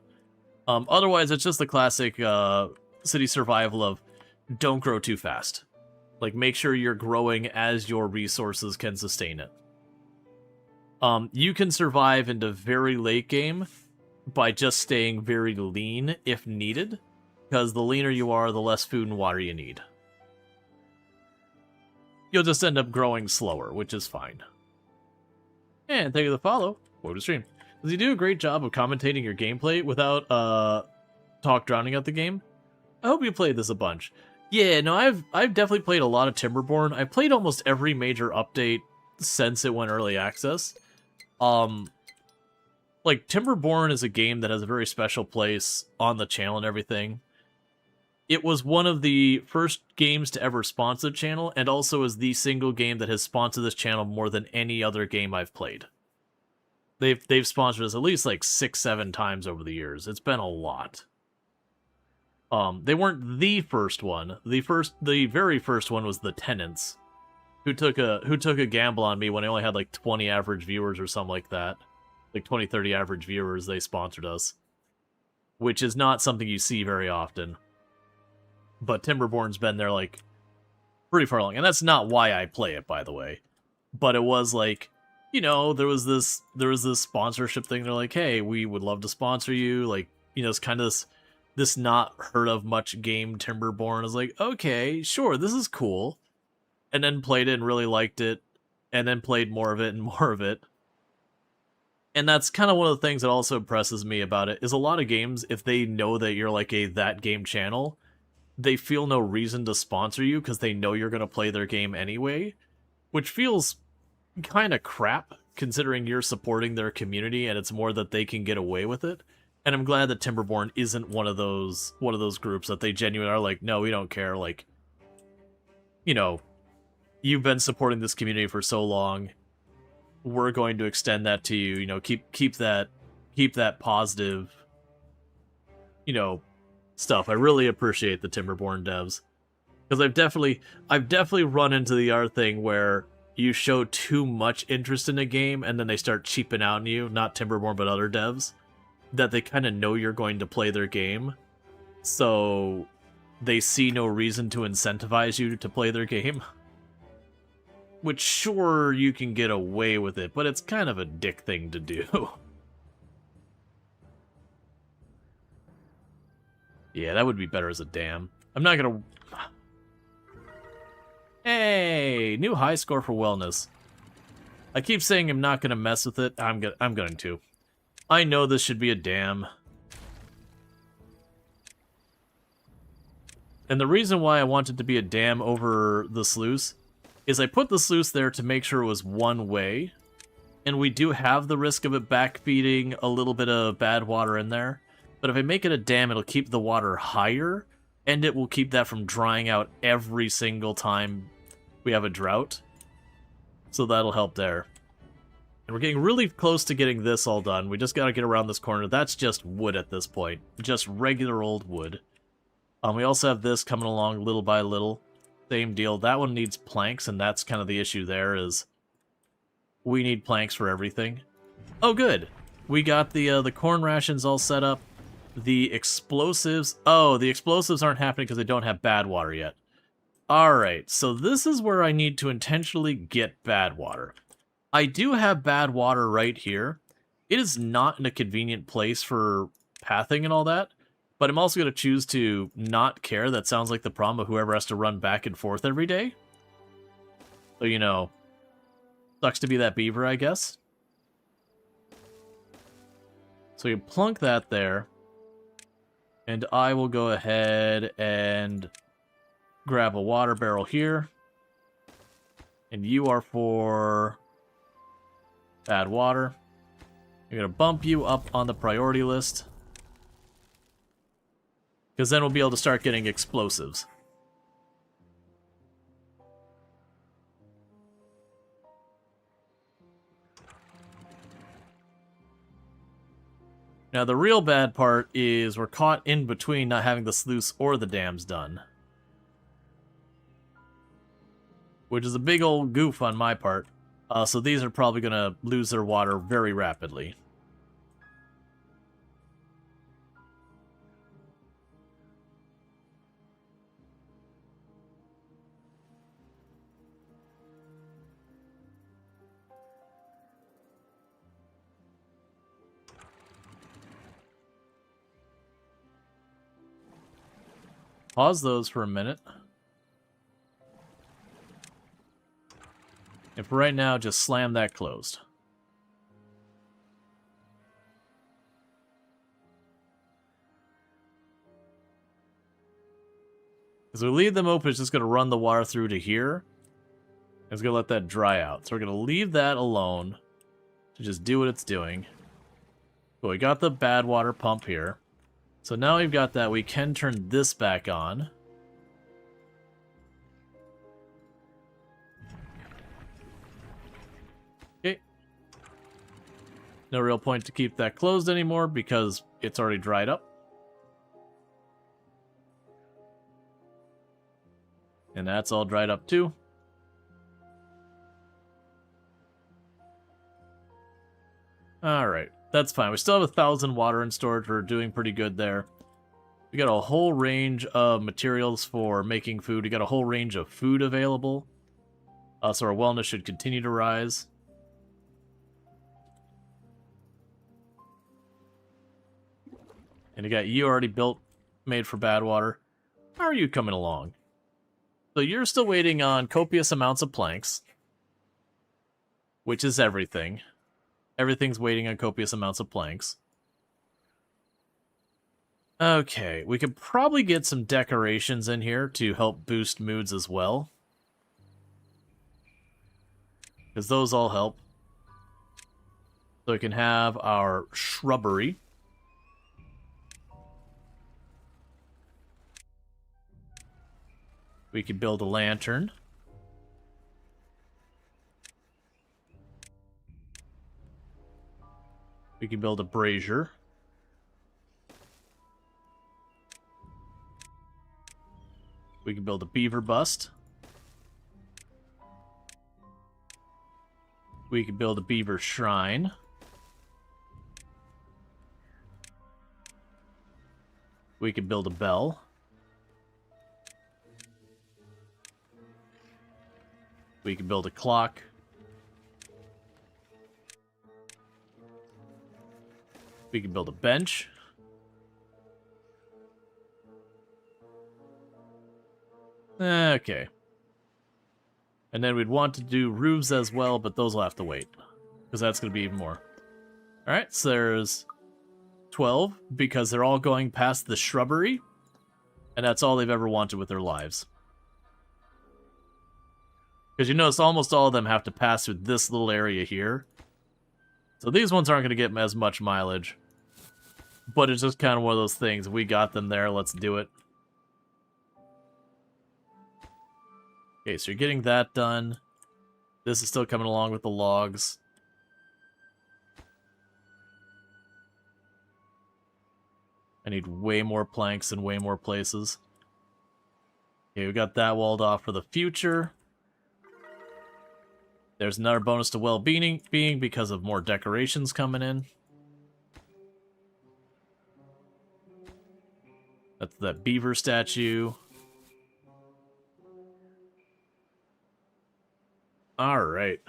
Speaker 1: Otherwise, it's just the classic city survival of don't grow too fast. Like, make sure you're growing as your resources can sustain it. You can survive into very late game by just staying very lean if needed, because the leaner you are, the less food and water you need. You'll just end up growing slower, which is fine. And thank you for the follow. Welcome to stream. Does he do a great job of commentating your gameplay without talk drowning out the game? I hope you played this a bunch. Yeah, no, I've definitely played a lot of Timberborn. I've played almost every major update since it went early access. Like, Timberborn is a game that has a very special place on the channel and everything. It was one of the first games to ever sponsor the channel, and also is the single game that has sponsored this channel more than any other game I've played. They've sponsored us at least like 6-7 times over the years. It's been a lot. They weren't the first one. The very first one was the Tenants, who took a gamble on me when I only had like 20 average viewers or something like that. Like 20-30 average viewers, they sponsored us. Which is not something you see very often. But Timberborn's been there like pretty far along. And that's not why I play it, by the way. But it was like, you know, there was this sponsorship thing. They're like, hey, we would love to sponsor you. Like, you know, it's kind of this not heard of much game Timberborn. I was like, okay, sure, this is cool. And then played it and really liked it. And then played more of it and more of it. And that's kind of one of the things that also impresses me about it, is a lot of games, if they know that you're like a that game channel, they feel no reason to sponsor you because they know you're going to play their game anyway, which feels kind of crap considering you're supporting their community and it's more that they can get away with it. And I'm glad that Timberborn isn't one of those groups that they genuinely are like, no, we don't care. Like, you know, you've been supporting this community for so long. We're going to extend that to you. You know, keep that positive, you know, stuff. I really appreciate the Timberborn devs, because I've definitely run into the art thing where you show too much interest in a game and then they start cheaping out on you, not Timberborn but other devs, that they kind of know you're going to play their game, so they see no reason to incentivize you to play their game. Which, sure, you can get away with it, but it's kind of a dick thing to do. Yeah, that would be better as a dam. I'm not gonna... Hey! New high score for wellness. I keep saying I'm not gonna mess with it. I'm going to. I know this should be a dam. And the reason why I want it to be a dam over the sluice is I put the sluice there to make sure it was one way. And we do have the risk of it backfeeding a little bit of bad water in there. But if I make it a dam, it'll keep the water higher, and it will keep that from drying out every single time we have a drought. So that'll help there. And we're getting really close to getting this all done. We just gotta get around this corner. That's just wood at this point. Just regular old wood. We also have this coming along little by little. Same deal. That one needs planks, and that's kind of the issue there, is we need planks for everything. Oh, good. We got the corn rations all set up. The explosives... Oh, the explosives aren't happening because they don't have bad water yet. Alright, so this is where I need to intentionally get bad water. I do have bad water right here. It is not in a convenient place for pathing and all that, but I'm also going to choose to not care. That sounds like the problem of whoever has to run back and forth every day. So, you know, sucks to be that beaver, I guess. So you plunk that there. And I will go ahead and grab a water barrel here. And you are for bad water. I'm going to bump you up on the priority list. Because then we'll be able to start getting explosives. Now, the real bad part is we're caught in between not having the sluice or the dams done. Which is a big old goof on my part. So these are probably going to lose their water very rapidly. Pause those for a minute. And for right now, just slam that closed. As we leave them open, it's just going to run the water through to here. It's going to let that dry out. So we're going to leave that alone to just do what it's doing. But we got the bad water pump here. So now we've got that, we can turn this back on. Okay. No real point to keep that closed anymore because it's already dried up. And that's all dried up too. Alright, that's fine. We still have 1,000 water in storage. We're doing pretty good there. We got a whole range of materials for making food. We got a whole range of food available. So our wellness should continue to rise. And you got you already built, made for bad water. How are you coming along? So you're still waiting on copious amounts of planks, which is everything. Everything's waiting on copious amounts of planks. Okay, we could probably get some decorations in here to help boost moods as well. Because those all help. So we can have our shrubbery. We could build a lantern. We can build a brazier. We can build a beaver bust. We can build a beaver shrine. We can build a bell. We can build a clock. We can build a bench. Okay. And then we'd want to do roofs as well, but those will have to wait. Because that's going to be even more. Alright, so there's 12, because they're all going past the shrubbery. And that's all they've ever wanted with their lives. Because you notice almost all of them have to pass through this little area here. So these ones aren't going to get as much mileage. But it's just kind of one of those things. We got them there, let's do it. Okay, so you're getting that done. This is still coming along with the logs. I need way more planks in way more places. Okay, we got that walled off for the future. There's another bonus to well-being because of more decorations coming in. That's that beaver statue. Alright.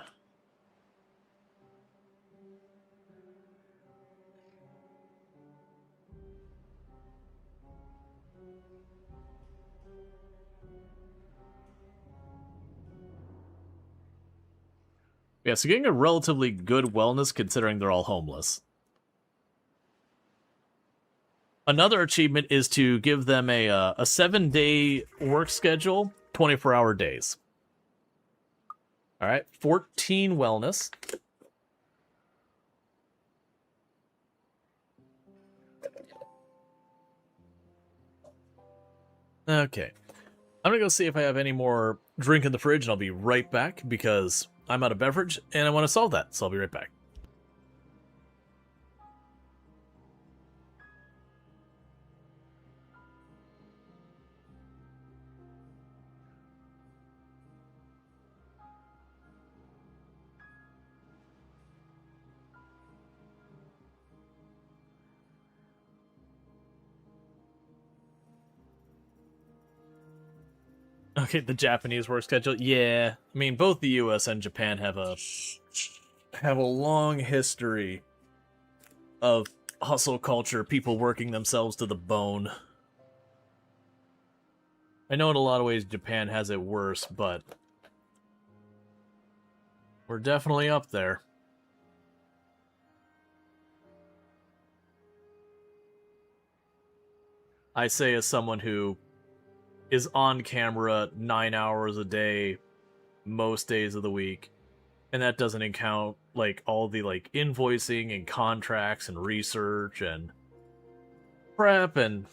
Speaker 1: Yeah, so getting a relatively good wellness considering they're all homeless. Another achievement is to give them a 7-day work schedule, 24-hour days. Alright, 14 wellness. Okay. I'm gonna go see if I have any more drink in the fridge, and I'll be right back, because I'm out of beverage, and I want to solve that, so I'll be right back. Okay, the Japanese work schedule. Yeah, I mean, both the U.S. and Japan have a long history of hustle culture, people working themselves to the bone. I know in a lot of ways Japan has it worse, but we're definitely up there. I say as someone who is on camera 9 hours a day, most days of the week, and that doesn't account like all the like invoicing and contracts and research and prep and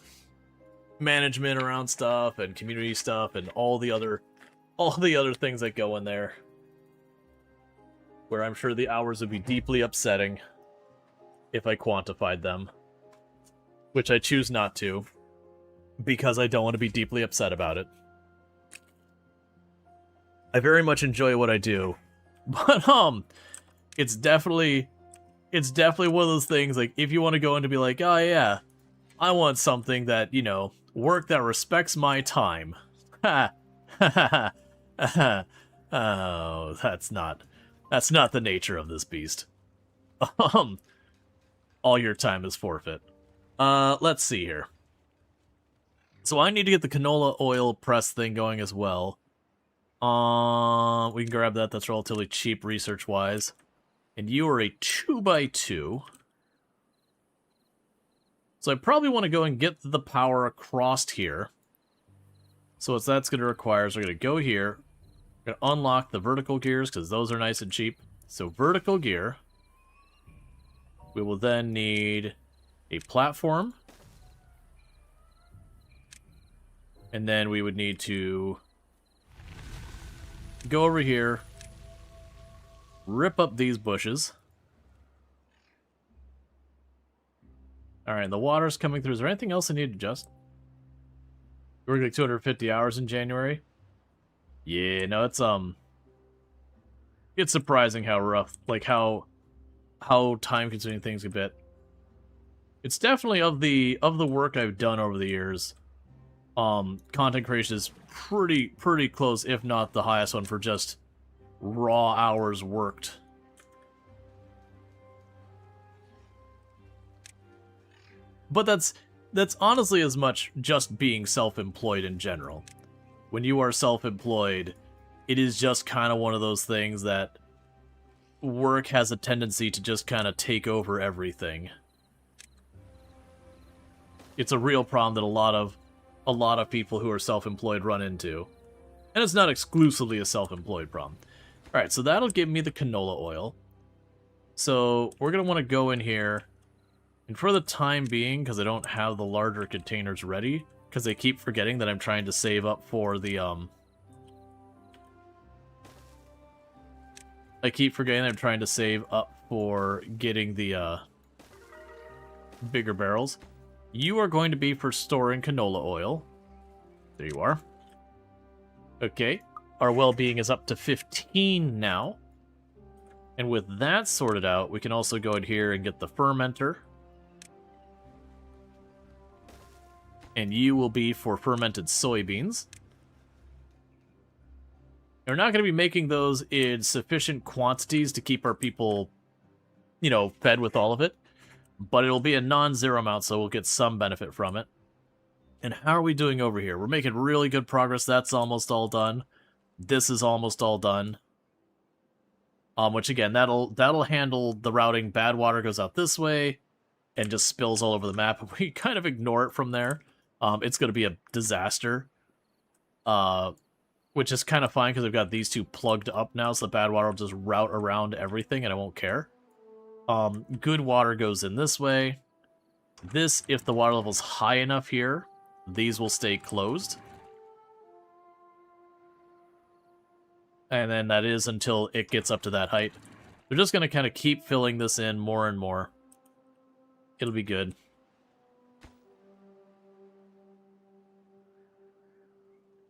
Speaker 1: management around stuff and community stuff and all the other things that go in there, where I'm sure the hours would be deeply upsetting if I quantified them, which I choose not to because I don't want to be deeply upset about it. I very much enjoy what I do, but it's definitely one of those things, like, if you want to go in to be like, oh yeah, I want something that, you know, work that respects my time. Ha ha ha. Oh, that's not the nature of this beast. All your time is forfeit. Let's see here. So I need to get the canola oil press thing going as well. We can grab that. That's relatively cheap research-wise. And you are a 2x2. So I probably want to go and get the power across here. So what that's going to require is we're going to go here. We're going to unlock the vertical gears because those are nice and cheap. So vertical gear. We will then need a platform. And then we would need to go over here, rip up these bushes. Alright, the water's coming through. Is there anything else I need to adjust? We worked like 250 hours in January. Yeah, no, it's surprising how rough, like how time-consuming things a bit. It's definitely of the work I've done over the years. Content creation is pretty close, if not the highest one for just raw hours worked. But that's honestly as much just being self-employed in general. When you are self-employed, it is just kind of one of those things that work has a tendency to just kind of take over everything. It's a real problem that a lot of people who are self-employed run into. And it's not exclusively a self-employed problem. Alright, so that'll give me the canola oil. So we're going to want to go in here. And for the time being, because I don't have the larger containers ready, because they keep forgetting that I'm trying to save up for the, I keep forgetting I'm trying to save up for getting the, bigger barrels. You are going to be for storing canola oil. There you are. Okay. Our well-being is up to 15 now. And with that sorted out, we can also go in here and get the fermenter. And you will be for fermented soybeans. We're not going to be making those in sufficient quantities to keep our people, you know, fed with all of it. But it'll be a non-zero amount, so we'll get some benefit from it. And how are we doing over here? We're making really good progress. That's almost all done. This is almost all done. Which again, that'll handle the routing. Bad water goes out this way and just spills all over the map. If we kind of ignore it from there, it's going to be a disaster. Which is kind of fine because we've got these two plugged up now, so the bad water will just route around everything and I won't care. Good water goes in this way. This, if the water level's high enough here, these will stay closed. And then that is until it gets up to that height. They're just going to kind of keep filling this in more and more. It'll be good.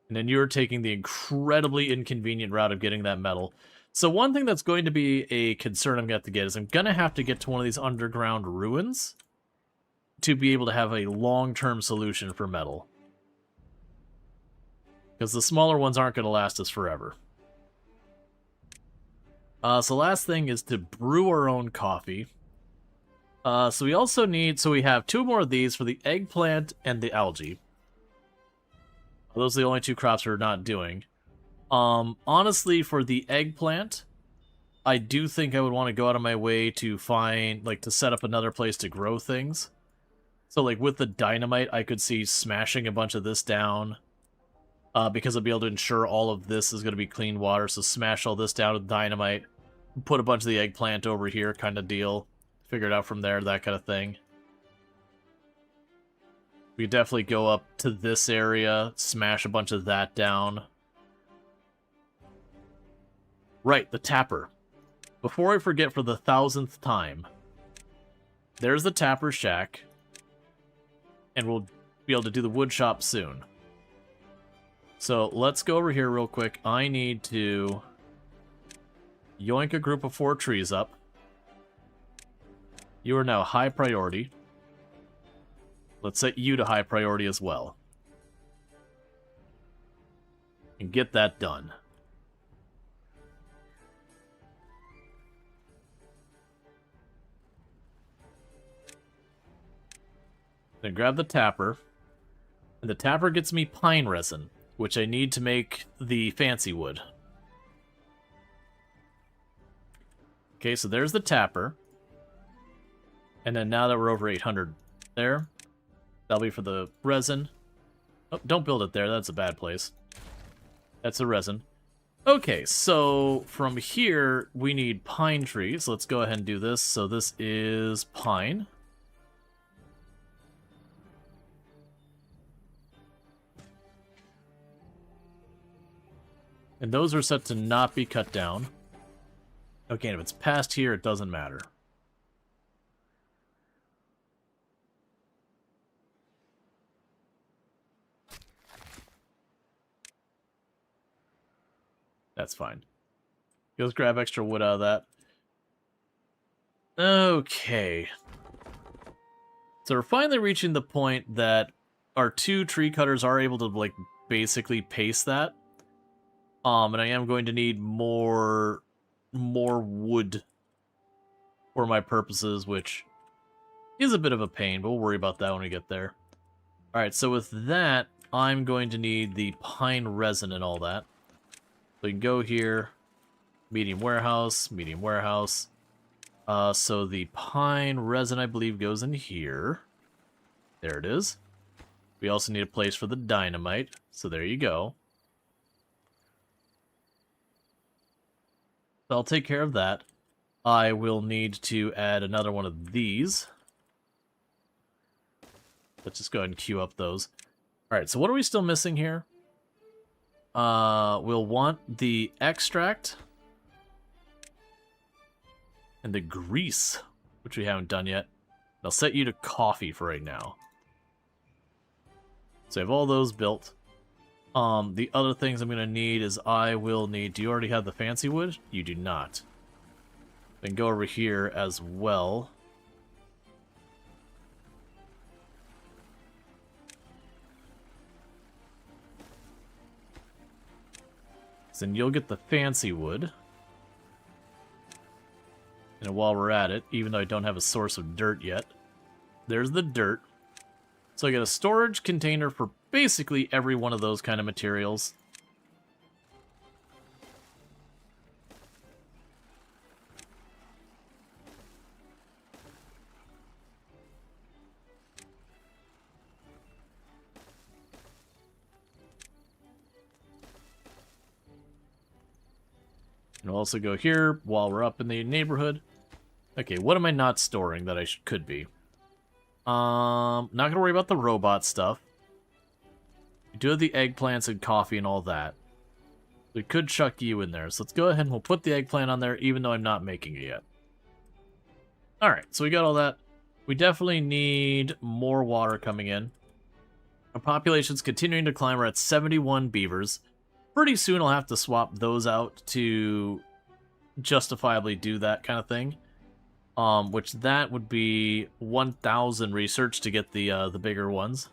Speaker 1: And then you're taking the incredibly inconvenient route of getting that metal. So one thing that's going to be a concern I'm going to have to get is I'm going to have to get to one of these underground ruins to be able to have a long-term solution for metal. Because the smaller ones aren't going to last us forever. So last thing is to brew our own coffee. So we also need, so we have 2 more of these for the eggplant and the algae. Those are the only two crops we're not doing. Honestly, for the eggplant, I do think I would want to go out of my way to find, like, to set up another place to grow things. So, like, with the dynamite, I could see smashing a bunch of this down, because I'll be able to ensure all of this is going to be clean water, so smash all this down with dynamite, put a bunch of the eggplant over here kind of deal, figure it out from there, that kind of thing. We could definitely go up to this area, smash a bunch of that down. Right, the tapper. Before I forget for the 1000th time, there's the tapper shack, and we'll be able to do the wood shop soon. So let's go over here real quick. I need to yoink a group of 4 trees up. You are now high priority. Let's set you to high priority as well. And get that done. Then grab the tapper. And the tapper gets me pine resin, which I need to make the fancy wood. Okay, so there's the tapper. And then now that we're over 800 there, that'll be for the resin. Oh, don't build it there, that's a bad place. That's the resin. Okay, so from here, we need pine trees. Let's go ahead and do this. So this is pine. And those are set to not be cut down. Okay, and if it's past here, it doesn't matter. That's fine. Let's grab extra wood out of that. Okay. So we're finally reaching the point that our 2 tree cutters are able to, like, basically pace that. And I am going to need more wood for my purposes, which is a bit of a pain, but we'll worry about that when we get there. Alright, so with that, I'm going to need the pine resin and all that. So we can go here, medium warehouse, medium warehouse. So the pine resin, I believe, goes in here. There it is. We also need a place for the dynamite, so there you go. So I'll take care of that. I will need to add another one of these. Let's just go ahead and queue up those. Alright, so what are we still missing here? We'll want the extract. And the grease, which we haven't done yet. I'll set you to coffee for right now. So I have all those built. The other things I'm going to need is I will need... Do you already have the fancy wood? You do not. Then go over here as well. So then you'll get the fancy wood. And while we're at it, even though I don't have a source of dirt yet, there's the dirt. So I get a storage container for basically every one of those kind of materials. And we'll also go here while we're up in the neighborhood. Okay, what am I not storing that I could be? Not gonna worry about the robot stuff. We do have the eggplants and coffee and all that. We could chuck you in there, so let's go ahead and we'll put the eggplant on there, even though I'm not making it yet. Alright, so we got all that. We definitely need more water coming in. Our population's continuing to climb. We're at 71 beavers. Pretty soon I'll have to swap those out to justifiably do that kind of thing. Which that would be 1,000 research to get the bigger ones.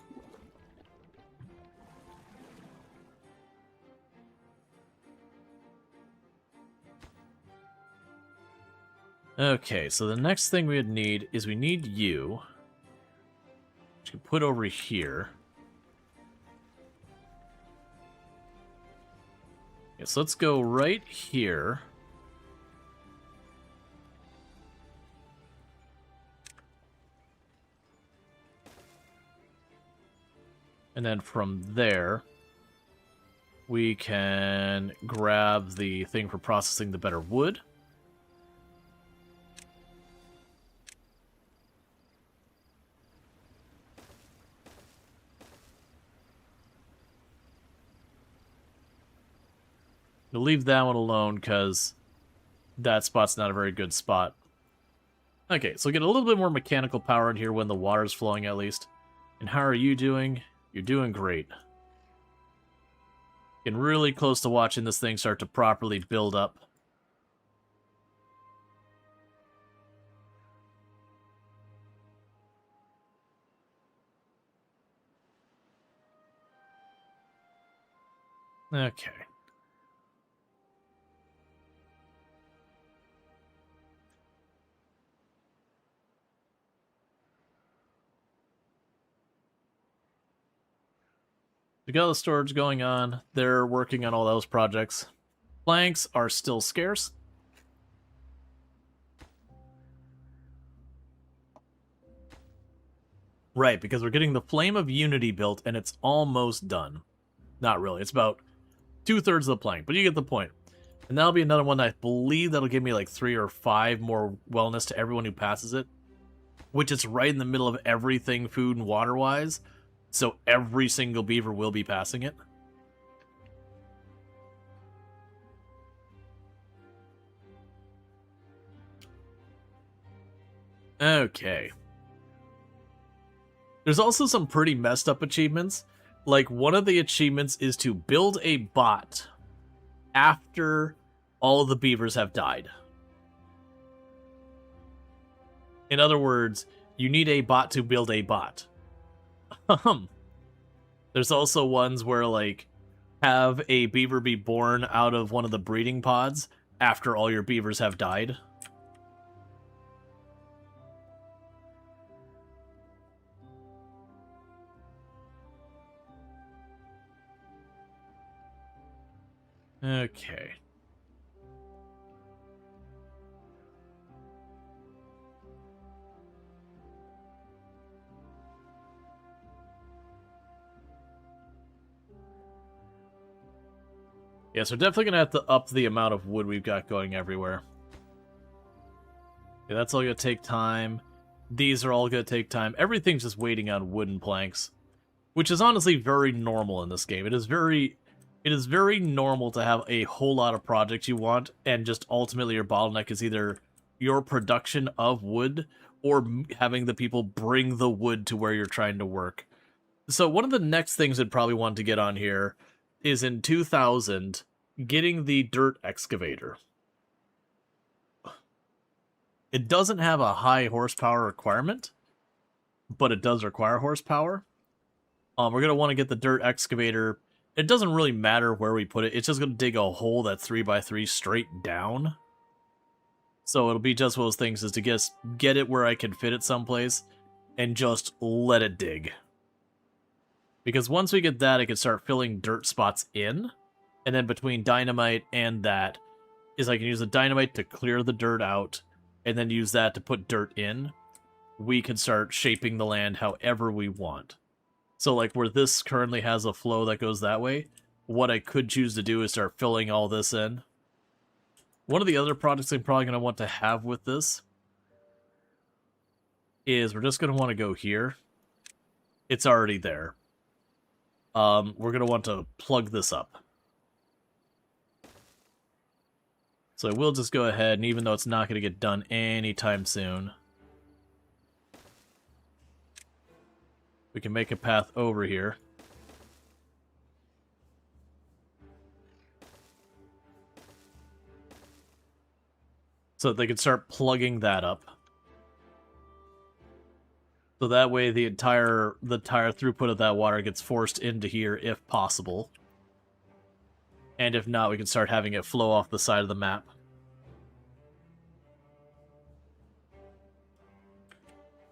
Speaker 1: Okay, so the next thing we would need is we need you. Which you can put over here. Okay, so let's go right here. And then from there, we can grab the thing for processing the better wood. We'll leave that one alone because that spot's not a very good spot. Okay, so get a little bit more mechanical power in here when the water's flowing at least. And how are you doing? You're doing great. Getting really close to watching this thing start to properly build up. Okay. We got the storage going on. They're working on all those projects. Planks are still scarce. Right, because we're getting the Flame of Unity built, and it's almost done. Not really. It's about 2/3 of the plank, but you get the point. And that'll be another one that I believe that'll give me like 3 or 5 more wellness to everyone who passes it, which is right in the middle of everything food and water-wise, so every single beaver will be passing it. Okay. There's also some pretty messed up achievements. Like, one of the achievements is to build a bot after all the beavers have died. In other words, you need a bot to build a bot. There's also ones where, like, have a beaver be born out of one of the breeding pods after all your beavers have died. Okay. Yeah, so definitely gonna have to up the amount of wood we've got going everywhere. Yeah, that's all gonna take time. These are all gonna take time. Everything's just waiting on wooden planks, which is honestly very normal in this game. It is very normal to have a whole lot of projects you want, and just ultimately your bottleneck is either your production of wood or having the people bring the wood to where you're trying to work. So one of the next things I'd probably want to get on here is in 2000, getting the dirt excavator. It doesn't have a high horsepower requirement, but it does require horsepower. We're going to want to get the dirt excavator. It doesn't really matter where we put it. It's just going to dig a hole that's 3x3 straight down. So it'll be just one of those things is to get it where I can fit it someplace and just let it dig. Because once we get that, I can start filling dirt spots in. And then between dynamite and that is I can use the dynamite to clear the dirt out and then use that to put dirt in. We can start shaping the land however we want. So like where this currently has a flow that goes that way, what I could choose to do is start filling all this in. One of the other projects I'm probably going to want to have with this is we're just going to want to go here. It's already there. We're going to want to plug this up. So I will just go ahead, and even though it's not going to get done anytime soon, we can make a path over here. So that they can start plugging that up. So that way the entire throughput of that water gets forced into here if possible. And if not, we can start having it flow off the side of the map.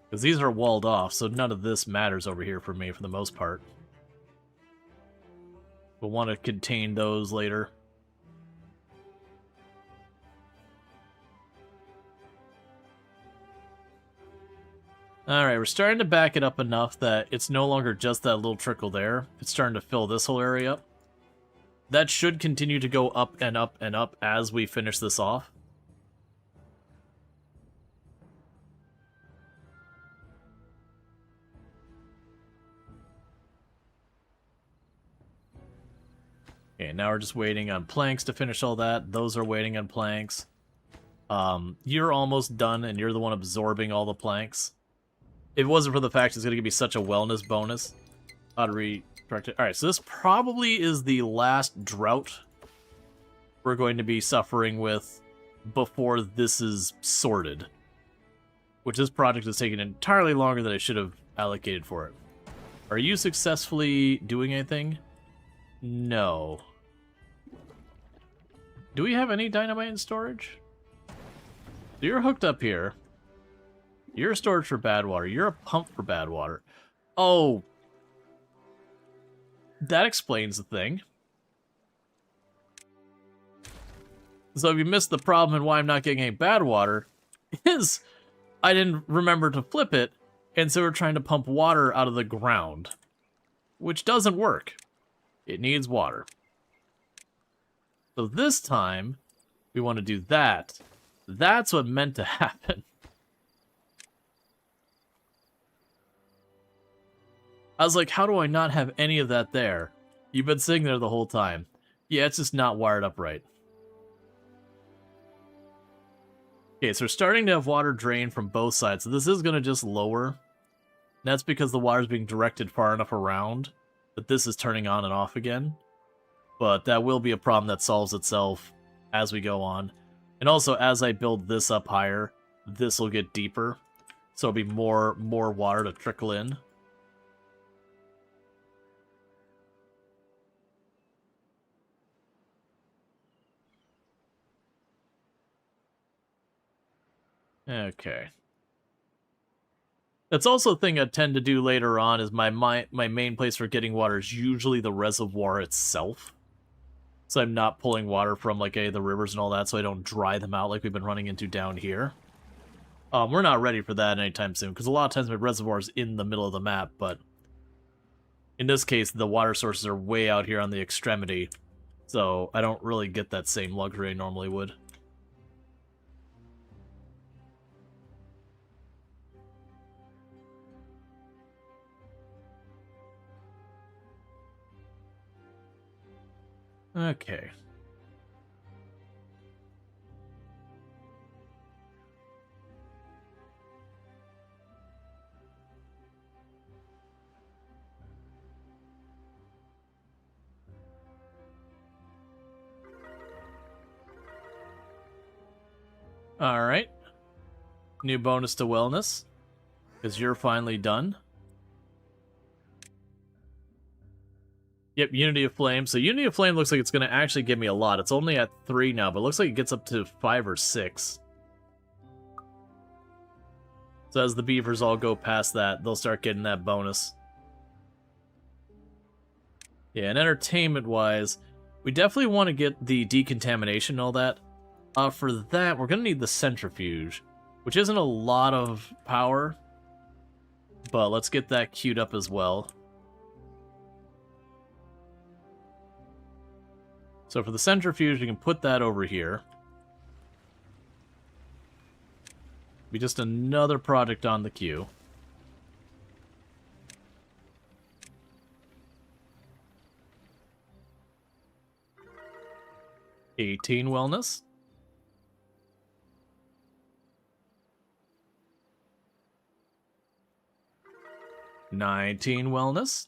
Speaker 1: Because these are walled off, so none of this matters over here for me for the most part. We'll want to contain those later. Alright, we're starting to back it up enough that it's no longer just that little trickle there. It's starting to fill this whole area up. That should continue to go up and up and up as we finish this off. Okay, now we're just waiting on planks to finish all that. Those are waiting on planks. You're almost done, and you're the one absorbing all the planks. If it wasn't for the fact it's going to give me such a wellness bonus, I'd redirect it. Alright, so this probably is the last drought we're going to be suffering with before this is sorted. Which this project has taken entirely longer than I should have allocated for it. Are you successfully doing anything? No. Do we have any dynamite in storage? So you're hooked up here. You're a storage for bad water. You're a pump for bad water. Oh. That explains the thing. So if you missed the problem and why I'm not getting any bad water, is I didn't remember to flip it, and so we're trying to pump water out of the ground. Which doesn't work. It needs water. So this time, we want to do that. That's what meant to happen. I was like, how do I not have any of that there? You've been sitting there the whole time. Yeah, it's just not wired up right. Okay, so we're starting to have water drain from both sides. So this is going to just lower. That's because the water's being directed far enough around that this is turning on and off again. But that will be a problem that solves itself as we go on. And also, as I build this up higher, this will get deeper. So it'll be more water to trickle in. Okay. That's also a thing I tend to do later on, is my main place for getting water is usually the reservoir itself. So I'm not pulling water from like any of the rivers and all that, so I don't dry them out like we've been running into down here. We're not ready for that anytime soon, because a lot of times my reservoir is in the middle of the map, but in this case, the water sources are way out here on the extremity, so I don't really get that same luxury I normally would. Okay. Alright. New bonus to wellness, because you're finally done. Yep, Unity of Flame. So Unity of Flame looks like it's going to actually give me a lot. It's only at 3 now, but it looks like it gets up to 5 or 6. So as the beavers all go past that, they'll start getting that bonus. Yeah, and entertainment-wise, we definitely want to get the decontamination and all that. For that, we're going to need the centrifuge, which isn't a lot of power, but let's get that queued up as well. So for the centrifuge, we can put that over here. Be just another project on the queue. $18 wellness. $19 wellness.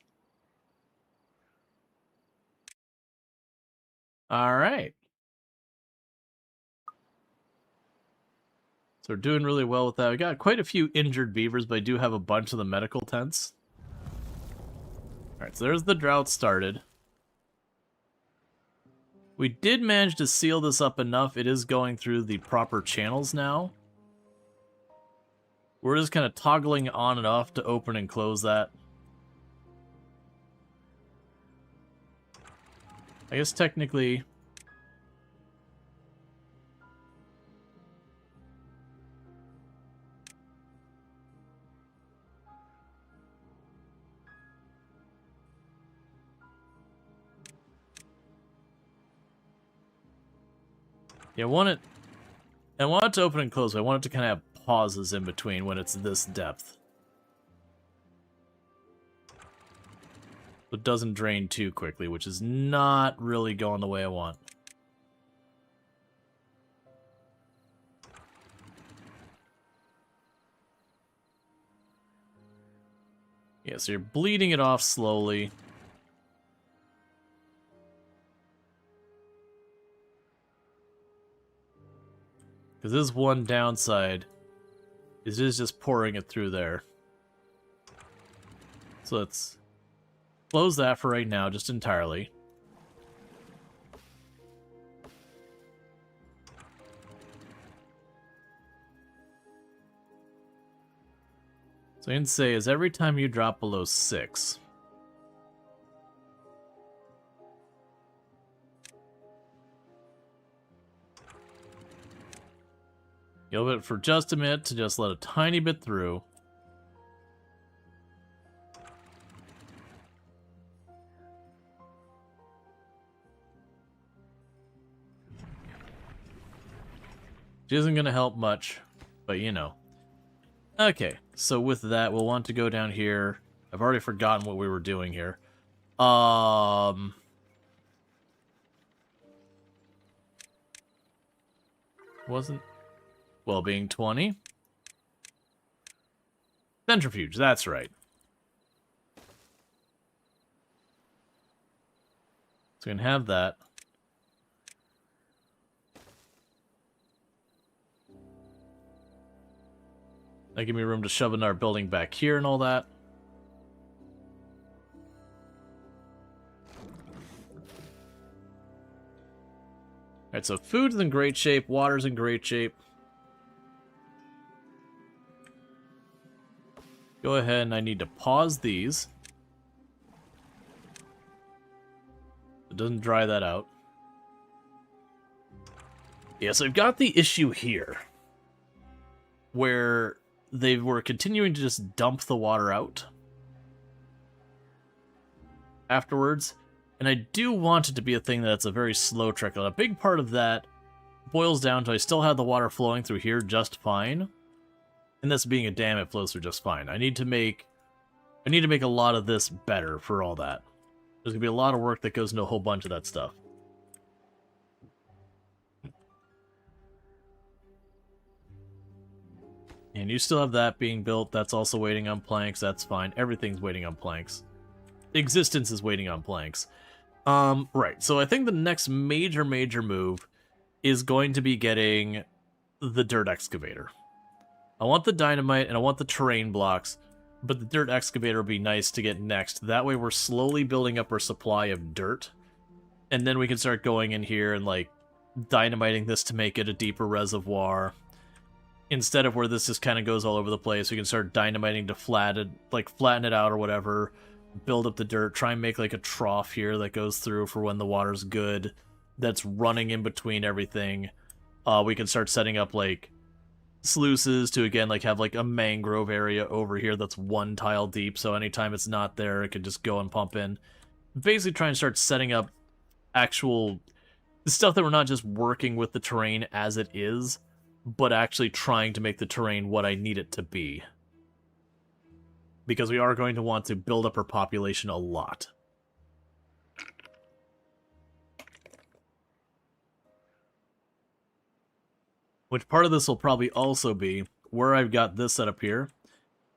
Speaker 1: All right. So we're doing really well with that. We got quite a few injured beavers, but I do have a bunch of the medical tents. All right, so there's the drought started. We did manage to seal this up enough. It is going through the proper channels now. We're just kind of toggling on and off to open and close that. I guess technically... Yeah, I want it to open and close, but I want it to kind of have pauses in between when it's this depth. It doesn't drain too quickly, which is not really going the way I want. Yeah, so you're bleeding it off slowly. Because this one downside is just pouring it through there. So let's close that for right now, just entirely. So I can say is every time you drop below 6, you'll wait for just a minute to just let a tiny bit through. Which isn't going to help much, but you know. Okay, so with that, we'll want to go down here. I've already forgotten what we were doing here. Wasn't well-being 20. Centrifuge, that's right. So we can have that. That give me room to shove in our building back here and all that. Alright, so food's in great shape, water's in great shape. Go ahead and I need to pause these. It doesn't dry that out. Yeah, so I've got the issue here where they were continuing to just dump the water out afterwards, and I do want it to be a thing that's a very slow trickle. A big part of that boils down to I still have the water flowing through here just fine, and this being a dam, it flows through just fine. I need to make a lot of this better for all that. There's gonna be a lot of work that goes into a whole bunch of that stuff. And you still have that being built. That's also waiting on planks. That's fine. Everything's waiting on planks. Existence is waiting on planks. Right. So I think the next major move is going to be getting the dirt excavator. I want the dynamite and I want the terrain blocks, but the dirt excavator would be nice to get next. That way we're slowly building up our supply of dirt. And then we can start going in here and, like, dynamiting this to make it a deeper reservoir. Instead of where this just kind of goes all over the place, we can start dynamiting to flatten it out or whatever, build up the dirt, try and make like a trough here that goes through for when the water's good, that's running in between everything. We can start setting up like sluices to, again, like have like a mangrove area over here that's one tile deep, so anytime it's not there, it can just go and pump in. Basically try and start setting up actual stuff that we're not just working with the terrain as it is, but actually trying to make the terrain what I need it to be. Because we are going to want to build up our population a lot. Which part of this will probably also be where I've got this set up here,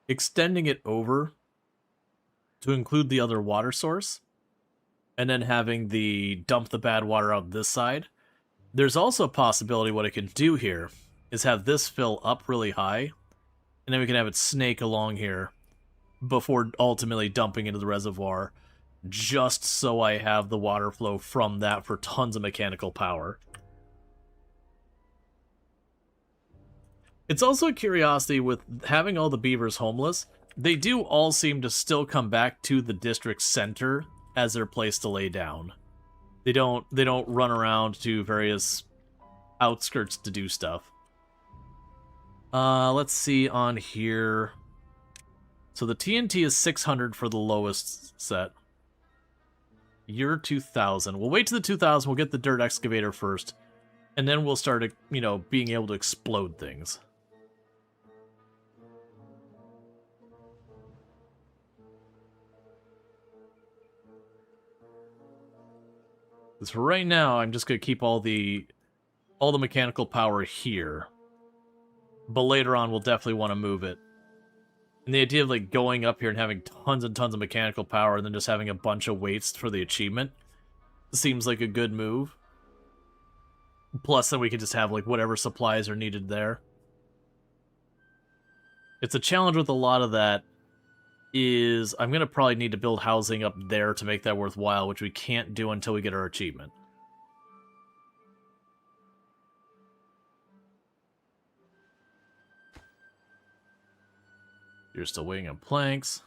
Speaker 1: extending it over to include the other water source, and then having the dump the bad water out this side. There's also a possibility what I can do here is have this fill up really high, and then we can have it snake along here before ultimately dumping into the reservoir, just so I have the water flow from that for tons of mechanical power. It's also a curiosity with having all the beavers homeless. They do all seem to still come back to the district center as their place to lay down. They don't run around to various outskirts to do stuff. Let's see on here. So the TNT is 600 for the lowest set. You're 2,000. We'll wait to the 2,000. We'll get the dirt excavator first. And then we'll start, you know, being able to explode things. Because for right now, I'm just going to keep all the mechanical power here. But later on, we'll definitely want to move it. And the idea of, like, going up here and having tons and tons of mechanical power and then just having a bunch of weights for the achievement seems like a good move. Plus, then we can just have, like, whatever supplies are needed there. It's a challenge with a lot of that is I'm going to probably need to build housing up there to make that worthwhile, which we can't do until we get our achievement. You're still waiting on planks.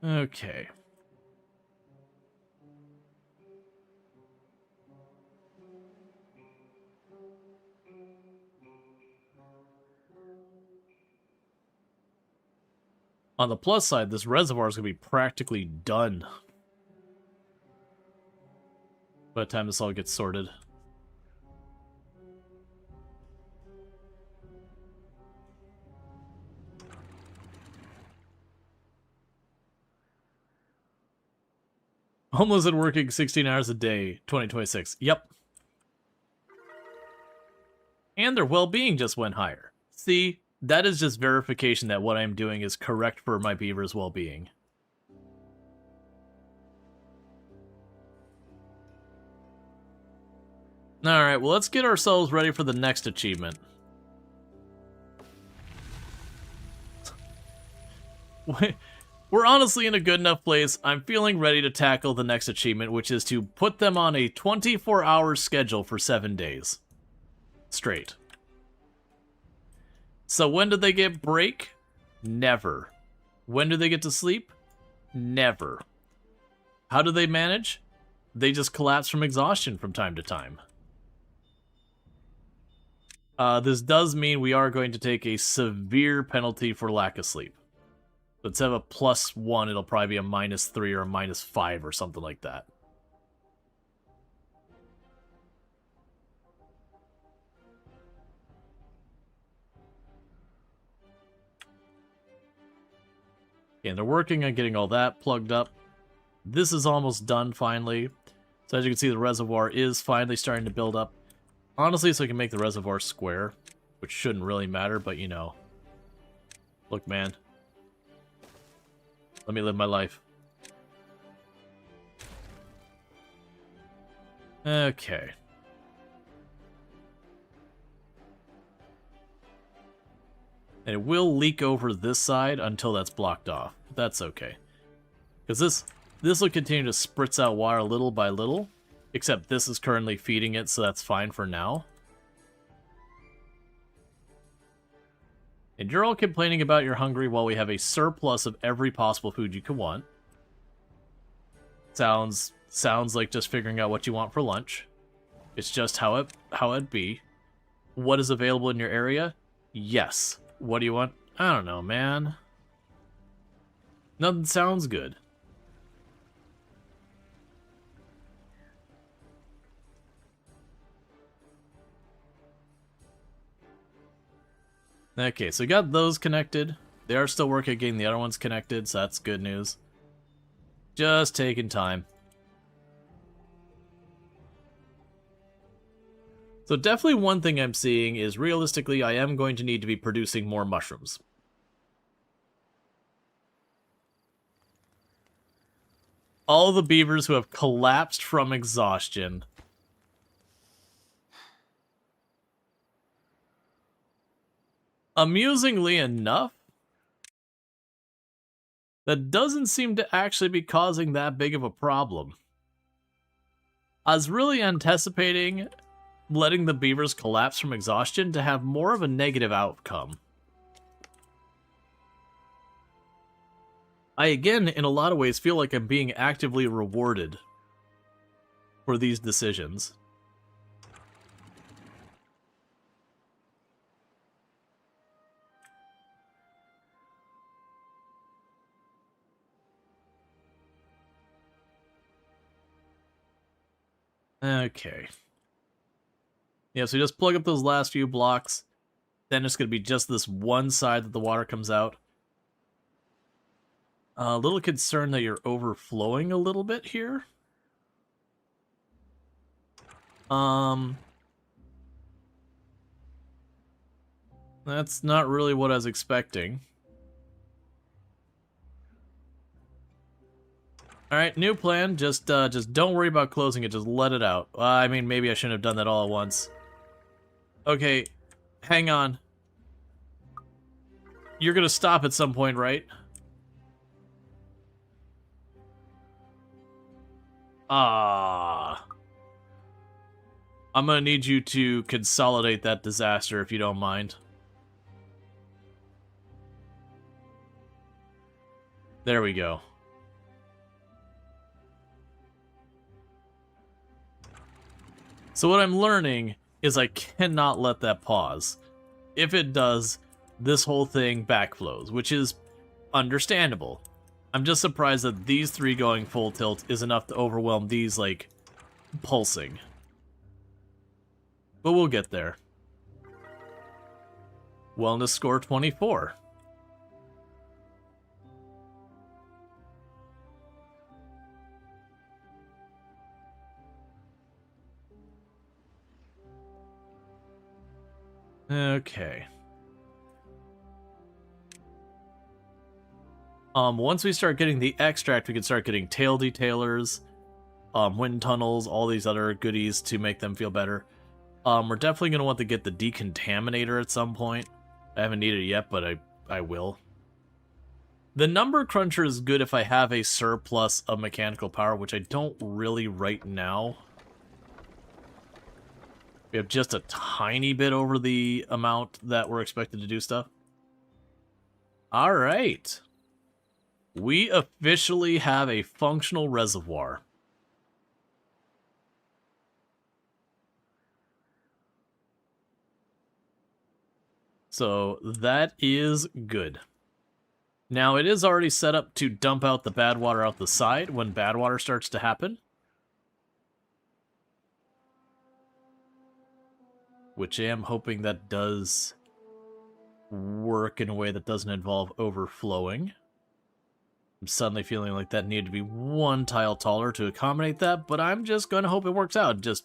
Speaker 1: Okay. On the plus side, this reservoir is going to be practically done by the time this all gets sorted. Homeless and working 16 hours a day, 2026. Yep. And their well-being just went higher. See, that is just verification that what I'm doing is correct for my beaver's well-being. Alright, well, let's get ourselves ready for the next achievement. We're honestly in a good enough place. I'm feeling ready to tackle the next achievement, which is to put them on a 24-hour schedule for 7 days. Straight. So when do they get break? Never. When do they get to sleep? Never. How do they manage? They just collapse from exhaustion from time to time. This does mean we are going to take a severe penalty for lack of sleep. So instead of a +1, it'll probably be a -3 or a -5 or something like that. And they're working on getting all that plugged up. This is almost done finally. So as you can see, the reservoir is finally starting to build up. Honestly, so we can make the reservoir square, which shouldn't really matter, but you know. Look, man. Let me live my life. Okay. And it will leak over this side until that's blocked off. That's okay. Because this will continue to spritz out water little by little. Except this is currently feeding it, so that's fine for now. And you're all complaining about you're hungry while we have a surplus of every possible food you could want. Sounds like just figuring out what you want for lunch. It's just how it'd be. What is available in your area? Yes. What do you want? I don't know, man. Nothing sounds good. Okay, so we got those connected. They are still working getting the other ones connected, so that's good news. Just taking time. So definitely one thing I'm seeing is, realistically, I am going to need to be producing more mushrooms. All the beavers who have collapsed from exhaustion. Amusingly enough, that doesn't seem to actually be causing that big of a problem. I was really anticipating letting the beavers collapse from exhaustion to have more of a negative outcome. I, again, in a lot of ways, feel like I'm being actively rewarded for these decisions. Okay. Yeah, so just plug up those last few blocks. Then it's going to be just this one side that the water comes out. A little concerned that you're overflowing a little bit here. That's not really what I was expecting. Alright, new plan. Just don't worry about closing it. Just let it out. I mean, maybe I shouldn't have done that all at once. Okay, hang on. You're gonna stop at some point, right? Ah. I'm gonna need you to consolidate that disaster if you don't mind. There we go. So what I'm learning is I cannot let that pause. If it does, this whole thing backflows, which is understandable. I'm just surprised that these three going full tilt is enough to overwhelm these, like, pulsing. But we'll get there. Wellness score 24. Okay. Once we start getting the extract, we can start getting tail detailers, wind tunnels, all these other goodies to make them feel better. We're definitely going to want to get the decontaminator at some point. I haven't needed it yet, but I will. The number cruncher is good if I have a surplus of mechanical power, which I don't really right now. We have just a tiny bit over the amount that we're expected to do stuff. Alright. We officially have a functional reservoir. So that is good. Now, it is already set up to dump out the bad water out the side when bad water starts to happen. Which I am hoping that does work in a way that doesn't involve overflowing. I'm suddenly feeling like that needed to be one tile taller to accommodate that, but I'm just going to hope it works out. Just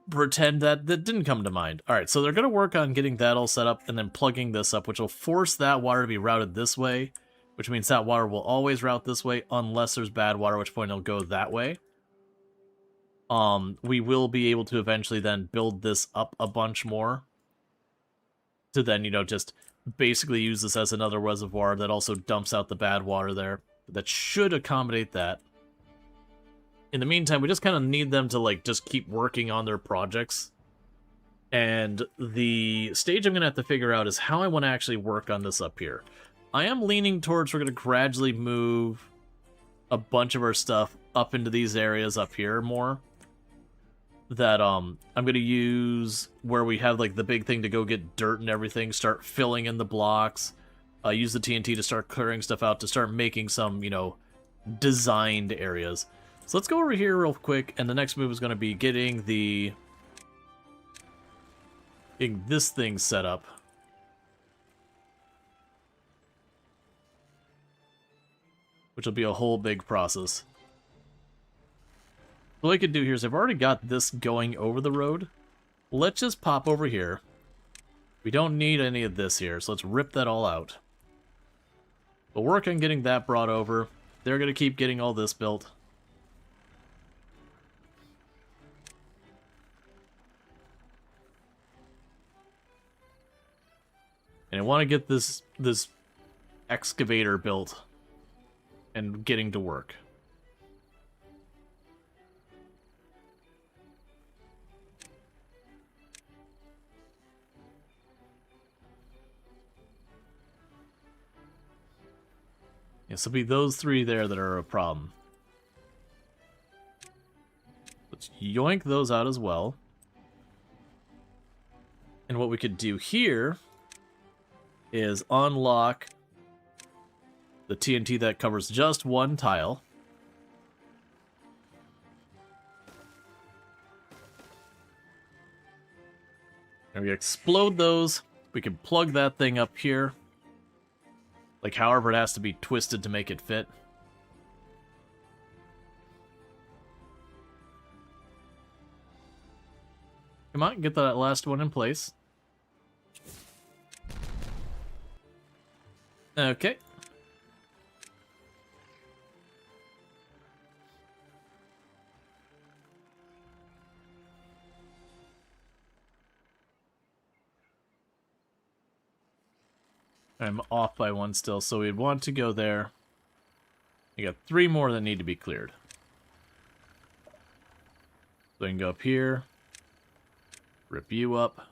Speaker 1: pretend that didn't come to mind. Alright, so they're going to work on getting that all set up and then plugging this up, which will force that water to be routed this way, which means that water will always route this way unless there's bad water, at which point it'll go that way. We will be able to eventually then build this up a bunch more to then, you know, just basically use this as another reservoir that also dumps out the bad water there. That should accommodate that. In the meantime, we just kind of need them to, like, just keep working on their projects. And the stage I'm going to have to figure out is how I want to actually work on this up here. I am leaning towards we're going to gradually move a bunch of our stuff up into these areas up here more. That I'm going to use where we have, like, the big thing to go get dirt and everything, start filling in the blocks, use the TNT to start clearing stuff out, to start making some, you know, designed areas. So let's go over here real quick, and the next move is going to be getting this thing set up. Which will be a whole big process. What I could do here is I've already got this going over the road. Let's just pop over here. We don't need any of this here, so let's rip that all out. We'll work on getting that brought over. They're going to keep getting all this built. And I want to get this excavator built and getting to work. Yeah, so it'll be those three there that are a problem. Let's yoink those out as well. And what we could do here is unlock the TNT that covers just one tile. And we explode those. We can plug that thing up here. Like, however it has to be twisted to make it fit. Come on, get that last one in place. Okay. I'm off by one still, so we'd want to go there. You got 3 more that need to be cleared. So we can go up here. Rip you up.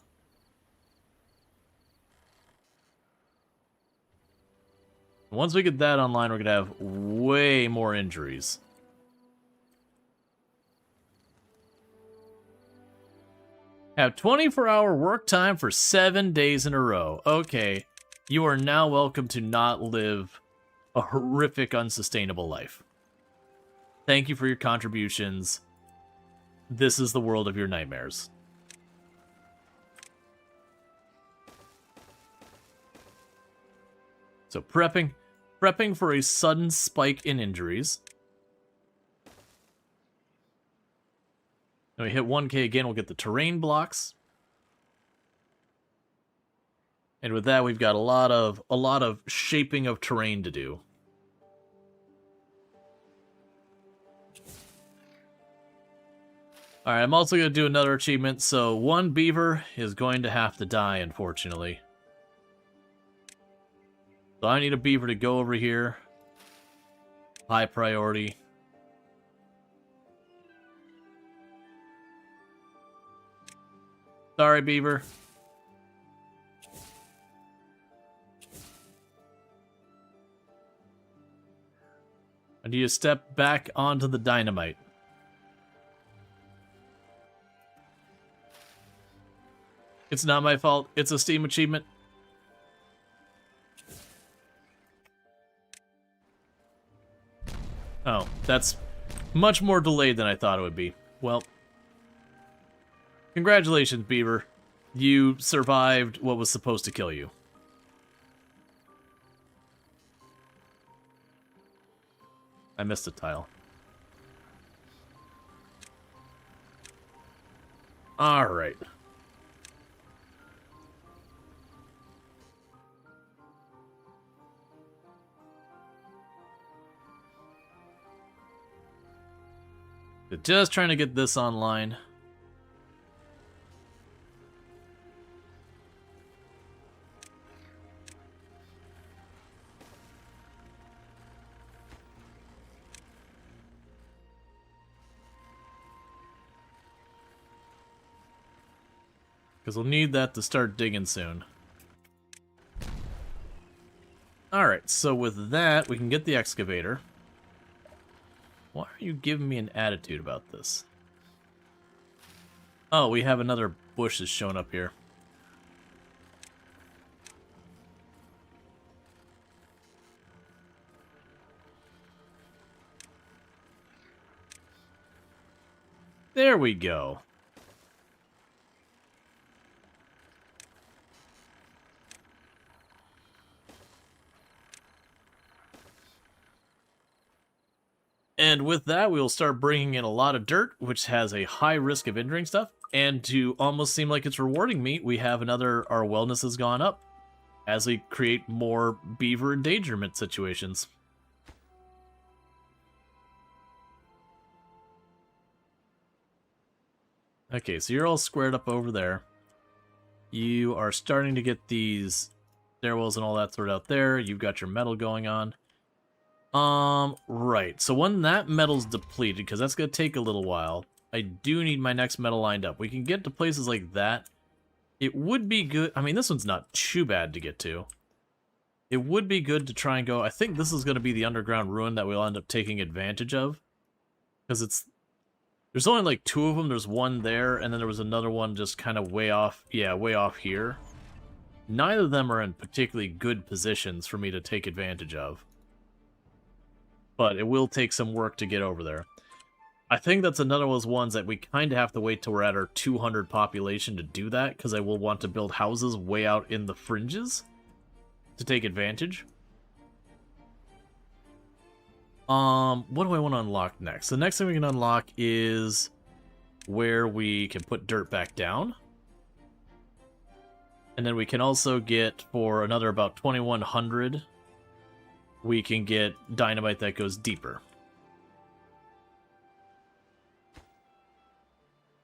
Speaker 1: Once we get that online, we're going to have way more injuries. Have 24-hour work time for 7 days in a row. Okay. You are now welcome to not live a horrific, unsustainable life. Thank you for your contributions. This is the world of your nightmares. So prepping for a sudden spike in injuries. When we hit 1K again, we'll get the terrain blocks. And with that, we've got a lot of shaping of terrain to do. Alright, I'm also going to do another achievement. So 1 beaver is going to have to die, unfortunately. So I need a beaver to go over here. High priority. Sorry, beaver. I need to step back onto the dynamite. It's not my fault. It's a Steam achievement. Oh, that's much more delayed than I thought it would be. Well, congratulations, Beaver. You survived what was supposed to kill you. I missed a tile. Alright. Just trying to get this online. Because we'll need that to start digging soon. Alright, so with that, we can get the excavator. Why are you giving me an attitude about this? Oh, we have another bush that's shown up here. There we go. And with that, we will start bringing in a lot of dirt, which has a high risk of injuring stuff. And to almost seem like it's rewarding me, we have our wellness has gone up as we create more beaver endangerment situations. Okay, so you're all squared up over there. You are starting to get these stairwells and all that sorted out there. You've got your metal going on. Right. So when that metal's depleted, because that's going to take a little while, I do need my next metal lined up. We can get to places like that. It would be good. I mean, this one's not too bad to get to. It would be good to try and go. I think this is going to be the underground ruin that we'll end up taking advantage of. Because there's only like 2 of them. There's one there, and then there was another one just kind of way off. Yeah, way off here. Neither of them are in particularly good positions for me to take advantage of. But it will take some work to get over there. I think that's another one of those ones that we kind of have to wait till we're at our 200 population to do that, because I will want to build houses way out in the fringes to take advantage. What do I want to unlock next? The next thing we can unlock is where we can put dirt back down. And then we can also get, for another about 2100, we can get dynamite that goes deeper.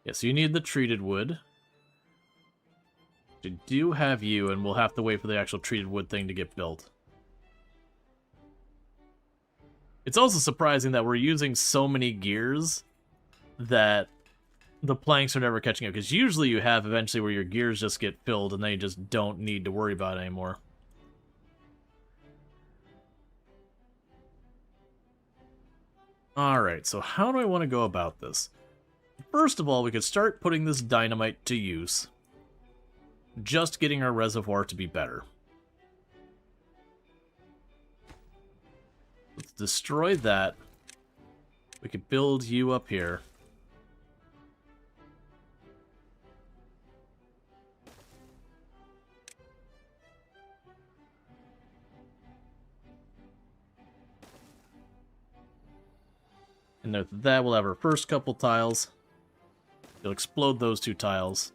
Speaker 1: Yeah, so you need the treated wood. We do have you, and we'll have to wait for the actual treated wood thing to get built. It's also surprising that we're using so many gears that the planks are never catching up, because usually you have eventually where your gears just get filled and then you just don't need to worry about it anymore. Alright, so how do I want to go about this? First of all, we could start putting this dynamite to use. Just getting our reservoir to be better. Let's destroy that. We could build you up here. And with that, we'll have our first couple tiles. You'll explode those 2 tiles.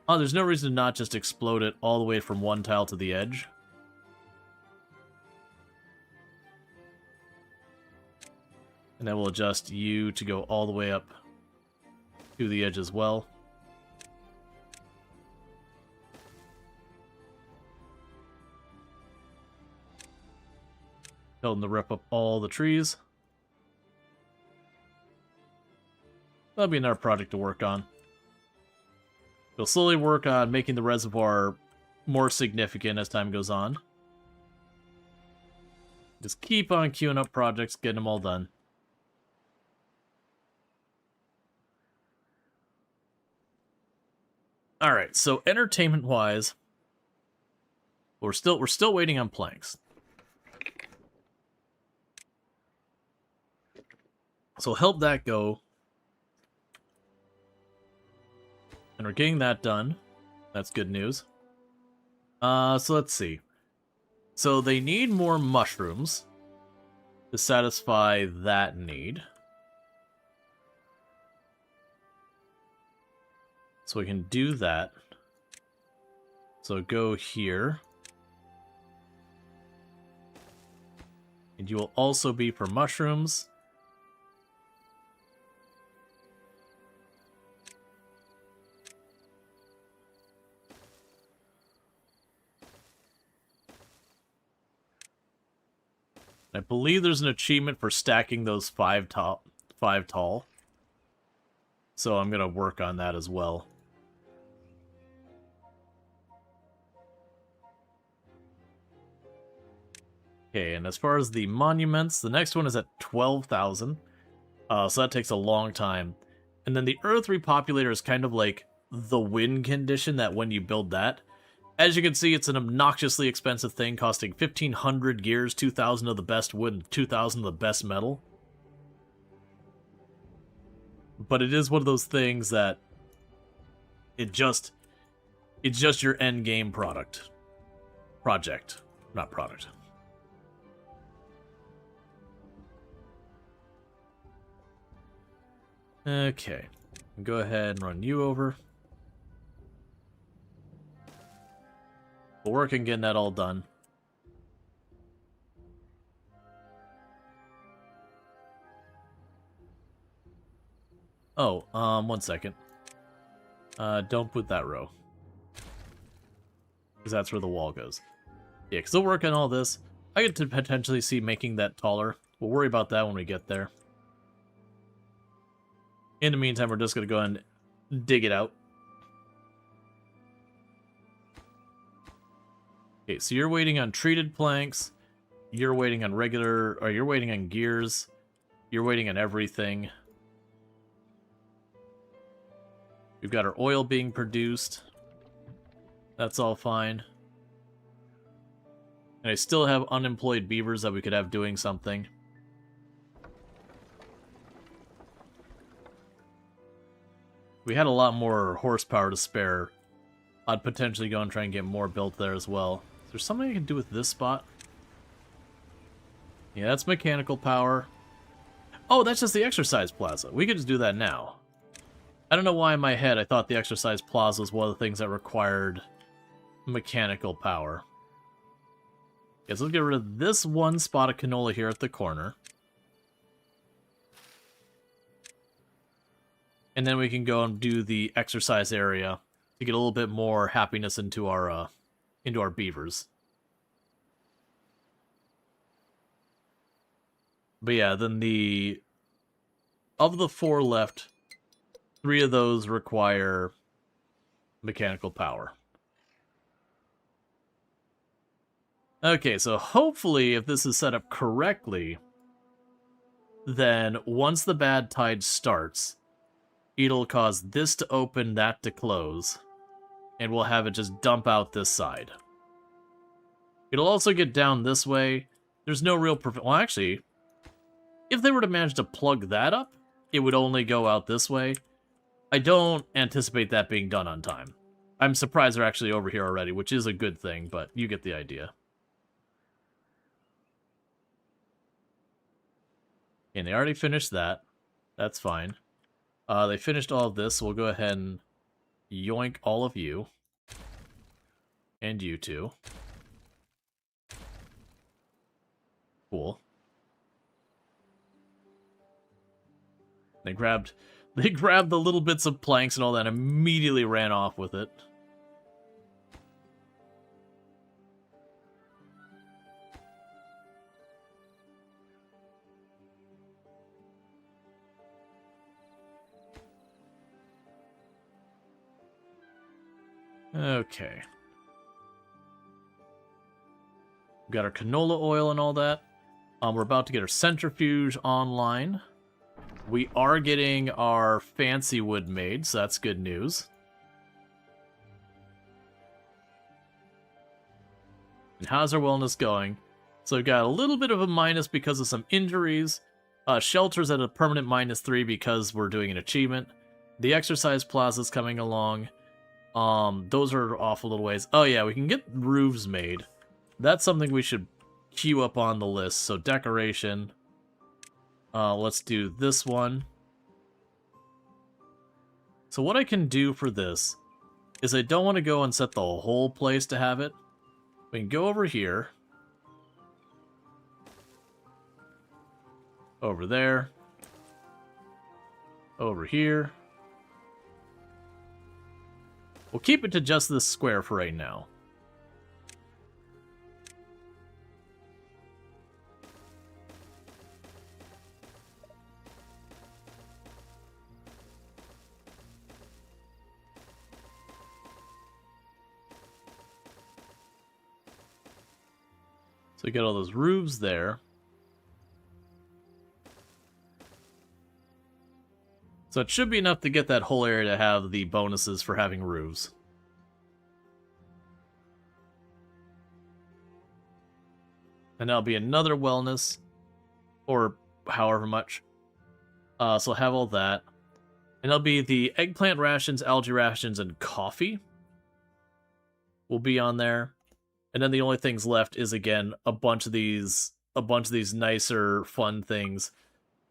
Speaker 1: Oh, there's no reason to not just explode it all the way from one tile to the edge. And then we'll adjust you to go all the way up to the edge as well. Tell them to rip up all the trees. That'll be another project to work on. We'll slowly work on making the reservoir more significant as time goes on. Just keep on queuing up projects, getting them all done. Alright, so entertainment-wise, we're still waiting on planks. So help that go. And we're getting that done. That's good news. So let's see. So they need more mushrooms to satisfy that need. So we can do that. So go here. And you will also be for mushrooms. I believe there's an achievement for stacking those 5 tall. So I'm going to work on that as well. Okay, and as far as the monuments, the next one is at 12,000. So that takes a long time. And then the Earth Repopulator is kind of like the win condition that when you build that. As you can see, it's an obnoxiously expensive thing, costing 1,500 gears, 2,000 of the best wood, and 2,000 of the best metal. But it is one of those things that it's just your end game project, not product. Okay, go ahead and run you over. We'll work on getting that all done. Oh, 1 second. Don't put that row. Because that's where the wall goes. Yeah, because they'll work on all this. I get to potentially see making that taller. We'll worry about that when we get there. In the meantime, we're just going to go and dig it out. Okay, so you're waiting on treated planks. You're waiting on regular... Or you're waiting on gears. You're waiting on everything. We've got our oil being produced. That's all fine. And I still have unemployed beavers that we could have doing something. we had a lot more horsepower to spare, I'd potentially go and try and get more built there as well. Is there something I can do with this spot? Yeah, that's mechanical power. Oh, that's just the exercise plaza. We could just do that now. I don't know why in my head I thought the exercise plaza was one of the things that required mechanical power. Okay, so let's get rid of this one spot of canola here at the corner. And then we can go and do the exercise area to get a little bit more happiness into our beavers. But yeah, then of the 4 left, 3 of those require mechanical power. Okay, so hopefully if this is set up correctly, then once the bad tide starts, it'll cause this to open, that to close, and we'll have it just dump out this side. It'll also get down this way. There's no real well, actually, if they were to manage to plug that up, it would only go out this way. I don't anticipate that being done on time. I'm surprised they're actually over here already, which is a good thing, but you get the idea. And they already finished that. That's fine. They finished all of this, so we'll go ahead and yoink all of you. And you two. Cool. They grabbed the little bits of planks and all that and immediately ran off with it. Okay. We've got our canola oil and all that. We're about to get our centrifuge online. We are getting our fancy wood made, so that's good news. And how's our wellness going? So we've got a little bit of a minus because of some injuries. Shelter's at a permanent -3 because we're doing an achievement. The exercise plaza's coming along. Those are off a little ways. Oh yeah, we can get roofs made. That's something we should queue up on the list. So decoration. Let's do this one. So what I can do for this is I don't want to go and set the whole place to have it. We can go over here. Over there. Over here. We'll keep it to just this square for right now. So we get all those roofs there. So it should be enough to get that whole area to have the bonuses for having roofs. And that'll be another wellness, or however much. So I'll have all that. And that'll be the eggplant rations, algae rations, and coffee will be on there. And then the only things left is, again, a bunch of these nicer, fun things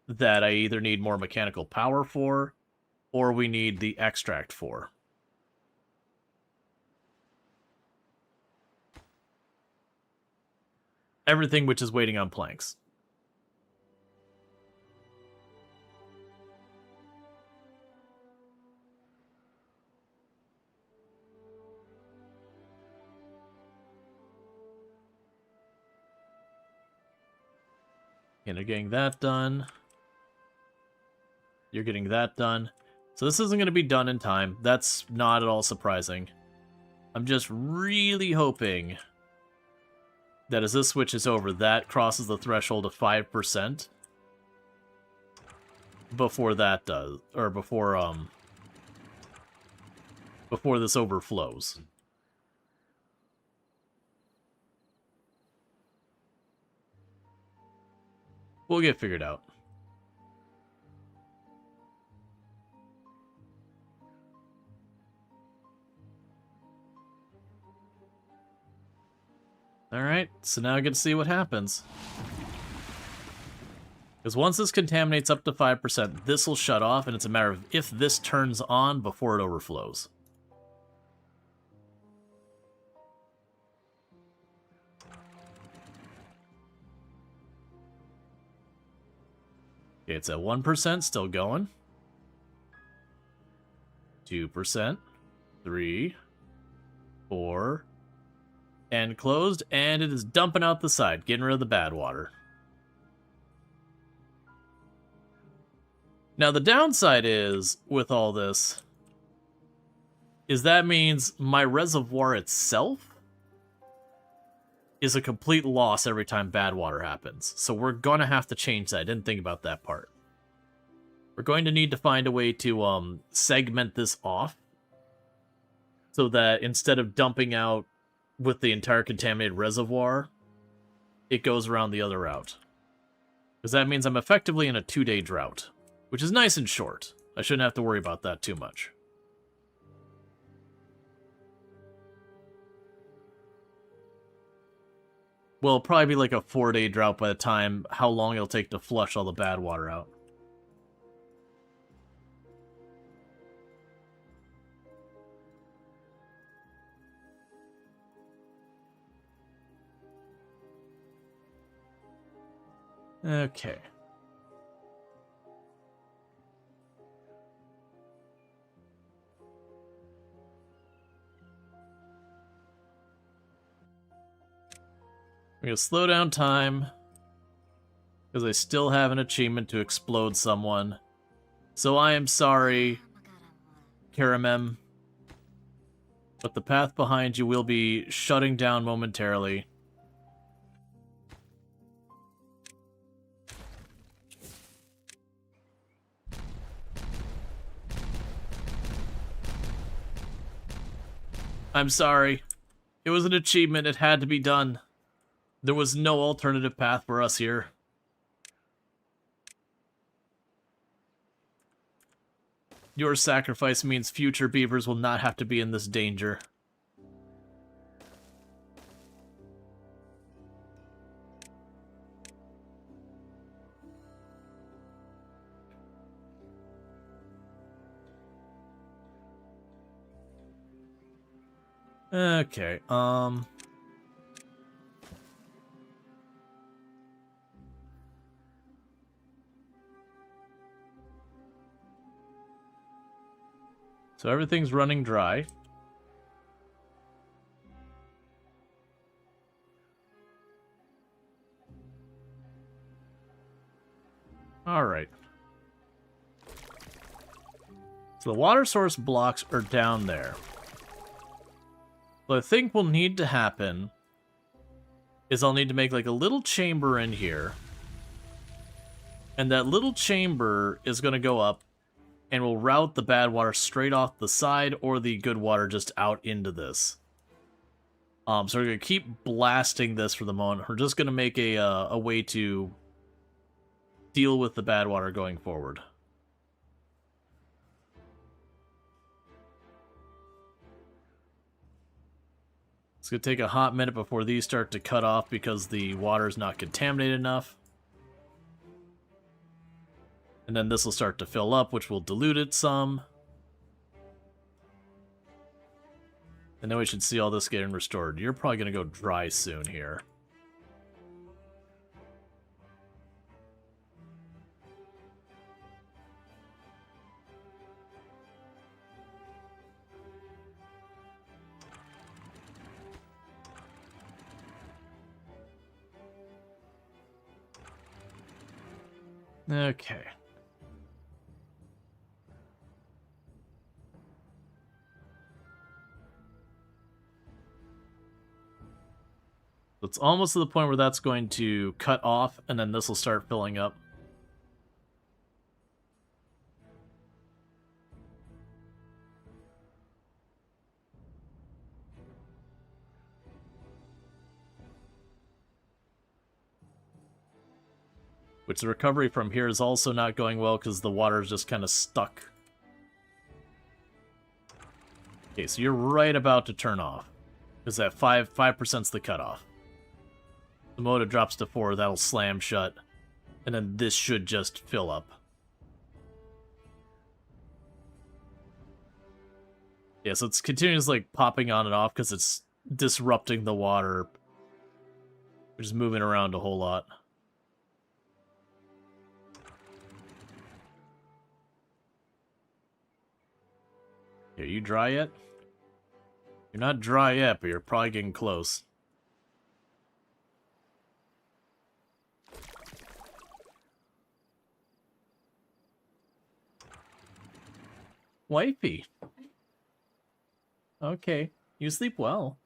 Speaker 1: that I either need more mechanical power for, or we need the extract for. Everything which is waiting on planks. And you're getting that done. You're getting that done. So this isn't going to be done in time. That's not at all surprising. I'm just really hoping that as this switches over, that crosses the threshold of 5% before that does, or before this overflows. We'll get figured out. Alright, so now I get to see what happens. Because once this contaminates up to 5%, this will shut off, and it's a matter of if this turns on before it overflows. Okay, it's at 1%, still going. 2%, 3, 4, and closed, and it is dumping out the side, getting rid of the bad water. Now, the downside is, with all this, is that means my reservoir itself is a complete loss every time bad water happens. So we're going to have to change that. I didn't think about that part. We're going to need to find a way to segment this off so that instead of dumping out with the entire contaminated reservoir, it goes around the other route. Because that means I'm effectively in a 2-day drought. Which is nice and short. I shouldn't have to worry about that too much. Well, it'll probably be like a 4-day drought by the time how long it'll take to flush all the bad water out. Okay. I'm going to slow down time, because I still have an achievement to explode someone. So I am sorry, Karamem, but the path behind you will be shutting down momentarily. I'm sorry. It was an achievement, it had to be done. There was no alternative path for us here. Your sacrifice means future beavers will not have to be in this danger. Okay, so everything's running dry. Alright. So the water source blocks are down there. What I think will need to happen is I'll need to make like a little chamber in here. And that little chamber is going to go up and will route the bad water straight off the side or the good water just out into this. So we're going to keep blasting this for the moment. We're just going to make a way to deal with the bad water going forward. It's going to take a hot minute before these start to cut off because the water is not contaminated enough. And then this will start to fill up, which will dilute it some. And then we should see all this getting restored. You're probably going to go dry soon here. Okay. It's almost to the point where that's going to cut off, and then this will start filling up. Which the recovery from here is also not going well because the water is just kind of stuck. Okay, so you're right about to turn off. Because that 5%'s the cutoff. The motor drops to 4, that'll slam shut. And then this should just fill up. Yeah, so it's continuously like popping on and off because it's disrupting the water. Which is moving around a whole lot. Are you dry yet? You're not dry yet, but you're probably getting close. Wifey. Okay, you sleep well.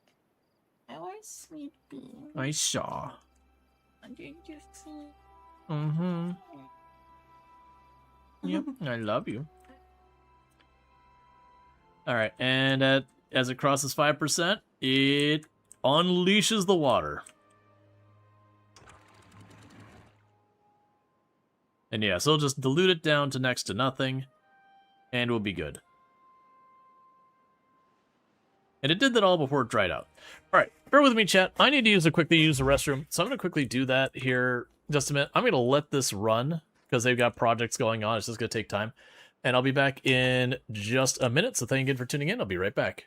Speaker 3: I was sleeping.
Speaker 1: I saw.
Speaker 3: Did you see?
Speaker 1: Mm-hmm. Yep, I love you. Alright, and as it crosses 5%, it unleashes the water. And yeah, so it'll just dilute it down to next to nothing, and we'll be good. And it did that all before it dried out. Alright, bear with me, chat. I need to quickly use the restroom, so I'm going to quickly do that here just a minute. I'm going to let this run, because they've got projects going on. It's just going to take time. And I'll be back in just a minute, so thank you again for tuning in. I'll be right back.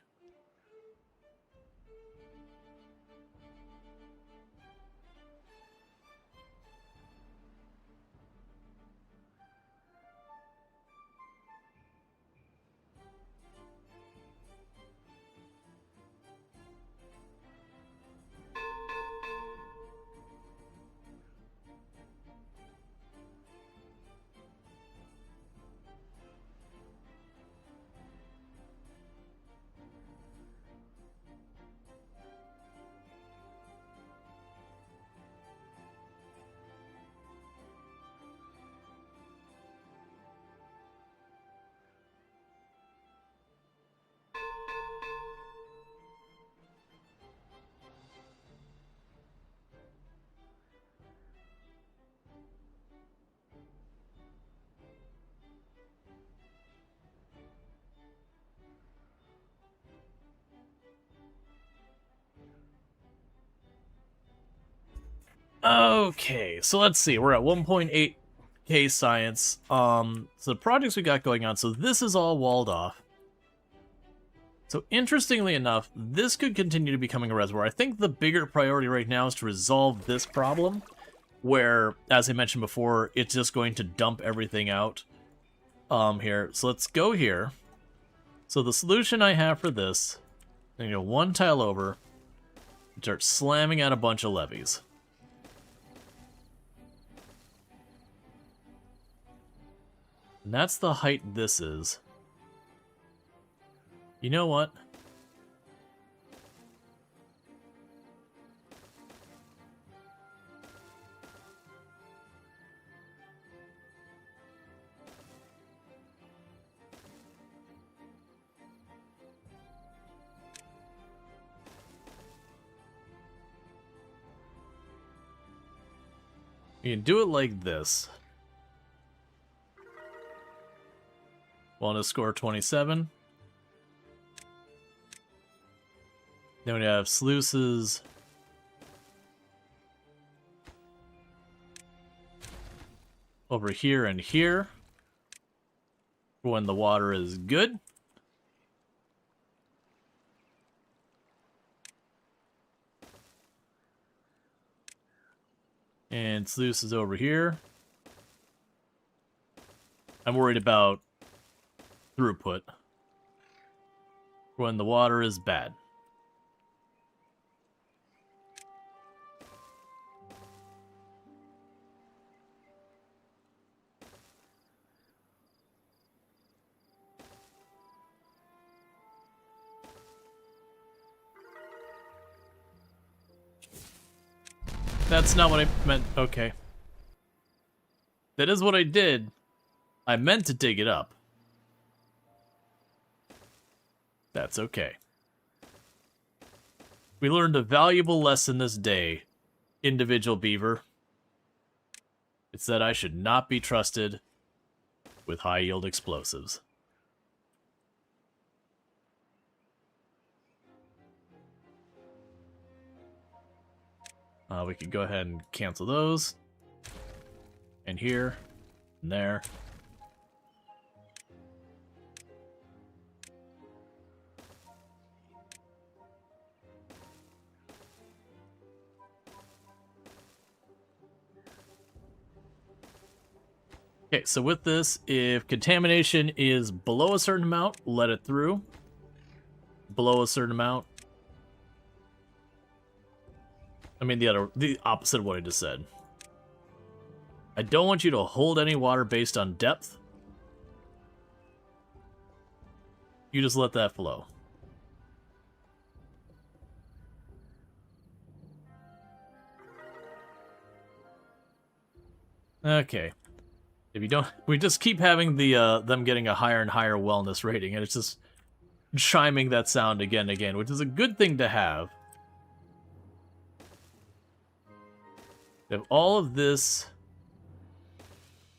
Speaker 1: Okay, so let's see. We're at 1.8k science. So the projects we got going on. So this is all walled off. So interestingly enough, this could continue to becoming a reservoir. I think the bigger priority right now is to resolve this problem, where, as I mentioned before, it's just going to dump everything out here. So let's go here. So the solution I have for this, I'm going to go one tile over, start slamming out a bunch of levees. And that's the height this is. You know what? You can do it like this. Want to score 27. Then we have sluices. Over here and here. For when the water is good. And sluices over here. I'm worried about throughput when the water is bad. That's not what I meant. Okay. That is what I did. I meant to dig it up. That's okay. We learned a valuable lesson this day, individual beaver. It's that I should not be trusted with high-yield explosives. We could go ahead and cancel those. And here, and there. Okay, so with this, if contamination is below a certain amount, let it through. Below a certain amount. I mean, the opposite of what I just said. I don't want you to hold any water based on depth. You just let that flow. Okay. If you don't, we just keep having the them getting a higher and higher wellness rating, and it's just chiming that sound again and again, which is a good thing to have. If all of this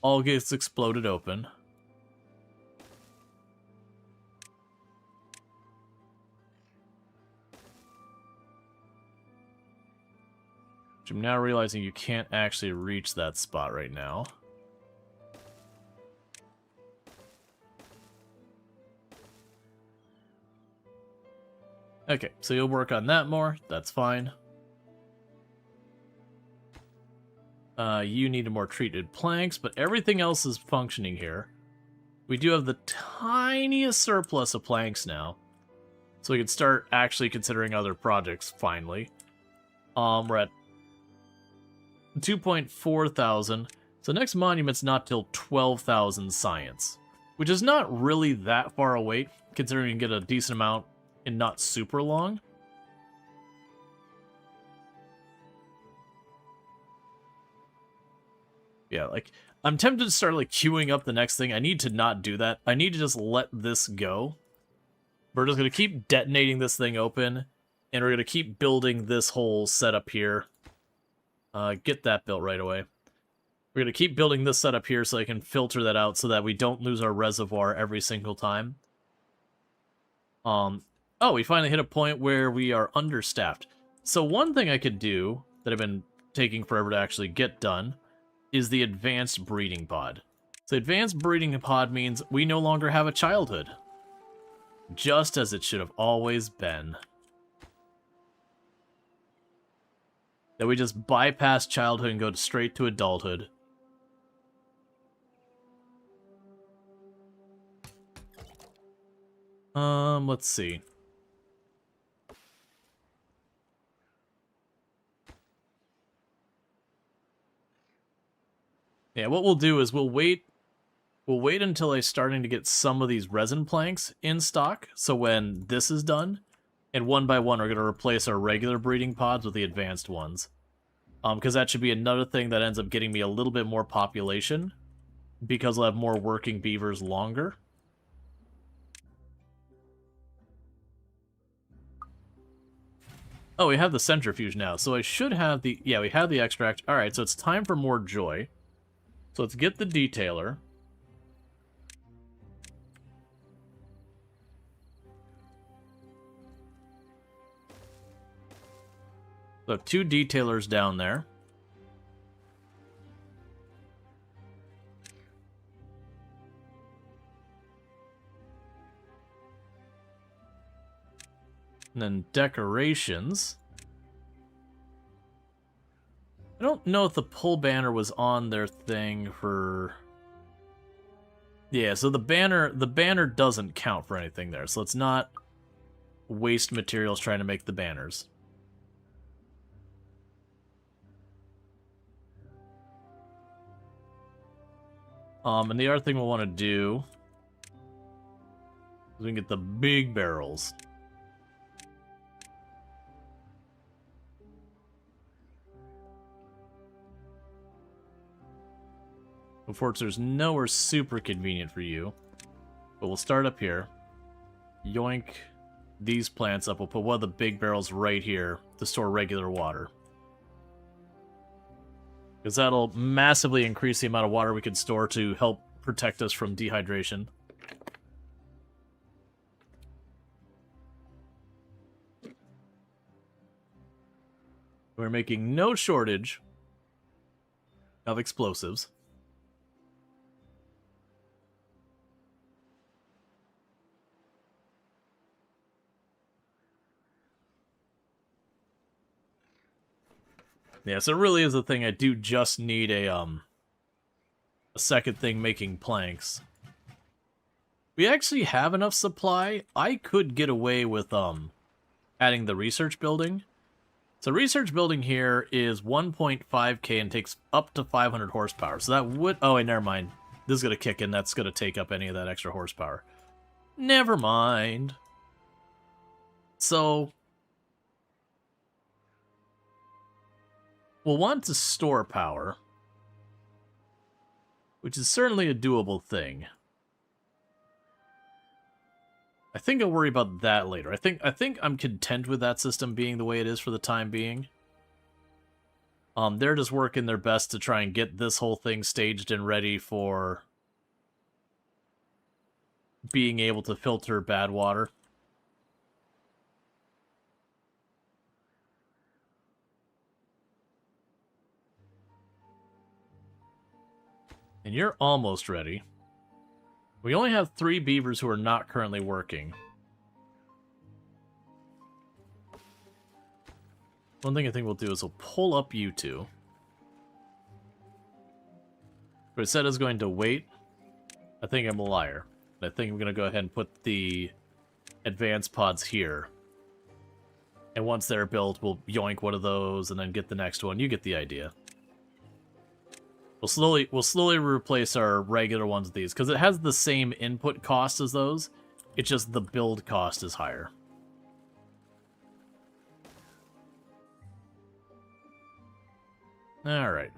Speaker 1: all gets exploded open. Which I'm now realizing you can't actually reach that spot right now. Okay, so you'll work on that more. That's fine. You need more treated planks, but everything else is functioning here. We do have the tiniest surplus of planks now. So we can start actually considering other projects, finally. We're at 2.4 thousand. So next monument's not till 12,000 science. Which is not really that far away, considering you can get a decent amount in not super long. Yeah, like, I'm tempted to start, like, queuing up the next thing. I need to not do that. I need to just let this go. We're just going to keep detonating this thing open, and we're going to keep building this whole setup here. Get that built right away. We're going to keep building this setup here so I can filter that out so that we don't lose our reservoir every single time. Oh, we finally hit a point where we are understaffed. So one thing I could do that I've been taking forever to actually get done is the advanced breeding pod. So advanced breeding pod means we no longer have a childhood. Just as it should have always been. That we just bypass childhood and go straight to adulthood. Let's see. Yeah, what we'll do is we'll wait until I'm starting to get some of these resin planks in stock, so when this is done, and one by one we're going to replace our regular breeding pods with the advanced ones. Because that should be another thing that ends up getting me a little bit more population, because I'll have more working beavers longer. Oh, we have the centrifuge now, so I should have the... Yeah, we have the extract. Alright, so it's time for more joy. So let's get the detailer. So 2 detailers down there. And then decorations. I don't know if the pull banner was on their thing for... Yeah, so the banner doesn't count for anything there, so let's not waste materials trying to make the banners. And the other thing we'll want to do is we can get the big barrels. Unfortunately, there's nowhere super convenient for you. But we'll start up here. Yoink these plants up. We'll put one of the big barrels right here to store regular water. Because that'll massively increase the amount of water we can store to help protect us from dehydration. We're making no shortage of explosives. Yeah, so it really is a thing. I do just need a second thing making planks. We actually have enough supply. I could get away with adding the research building. So research building here is 1.5k and takes up to 500 horsepower. So that would... Oh, wait, never mind. This is going to kick in. That's going to take up any of that extra horsepower. Never mind. So... we'll want to store power, which is certainly a doable thing. I think I'll worry about that later. I think I'm content with that system being the way it is for the time being. They're just working their best to try and get this whole thing staged and ready for being able to filter bad water. And you're almost ready. We only have 3 beavers who are not currently working. One thing I think we'll do is we'll pull up you two. But it said it's going to wait. I think I'm a liar. I think I'm going to go ahead and put the advanced pods here. And once they're built, we'll yoink one of those and then get the next one. You get the idea. We'll slowly replace our regular ones with these, because it has the same input cost as those. It's just the build cost is higher. Alright.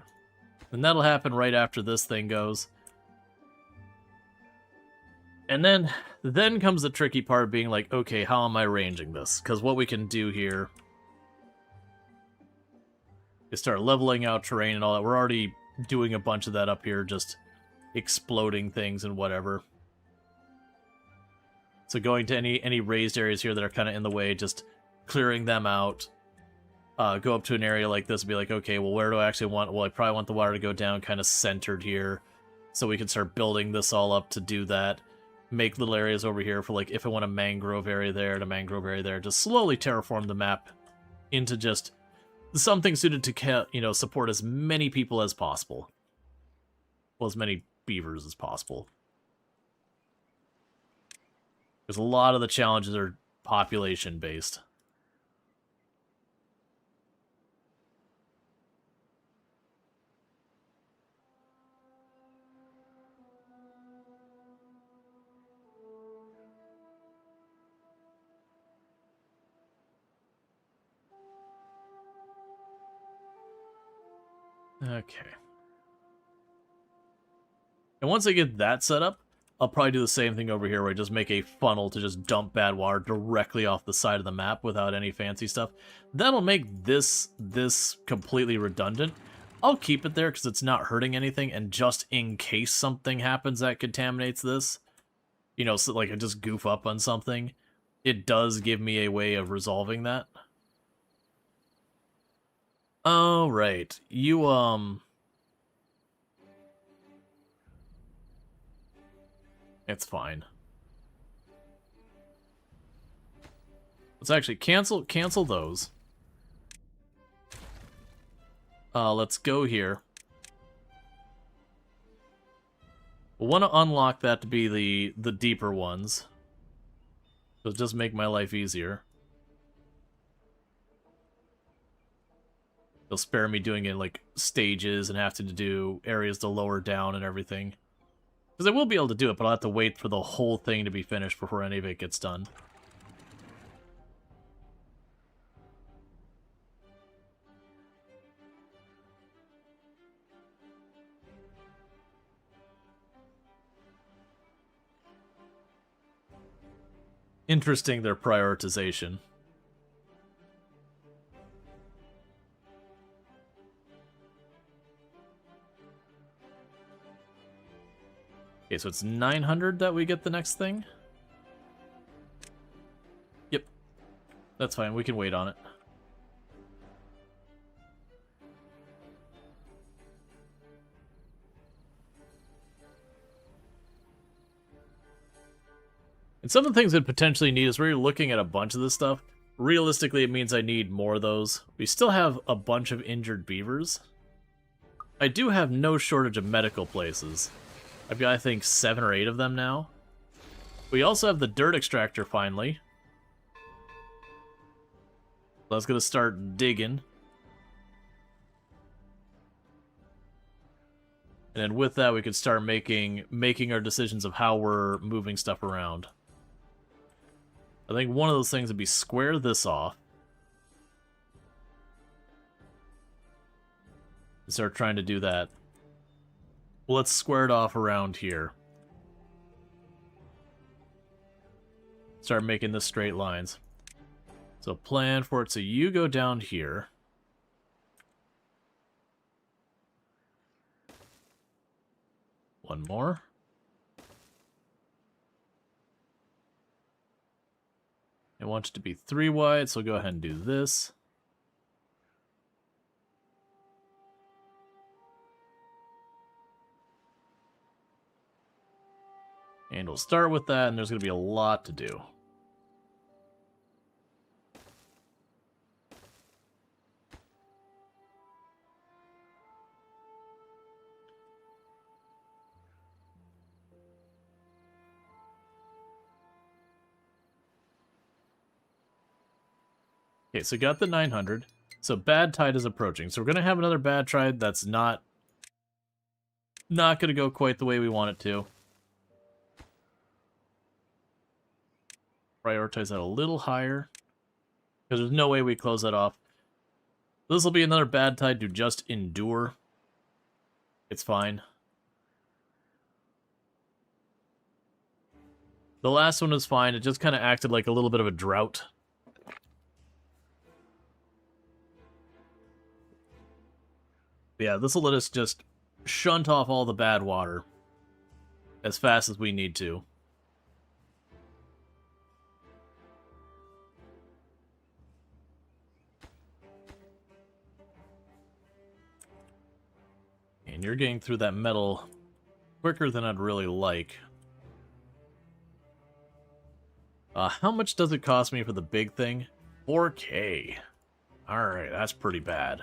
Speaker 1: And that'll happen right after this thing goes. And then comes the tricky part, being like, okay, how am I arranging this? Because what we can do here is start leveling out terrain and all that. We're already doing a bunch of that up here, just exploding things and whatever. So going to any raised areas here that are kind of in the way, just clearing them out. Go up to an area like this and be like, okay, well, where do I actually want... Well, I probably want the water to go down kind of centered here, so we can start building this all up to do that. Make little areas over here for, like, if I want a mangrove area there and a mangrove area there. Just slowly terraform the map into just something suited to, you know, support as many people as possible. Well, as many beavers as possible. Because a lot of the challenges are population-based. Okay. And once I get that set up, I'll probably do the same thing over here, where I just make a funnel to just dump bad water directly off the side of the map without any fancy stuff. That'll make this completely redundant. I'll keep it there because it's not hurting anything, and just in case something happens that contaminates this, you know, so like I just goof up on something, it does give me a way of resolving that. Oh, right. You, it's fine. Let's actually cancel those. Let's go here. We'll want to unlock that to be the deeper ones. It'll just make my life easier. They'll spare me doing it like stages and having to do areas to lower down and everything. Because I will be able to do it, but I'll have to wait for the whole thing to be finished before any of it gets done. Interesting, their prioritization. Okay, so it's 900 that we get the next thing? Yep. That's fine, we can wait on it. And some of the things that potentially need is we're looking at a bunch of this stuff. Realistically, it means I need more of those. We still have a bunch of injured beavers. I do have no shortage of medical places. I've got, I think, 7 or 8 of them now. We also have the dirt extractor, finally. So I was going to start digging. And then with that, we could start making our decisions of how we're moving stuff around. I think one of those things would be square this off. Start trying to do that. Well, let's square it off around here. Start making the straight lines. So plan for it so you go down here. One more. I want it to be 3 wide, so go ahead and do this. And we'll start with that, and there's going to be a lot to do. Okay, so got the 900. So bad tide is approaching. So we're going to have another bad tide that's not going to go quite the way we want it to. Prioritize that a little higher, because there's no way we close that off. This will be another bad tide to just endure. It's fine. The last one was fine. It just kind of acted like a little bit of a drought. Yeah, this will let us just shunt off all the bad water as fast as we need to. And you're getting through that metal quicker than I'd really like. How much does it cost me for the big thing? 4K. Alright, that's pretty bad.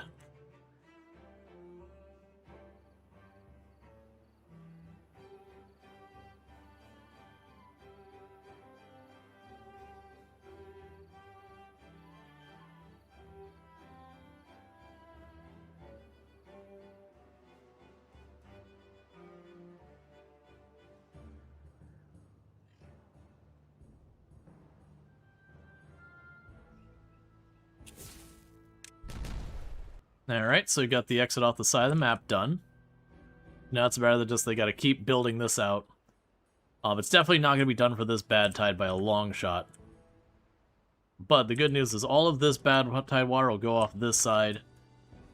Speaker 1: Alright, so we got the exit off the side of the map done. Now it's a matter of just they gotta keep building this out. It's definitely not gonna be done for this bad tide by a long shot. But the good news is all of this bad tide water will go off this side.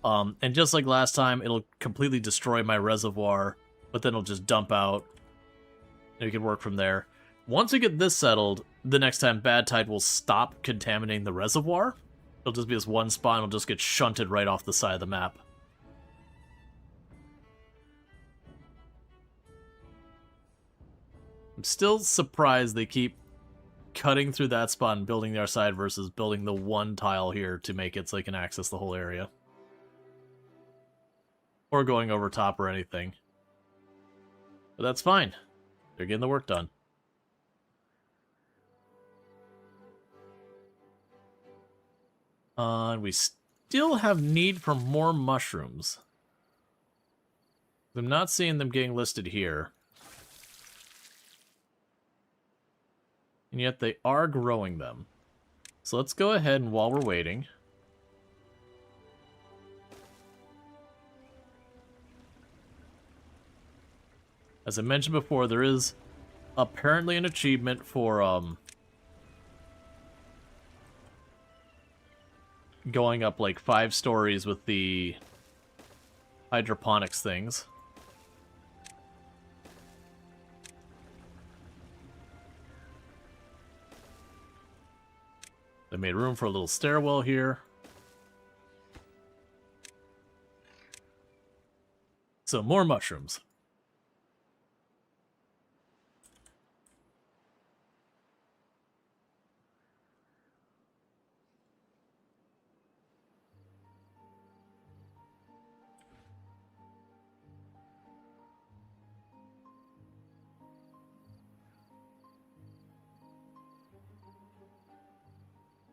Speaker 1: And just like last time, it'll completely destroy my reservoir, but then it'll just dump out. And we can work from there. Once we get this settled, the next time bad tide will stop contaminating the reservoir. It'll just be this one spot, and it'll just get shunted right off the side of the map. I'm still surprised they keep cutting through that spot and building their side versus building the one tile here to make it so they can access the whole area. Or going over top or anything. But that's fine. They're getting the work done. And we still have need for more mushrooms. I'm not seeing them getting listed here. And yet they are growing them. So let's go ahead and while we're waiting... As I mentioned before, there is apparently an achievement for, going up like 5 stories with the hydroponics things. They made room for a little stairwell here. So more mushrooms.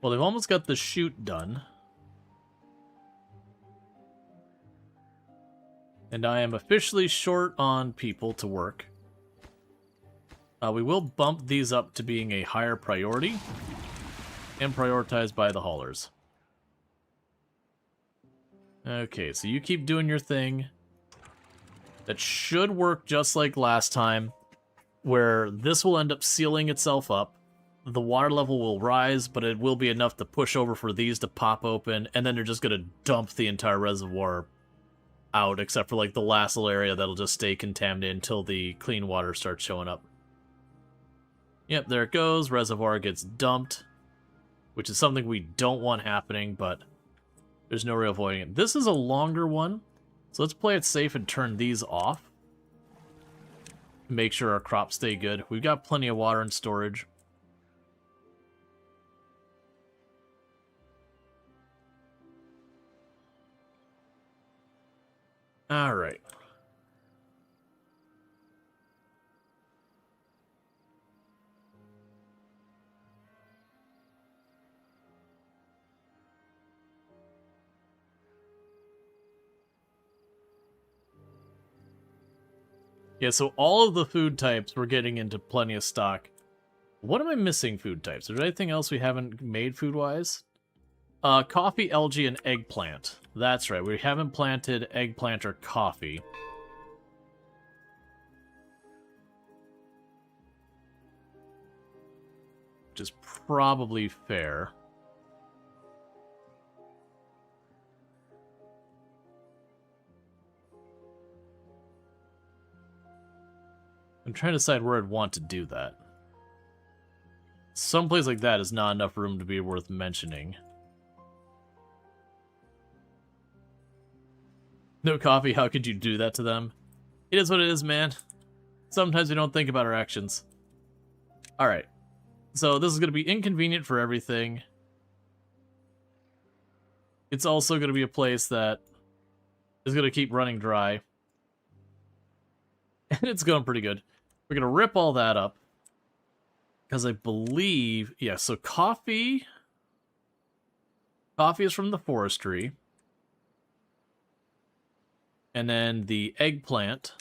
Speaker 1: Well, they've almost got the chute done. And I am officially short on people to work. We will bump these up to being a higher priority and prioritized by the haulers. Okay, so you keep doing your thing. That should work just like last time, where this will end up sealing itself up. The water level will rise, but it will be enough to push over for these to pop open, and then they're just going to dump the entire reservoir out, except for like the last little area that'll just stay contaminated until the clean water starts showing up. Yep, there it goes. Reservoir gets dumped, which is something we don't want happening, but there's no real avoiding it. This is a longer one, so let's play it safe and turn these off. Make sure our crops stay good. We've got plenty of water in storage. All right. Yeah, so all of the food types, we're getting into plenty of stock. What am I missing food types? Is there anything else we haven't made food-wise? Coffee, algae, and eggplant. That's right, we haven't planted eggplant or coffee. Which is probably fair. I'm trying to decide where I'd want to do that. Some place like that is not enough room to be worth mentioning. No coffee, how could you do that to them? It is what it is, man. Sometimes we don't think about our actions. Alright. So this is going to be inconvenient for everything. It's also going to be a place that is going to keep running dry. And it's going pretty good. We're going to rip all that up. Because I believe... Yeah, so coffee... Coffee is from the forestry. And then the eggplant...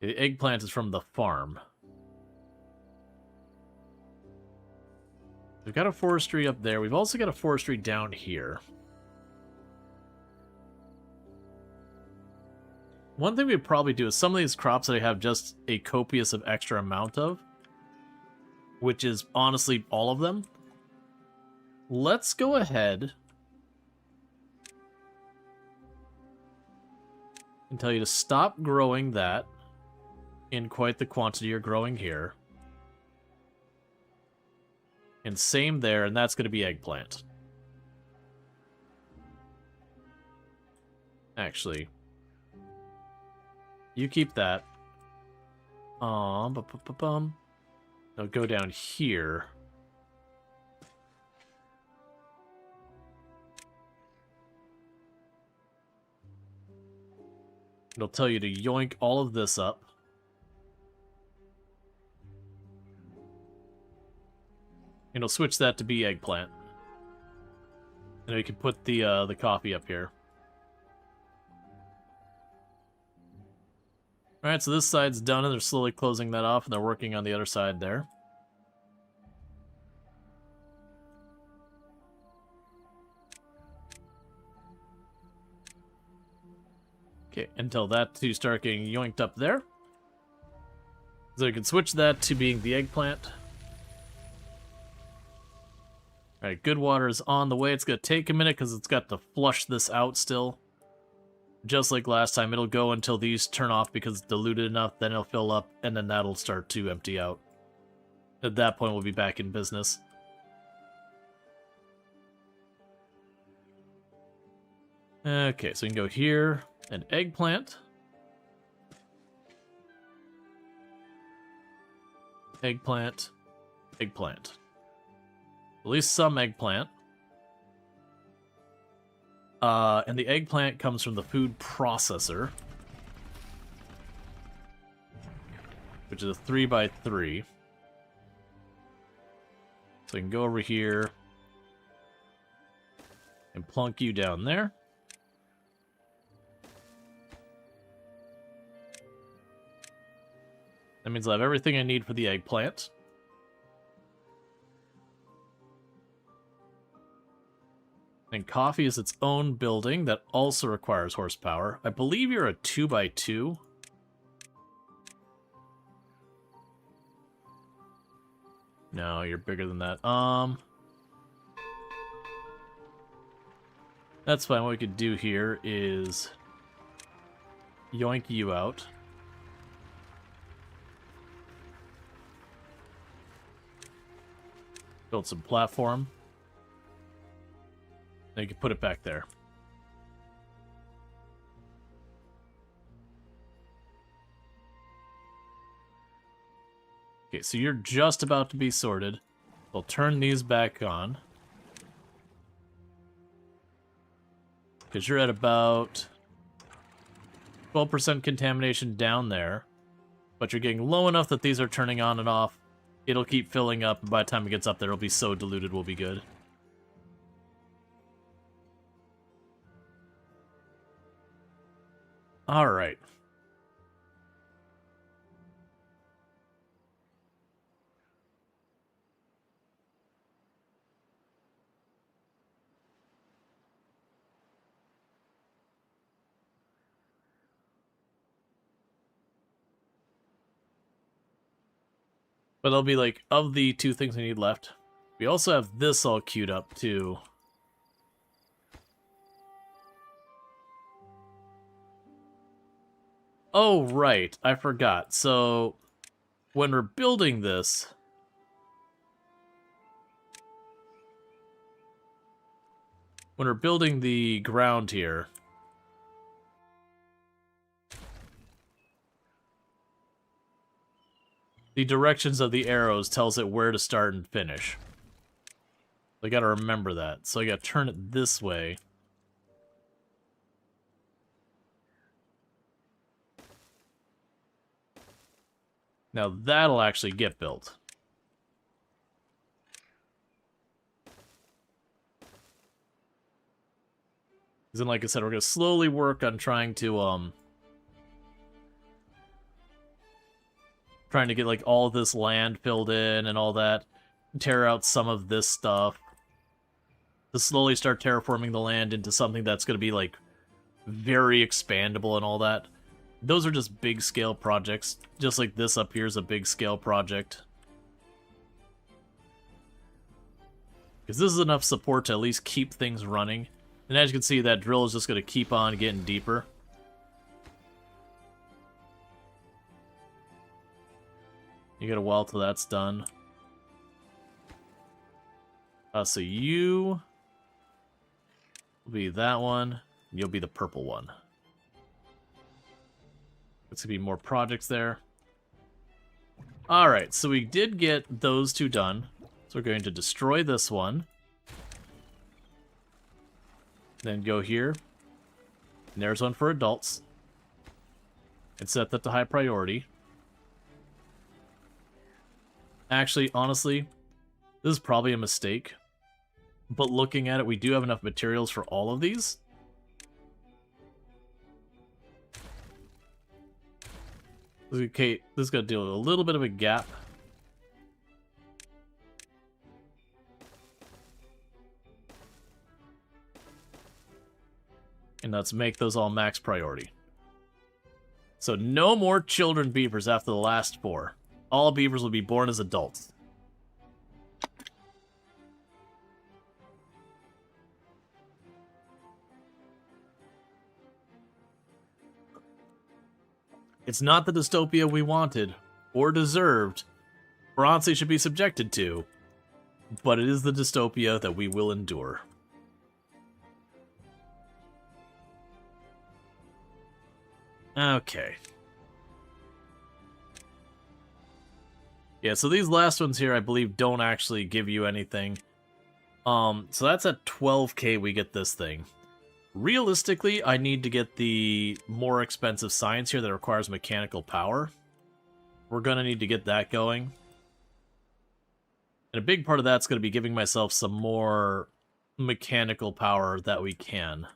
Speaker 1: The eggplant is from the farm. We've got a forestry up there. We've also got a forestry down here. One thing we'd probably do is some of these crops that I have just a copious of extra amount of, which is honestly all of them. Let's go ahead and tell you to stop growing that in quite the quantity you're growing here. And same there, and that's going to be eggplant. Actually, you keep that. Now go down here. It'll tell you to yoink all of this up. And it'll switch that to be eggplant. And we can put the coffee up here. Alright, so this side's done, and they're slowly closing that off, and they're working on the other side there. Okay, until that two start getting yoinked up there. So we can switch that to being the eggplant. Alright, good water is on the way. It's going to take a minute because it's got to flush this out still. Just like last time, it'll go until these turn off because it's diluted enough, then it'll fill up, and then that'll start to empty out. At that point, we'll be back in business. Okay, so we can go here, and eggplant. Eggplant. Eggplant. At least some eggplant. And the eggplant comes from the food processor, which is a 3x3. So I can go over here and plunk you down there. That means I have everything I need for the eggplant. And coffee is its own building that also requires horsepower. I believe you're a 2x2. No, you're bigger than that. That's fine. What we could do here is yoink you out. Build some platform. Then you can put it back there. Okay, so you're just about to be sorted. We'll turn these back on. Because you're at about 12% contamination down there. But you're getting low enough that these are turning on and off. It'll keep filling up, and by the time it gets up there, it'll be so diluted we'll be good. Alright. But it'll be like, of the 2 things we need left, we also have this all queued up, too. Oh, right. I forgot. So, when we're building this... When we're building the ground here... The directions of the arrows tells it where to start and finish. I gotta remember that. So I gotta turn it this way. Now that'll actually get built. Because then, like I said, we're gonna slowly work on trying to get like all this land filled in and all that. Tear out some of this stuff. To slowly start terraforming the land into something that's gonna be like very expandable and all that. Those are just big scale projects. Just like this up here is a big scale project. Because this is enough support to at least keep things running. And as you can see, that drill is just going to keep on getting deeper. You get a well till that's done. So you will be that one. You'll be the purple one. It's going to be more projects there. Alright, so we did get those 2 done. So we're going to destroy this one. Then go here. And there's one for adults. And set that to high priority. Actually, honestly, this is probably a mistake. But looking at it, we do have enough materials for all of these. Okay, this is going to deal with a little bit of a gap. And let's make those all max priority. So no more children beavers after the last 4. All beavers will be born as adults. It's not the dystopia we wanted, or deserved, or honestly should be subjected to, but it is the dystopia that we will endure. Okay. Yeah, so these last ones here, I believe, don't actually give you anything. So that's at 12k we get this thing. Realistically, I need to get the more expensive science here that requires mechanical power. We're gonna need to get that going. And a big part of that's going to be giving myself some more mechanical power that we can.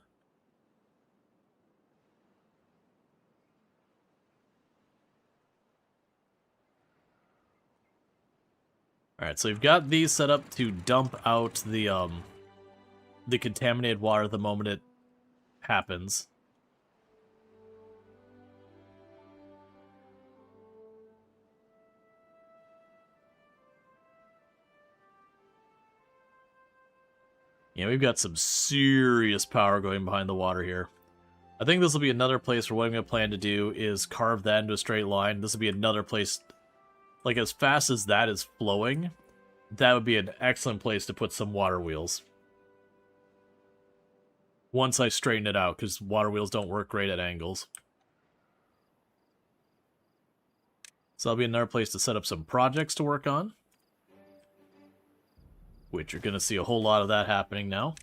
Speaker 1: Alright, so we've got these set up to dump out the contaminated water the moment it happens. Yeah, we've got some serious power going behind the water here. I think this will be another place where what I'm going to plan to do is carve that into a straight line. This will be another place, like as fast as that is flowing, that would be an excellent place to put some water wheels. Once I straighten it out, because water wheels don't work great at angles. So that'll be another place to set up some projects to work on. Which you're going to see a whole lot of that happening now.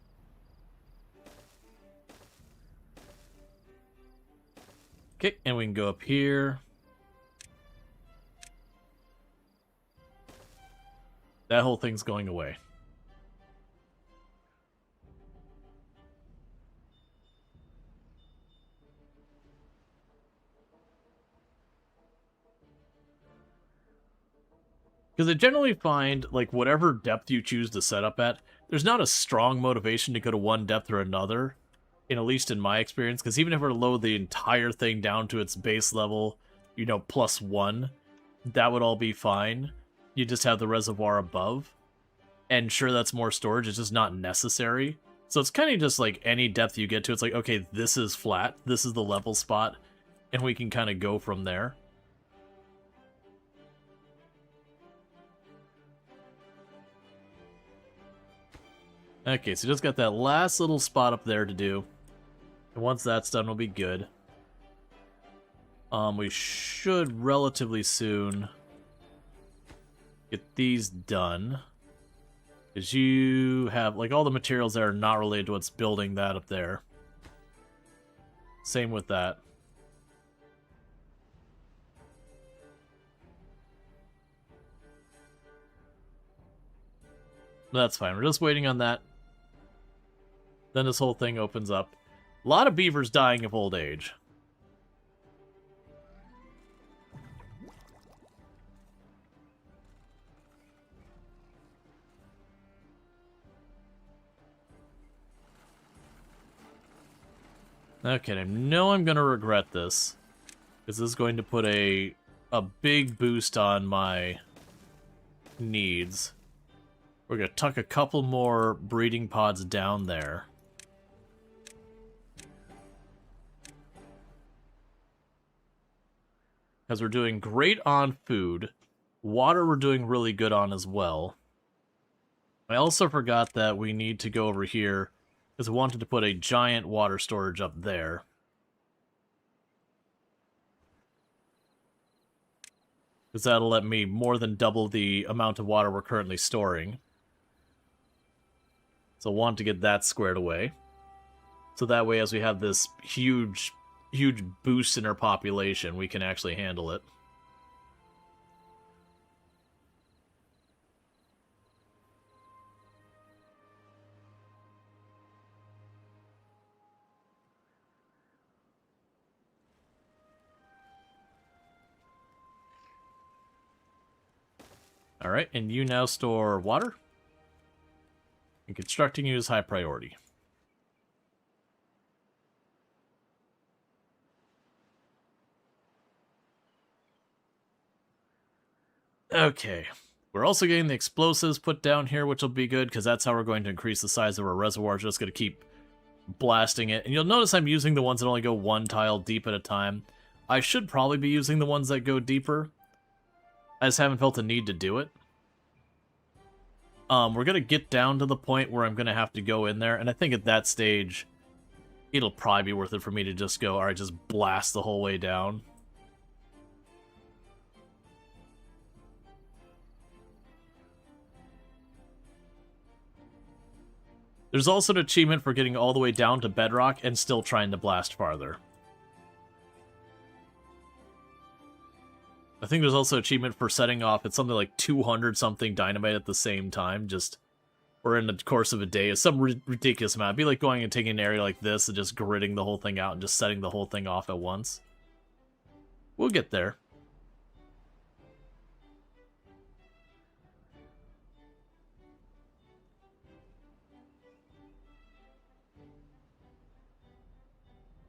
Speaker 1: Okay, and we can go up here. That whole thing's going away. Because I generally find, like, whatever depth you choose to set up at, there's not a strong motivation to go to one depth or another, at least in my experience, because even if we're to load the entire thing down to its base level, you know, +1, that would all be fine. You just have the reservoir above. And sure, that's more storage, it's just not necessary. So it's kind of just like any depth you get to, it's like, okay, this is flat, this is the level spot, and we can kind of go from there. Okay, so just got that last little spot up there to do. And once that's done, we'll be good. We should relatively soon get these done. Because you have, like, all the materials that are not related to what's building that up there. Same with that. That's fine, we're just waiting on that. Then this whole thing opens up. A lot of beavers dying of old age. Okay, I know I'm going to regret this. Because this is going to put a big boost on my needs. We're going to tuck a couple more breeding pods down there. Because we're doing great on food. Water we're doing really good on as well. I also forgot that we need to go over here, because I wanted to put a giant water storage up there. Because that'll let me more than double the amount of water we're currently storing. So I want to get that squared away. So that way, as we have this huge boost in our population, we can actually handle it. Alright, and you now store water. And constructing you is high priority. Okay. We're also getting the explosives put down here, which will be good, because that's how we're going to increase the size of our reservoir. Just going to keep blasting it. And you'll notice I'm using the ones that only go one tile deep at a time. I should probably be using the ones that go deeper. I just haven't felt the need to do it. We're going to get down to the point where I'm going to have to go in there, and I think at that stage, it'll probably be worth it for me to just go, alright, just blast the whole way down. There's also an achievement for getting all the way down to bedrock and still trying to blast farther. I think there's also achievement for setting off, it's something like 200 something dynamite at the same time, just, or in the course of a day. It's some ridiculous amount. It'd be like going and taking an area like this and just gridding the whole thing out and just setting the whole thing off at once. We'll get there.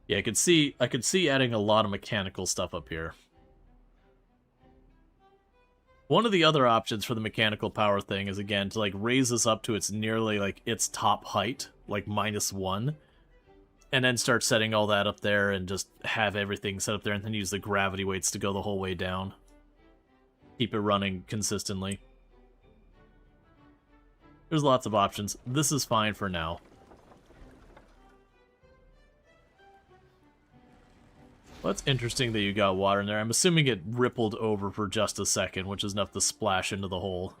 Speaker 1: Yeah, I could see adding a lot of mechanical stuff up here. One of the other options for the mechanical power thing is, again, to like raise this up to its nearly like its top height, like -1, and then start setting all that up there and just have everything set up there and then use the gravity weights to go the whole way down. Keep it running consistently. There's lots of options. This is fine for now. Well, that's interesting that you got water in there. I'm assuming it rippled over for just a second, which is enough to splash into the hole.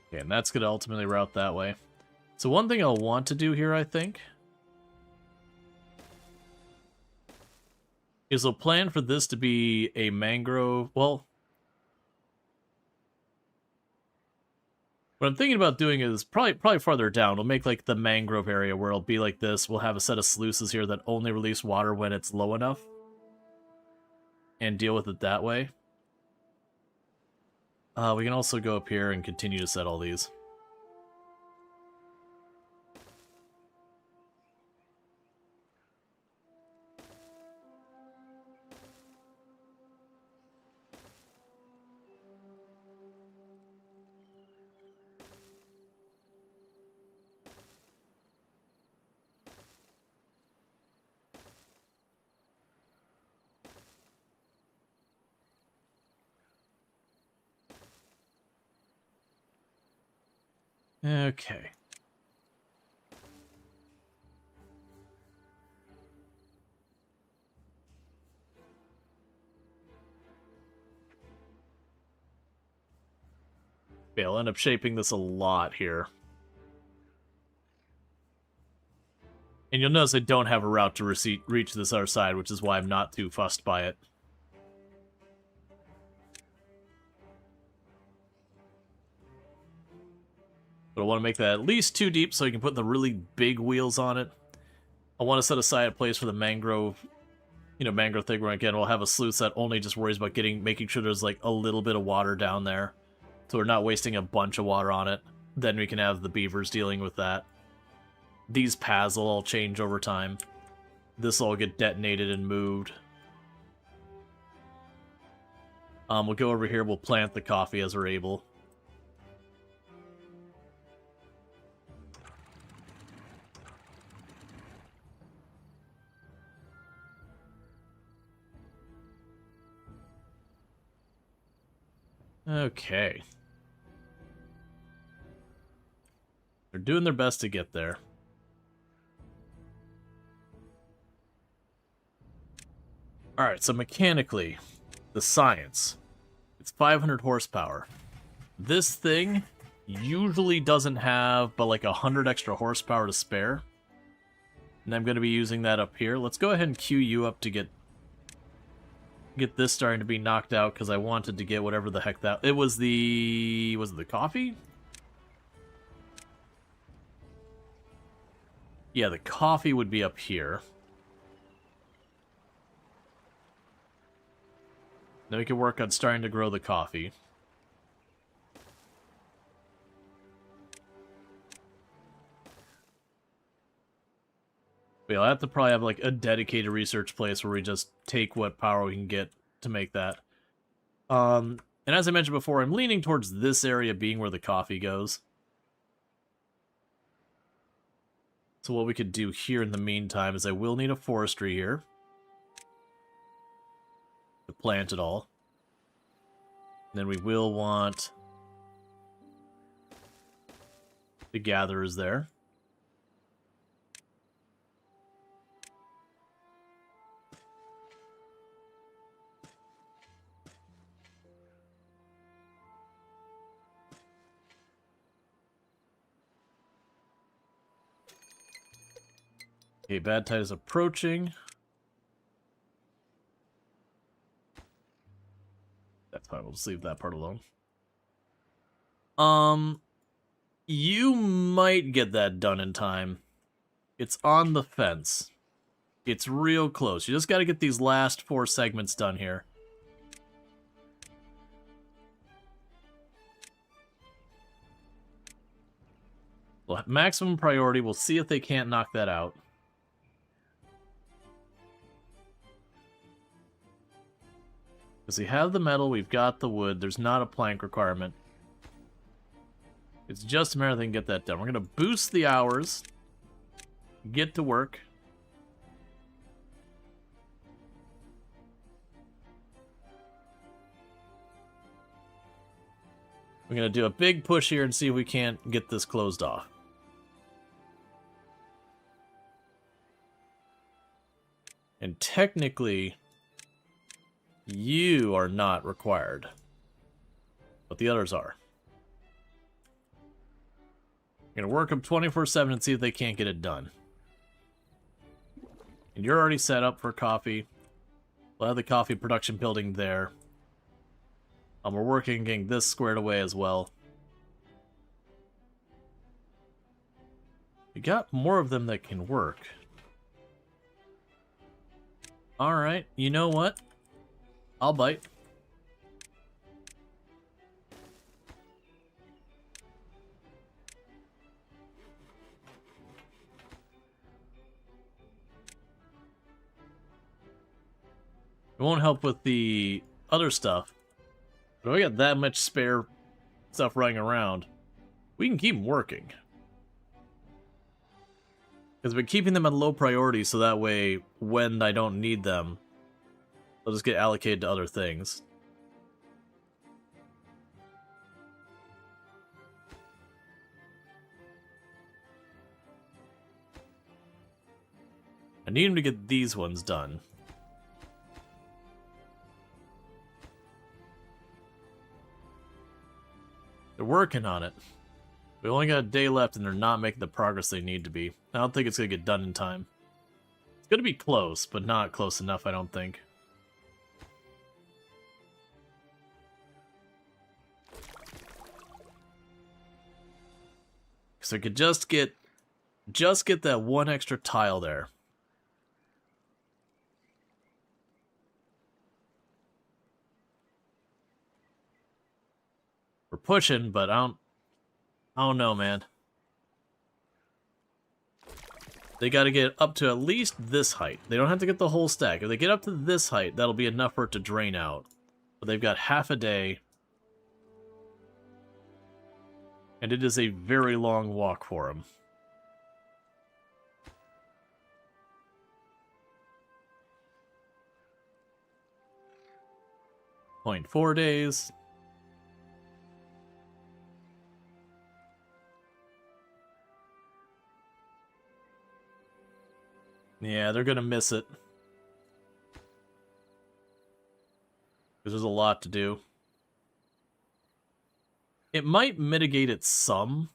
Speaker 1: Okay, and that's going to ultimately route that way. So one thing I'll want to do here, I think, is I'll plan for this to be a mangrove. Well, what I'm thinking about doing is probably farther down. We'll make like the mangrove area where it'll be like this. We'll have a set of sluices here that only release water when it's low enough, and deal with it that way. We can also go up here and continue to set all these. Okay. Okay, I'll end up shaping this a lot here. And you'll notice I don't have a route to reach this other side, which is why I'm not too fussed by it. But I want to make that at least 2 deep so you can put the really big wheels on it. I want to set aside a place for the mangrove, mangrove thing where, again, we'll have a sluice that only just worries about making sure there's like a little bit of water down there. So we're not wasting a bunch of water on it. Then we can have the beavers dealing with that. These paths will all change over time. This will all get detonated and moved. We'll go over here, we'll plant the coffee as we're able. Okay. They're doing their best to get there. Alright, so mechanically, the science. It's 500 horsepower. This thing usually doesn't have but like 100 extra horsepower to spare. And I'm going to be using that up here. Let's go ahead and queue you up to get this starting to be knocked out, because I wanted to get whatever the heck that... It was the... Was it the coffee? Yeah, the coffee would be up here. Then we can work on starting to grow the coffee. But I'll have to probably have like a dedicated research place where we just take what power we can get to make that. And as I mentioned before, I'm leaning towards this area being where the coffee goes. So what we could do here in the meantime is I will need a forestry here. plant it all. Then we will want the gatherers there. Okay, bad tide is approaching. That's fine, we'll just leave that part alone. You might get that done in time. It's on the fence. It's real close. You just gotta get these last 4 segments done here. Well, maximum priority, we'll see if they can't knock that out. Because we have the metal, we've got the wood, there's not a plank requirement. It's just a matter of they can get that done. We're going to boost the hours, get to work. We're going to do a big push here and see if we can't get this closed off. And technically, you are not required, but the others are. I'm going to work them 24/7 and see if they can't get it done. And you're already set up for coffee. We'll have the coffee production building there. We're working on getting this squared away as well. We got more of them that can work. Alright, you know what? I'll bite. It won't help with the other stuff. But if we got that much spare stuff running around, we can keep them working. Because we're keeping them at low priority so that way, when I don't need them, they'll just get allocated to other things. I need him to get these ones done. They're working on it. We only got a day left and they're not making the progress they need to be. I don't think it's going to get done in time. It's going to be close, but not close enough, I don't think. So I could just get that one extra tile there. We're pushing, but I don't know, man. They got to get up to at least this height. They don't have to get the whole stack. If they get up to this height, that'll be enough for it to drain out. But they've got half a day. And it is a very long walk for them. .4 days. Yeah, they're gonna miss it. Because there's a lot to do. It might mitigate it some.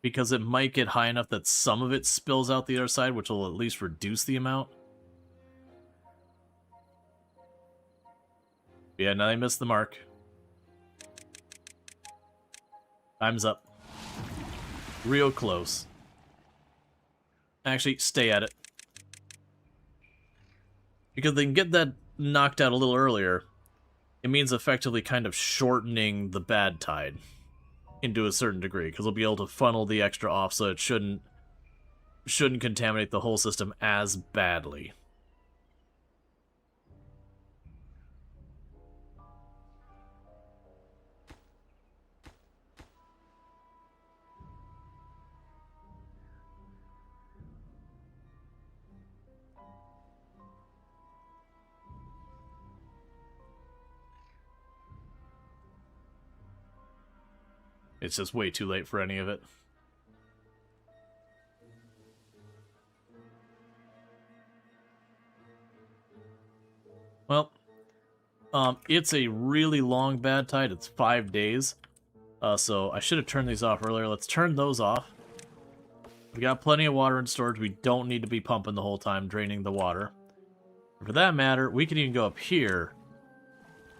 Speaker 1: Because it might get high enough that some of it spills out the other side, which will at least reduce the amount. Yeah, now they missed the mark. Time's up. Real close. Actually, stay at it. Because they can get that knocked out a little earlier, it means effectively kind of shortening the bad tide into a certain degree, because they'll be able to funnel the extra off so it shouldn't contaminate the whole system as badly. It's just way too late for any of it. Well, it's a really long bad tide. It's 5 days. So I should have turned these off earlier. Let's turn those off. We got plenty of water in storage. We don't need to be pumping the whole time, draining the water. For that matter, we can even go up here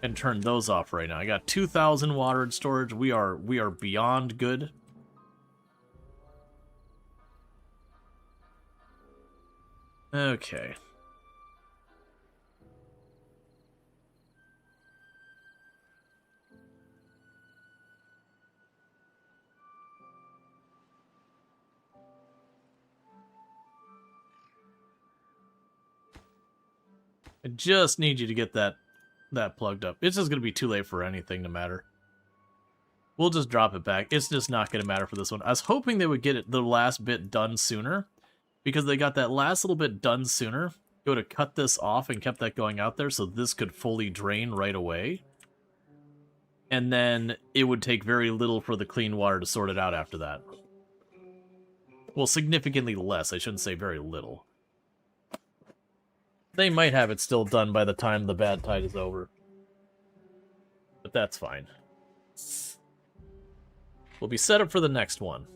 Speaker 1: and turn those off right now. I got 2,000 water in storage. We are beyond good. Okay. I just need you to get that plugged up. It's just going to be too late for anything to matter. We'll just drop it back. It's just not going to matter for this one. I was hoping they would get the last bit done sooner, because they got that last little bit done sooner. It would have cut this off and kept that going out there, so this could fully drain right away. And then it would take very little for the clean water to sort it out after that. Well, significantly less. I shouldn't say very little. They might have it still done by the time the bad tide is over. But that's fine. We'll be set up for the next one.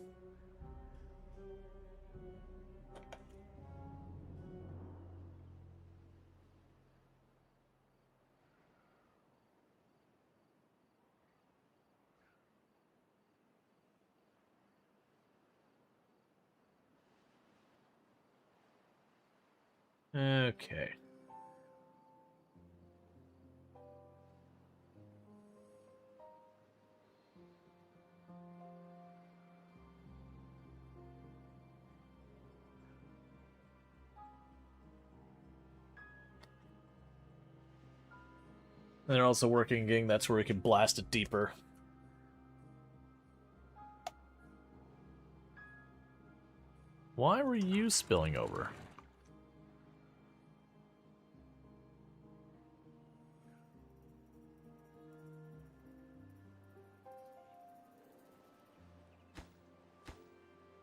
Speaker 1: Okay. And they're also working again. That's where we can blast it deeper. Why were you spilling over?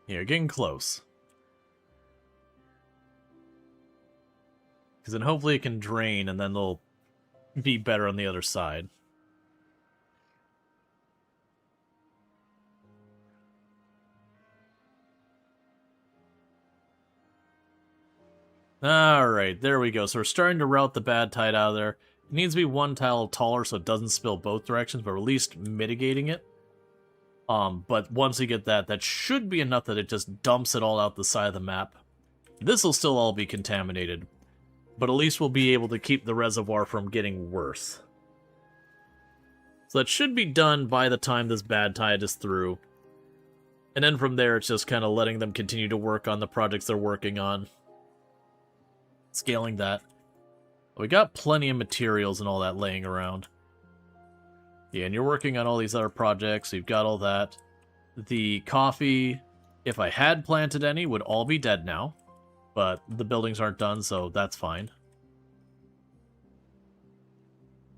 Speaker 1: You're getting close. Because then hopefully it can drain, and then they'll be better on the other side. Alright, there we go. So we're starting to route the bad tide out of there. It needs to be one tile taller so it doesn't spill both directions, but we're at least mitigating it. But once we get that, that should be enough that it just dumps it all out the side of the map. This will still all be contaminated, but at least we'll be able to keep the reservoir from getting worse. So that should be done by the time this bad tide is through. And then from there, it's just kind of letting them continue to work on the projects they're working on. Scaling that. We got plenty of materials and all that laying around. Yeah, and you're working on all these other projects, so you've got all that. The coffee, if I had planted any, would all be dead now. But the buildings aren't done, so that's fine.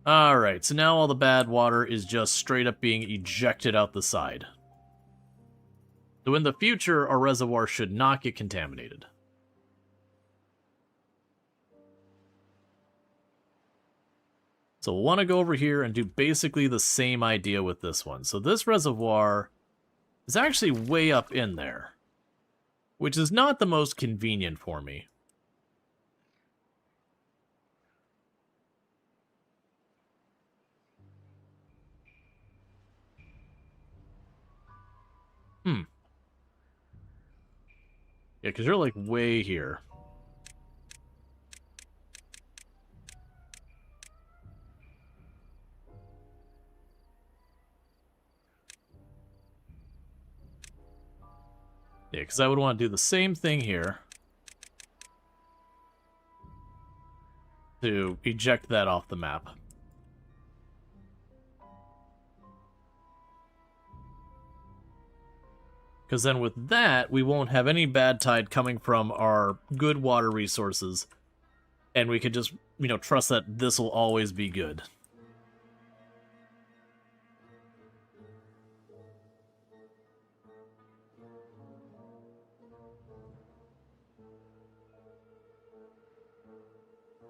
Speaker 1: Alright, so now all the bad water is just straight up being ejected out the side. So in the future, our reservoir should not get contaminated. So we'll want to go over here and do basically the same idea with this one. So this reservoir is actually way up in there, which is not the most convenient for me. Yeah, because you're like way here. Yeah, because I would want to do the same thing here to eject that off the map. Because then with that, we won't have any bad tide coming from our good water resources. And we could just, you know, trust that this will always be good.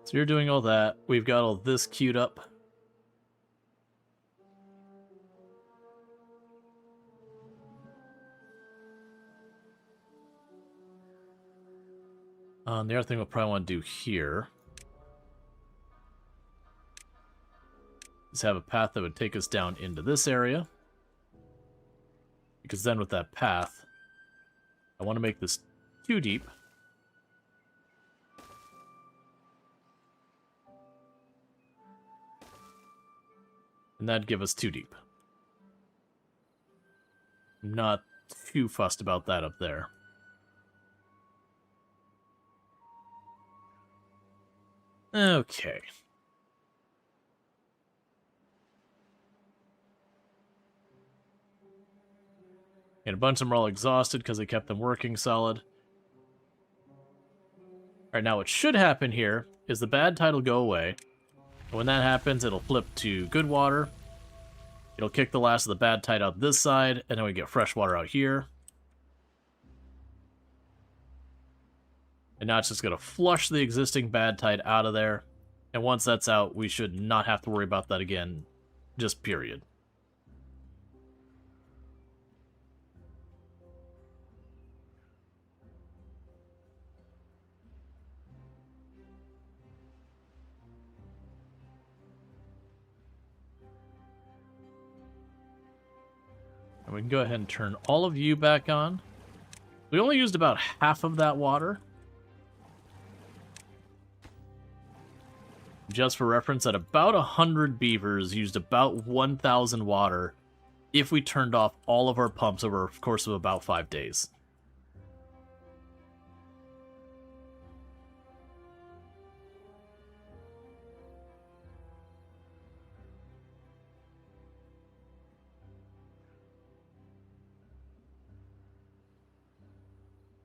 Speaker 1: So you're doing all that. We've got all this queued up. The other thing we'll probably want to do here is have a path that would take us down into this area. Because then with that path, I want to make this too deep. And that'd give us too deep. I'm not too fussed about that up there. Okay. And a bunch of them are all exhausted because they kept them working solid. Alright, now what should happen here is the bad tide will go away. And when that happens, it'll flip to good water. It'll kick the last of the bad tide out this side, and then we get fresh water out here. And now it's just going to flush the existing bad tide out of there. And once that's out, we should not have to worry about that again. Just period. And we can go ahead and turn all of you back on. We only used about half of that water. Just for reference, at about 100 beavers used about 1,000 water if we turned off all of our pumps over a course of about 5 days.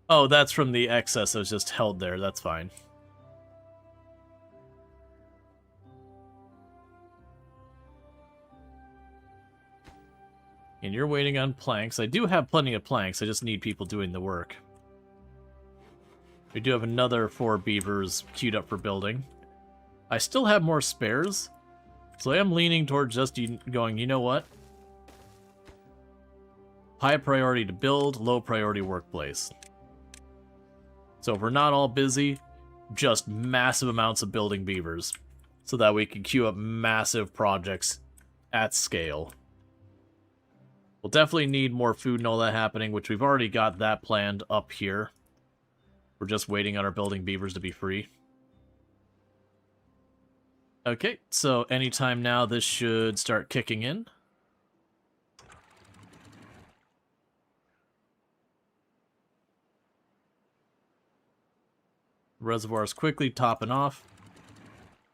Speaker 1: Oh, that's from the excess that was just held there. That's fine. And you're waiting on planks. I do have plenty of planks. I just need people doing the work. We do have another 4 beavers queued up for building. I still have more spares. So I am leaning towards just going, you know what? High priority to build, low priority workplace. So if we're not all busy, just massive amounts of building beavers. So that we can queue up massive projects at scale. We'll definitely need more food and all that happening, which we've already got that planned up here. We're just waiting on our building beavers to be free. Okay, so anytime now this should start kicking in. Reservoir is quickly topping off.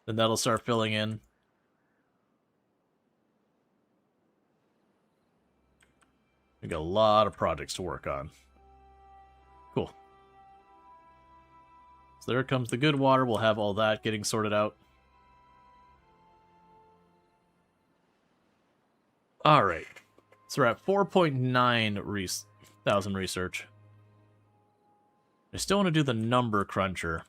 Speaker 1: Then that'll start filling in. We got a lot of projects to work on. Cool. So there comes the good water. We'll have all that getting sorted out. Alright. So we're at 4.9 thousand research. I still want to do the number cruncher.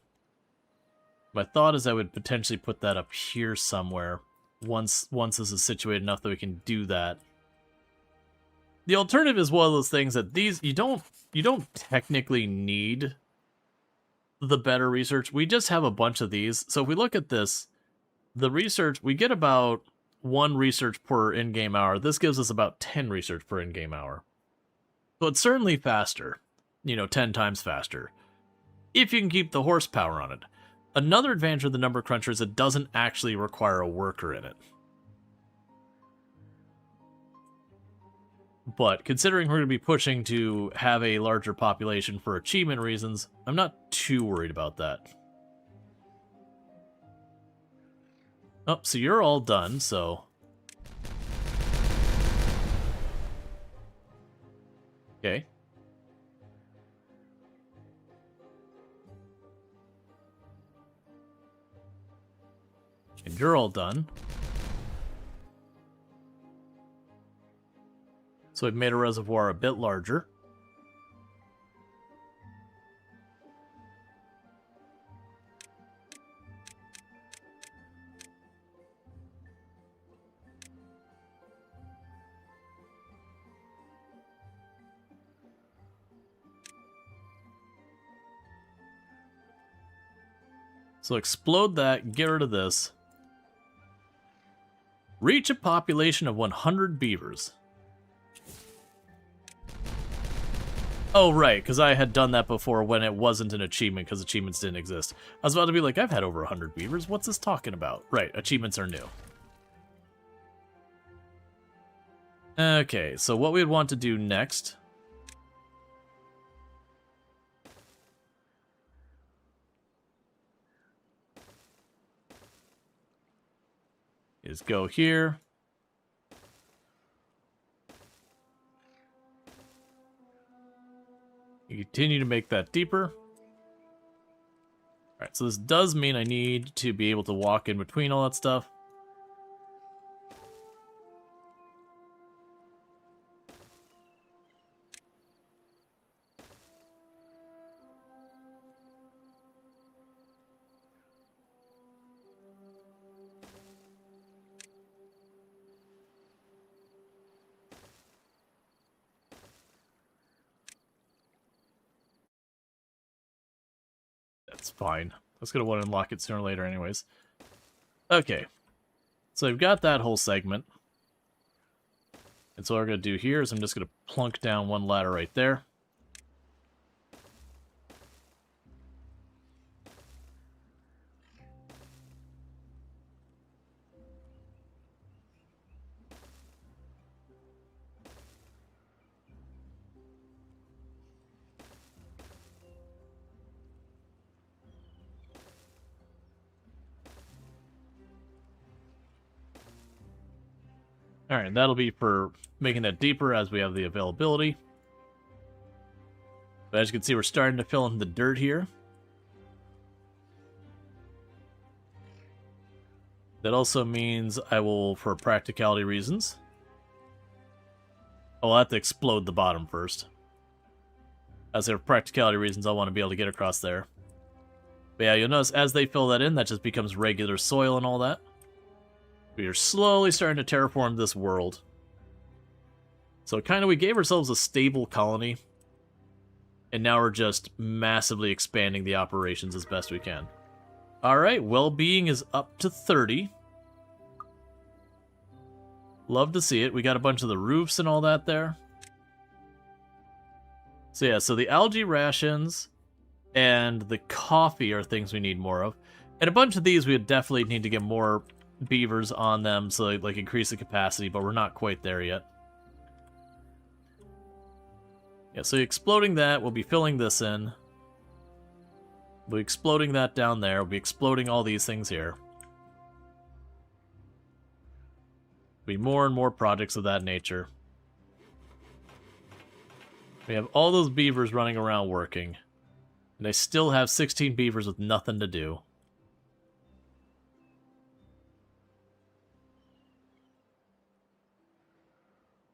Speaker 1: My thought is I would potentially put that up here somewhere once this is situated enough that we can do that. The alternative is one of those things that these you don't technically need the better research. We just have a bunch of these. So if we look at this, the research, we get about 1 research per in-game hour. This gives us about 10 research per in-game hour. So it's certainly faster. 10 times faster. If you can keep the horsepower on it. Another advantage of the number cruncher is it doesn't actually require a worker in it. But considering we're going to be pushing to have a larger population for achievement reasons, I'm not too worried about that. Oh, so you're all done, so... Okay. And you're all done. So we've made a reservoir a bit larger. So explode that, get rid of this. Reach a population of 100 beavers. Oh, right, because I had done that before when it wasn't an achievement, because achievements didn't exist. I was about to be like, I've had over 100 beavers. What's this talking about? Right, achievements are new. Okay, so what we'd want to do next is go here. You continue to make that deeper. Alright, so this does mean I need to be able to walk in between all that stuff. That's fine. I was going to want to unlock it sooner or later anyways. Okay. So I've got that whole segment. And so what we're going to do here is I'm just going to plunk down one ladder right there. Alright, that'll be for making it deeper as we have the availability. But as you can see, we're starting to fill in the dirt here. That also means I will, for practicality reasons, I'll have to explode the bottom first. As for practicality reasons, I want to be able to get across there. But yeah, you'll notice as they fill that in, that just becomes regular soil and all that. We are slowly starting to terraform this world. So we gave ourselves a stable colony. And now we're just massively expanding the operations as best we can. Alright, well-being is up to 30. Love to see it. We got a bunch of the roofs and all that there. So yeah, so the algae rations and the coffee are things we need more of. And a bunch of these we would definitely need to get more beavers on them so they, like, increase the capacity, but we're not quite there yet. Yeah, so exploding that, we'll be filling this in. We'll be exploding that down there. We'll be exploding all these things here. Be more and more projects of that nature. We have all those beavers running around working. And I still have 16 beavers with nothing to do.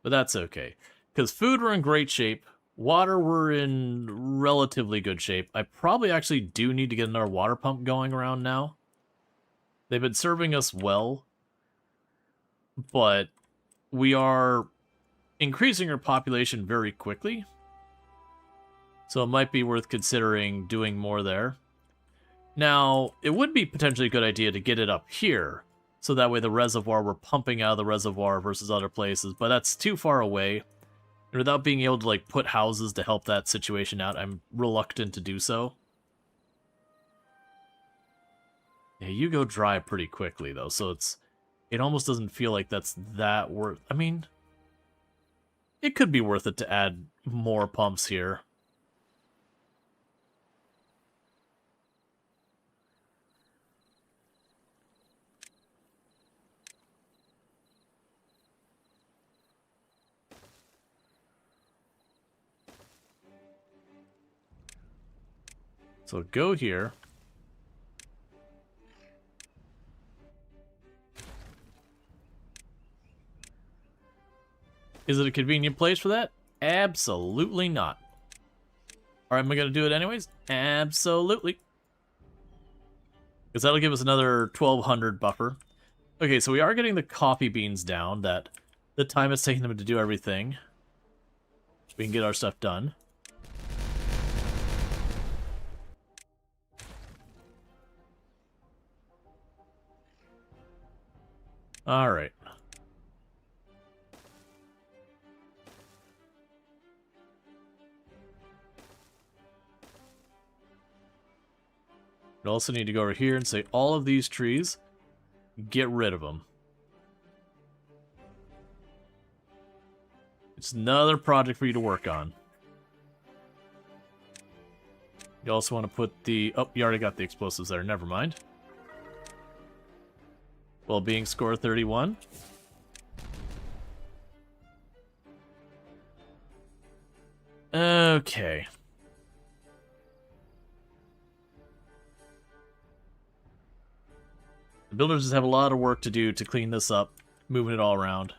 Speaker 1: But that's okay. Because food we're in great shape. Water we're in relatively good shape. I probably actually do need to get another water pump going around now. They've been serving us well. But we are increasing our population very quickly. So it might be worth considering doing more there. Now, it would be potentially a good idea to get it up here. So that way the reservoir, we're pumping out of the reservoir versus other places. But that's too far away. And without being able to, like, put houses to help that situation out, I'm reluctant to do so. Yeah, you go dry pretty quickly, though. So it almost doesn't feel like that's that worth... I mean, it could be worth it to add more pumps here. So go here. Is it a convenient place for that? Absolutely not. Alright, am I going to do it anyways? Absolutely. Because that'll give us another 1200 buffer. Okay, so we are getting the coffee beans down, that the time it's taking them to do everything. We can get our stuff done. Alright. We also need to go over here and say all of these trees, get rid of them. It's another project for you to work on. You also want to put the... Oh, you already got the explosives there. Never mind. Well-being score 31. Okay. The builders just have a lot of work to do to clean this up, moving it all around.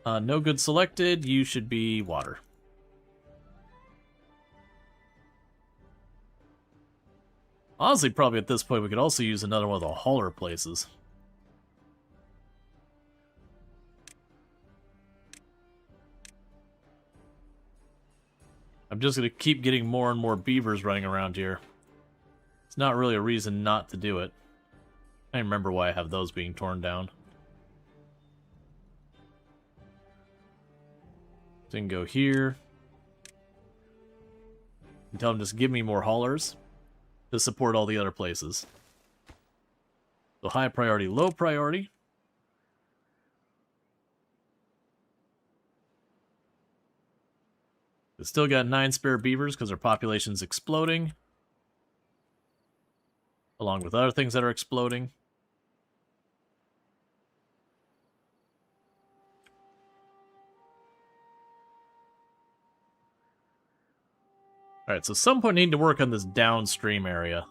Speaker 1: No good selected. You should be water. Honestly, probably at this point we could also use another one of the hauler places. I'm just going to keep getting more and more beavers running around here. It's not really a reason not to do it. I remember why I have those being torn down. So you can go here. And tell them just give me more haulers to support all the other places. So high priority, low priority. They still got 9 spare beavers because their population's exploding. Along with other things that are exploding. Alright, so some point I need to work on this downstream area.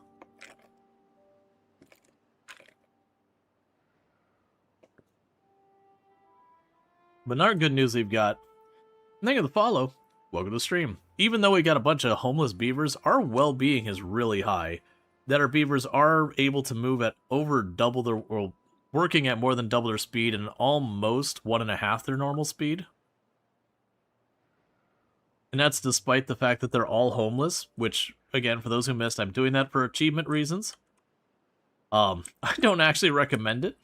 Speaker 1: But not good news we've got. Thank you for the follow. Welcome to the stream. Even though we got a bunch of homeless beavers, our well-being is really high. That our beavers are able to move at over double their... or working at more than double their speed and almost 1.5 their normal speed. And that's despite the fact that they're all homeless, which, again, for those who missed, I'm doing that for achievement reasons. I don't actually recommend it.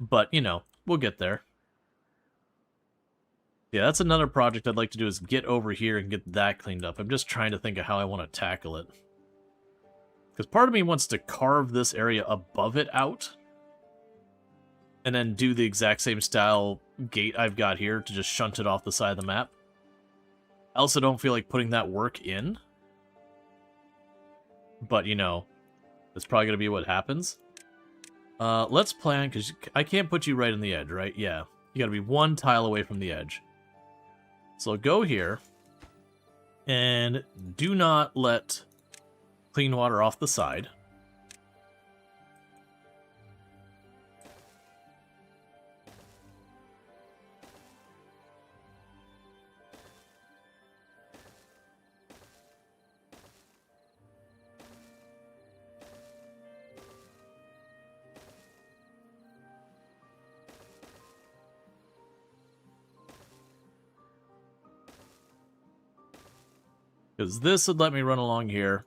Speaker 1: But, you know, we'll get there. Yeah, that's another project I'd like to do is get over here and get that cleaned up. I'm just trying to think of how I want to tackle it. Because part of me wants to carve this area above it out. And then do the exact same style gate I've got here to just shunt it off the side of the map. I also don't feel like putting that work in. But, you know, that's probably going to be what happens. Let's plan, because I can't put you right on the edge, right? Yeah. You got to be 1 tile away from the edge. So go here. And do not let clean water off the side. Because this would let me run along here.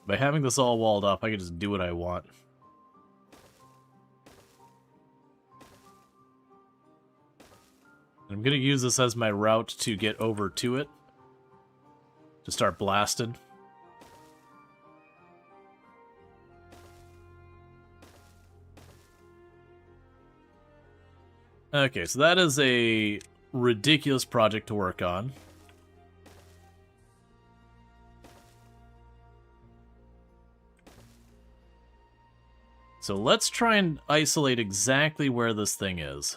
Speaker 1: By having this all walled up, I can just do what I want. I'm going to use this as my route to get over to it. To start blasting. Okay, so that is a ridiculous project to work on. So let's try and isolate exactly where this thing is.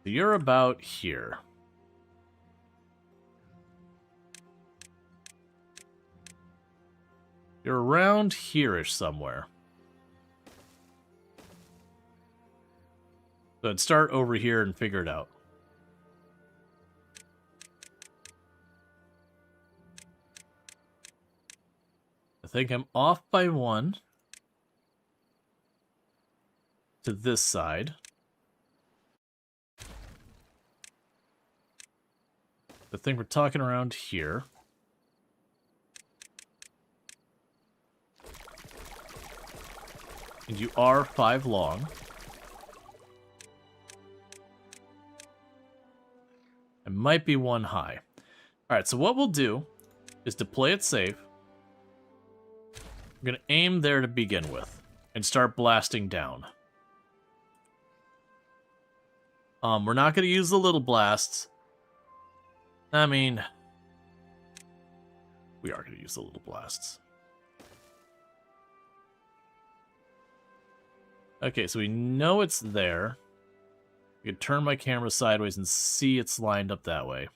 Speaker 1: So you're about here. You're around here-ish somewhere. So I'd start over here and figure it out. I think I'm off by 1 to this side. I think we're talking around here. And you are 5 long. It might be 1 high. Alright, so what we'll do is to play it safe. I'm going to aim there to begin with and start blasting down. We're not going to use the little blasts. I mean, we are going to use the little blasts. Okay, so we know it's there. I can turn my camera sideways and see it's lined up that way.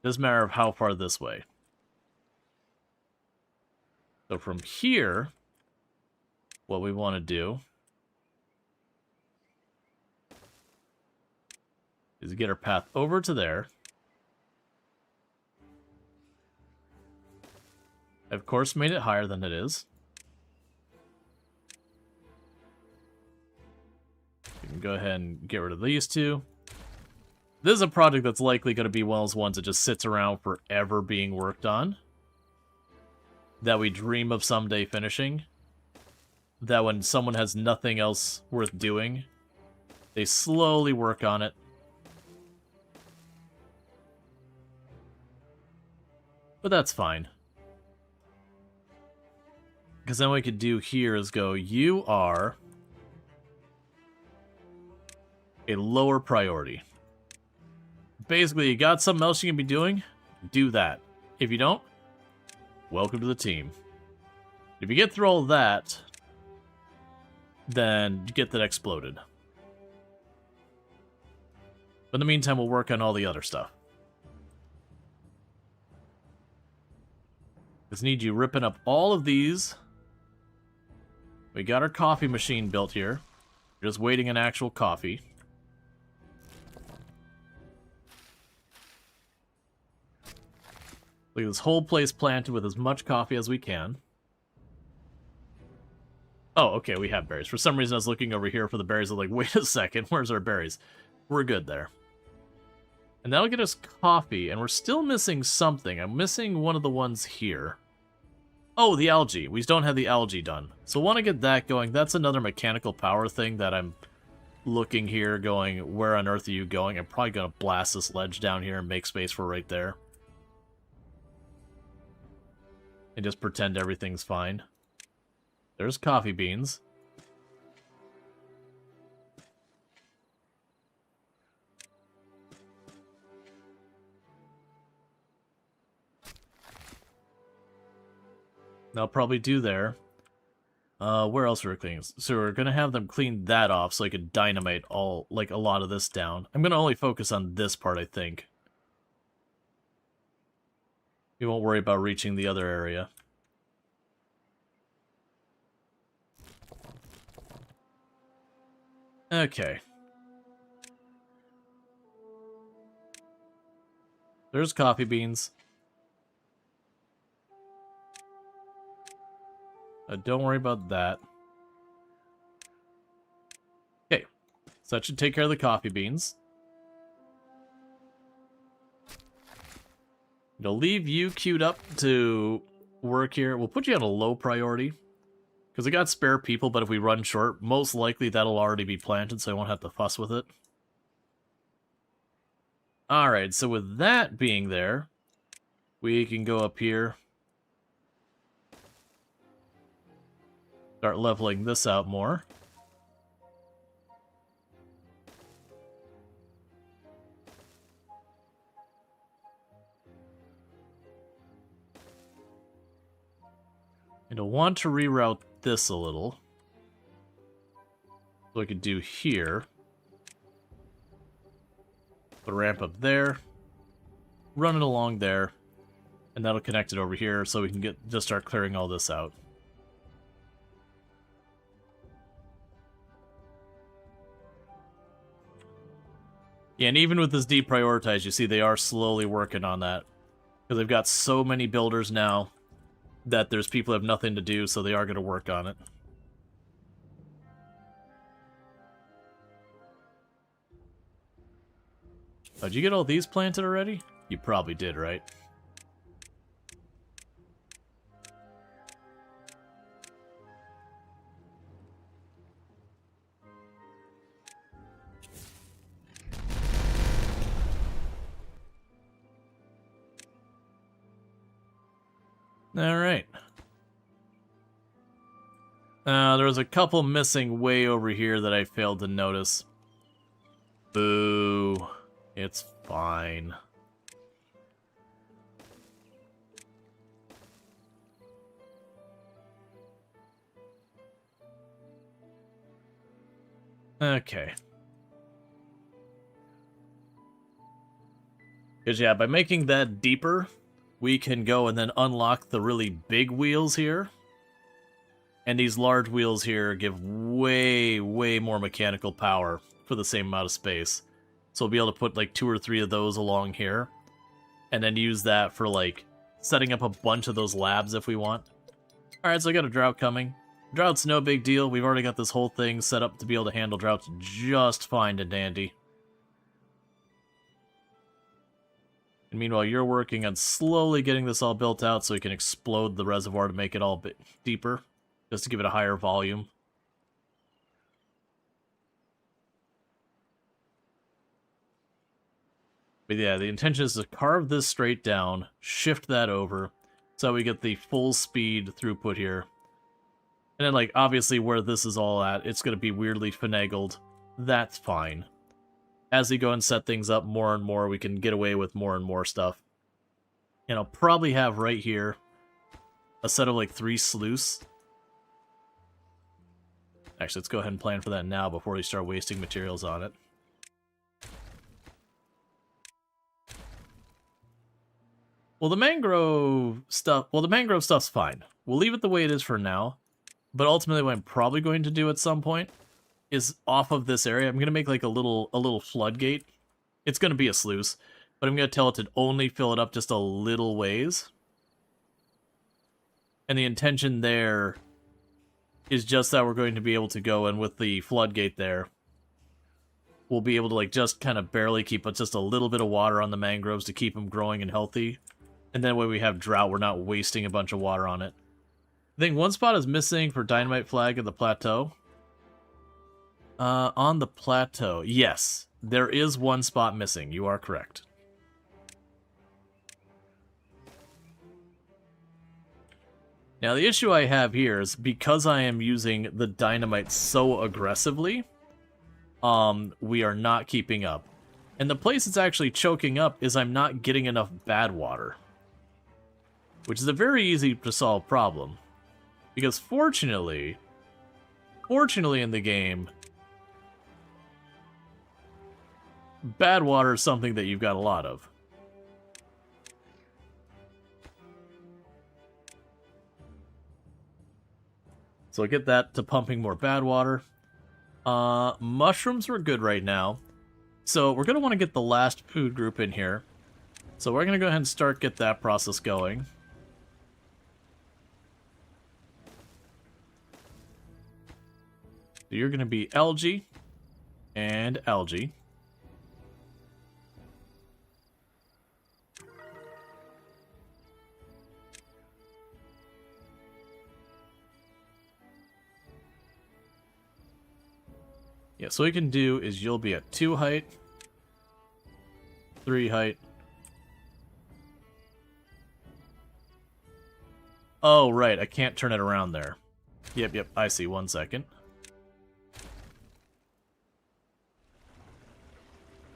Speaker 1: Doesn't matter of how far this way. So from here, what we want to do is get our path over to there. I, of course, made it higher than it is. We can go ahead and get rid of these two. This is a project that's likely going to be one of those ones that just sits around forever being worked on. That we dream of someday finishing. That when someone has nothing else worth doing, they slowly work on it. But that's fine. Because then what we could do here is go, you are a lower priority. Basically, you got something else you can be doing? Do that. If you don't, welcome to the team. If you get through all that, then you get that exploded. But in the meantime, we'll work on all the other stuff. Just need you ripping up all of these. We got our coffee machine built here. We're just waiting an actual coffee. Look at this whole place planted with as much coffee as we can. Oh, okay, we have berries. For some reason, I was looking over here for the berries. I'm like, wait a second, where's our berries? We're good there. And that'll get us coffee, and we're still missing something. I'm missing one of the ones here. Oh, the algae. We don't have the algae done. So want to get that going. That's another mechanical power thing that I'm looking here going, where on earth are you going? I'm probably going to blast this ledge down here and make space for right there. And just pretend everything's fine. There's coffee beans. They'll probably do there. Where else are we cleaning? So we're gonna have them clean that off so I could dynamite all, like, a lot of this down. I'm gonna only focus on this part, I think. We won't worry about reaching the other area. Okay. There's coffee beans. Don't worry about that. Okay. So that should take care of the coffee beans. It'll leave you queued up to work here. We'll put you on a low priority. Because I got spare people, but if we run short, most likely that'll already be planted, so I won't have to fuss with it. Alright, so with that being there, we can go up here. Start leveling this out more. And I want to reroute this a little. So I could do here. Put a ramp up there. Run it along there. And that'll connect it over here so we can just start clearing all this out. Yeah, and even with this deprioritized, you see they are slowly working on that. Because they've got so many builders now that there's people who have nothing to do, so they are going to work on it. Oh, did you get all these planted already? You probably did, right? Alright. There's a couple missing way over here that I failed to notice. Boo. It's fine. Okay. Because, yeah, by making that deeper, we can go and then unlock the really big wheels here. And these large wheels here give way, way more mechanical power for the same amount of space. So we'll be able to put like 2 or 3 of those along here. And then use that for like setting up a bunch of those labs if we want. Alright, so I got a drought coming. Drought's no big deal. We've already got this whole thing set up to be able to handle droughts just fine and dandy. And meanwhile, you're working on slowly getting this all built out so we can explode the reservoir to make it all a bit deeper. Just to give it a higher volume. But yeah, the intention is to carve this straight down, shift that over, so we get the full speed throughput here. And then, like, obviously where this is all at, it's going to be weirdly finagled. That's fine. As we go and set things up more and more, we can get away with more and more stuff. And I'll probably have right here a set of, like, 3 sluice. Actually, let's go ahead and plan for that now before we start wasting materials on it. Well, the mangrove stuff's fine. We'll leave it the way it is for now. But ultimately, what I'm probably going to do at some point is off of this area, I'm going to make like a little floodgate. It's going to be a sluice, but I'm going to tell it to only fill it up just a little ways. And the intention there is just that we're going to be able to go, and with the floodgate there, we'll be able to like just kind of barely keep just a little bit of water on the mangroves to keep them growing and healthy. And then when we have drought, we're not wasting a bunch of water on it. I think one spot is missing for dynamite flag at the plateau. On the plateau, yes, there is one spot missing. You are correct. Now, the issue I have here is because I am using the dynamite so aggressively, we are not keeping up. And the place it's actually choking up is I'm not getting enough bad water. Which is a very easy to solve problem. Because fortunately in the game, bad water is something that you've got a lot of. So I get that to pumping more bad water. Mushrooms are good right now. So we're going to want to get the last food group in here. So we're going to go ahead and get that process going. So you're going to be algae and algae. Yeah, so what we can do is you'll be at 2 height, 3 height. Oh, right, I can't turn it around there. Yep, I see, 1 second.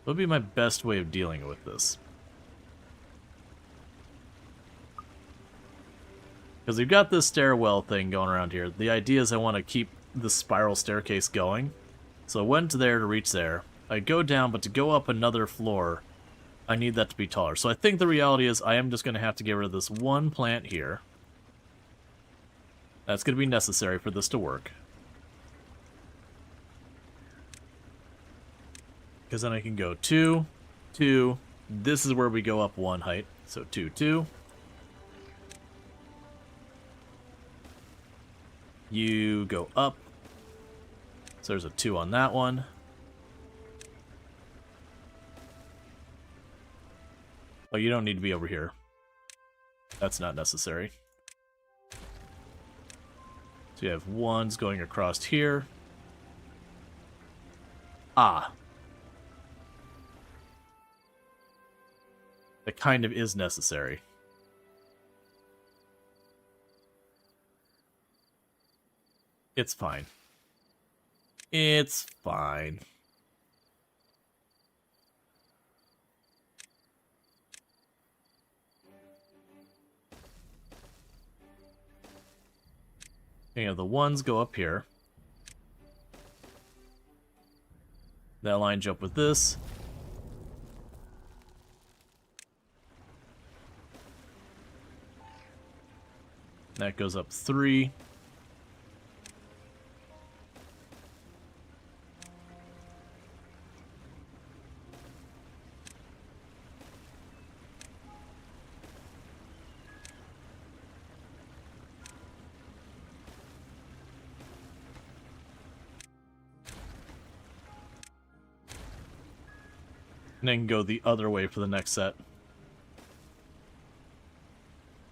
Speaker 1: What would be my best way of dealing with this? Because we've got this stairwell thing going around here. The idea is I want to keep the spiral staircase going. So I went there to reach there. I go down, but to go up another floor, I need that to be taller. So I think the reality is I am just going to have to get rid of this one plant here. That's going to be necessary for this to work. Because then I can go 2, 2. This is where we go up 1 height. So 2, 2. You go up. So there's a 2 on that one. Oh, you don't need to be over here. That's not necessary. So you have ones going across here. Ah. That kind of is necessary. It's fine. It's fine. You know, the ones go up here. That lines up with this. That goes up 3. And then go the other way for the next set.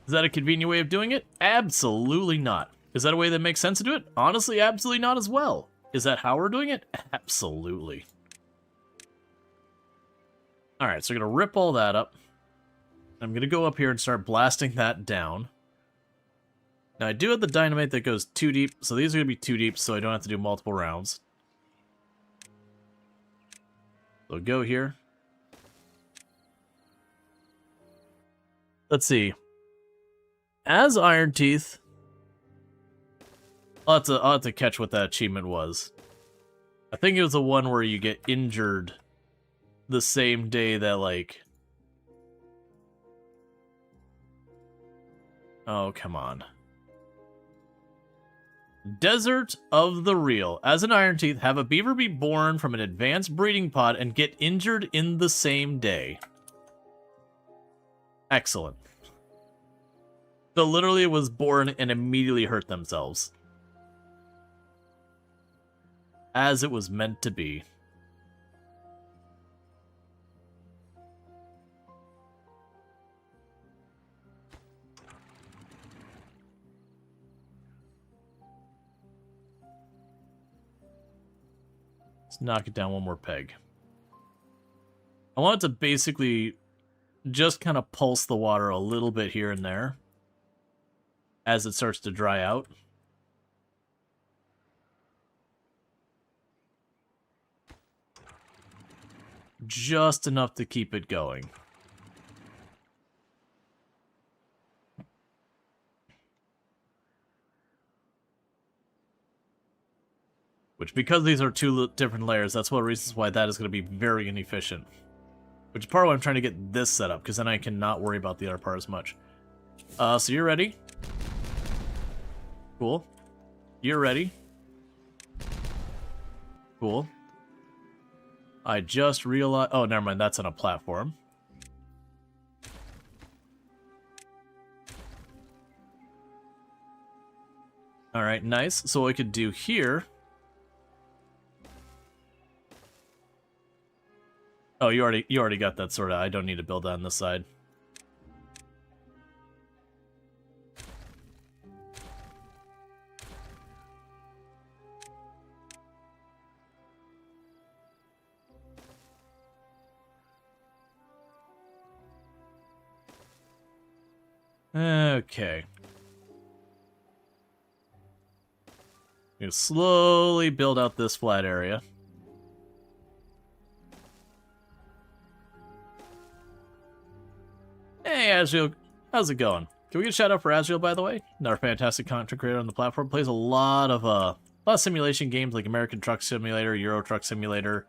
Speaker 1: Is that a convenient way of doing it? Absolutely not. Is that a way that makes sense to do it? Honestly, absolutely not as well. Is that how we're doing it? Absolutely. Alright, so we're going to rip all that up. I'm going to go up here and start blasting that down. Now, I do have the dynamite that goes 2 deep, so these are going to be 2 deep, so I don't have to do multiple rounds. So go here. Let's see. As Ironteeth, I'll have to catch what that achievement was. I think it was the one where you get injured the same day that, like... Oh, come on. Desert of the Rual. As an Ironteeth, have a beaver be born from an advanced breeding pod and get injured in the same day. Excellent. So literally it was born and immediately hurt themselves. As it was meant to be. Let's knock it down one more peg. I want it to basically just kind of pulse the water a little bit here and there as it starts to dry out. Just enough to keep it going. Which, because these are 2 different layers, that's one of the reasons why that is going to be very inefficient. Which is part of why I'm trying to get this set up, because then I can not worry about the other part as much. So you're ready. Cool. You're ready. Cool. I just realized... Oh, never mind. That's on a platform. Alright, nice. So what I could do here... Oh, you already got that sorted out. I don't need to build that on this side. Okay. I'm gonna slowly build out this flat area. Hey, Azrael, how's it going? Can we get a shout out for Azrael, by the way? Another fantastic content creator on the platform. Plays a lot of simulation games like American Truck Simulator, Euro Truck Simulator,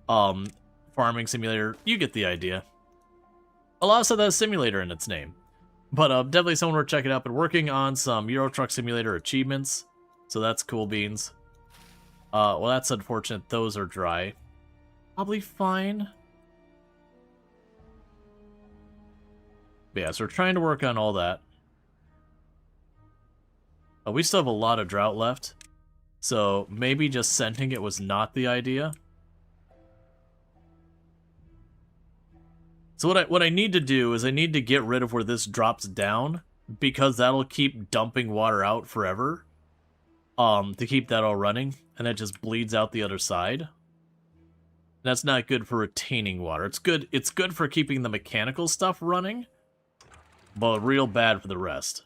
Speaker 1: Farming Simulator. You get the idea. A lot of stuff that has simulator in its name. But definitely someone worth checking out. Been working on some Euro Truck Simulator achievements, so that's cool beans. Well, that's unfortunate. Those are dry. Probably fine. But yeah, so we're trying to work on all that. We still have a lot of drought left, so maybe just scenting it was not the idea. So what I need to do is I need to get rid of where this drops down, because that'll keep dumping water out forever. To keep that all running, and that just bleeds out the other side. That's not good for retaining water. It's good for keeping the mechanical stuff running, but real bad for the rest.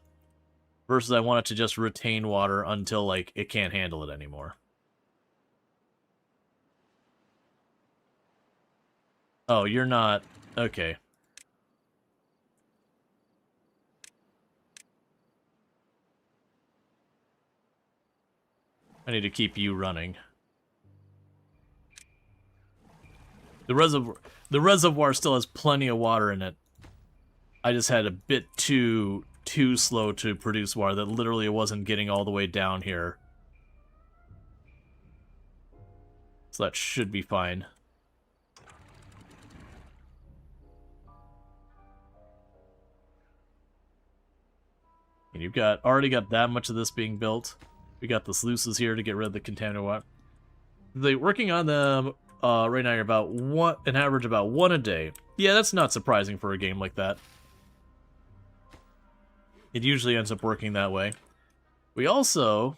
Speaker 1: Versus I want it to just retain water until, like, it can't handle it anymore. Oh, you're not... Okay. I need to keep you running. The reservoir still has plenty of water in it. I just had a bit too slow to produce water, that literally it wasn't getting all the way down here. So that should be fine. And you've already got that much of this being built. We got the sluices here to get rid of the contaminated water. They're working on them right now. You're about an average about 1 a day. Yeah, that's not surprising for a game like that. It usually ends up working that way. We also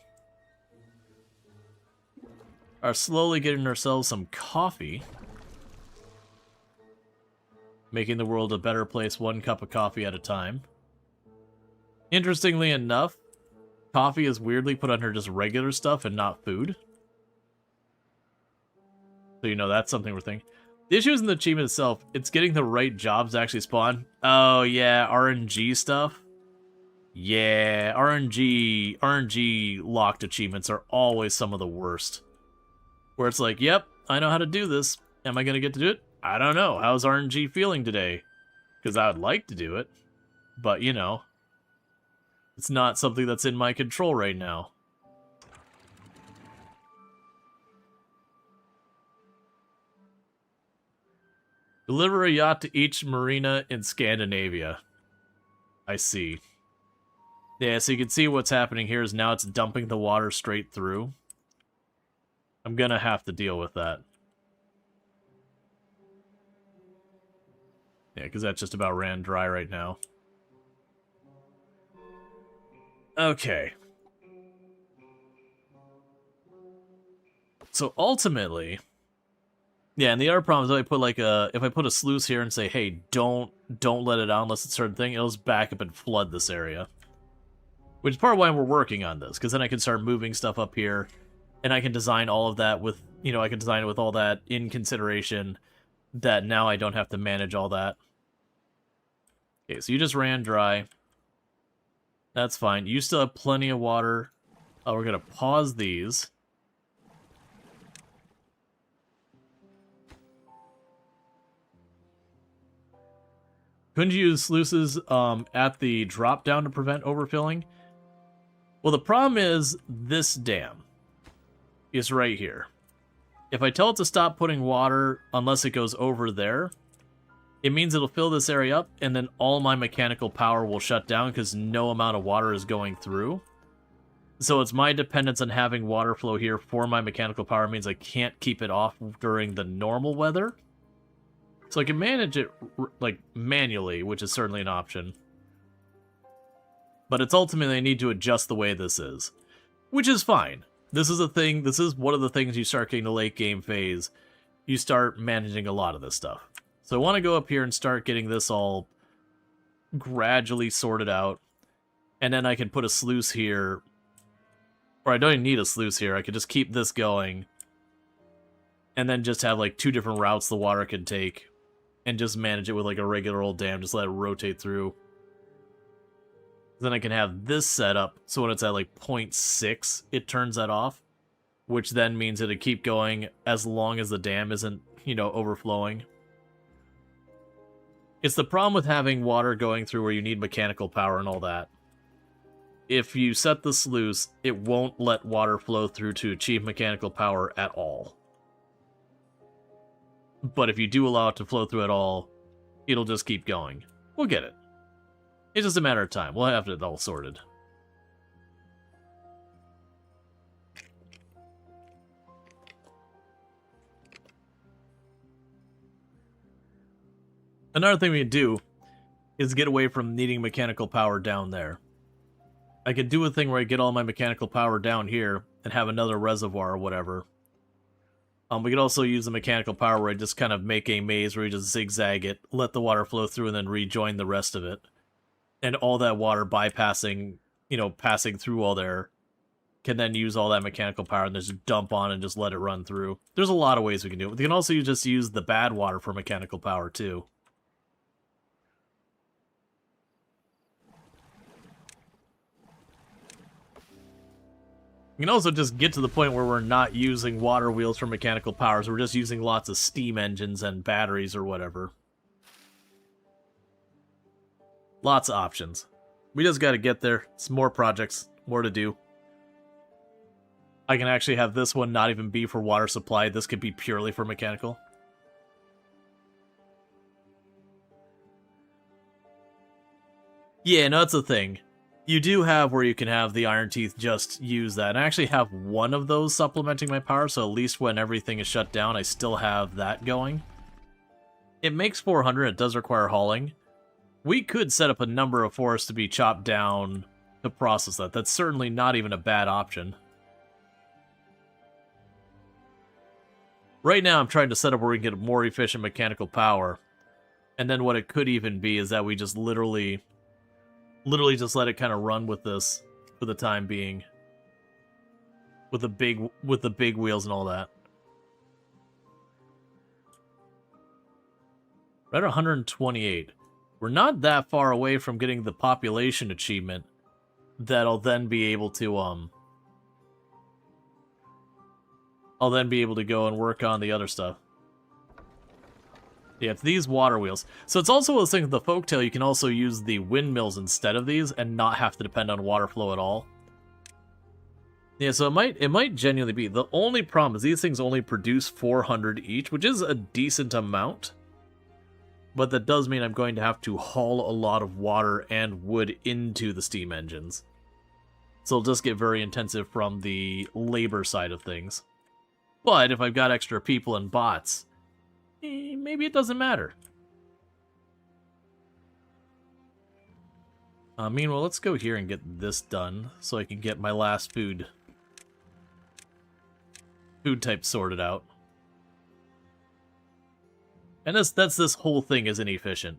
Speaker 1: are slowly getting ourselves some coffee. Making the world a better place 1 cup of coffee at a time. Interestingly enough, coffee is weirdly put under just regular stuff and not food. So, you know, that's something we're thinking. The issue isn't the achievement itself, it's getting the right jobs to actually spawn. Oh, yeah, RNG stuff. Yeah, RNG locked achievements are always some of the worst. Where it's like, yep, I know how to do this. Am I going to get to do it? I don't know. How's RNG feeling today? Because I would like to do it. But, you know, it's not something that's in my control right now. Deliver a yacht to each marina in Scandinavia. I see. Yeah, so you can see what's happening here is now it's dumping the water straight through. I'm gonna have to deal with that. Yeah, because that just about ran dry right now. Okay. So ultimately, yeah, and the other problem is if I put like if I put a sluice here and say, hey, don't let it out unless it's a certain thing, it'll just back up and flood this area. Which is part of why we're working on this, because then I can start moving stuff up here, and I can design all of that with, you know, I can design it with all that in consideration, that now I don't have to manage all that. Okay, so you just ran dry. That's fine. You still have plenty of water. We're going to pause these. Couldn't you use sluices at the drop down to prevent overfilling? Well, the problem is this dam is right here. If I tell it to stop putting water unless it goes over there, it means it'll fill this area up, and then all my mechanical power will shut down because no amount of water is going through. So it's my dependence on having water flow here for my mechanical power means I can't keep it off during the normal weather. So I can manage it, like, manually, which is certainly an option. But it's ultimately I need to adjust the way this is. Which is fine. This is a thing, this is one of the things you start getting to late game phase. You start managing a lot of this stuff. So I want to go up here and start getting this all gradually sorted out. And then I can put a sluice here. Or I don't even need a sluice here. I could just keep this going. And then just have like 2 different routes the water can take. And just manage it with like a regular old dam. Just let it rotate through. Then I can have this set up so when it's at like 0.6, it turns that off. Which then means it'll keep going as long as the dam isn't, you know, overflowing. It's the problem with having water going through where you need mechanical power and all that. If you set the sluice, it won't let water flow through to achieve mechanical power at all. But if you do allow it to flow through at all, it'll just keep going. We'll get it. It's just a matter of time. We'll have it all sorted. Another thing we can do is get away from needing mechanical power down there. I could do a thing where I get all my mechanical power down here and have another reservoir or whatever. We could also use the mechanical power where I just kind of make a maze where you just zigzag it, let the water flow through, and then rejoin the rest of it. And all that water bypassing, passing through all there, can then use all that mechanical power and just dump on and just let it run through. There's a lot of ways we can do it. We can also just use the bad water for mechanical power, too. We can also just get to the point where we're not using water wheels for mechanical powers. We're just using lots of steam engines and batteries or whatever. Lots of options. We just got to get there. It's more projects, more to do. I can actually have this one not even be for water supply. This could be purely for mechanical. Yeah, no, that's the thing. You do have where you can have the Ironteeth just use that. And I actually have one of those supplementing my power, so at least when everything is shut down, I still have that going. It makes 400, it does require hauling. We could set up a number of forests to be chopped down to process that. That's certainly not even a bad option. Right now, I'm trying to set up where we can get more efficient mechanical power. And then what it could even be is that we just literally just let it kind of run with this for the time being. With the big wheels and all that. We're at 128. We're not that far away from getting the population achievement that'll then be able to I'll then be able to go and work on the other stuff. Yeah, it's these water wheels. So it's also a thing with the folktale, you can also use the windmills instead of these and not have to depend on water flow at all. Yeah, so it might genuinely be. The only problem is these things only produce 400 each, which is a decent amount. But that does mean I'm going to have to haul a lot of water and wood into the steam engines. So it'll just get very intensive from the labor side of things. But if I've got extra people and bots, maybe it doesn't matter. Meanwhile, let's go here and get this done so I can get my last food type sorted out. And this whole thing is inefficient.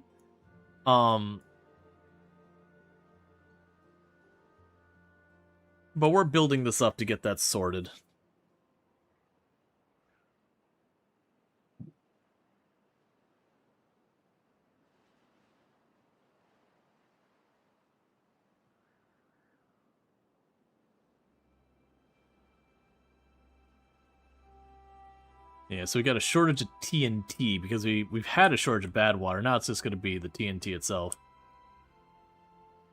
Speaker 1: But we're building this up to get that sorted. Yeah, so we got a shortage of TNT because we've had a shortage of bad water. Now it's just going to be the TNT itself.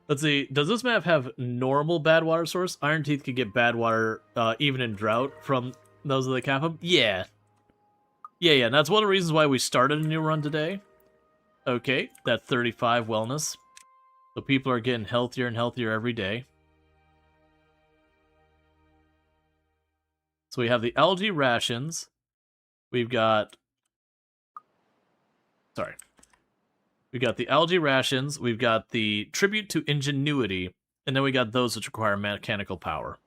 Speaker 1: Let's see. Does this map have normal bad water source? Ironteeth could get bad water even in drought from those of the Kappa? Yeah. Yeah, and that's one of the reasons why we started a new run today. Okay, that 35 wellness. So people are getting healthier and healthier every day. So we have the algae rations. We've got... Sorry. We got the algae rations, we've got the tribute to ingenuity, and then we got those which require mechanical power.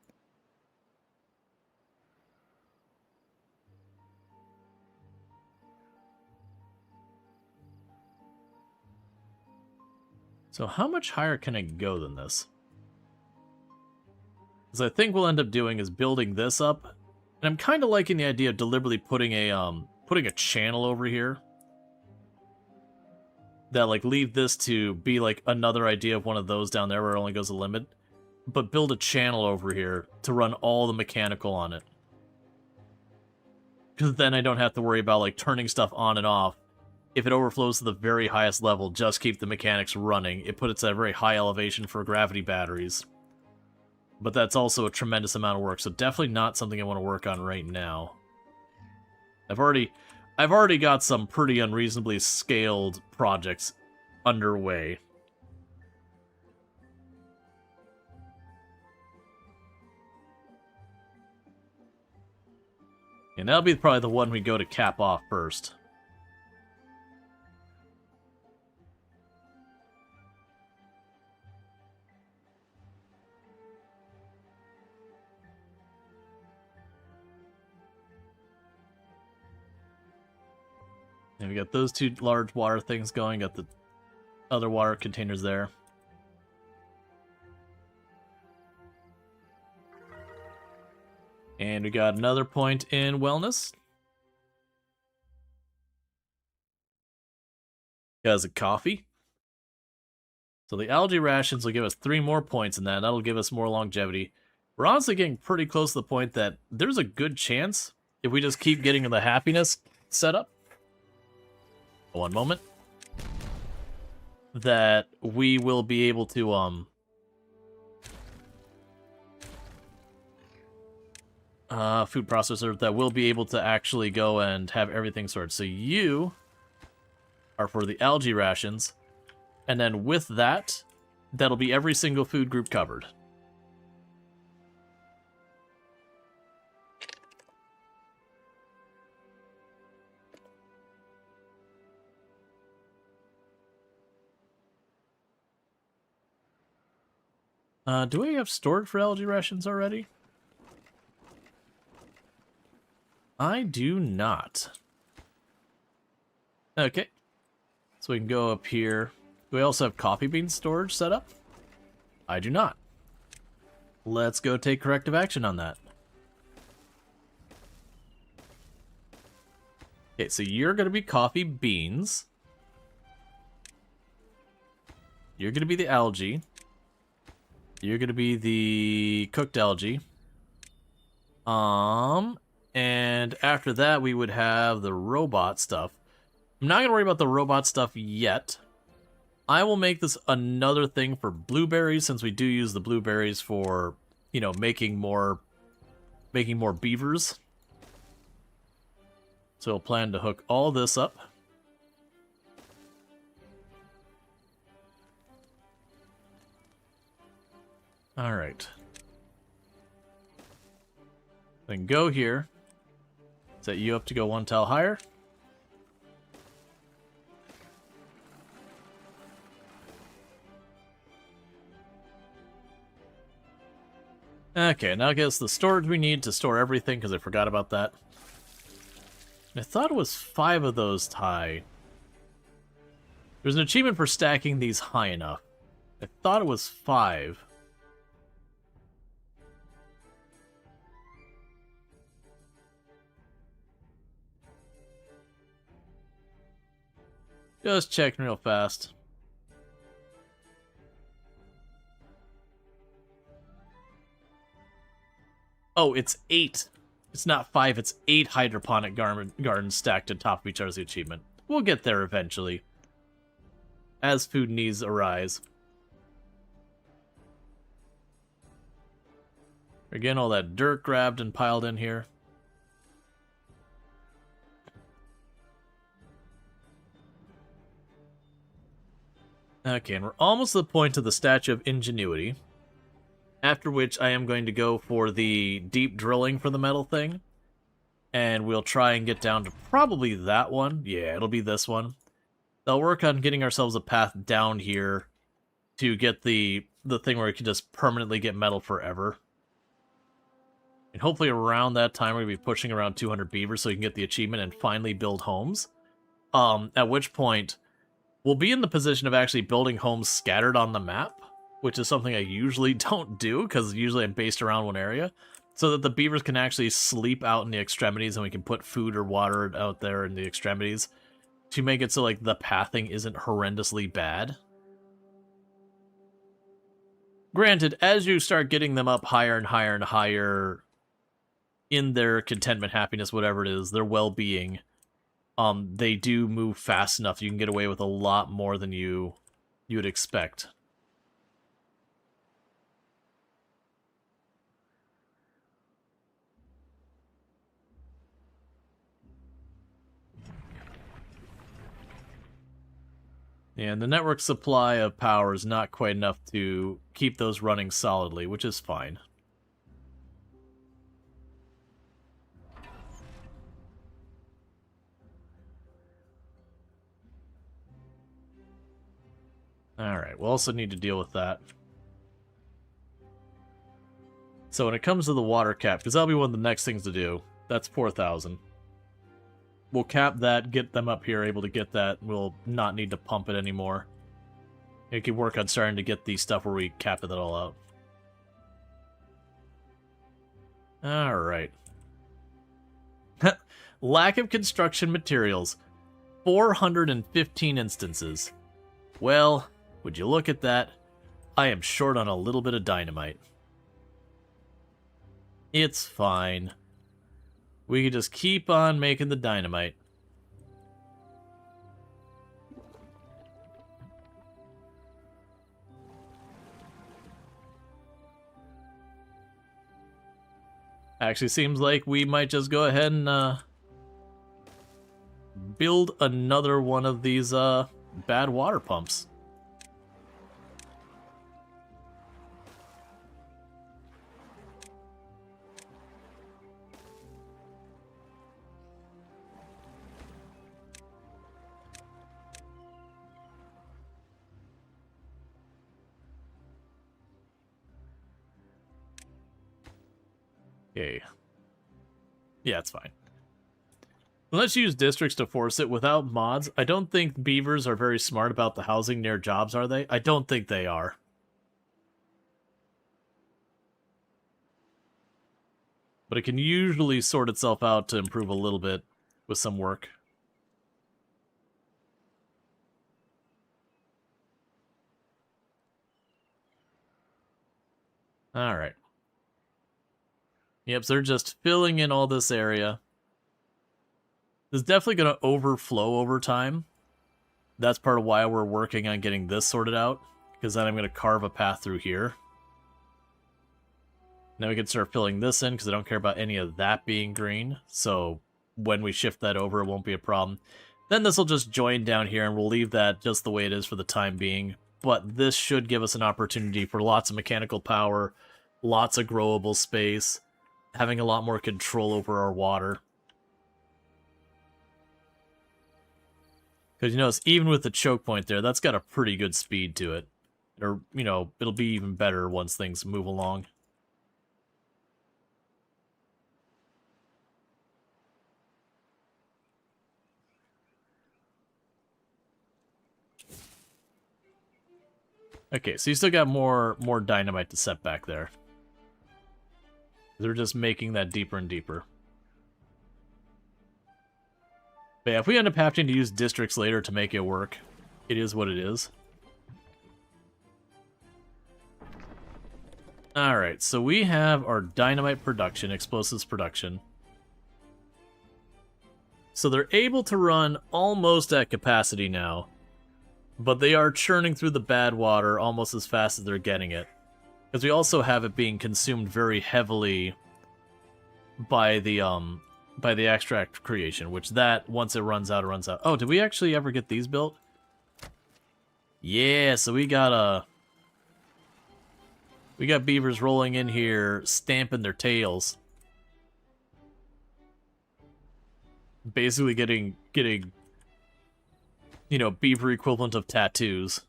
Speaker 1: So how much higher can I go than this? Because I think we'll end up doing is building this up, and I'm kind of liking the idea of deliberately putting a channel over here. That, like, leave this to be, like, another idea of one of those down there where it only goes a limit. But build a channel over here to run all the mechanical on it. Because then I don't have to worry about, like, turning stuff on and off. If it overflows to the very highest level, just keep the mechanics running. It puts it at a very high elevation for gravity batteries. But that's also a tremendous amount of work, so definitely not something I want to work on right now. I've already got some pretty unreasonably scaled projects underway. And that'll be probably the one we go to cap off first. And we got those two large water things going, got the other water containers there. And we got another point in wellness. Because of coffee. So the algae rations will give us 3 more points in that. That'll give us more longevity. We're honestly getting pretty close to the point that there's a good chance, if we just keep getting the happiness set up, one moment, that we will be able to, food processor, that we'll be able to actually go and have everything sorted. So you are for the algae rations, and then with that, that'll be every single food group covered. Do we have stored for algae rations already? I do not. Okay. So we can go up here. Do we also have coffee bean storage set up? I do not. Let's go take corrective action on that. Okay, so you're going to be coffee beans. You're going to be the algae. You're going to be the cooked algae. And after that, we would have the robot stuff. I'm not going to worry about the robot stuff yet. I will make this another thing for blueberries, since we do use the blueberries for, you know, making more beavers. So we'll plan to hook all this up. Alright. Then go here. Set you up to go 1 tile higher. Okay, now I guess the storage we need to store everything, because I forgot about that. I thought it was 5 of those high. There's an achievement for stacking these high enough. I thought it was 5. Just checking real fast. Oh, it's 8. It's not 5, it's 8 hydroponic gardens stacked on top of each other's achievement. We'll get there eventually, as food needs arise. Again, all that dirt grabbed and piled in here. Okay, and we're almost to the point of the Statue of Ingenuity. After which I am going to go for the deep drilling for the metal thing. And we'll try and get down to probably that one. Yeah, it'll be this one. They'll work on getting ourselves a path down here to get the thing where we can just permanently get metal forever. And hopefully around that time we're going to be pushing around 200 beavers so we can get the achievement and finally build homes. At which point, we'll be in the position of actually building homes scattered on the map, which is something I usually don't do, because usually I'm based around one area, so that the beavers can actually sleep out in the extremities and we can put food or water out there in the extremities to make it so like the pathing isn't horrendously bad. Granted, as you start getting them up higher and higher and higher in their contentment, happiness, whatever it is, their well-being, they do move fast enough you can get away with a lot more than you would expect. And the network supply of power is not quite enough to keep those running solidly, which is fine. Alright, we'll also need to deal with that. So when it comes to the water cap, because that'll be one of the next things to do, that's 4,000. We'll cap that, get them up here able to get that. We'll not need to pump it anymore. We can work on starting to get the stuff where we cap it all out. Alright. Lack of construction materials. 415 instances. Well, would you look at that? I am short on a little bit of dynamite. It's fine. We can just keep on making the dynamite. Actually seems like we might just go ahead and build another one of these bad water pumps. Okay. Yeah, it's fine. Let's use districts to force it without mods. I don't think beavers are very smart about the housing near jobs, are they? I don't think they are. But it can usually sort itself out to improve a little bit with some work. Alright. Yep, so they're just filling in all this area. This is definitely going to overflow over time. That's part of why we're working on getting this sorted out, because then I'm going to carve a path through here. Now we can start filling this in, because I don't care about any of that being green, so when we shift that over, it won't be a problem. Then this will just join down here, and we'll leave that just the way it is for the time being. But this should give us an opportunity for lots of mechanical power, lots of growable space, having a lot more control over our water. Because you notice, even with the choke point there, that's got a pretty good speed to it. Or, you know, it'll be even better once things move along. Okay, so you still got more dynamite to set back there. They're just making that deeper and deeper. But yeah, if we end up having to use districts later to make it work, it is what it is. Alright, so we have our dynamite production, explosives production. So they're able to run almost at capacity now, but they are churning through the bad water almost as fast as they're getting it. Because we also have it being consumed very heavily by the extract creation, which that, once it runs out, it runs out. Oh, did we actually ever get these built? Yeah, so we got beavers rolling in here, stamping their tails. Basically getting, you know, beaver equivalent of tattoos.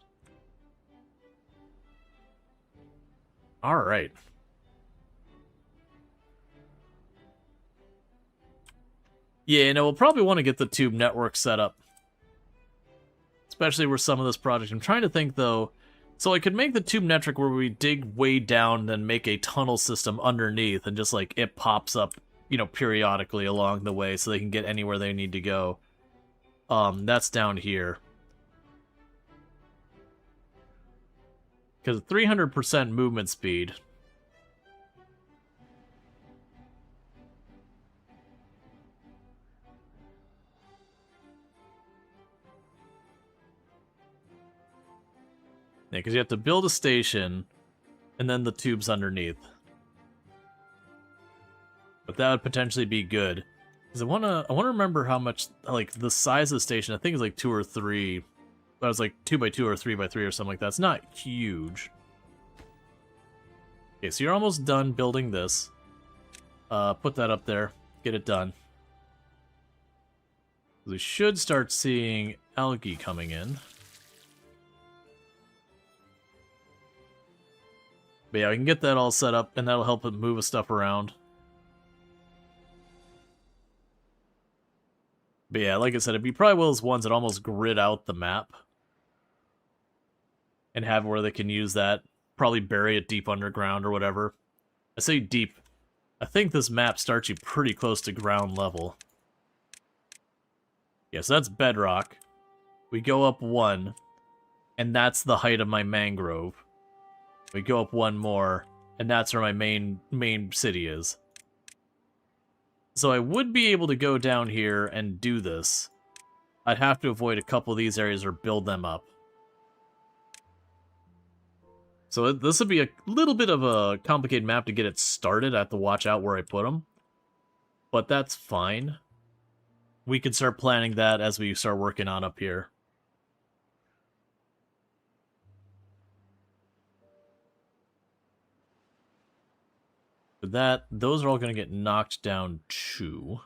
Speaker 1: Alright. Yeah, no, we'll probably want to get the tube network set up. Especially with some of this project. I'm trying to think, though. So I could make the tube network where we dig way down and then make a tunnel system underneath and just, like, it pops up, you know, periodically along the way so they can get anywhere they need to go. That's down here. Because 300% movement speed. Yeah, because you have to build a station, and then the tubes underneath. But that would potentially be good. Because I wanna remember how much, like, the size of the station, I think is like 2 or 3. That was like 2x2 or 3x3 or something like that. It's not huge. Okay, so you're almost done building this. Put that up there. Get it done. We should start seeing algae coming in. But yeah, we can get that all set up, and that'll help it move stuff around. But yeah, like I said, it'd be probably one of those ones that almost grid out the map. And have where they can use that. Probably bury it deep underground or whatever. I say deep. I think this map starts you pretty close to ground level. Yes, that's bedrock. We go up one, and that's the height of my mangrove. We go up one more, and that's where my main city is. So I would be able to go down here and do this. I'd have to avoid a couple of these areas or build them up. So this would be a little bit of a complicated map to get it started. I have to watch out where I put them. But that's fine. We can start planning that as we start working on up here. With that, those are all going to get knocked down too.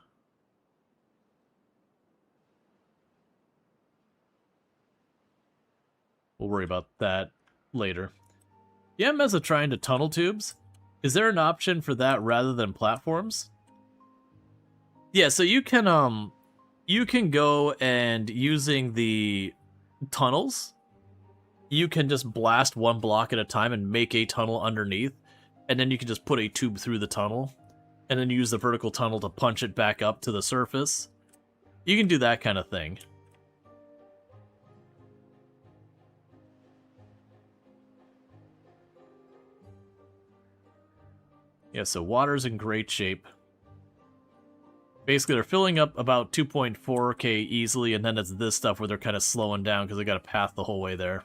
Speaker 1: We'll worry about that later. Yeah, Meza trying to tunnel tubes. Is there an option for that rather than platforms? Yeah, so you can go and using the tunnels, you can just blast one block at a time and make a tunnel underneath, and then you can just put a tube through the tunnel, and then use the vertical tunnel to punch it back up to the surface. You can do that kind of thing. Yeah, so water's in great shape. Basically, they're filling up about 2.4k easily, and then it's this stuff where they're kind of slowing down because they got a path the whole way there.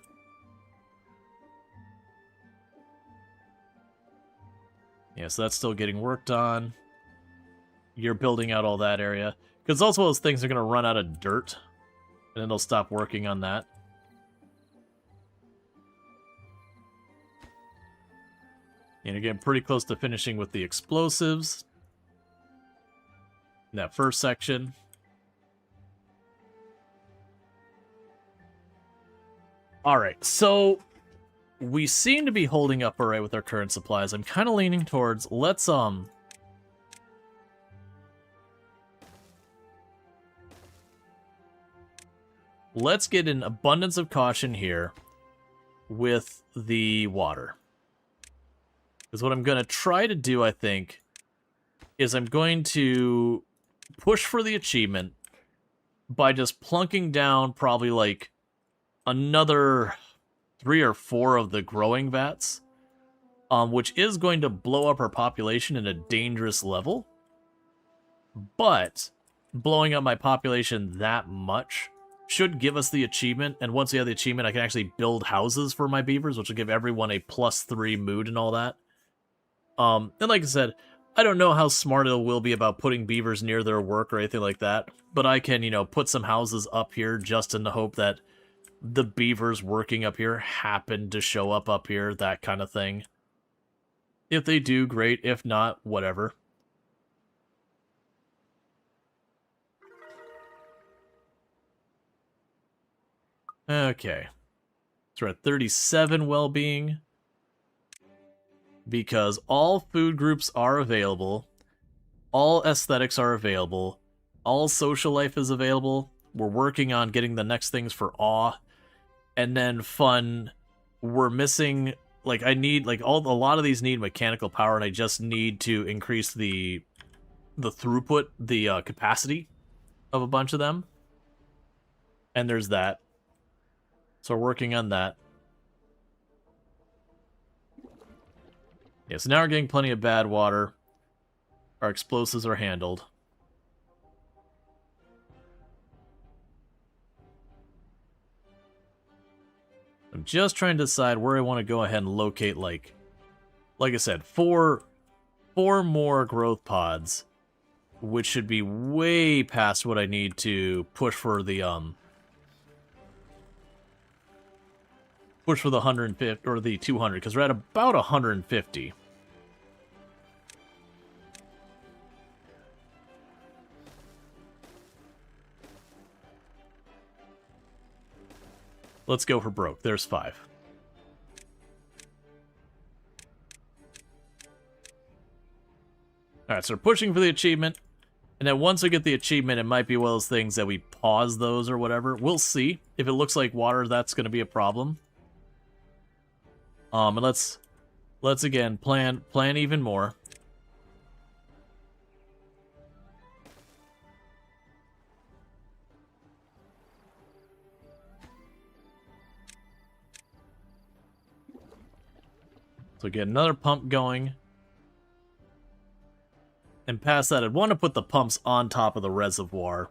Speaker 1: Yeah, so that's still getting worked on. You're building out all that area. Because also those things are going to run out of dirt, and then they'll stop working on that. And you're getting pretty close to finishing with the explosives. In that first section. Alright, so we seem to be holding up alright with our current supplies. I'm kind of leaning towards, let's get an abundance of caution here with the water. Because what I'm going to try to do, I think, is I'm going to push for the achievement by just plunking down probably like another 3 or 4 of the growing vats, which is going to blow up our population at a dangerous level. But blowing up my population that much should give us the achievement, and once we have the achievement, I can actually build houses for my beavers, which will give everyone a +3 mood and all that. And like I said, I don't know how smart it will be about putting beavers near their work or anything like that, but I can, put some houses up here just in the hope that the beavers working up here happen to show up here, that kind of thing. If they do, great. If not, whatever. Okay. So we're at 37 well-being. Because all food groups are available, all aesthetics are available, all social life is available. We're working on getting the next things for awe, and then fun. We're missing, like, I need, like, a lot of these need mechanical power, and I just need to increase the throughput, the capacity of a bunch of them. And there's that. So we're working on that. Yeah, so now we're getting plenty of bad water. Our explosives are handled. I'm just trying to decide where I want to go ahead and locate, like I said, four more growth pods, which should be way past what I need to push for the 150 or the 200, because we're at about 150. Let's go for broke. There's 5. Alright, so we're pushing for the achievement. And then once we get the achievement, it might be one of those things that we pause those or whatever. We'll see. If it looks like water, that's going to be a problem. And let's again plan even more. So get another pump going. And past that, I'd want to put the pumps on top of the reservoir.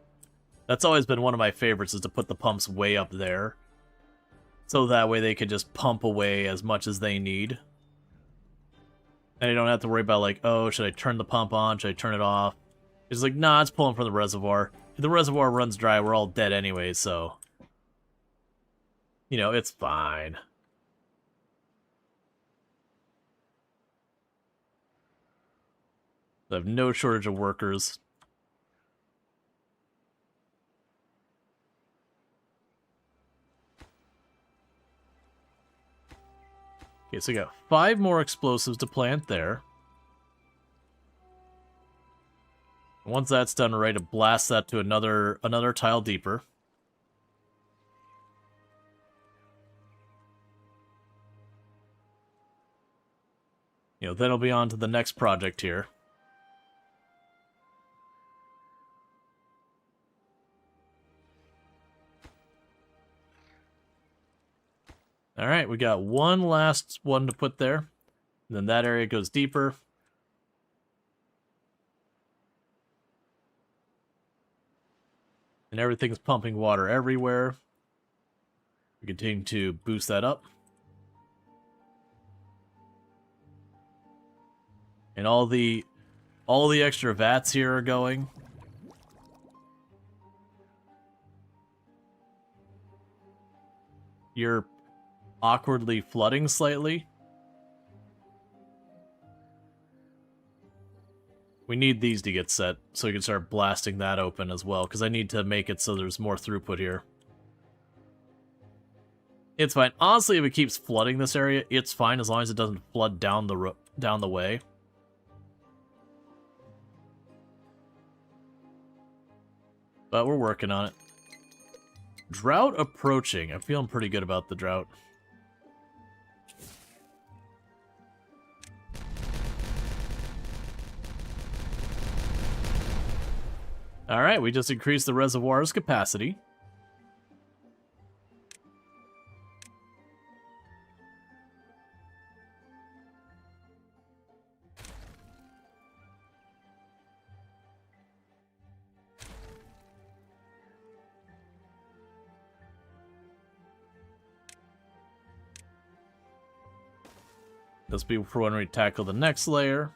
Speaker 1: That's always been one of my favorites, is to put the pumps way up there. So that way they can just pump away as much as they need. And you don't have to worry about like, oh, should I turn the pump on? Should I turn it off? It's like, nah, it's pulling from the reservoir. If the reservoir runs dry, we're all dead anyway, so... You know, it's fine. I have no shortage of workers. Okay, so we got 5 more explosives to plant there. Once that's done, we're ready to blast that to another tile deeper. You know, then it'll be on to the next project here. Alright, we got one last one to put there. And then that area goes deeper. And everything's pumping water everywhere. We continue to boost that up. And all the extra vats here are going. You're awkwardly flooding slightly. We need these to get set so we can start blasting that open as well, because I need to make it so there's more throughput here. It's fine. Honestly, if it keeps flooding this area, it's fine as long as it doesn't flood down the way. But we're working on it. Drought approaching. I'm feeling pretty good about the drought. Alright, we just increased the reservoir's capacity. This will be for when we tackle the next layer.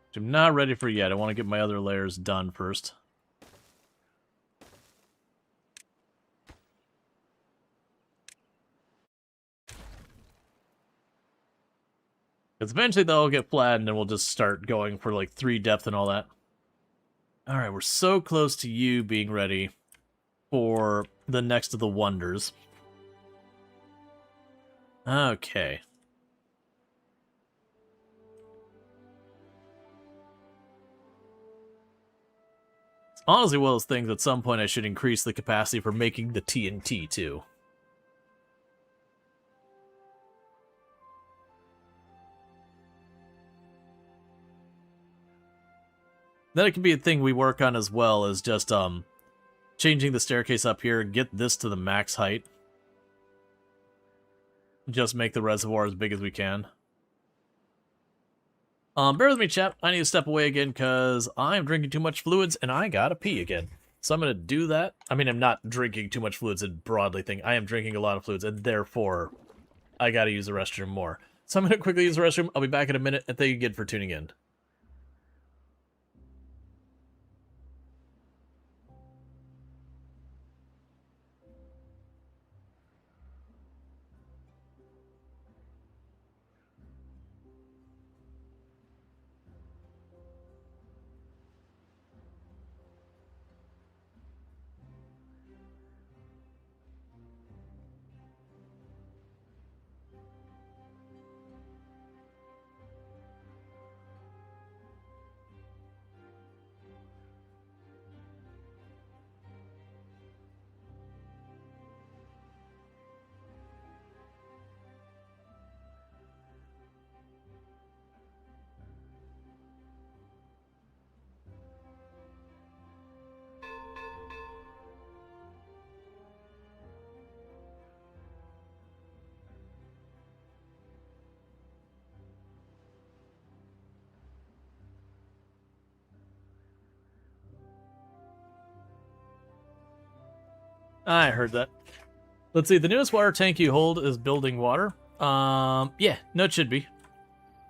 Speaker 1: Which I'm not ready for yet. I want to get my other layers done first. Because eventually they'll get flattened and we'll just start going for like 3 depth and all that. Alright, we're so close to you being ready for the next of the wonders. Okay. It's honestly one of those things, at some point I should increase the capacity for making the TNT too. Then it can be a thing we work on as well, as just changing the staircase up here, get this to the max height. Just make the reservoir as big as we can. Bear with me, chat. I need to step away again because I'm drinking too much fluids and I gotta pee again. So I'm gonna do that. I mean, I'm not drinking too much fluids and broadly thing. I am drinking a lot of fluids and therefore I gotta use the restroom more. So I'm gonna quickly use the restroom. I'll be back in a minute, and thank you again for tuning in. I heard that. Let's see, the newest water tank you hold is building water. Yeah, no, it should be.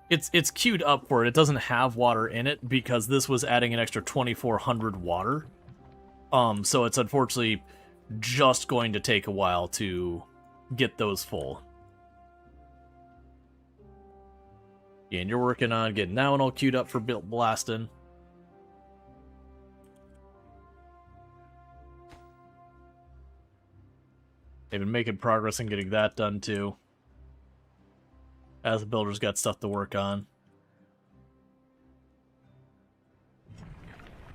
Speaker 1: It's queued up for it. It doesn't have water in it because this was adding an extra 2,400 water. So it's unfortunately just going to take a while to get those full. Yeah, and you're working on getting that one all queued up for blasting. They've been making progress in getting that done too. As the builder's got stuff to work on.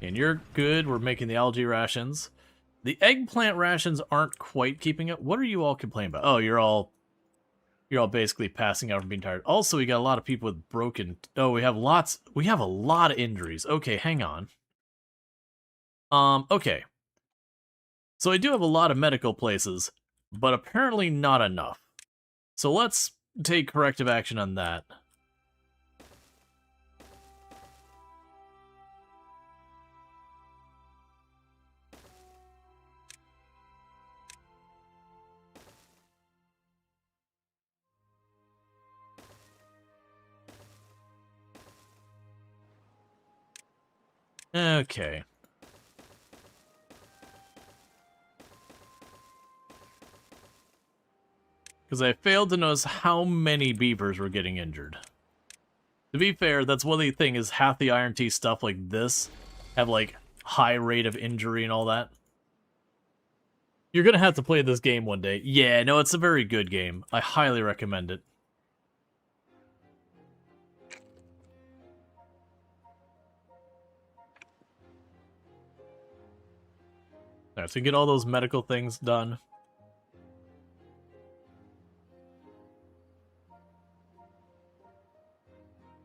Speaker 1: And you're good. We're making the algae rations. The eggplant rations aren't quite keeping up. What are you all complaining about? Oh, you're all basically passing out from being tired. Also, we got a lot of people with broken... Oh, we have lots... We have a lot of injuries. Okay, hang on. Okay. So I do have a lot of medical places, but apparently not enough. So let's take corrective action on that. Okay. Because I failed to notice how many beavers were getting injured. To be fair, that's one of the things is half the Ironteeth stuff like this have like high rate of injury and all that. You're gonna have to play this game one day. Yeah, no, it's a very good game. I highly recommend it. Alright, so get all those medical things done.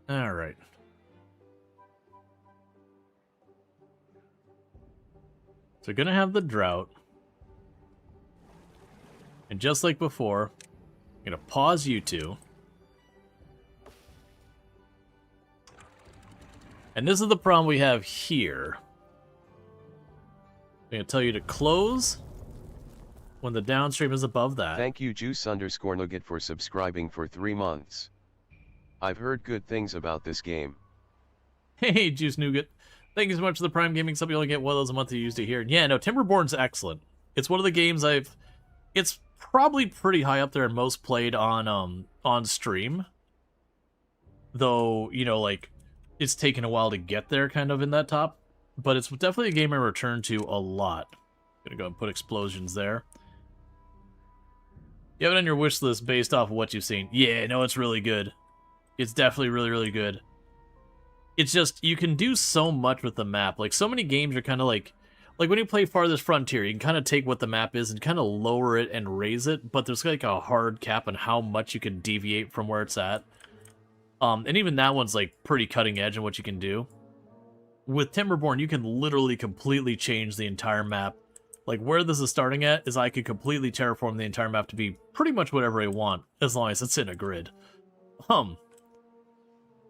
Speaker 1: Alright. So we're gonna have the drought. And just like before, I'm gonna pause you two. And this is the problem we have here. I'm gonna tell you to close when the downstream is above that.
Speaker 2: Thank you Juice_Nugget for subscribing for 3 months. I've heard good things about this game.
Speaker 1: Hey, Juice Nougat. Thank you so much for the Prime Gaming sub. You only get one of those a month to use to hear. Yeah, no, Timberborn's excellent. It's one of the games it's probably pretty high up there and most played on stream. Though, you know, like, it's taken a while to get there kind of in that top. But it's definitely a game I return to a lot. Gonna go and put explosions there. You have it on your wish list based off of what you've seen. Yeah, no, it's really good. It's definitely really, really good. It's just, you can do so much with the map. Like, so many games are kind of like when you play Farthest Frontier, you can kind of take what the map is and kind of lower it and raise it, but there's like a hard cap on how much you can deviate from where it's at. And even that one's like pretty cutting edge in what you can do. With Timberborn, you can literally completely change the entire map. Like, where this is starting at is I could completely terraform the entire map to be pretty much whatever I want, as long as it's in a grid.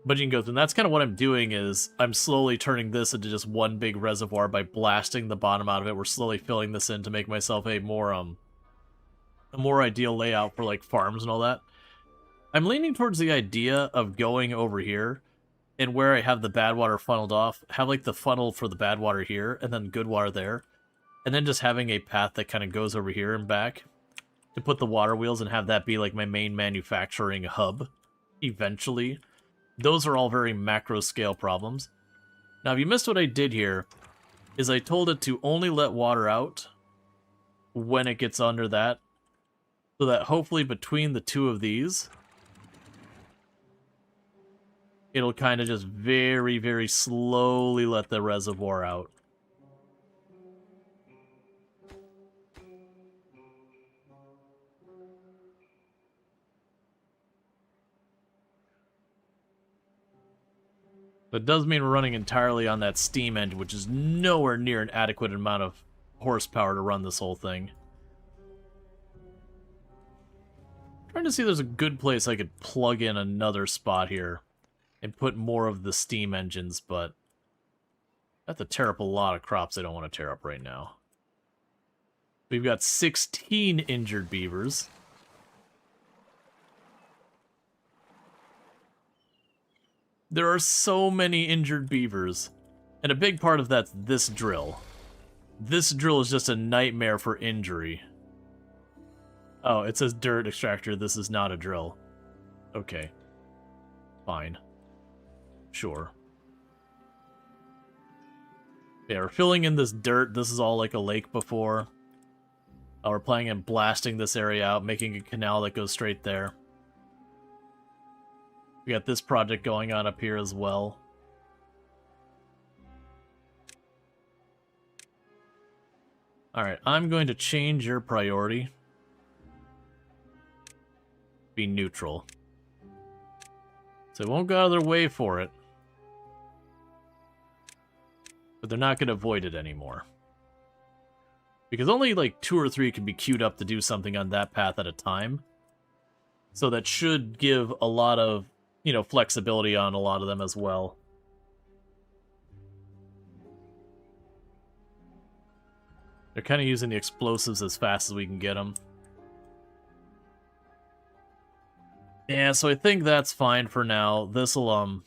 Speaker 1: But you can go through, and that's kind of what I'm doing is I'm slowly turning this into just one big reservoir by blasting the bottom out of it. We're slowly filling this in to make myself a more ideal layout for like farms and all that. I'm leaning towards the idea of going over here and where I have the bad water funneled off, have like the funnel for the bad water here and then good water there. And then just having a path that kind of goes over here and back to put the water wheels and have that be like my main manufacturing hub eventually. Those are all very macro scale problems. Now, if you missed what I did here, is I told it to only let water out when it gets under that, so that hopefully between the two of these, it'll kind of just very, very slowly let the reservoir out. That does mean we're running entirely on that steam engine, which is nowhere near an adequate amount of horsepower to run this whole thing. Trying to see if there's a good place I could plug in another spot here and put more of the steam engines, but I have to tear up a lot of crops I don't want to tear up right now. We've got 16 injured beavers. There are so many injured beavers. And a big part of that's this drill. This drill is just a nightmare for injury. Oh, it says dirt extractor. This is not a drill. Okay. Fine. Sure. Yeah, we're filling in this dirt. This is all like a lake before. We're planning on blasting this area out, making a canal that goes straight there. We got this project going on up here as well. Alright, I'm going to change your priority. Be neutral. So they won't go out of their way for it. But they're not going to avoid it anymore. Because only like 2 or 3 can be queued up to do something on that path at a time. So that should give a lot of, you know, flexibility on a lot of them as well. They're kind of using the explosives as fast as we can get them. Yeah, so I think that's fine for now. This'll,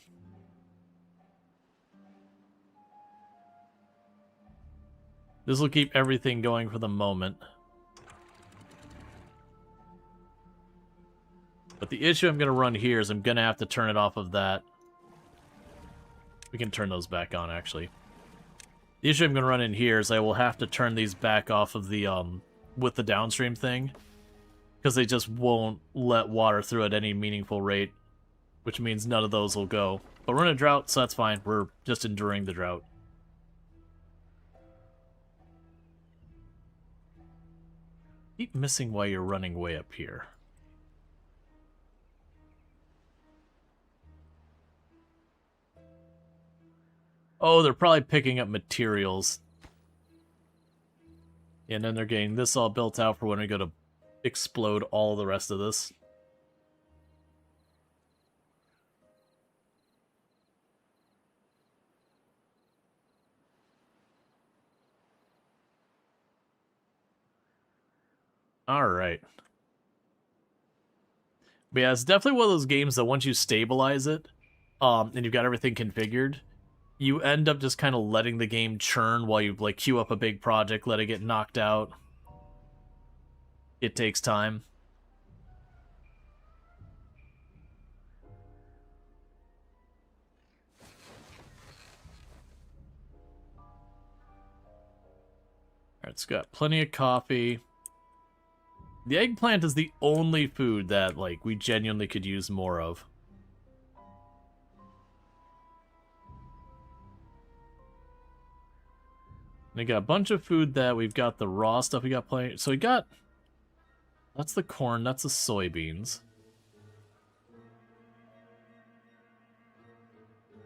Speaker 1: this'll keep everything going for the moment. But the issue I'm going to run here is I'm going to have to turn it off of that. We can turn those back on, actually. The issue I'm going to run in here is I will have to turn these back off of the, with the downstream thing. Because they just won't let water through at any meaningful rate. Which means none of those will go. But we're in a drought, so that's fine. We're just enduring the drought. Keep missing why you're running way up here. Oh, they're probably picking up materials. And then they're getting this all built out for when we go to explode all the rest of this. Alright. But yeah, it's definitely one of those games that once you stabilize it, and you've got everything configured, you end up just kind of letting the game churn while you like queue up a big project, let it get knocked out. It takes time. Alright, it's got plenty of coffee. The eggplant is the only food that, like, we genuinely could use more of. And we got a bunch of food that we've got the raw stuff we got plenty. So we got... That's the corn, that's the soybeans.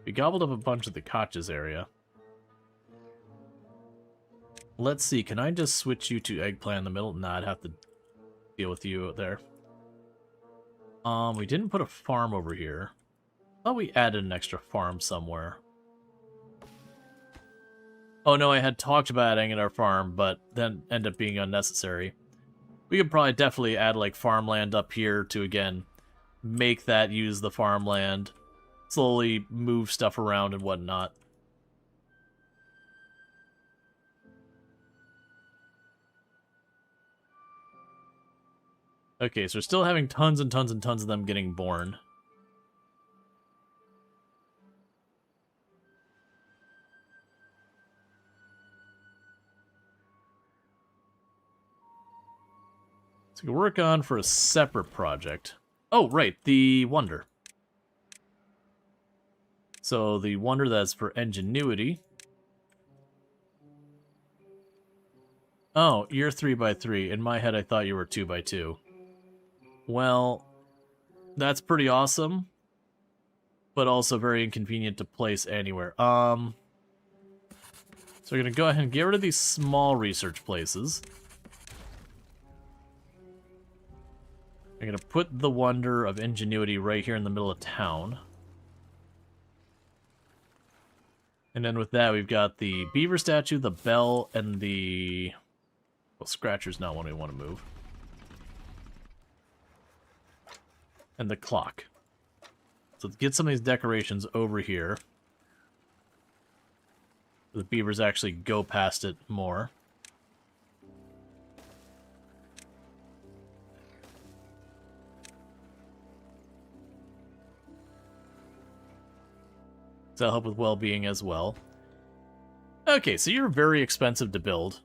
Speaker 1: We gobbled up a bunch of the Koch's area. Let's see, can I just switch you to eggplant in the middle? Nah, I'd have to deal with you there. We didn't put a farm over here. I thought we added an extra farm somewhere. Oh no, I had talked about adding our farm, but then ended up being unnecessary. We could probably definitely add like farmland up here to, again, make that use the farmland. Slowly move stuff around and whatnot. Okay, so we're still having tons and tons and tons of them getting born. So we can work on for a separate project. Oh, right, the Wonder. So the Wonder that's for Ingenuity. Oh, you're 3x3. In my head, I thought you were 2x2. Well, that's pretty awesome, but also very inconvenient to place anywhere. So we're gonna go ahead and get rid of these small research places. I'm gonna put the Wonder of Ingenuity right here in the middle of town. And then with that, we've got the beaver statue, the bell, and the Well, Scratcher's not one we want to move. And the clock. So let's get some of these decorations over here. The beavers actually go past it more. So that'll help with well-being as well. Okay, so you're very expensive to build.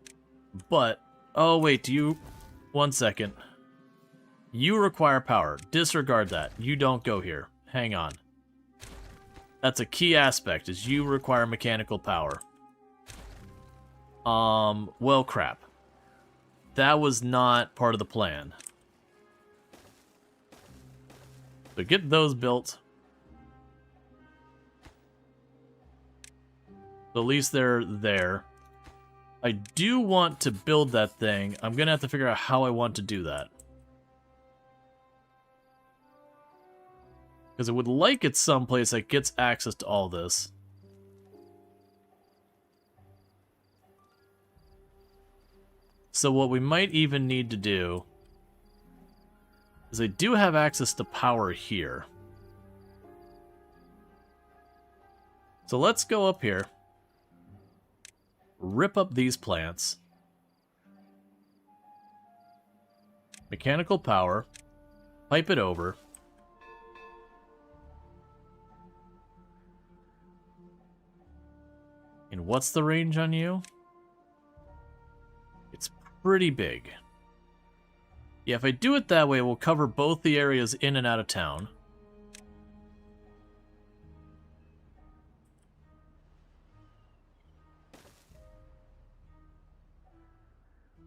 Speaker 1: But, oh wait, do you... 1 second. You require power. Disregard that. You don't go here. Hang on. That's a key aspect, is you require mechanical power. Well, crap. That was not part of the plan. So get those built. So at least they're there. I do want to build that thing. I'm going to have to figure out how I want to do that. Because I would like it someplace that gets access to all this. So what we might even need to do is I do have access to power here. So let's go up here. Rip up these plants. Mechanical power. Pipe it over. And what's the range on you? It's pretty big. Yeah, if I do it that way, we'll cover both the areas in and out of town.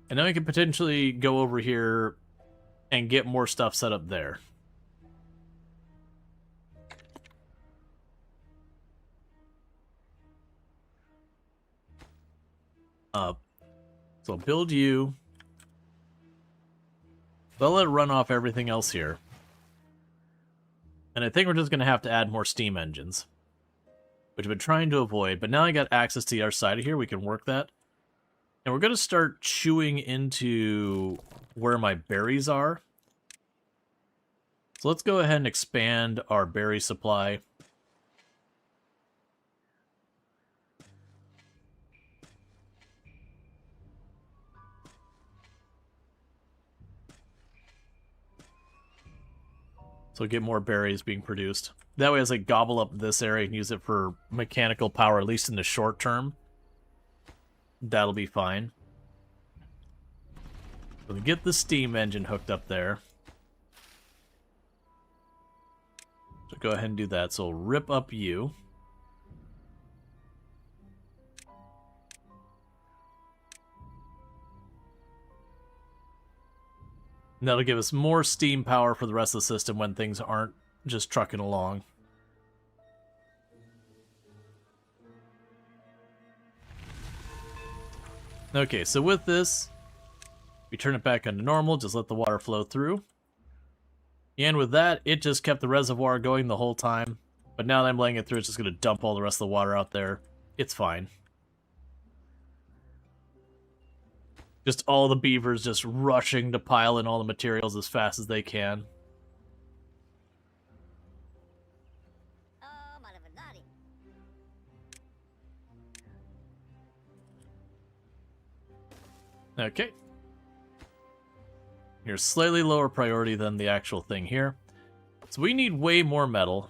Speaker 1: And then we can potentially go over here and get more stuff set up there. So I'll build you. I'll let it run off everything else here. And I think we're just going to have to add more steam engines, which I've been trying to avoid. But now I got access to the other side of here. We can work that. And we're going to start chewing into where my berries are. So let's go ahead and expand our berry supply. So get more berries being produced. That way as I gobble up this area and use it for mechanical power, at least in the short term, that'll be fine. So we get the steam engine hooked up there. So go ahead and do that. So we'll rip up you. And that'll give us more steam power for the rest of the system when things aren't just trucking along. Okay, so with this, we turn it back onto normal, just let the water flow through. And with that, it just kept the reservoir going the whole time. But now that I'm letting it through, it's just going to dump all the rest of the water out there. It's fine. Just all the beavers just rushing to pile in all the materials as fast as they can. Okay. Here's slightly lower priority than the actual thing here. So we need way more metal.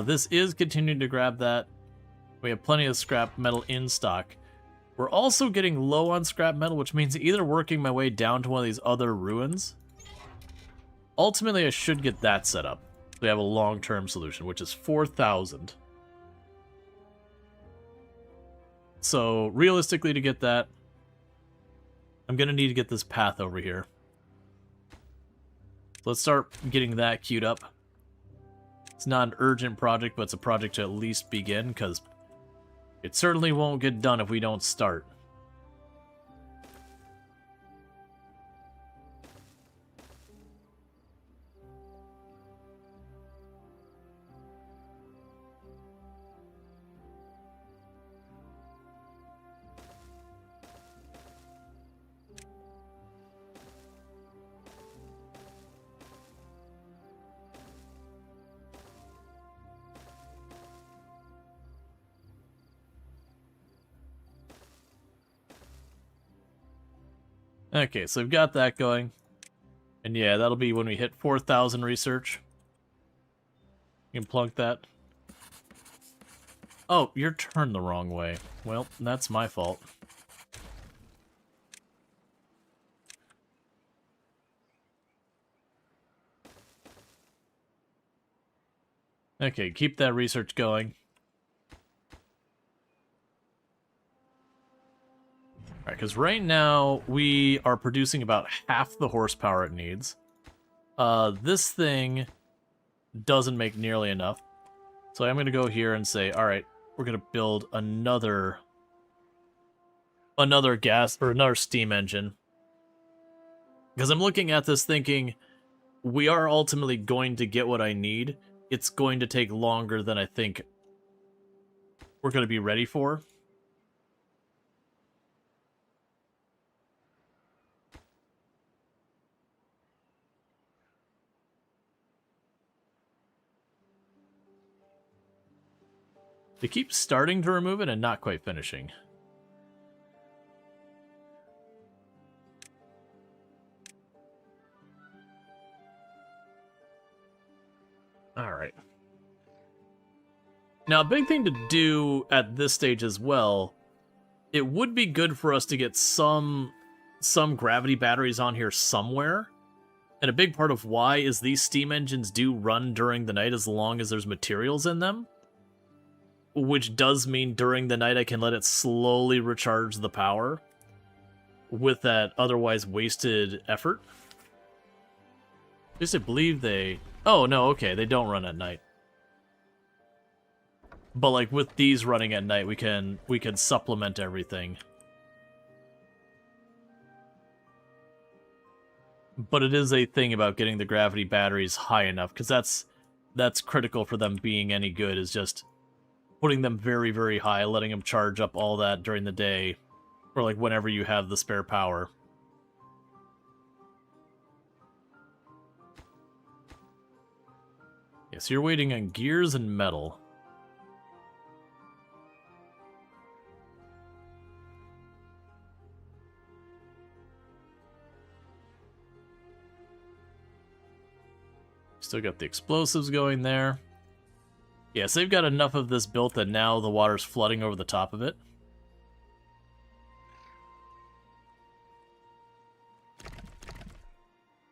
Speaker 1: This is continuing to grab that. We have plenty of scrap metal in stock. We're also getting low on scrap metal, which means either working my way down to one of these other ruins. Ultimately, I should get that set up. We have a long-term solution, which is 4,000. So, realistically, to get that, I'm going to need to get this path over here. So let's start getting that queued up. It's not an urgent project, but it's a project to at least begin, because it certainly won't get done if we don't start. Okay, so we've got that going. And yeah, that'll be when we hit 4,000 research. You can plunk that. Oh, you're turned the wrong way. Well, that's my fault. Okay, keep that research going. Alright, because right now we are producing about half the horsepower it needs. This thing doesn't make nearly enough. So I'm going to go here and say, alright, we're going to build another gas, or another steam engine. Because I'm looking at this thinking, we are ultimately going to get what I need. It's going to take longer than I think we're going to be ready for. They keep starting to remove it and not quite finishing. Alright. Now, a big thing to do at this stage as well, it would be good for us to get some gravity batteries on here somewhere. And a big part of why is these steam engines do run during the night as long as there's materials in them. Which does mean during the night I can let it slowly recharge the power with that otherwise wasted effort. At least I believe they... Oh, no, okay, they don't run at night. But, like, with these running at night, we can supplement everything. But it is a thing about getting the gravity batteries high enough, because that's critical for them being any good, is just putting them very, very high, letting them charge up all that during the day, or like whenever you have the spare power. Yeah, so you're waiting on gears and metal. Still got the explosives going there. Yeah, so they've got enough of this built that now the water's flooding over the top of it.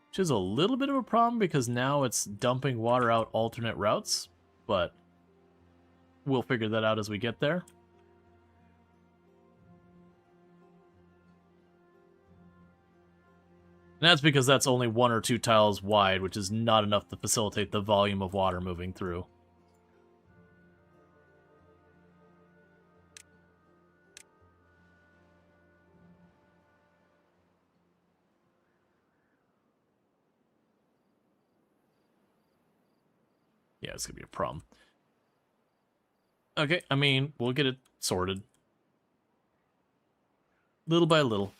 Speaker 1: Which is a little bit of a problem because now it's dumping water out alternate routes, but we'll figure that out as we get there. And that's because that's only 1 or 2 tiles wide, which is not enough to facilitate the volume of water moving through. Yeah, it's gonna be a problem. Okay, I mean, we'll get it sorted. Little by little.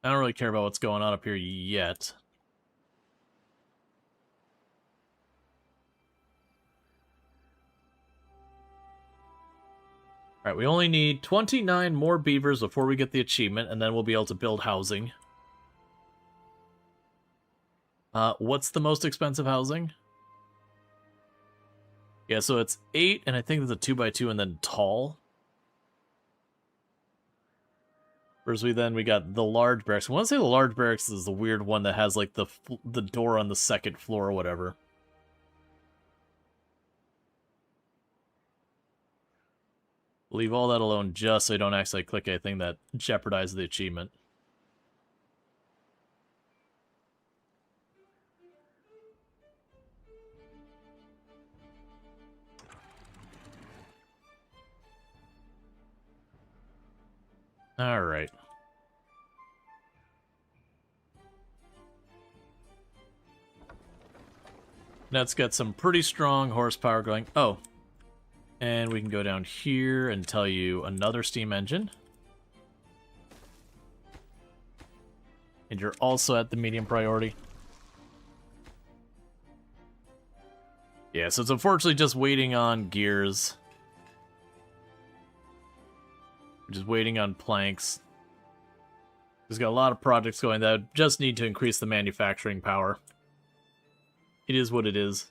Speaker 1: I don't really care about what's going on up here yet. Alright, we only need 29 more beavers before we get the achievement, and then we'll be able to build housing. What's the most expensive housing? Yeah, so it's 8, and I think there's a 2x2 and then tall. Whereas we got the large barracks. I want to say the large barracks is the weird one that has like the door on the second floor or whatever. Leave all that alone just so you don't actually click anything that jeopardizes the achievement. Alright. That's got some pretty strong horsepower going. Oh. And we can go down here and tell you another steam engine. And you're also at the medium priority. Yeah, so it's unfortunately just waiting on gears. We're just waiting on planks. There's got a lot of projects going that just need to increase the manufacturing power. It is what it is.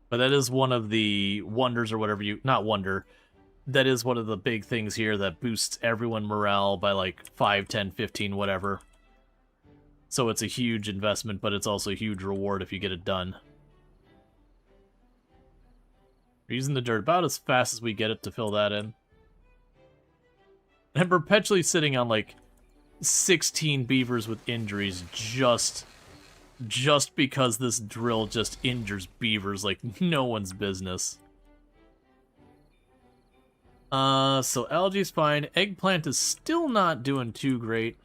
Speaker 1: But that is one of the wonders, or whatever you... Not wonder. That is one of the big things here that boosts everyone morale by like 5, 10, 15, whatever. So it's a huge investment, but it's also a huge reward if you get it done. We're using the dirt about as fast as we get it to fill that in. And perpetually sitting on like 16 beavers with injuries just because this drill just injures beavers like no one's business. So algae's fine. Eggplant is still not doing too great.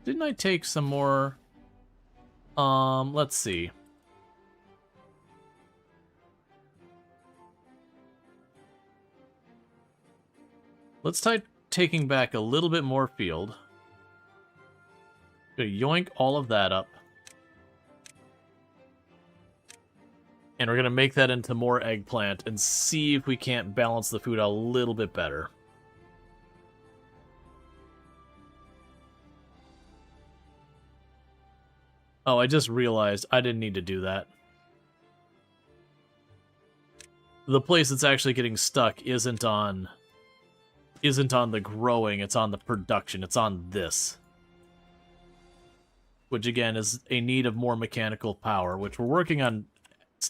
Speaker 1: Didn't I take some more? Let's see. Let's try taking back a little bit more field. Gonna yoink all of that up. And we're gonna make that into more eggplant and see if we can't balance the food a little bit better. Oh, I just realized I didn't need to do that. The place that's actually getting stuck isn't on the growing, it's on the production, it's on this. Which again is a need of more mechanical power, which we're working on,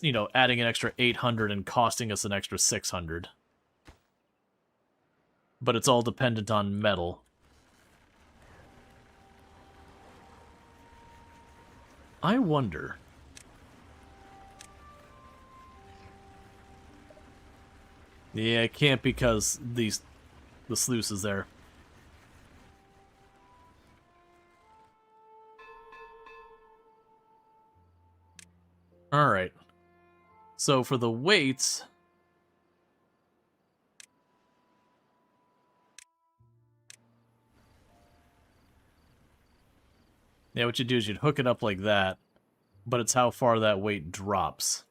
Speaker 1: you know, adding an extra 800 and costing us an extra 600. But it's all dependent on metal. I wonder... Yeah, it can't because the sluice is there. Alright. So for the weights... Yeah, what you do is you'd hook it up like that, but it's how far that weight drops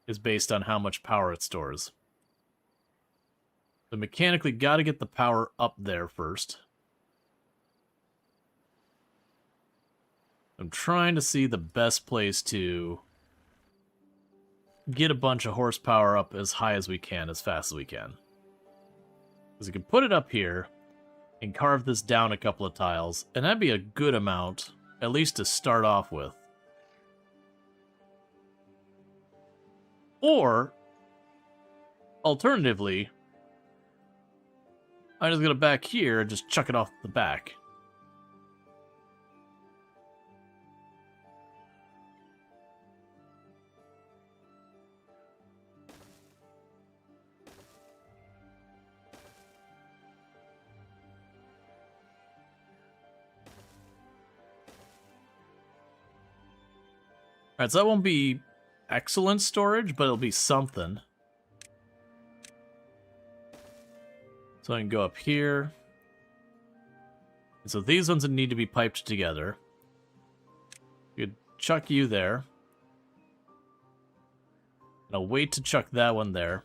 Speaker 1: is based on how much power it stores. So mechanically, gotta get the power up there first. I'm trying to see the best place to get a bunch of horsepower up as high as we can, as fast as we can. Because we can put it up here and carve this down a couple of tiles, and that'd be a good amount, at least to start off with. Or, alternatively, I just go back here and just chuck it off the back. Alright, so that won't be excellent storage, but it'll be something. So I can go up here. And so these ones need to be piped together. You could chuck you there. And I'll wait to chuck that one there.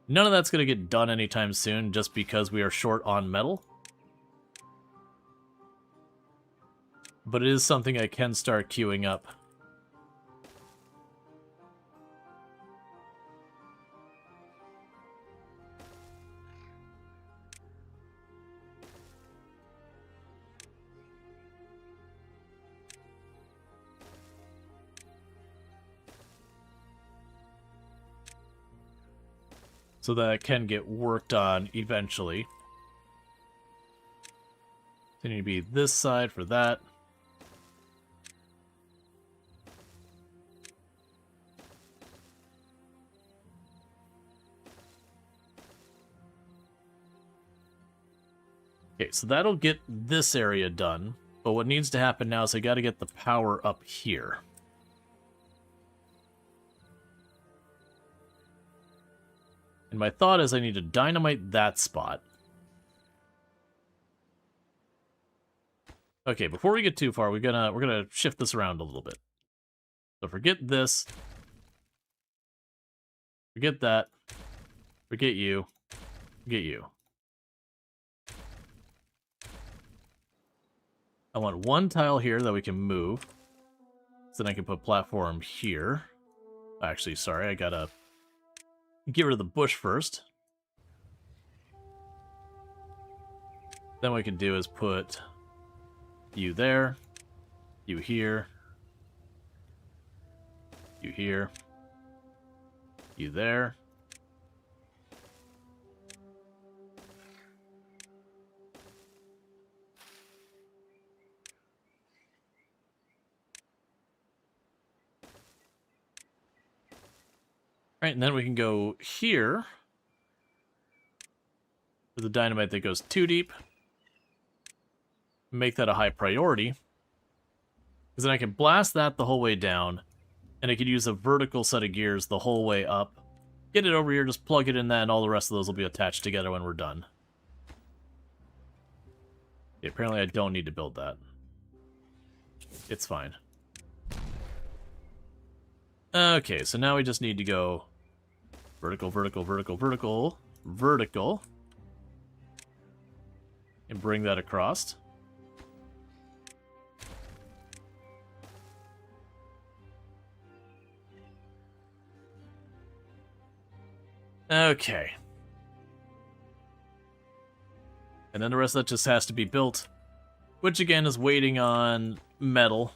Speaker 1: None of that's going to get done anytime soon, just because we are short on metal. But it is something I can start queuing up. So that it can get worked on eventually. So need to be this side for that. Okay, so that'll get this area done. But what needs to happen now is I gotta get the power up here. And my thought is I need to dynamite that spot. Okay, before we get too far, we're gonna shift this around a little bit. So forget this. Forget that. Forget you. Forget you. I want one tile here that we can move. So then I can put platform here. Actually, sorry, I gotta get rid of the bush first. Then what we can do is put you there, you here, you here, you there. Right, and then we can go here with the dynamite that goes too deep. Make that a high priority. Because then I can blast that the whole way down, and I could use a vertical set of gears the whole way up. Get it over here, just plug it in that, and all the rest of those will be attached together when we're done. Yeah, apparently I don't need to build that. It's fine. Okay, so now we just need to go vertical, vertical, vertical, vertical, vertical, and bring that across. Okay. And then the rest of that just has to be built, which again is waiting on metal.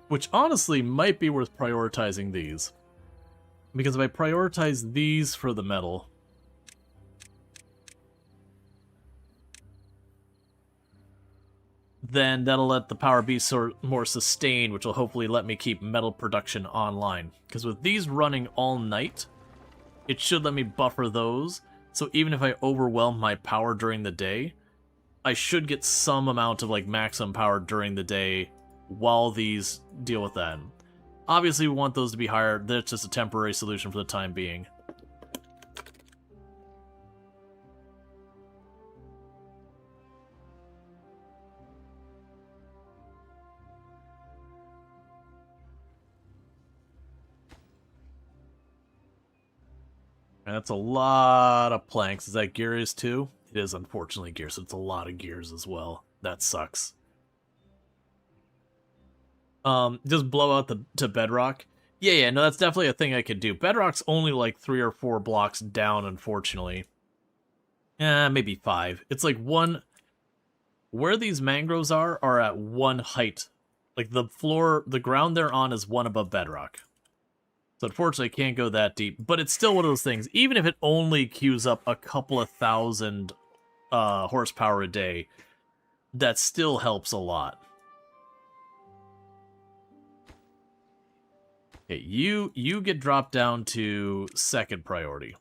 Speaker 1: Which honestly might be worth prioritizing these. Because if I prioritize these for the metal, then that'll let the power be more sustained, which will hopefully let me keep metal production online. Because with these running all night, it should let me buffer those, so even if I overwhelm my power during the day, I should get some amount of like maximum power during the day while these deal with that. Obviously we want those to be higher, that's just a temporary solution for the time being. And that's a lot of planks. Is that gears too? It is, unfortunately, gears. So it's a lot of gears as well. That sucks. Just blow out to bedrock. Yeah, no, that's definitely a thing I could do. Bedrock's only like 3 or 4 blocks down, unfortunately. Maybe 5. It's like one... Where these mangroves are at one height. Like the floor, the ground they're on is 1 above bedrock. So unfortunately, I can't go that deep. But it's still one of those things. Even if it only queues up a couple of thousand horsepower a day, that still helps a lot. Okay, you get dropped down to second priority.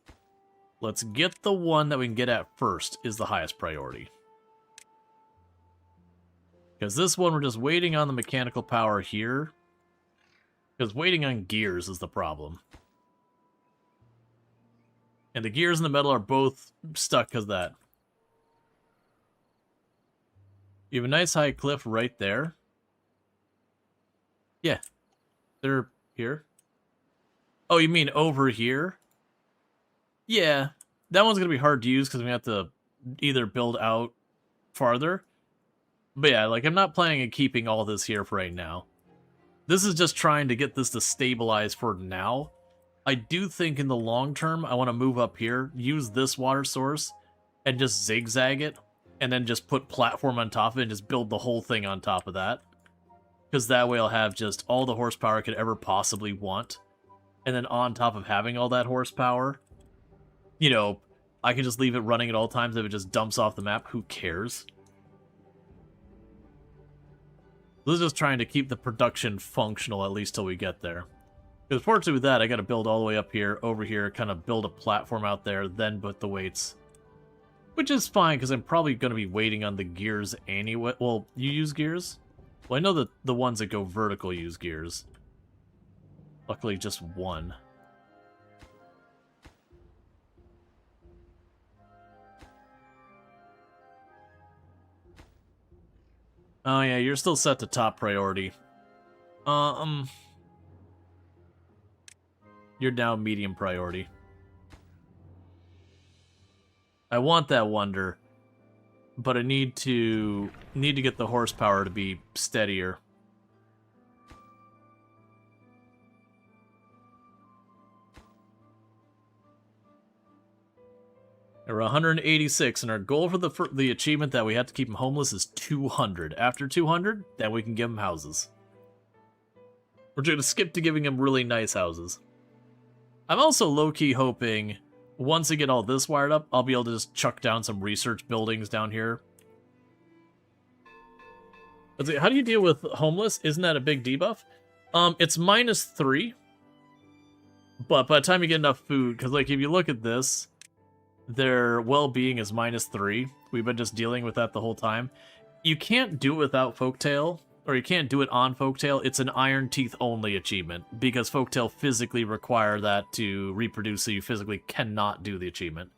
Speaker 1: Let's get the one that we can get at first is the highest priority. Because this one, we're just waiting on the mechanical power here. Because waiting on gears is the problem. And the gears and the metal are both stuck because of that. You have a nice high cliff right there. Yeah. They're here. Oh, you mean over here? Yeah. That one's going to be hard to use because we have to either build out farther. But yeah, like I'm not planning on keeping all this here for right now. This is just trying to get this to stabilize for now. I do think in the long term, I want to move up here, use this water source, and just zigzag it, and then just put platform on top of it and just build the whole thing on top of that. Because that way I'll have just all the horsepower I could ever possibly want. And then on top of having all that horsepower, you know, I can just leave it running at all times. If it just dumps off the map, who cares? This is just trying to keep the production functional, at least till we get there. Because fortunately with that, I got to build all the way up here, over here, kind of build a platform out there, then put the weights. Which is fine, because I'm probably going to be waiting on the gears anyway. Well, you use gears? Well, I know that the ones that go vertical use gears. Luckily, just one. Oh yeah, you're still set to top priority. You're now medium priority. I want that wonder, but I need to get the horsepower to be steadier. We're 186, and our goal for the achievement that we have to keep him homeless is 200. After 200, then we can give him houses. We're going to skip to giving him really nice houses. I'm also low-key hoping, once I get all this wired up, I'll be able to just chuck down some research buildings down here. But how do you deal with homeless? Isn't that a big debuff? It's -3. But by the time you get enough food, because like if you look at this, their well-being is -3. We've been just dealing with that the whole time. You can't do it without Folktale, or you can't do it on Folktale. It's an Ironteeth only achievement, because Folktale physically require that to reproduce, so you physically cannot do the achievement.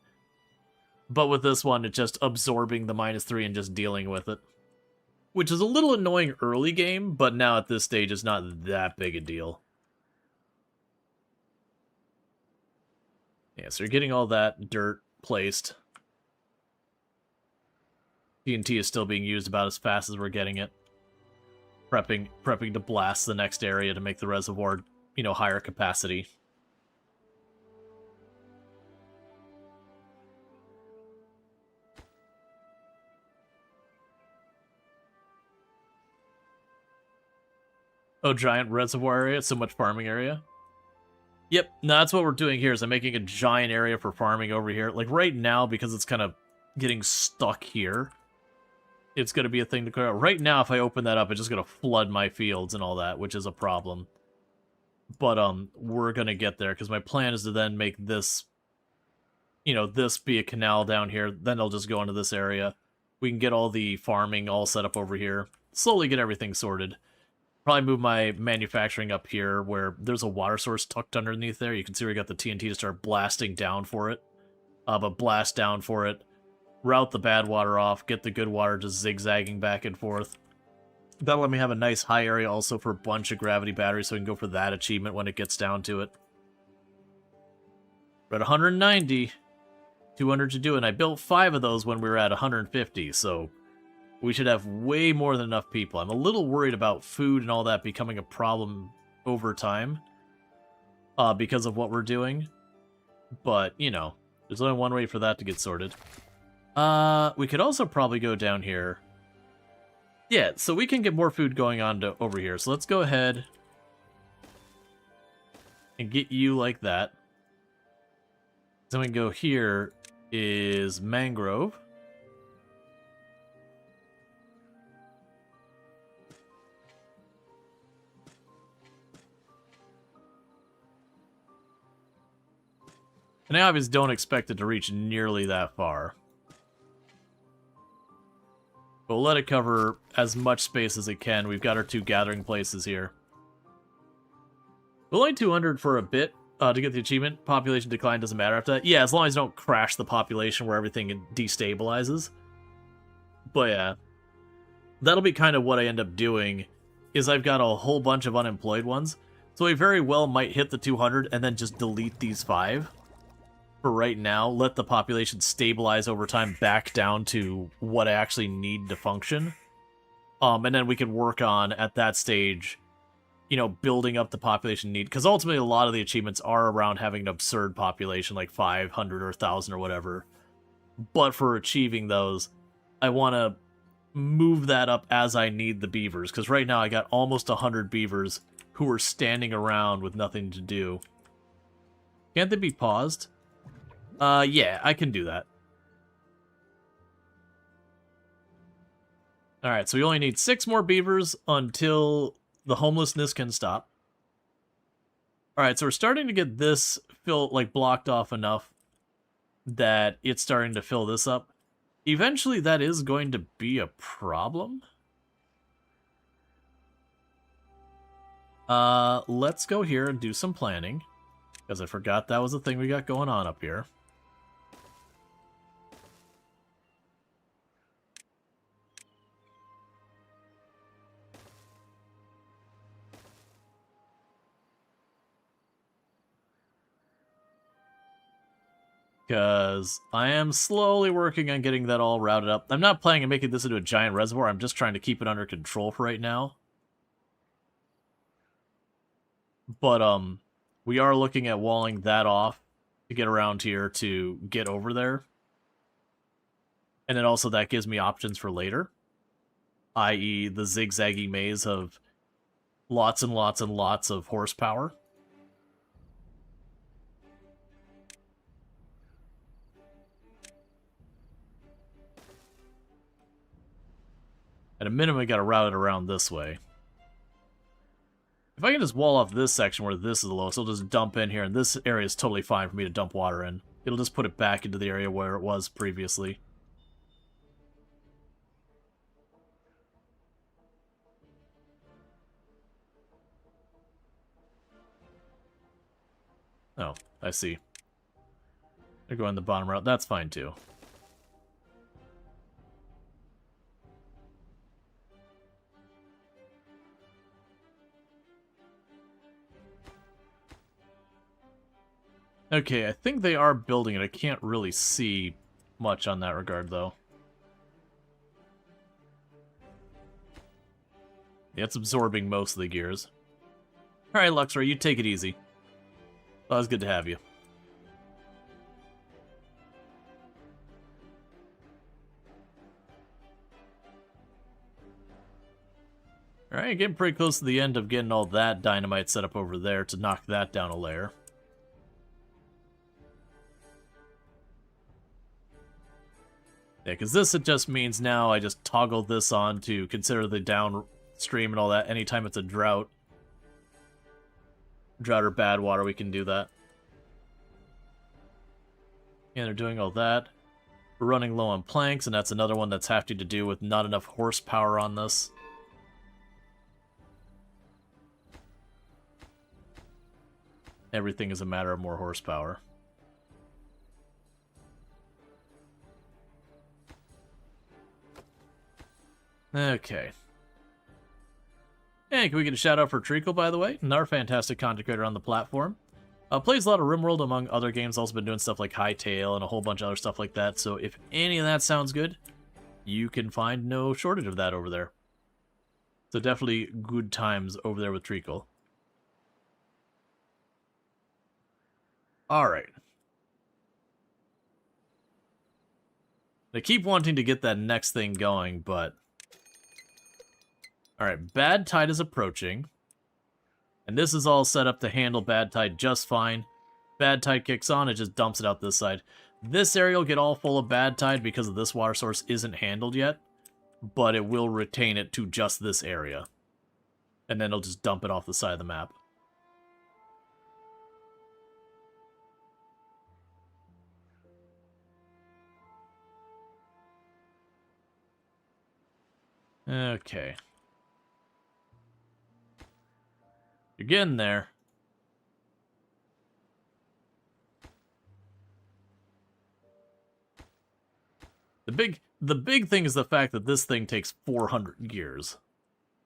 Speaker 1: But with this one, it's just absorbing the -3 and just dealing with it. Which is a little annoying early game, but now at this stage it's not that big a deal. Yeah, so you're getting all that dirt placed. TNT is still being used about as fast as we're getting it. Prepping to blast the next area to make the reservoir, you know, higher capacity. Oh, giant reservoir area, so much farming area. Yep, no, that's what we're doing here, is I'm making a giant area for farming over here. Like, right now, because it's kind of getting stuck here, it's going to be a thing to clear out. Right now, if I open that up, it's just going to flood my fields and all that, which is a problem. But, we're going to get there, because my plan is to then make this, you know, this be a canal down here, then it'll just go into this area. We can get all the farming all set up over here. Slowly get everything sorted. Probably move my manufacturing up here where there's a water source tucked underneath there. You can see we got the TNT to start blasting down for it. But blast down for it. Route the bad water off. Get the good water just zigzagging back and forth. That'll let me have a nice high area also for a bunch of gravity batteries so we can go for that achievement when it gets down to it. We're at 190. 200 to do, and I built 5 of those when we were at 150, so we should have way more than enough people. I'm a little worried about food and all that becoming a problem over time because of what we're doing. But, you know, there's only one way for that to get sorted. We could also probably go down here. Yeah, so we can get more food going on over here. So let's go ahead and get you like that. Then we can go here is mangrove. And I obviously don't expect it to reach nearly that far. But we'll let it cover as much space as it can. We've got our 2 gathering places here. We'll only 200 for a bit to get the achievement. Population decline doesn't matter after that. Yeah, as long as you don't crash the population where everything destabilizes. But yeah, that'll be kind of what I end up doing, is I've got a whole bunch of unemployed ones. So I very well might hit the 200 and then just delete these 5. For right now, let the population stabilize over time back down to what I actually need to function. And then we can work on, at that stage, you know, building up the population need. Because ultimately, a lot of the achievements are around having an absurd population, like 500 or 1,000 or whatever. But for achieving those, I want to move that up as I need the beavers. Because right now, I got almost 100 beavers who are standing around with nothing to do. Can't they be paused? Yeah, I can do that. Alright, so we only need 6 more beavers until the homelessness can stop. Alright, so we're starting to get this blocked off enough that it's starting to fill this up. Eventually, that is going to be a problem. Let's go here and do some planning, because I forgot that was the thing we got going on up here. Because I am slowly working on getting that all routed up. I'm not planning on making this into a giant reservoir. I'm just trying to keep it under control for right now. But, we are looking at walling that off to get around here to get over there. And then also that gives me options for later. I.e. the zigzaggy maze of lots and lots and lots of horsepower. At a minimum, we gotta route it around this way. If I can just wall off this section where this is the lowest, it'll just dump in here, and this area is totally fine for me to dump water in. It'll just put it back into the area where it was previously. Oh, I see. They're going the bottom route. That's fine, too. Okay, I think they are building it. I can't really see much on that regard, though. Yeah, it's absorbing most of the gears. Alright, Luxray, you take it easy. Well, it's good to have you. Alright, getting pretty close to the end of getting all that dynamite set up over there to knock that down a layer. Yeah, because this it just means now I just toggle this on to consider the downstream and all that. Anytime it's a drought or bad water, we can do that. And they're doing all that. We're running low on planks, and that's another one that's having to do with not enough horsepower on this. Everything is a matter of more horsepower. Okay. And can we get a shout out for Treacle, by the way? Another fantastic content creator on the platform. Plays a lot of RimWorld among other games, also been doing stuff like Hightail and a whole bunch of other stuff like that, so if any of that sounds good, you can find no shortage of that over there. So definitely good times over there with Treacle. Alright. I keep wanting to get that next thing going, but... Alright, Bad Tide is approaching. And this is all set up to handle Bad Tide just fine. Bad Tide kicks on, it just dumps it out this side. This area will get all full of Bad Tide because of this water source isn't handled yet. But it will retain it to just this area. And then it'll just dump it off the side of the map. Okay. You're getting there. The big thing is the fact that this thing takes 400 gears.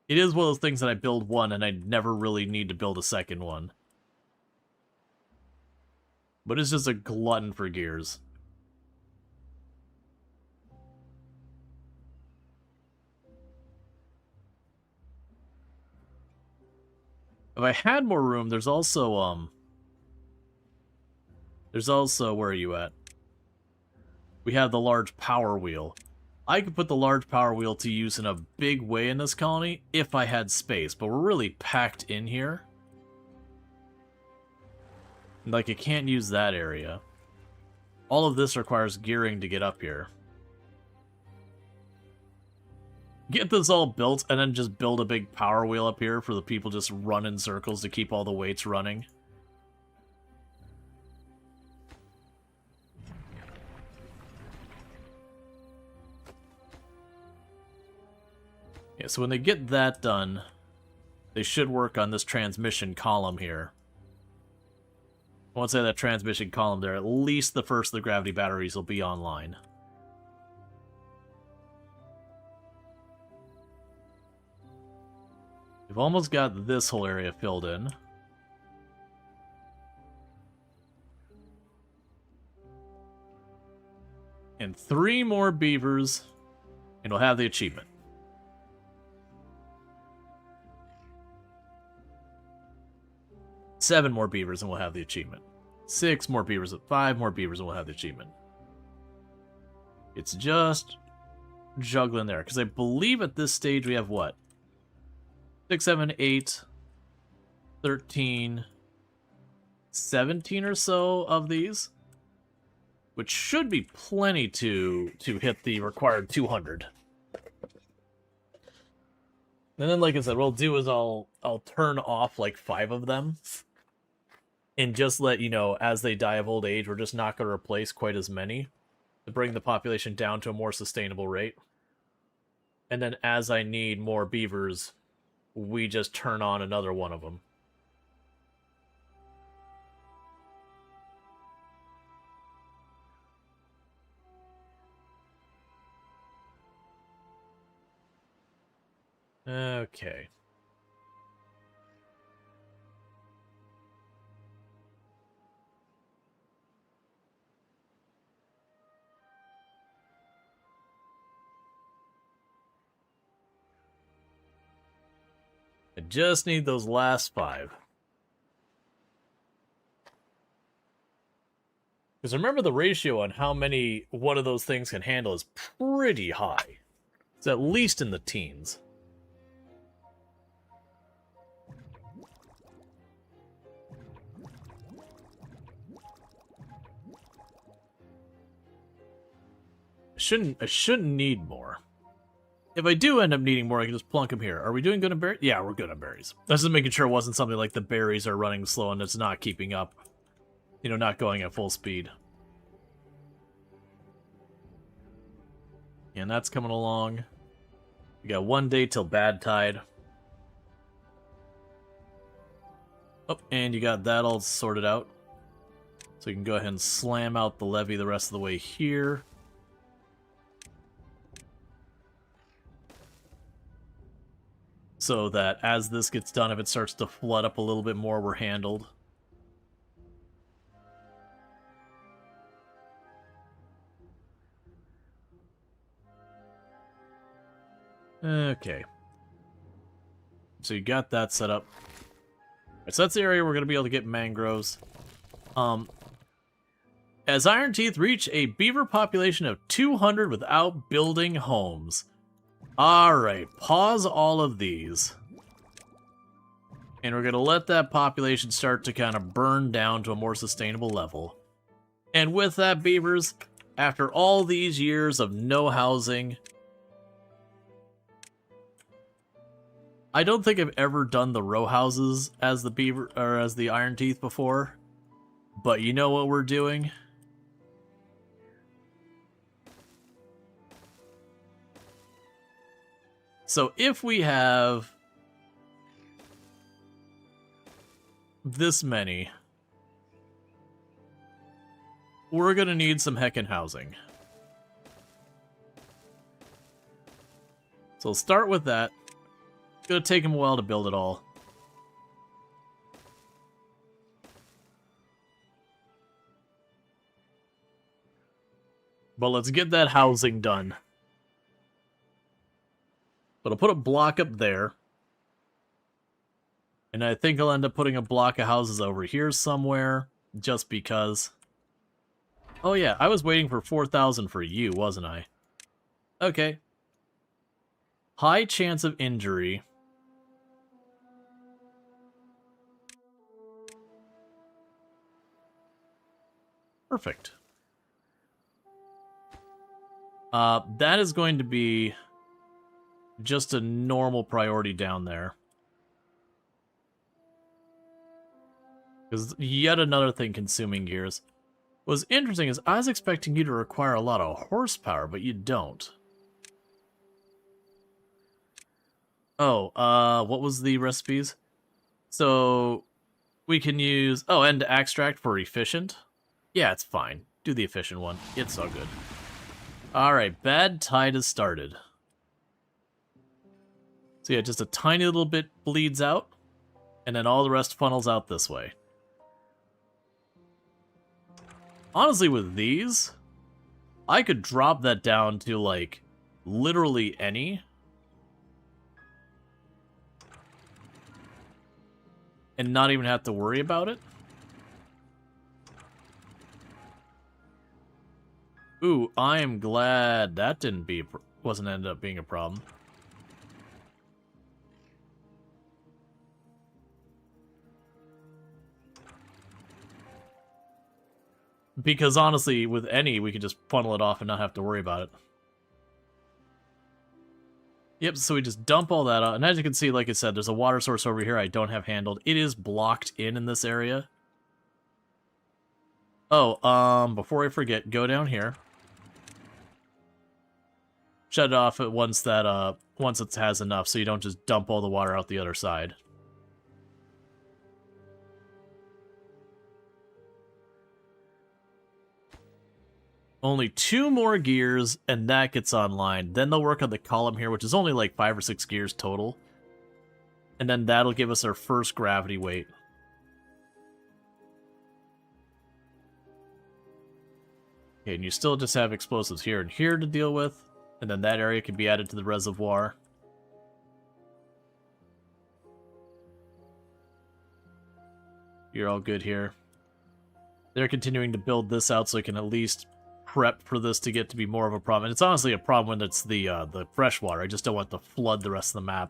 Speaker 1: It is one of those things that I build one and I never really need to build a second one. But it's just a glutton for gears. If I had more room, there's also, where are you at? We have the large power wheel. I could put the large power wheel to use in a big way in this colony if I had space, but we're really packed in here. Like, I can't use that area. All of this requires gearing to get up here. Get this all built, and then just build a big power wheel up here for the people just run in circles to keep all the weights running. Yeah, so when they get that done, they should work on this transmission column here. Once they have that transmission column there, at least the first of the gravity batteries will be online. We've almost got this whole area filled in. And 3 more beavers, and we'll have the achievement. Seven more beavers, and we'll have the achievement. 6 more beavers, 5 more beavers, and we'll have the achievement. It's just juggling there, because I believe at this stage we have what? 6, 7, 8, 13, 17 or so of these, which should be plenty to hit the required 200. And then, like I said, what I'll do is I'll turn off like 5 of them, and just let you know, as they die of old age, we're just not going to replace quite as many to bring the population down to a more sustainable rate. And then as I need more beavers, we just turn on another one of them. Okay. I just need those last 5. Because remember, the ratio on how many one of those things can handle is pretty high. It's at least in the teens. I shouldn't need more. If I do end up needing more, I can just plunk them here. Are we doing good on berries? Yeah, we're good on berries. I was just making sure it wasn't something like the berries are running slow and it's not keeping up. You know, not going at full speed. And that's coming along. We got 1 day till bad tide. Oh, and you got that all sorted out. So you can go ahead and slam out the levee the rest of the way here. So that as this gets done, if it starts to flood up a little bit more, we're handled. Okay. So you got that set up. Right, so that's the area we're going to be able to get mangroves. As Ironteeth reach a beaver population of 200 without building homes. Alright, pause all of these. And we're going to let that population start to kind of burn down to a more sustainable level. And with that, beavers, after all these years of no housing, I don't think I've ever done the row houses as the beaver or as the Ironteeth before. But you know what we're doing? So if we have this many, we're going to need some heckin' housing. So we'll start with that. It's going to take them a while to build it all. But let's get that housing done. But I'll put a block up there. And I think I'll end up putting a block of houses over here somewhere, just because. Oh yeah, I was waiting for 4,000 for you, wasn't I? Okay. High chance of injury. Perfect. That is going to be just a normal priority down there. Because yet another thing consuming gears. What's interesting is I was expecting you to require a lot of horsepower, but you don't. Oh, what was the recipes? So, we can use... Oh, and extract for efficient? Yeah, it's fine. Do the efficient one. It's all good. Alright, bad tide has started. So yeah, just a tiny little bit bleeds out, and then all the rest funnels out this way. Honestly, with these, I could drop that down to, like, literally any. And not even have to worry about it. Ooh, I am glad that wasn't end up being a problem. Because honestly, with any, we could just funnel it off and not have to worry about it. Yep, so we just dump all that out. And as you can see, like I said, there's a water source over here I don't have handled. It is blocked in this area. Oh, before I forget, go down here. Shut it off once it has enough, so you don't just dump all the water out the other side. Only 2 more gears, and that gets online. Then they'll work on the column here, which is only like 5 or 6 gears total. And then that'll give us our first gravity weight. Okay, and you still just have explosives here and here to deal with. And then that area can be added to the reservoir. You're all good here. They're continuing to build this out so I can at least prep for this to get to be more of a problem. And it's honestly a problem when it's the freshwater. I just don't want to flood the rest of the map.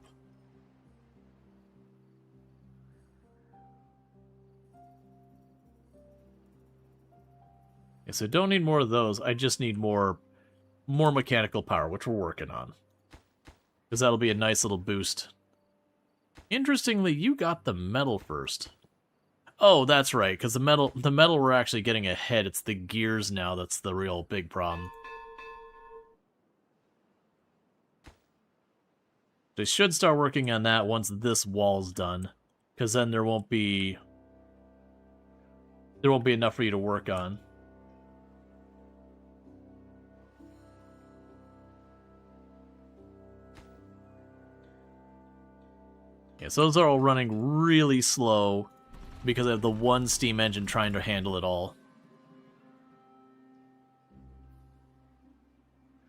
Speaker 1: Okay, so don't need more of those. I just need more mechanical power, which we're working on. Because that'll be a nice little boost. Interestingly, you got the metal first. Oh, that's right, because the metal we're actually getting ahead. It's the gears now that's the real big problem. They should start working on that once this wall's done, because then there won't be enough for you to work on. Yeah, so those are all running really slow because I have the one steam engine trying to handle it all.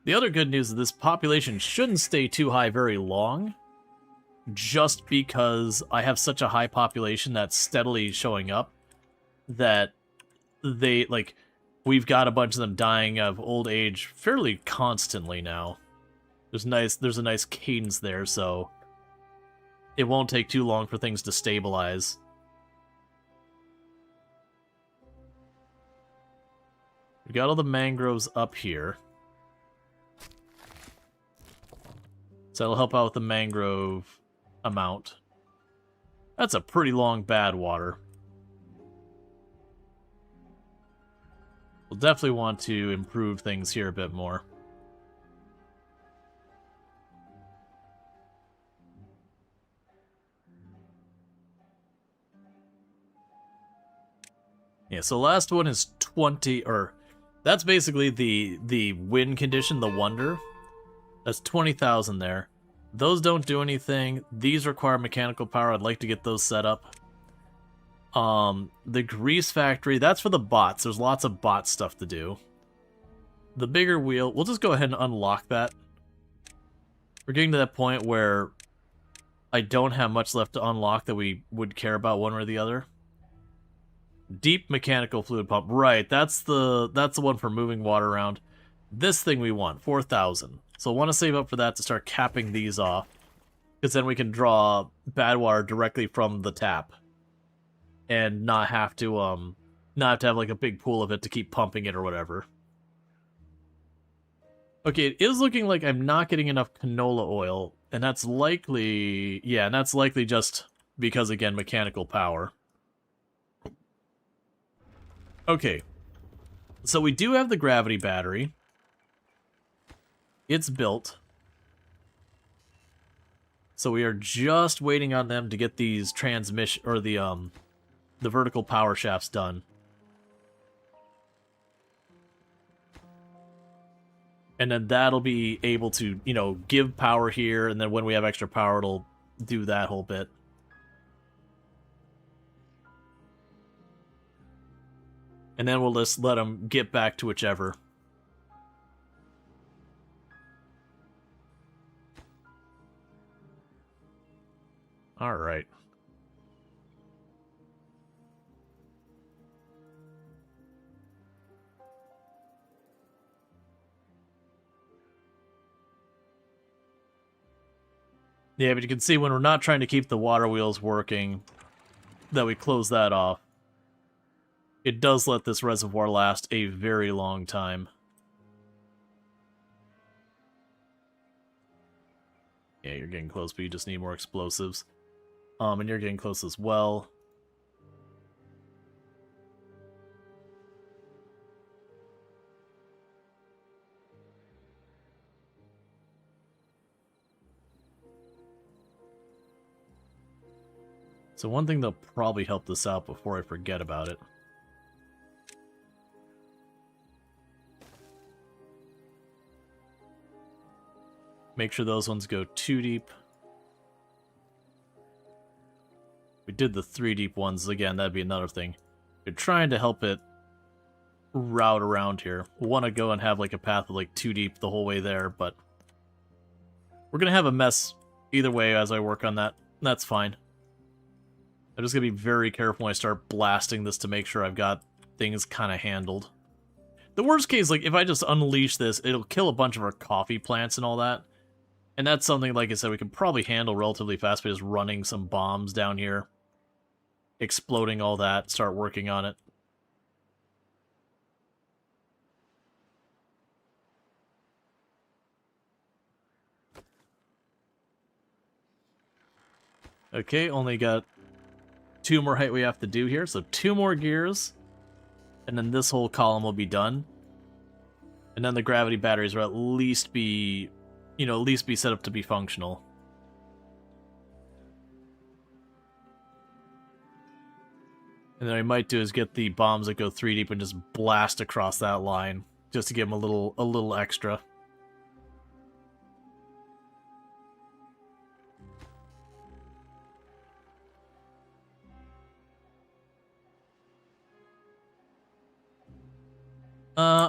Speaker 1: The other good news is this population shouldn't stay too high very long, just because I have such a high population that's steadily showing up that we've got a bunch of them dying of old age fairly constantly now. There's a nice cadence there, so it won't take too long for things to stabilize. We got all the mangroves up here. So that'll help out with the mangrove amount. That's a pretty long bad water. We'll definitely want to improve things here a bit more. Yeah, so last one is 20, or that's basically the win condition, the wonder. That's 20,000 there. Those don't do anything. These require mechanical power. I'd like to get those set up. The grease factory, that's for the bots. There's lots of bot stuff to do. The bigger wheel, we'll just go ahead and unlock that. We're getting to that point where I don't have much left to unlock that we would care about one or the other. Deep mechanical fluid pump. Right, that's the one for moving water around. This thing we want, 4,000. So I want to save up for that to start capping these off. Because then we can draw bad water directly from the tap. And not have to have like a big pool of it to keep pumping it or whatever. Okay, it is looking like I'm not getting enough canola oil. And that's likely... yeah, and that's likely just because, again, mechanical power. Okay, so we do have the gravity battery. It's built. So we are just waiting on them to get these transmission, or the vertical power shafts done. And then that'll be able to, you know, give power here, and then when we have extra power, it'll do that whole bit. And then we'll just let them get back to whichever. Alright. Yeah, but you can see when we're not trying to keep the water wheels working, that we close that off. It does let this reservoir last a very long time. Yeah, you're getting close, but you just need more explosives. And you're getting close as well. So one thing that'll probably help this out before I forget about it. Make sure those ones go 2 deep. We did the 3 deep ones again, that'd be another thing. You're trying to help it route around here. We'll want to go and have like a path of like 2 deep the whole way there, but we're gonna have a mess either way as I work on that. That's fine. I'm just gonna be very careful when I start blasting this to make sure I've got things kind of handled. The worst case, like, if I just unleash this, it'll kill a bunch of our coffee plants and all that. And that's something, like I said, we can probably handle relatively fast by just running some bombs down here. Exploding all that, start working on it. Okay, only got 2 more height we have to do here, so 2 more gears, and then this whole column will be done. And then the gravity batteries will at least be, at least be set up to be functional. And then what I might do is get the bombs that go 3 deep and just blast across that line, just to give them a little extra.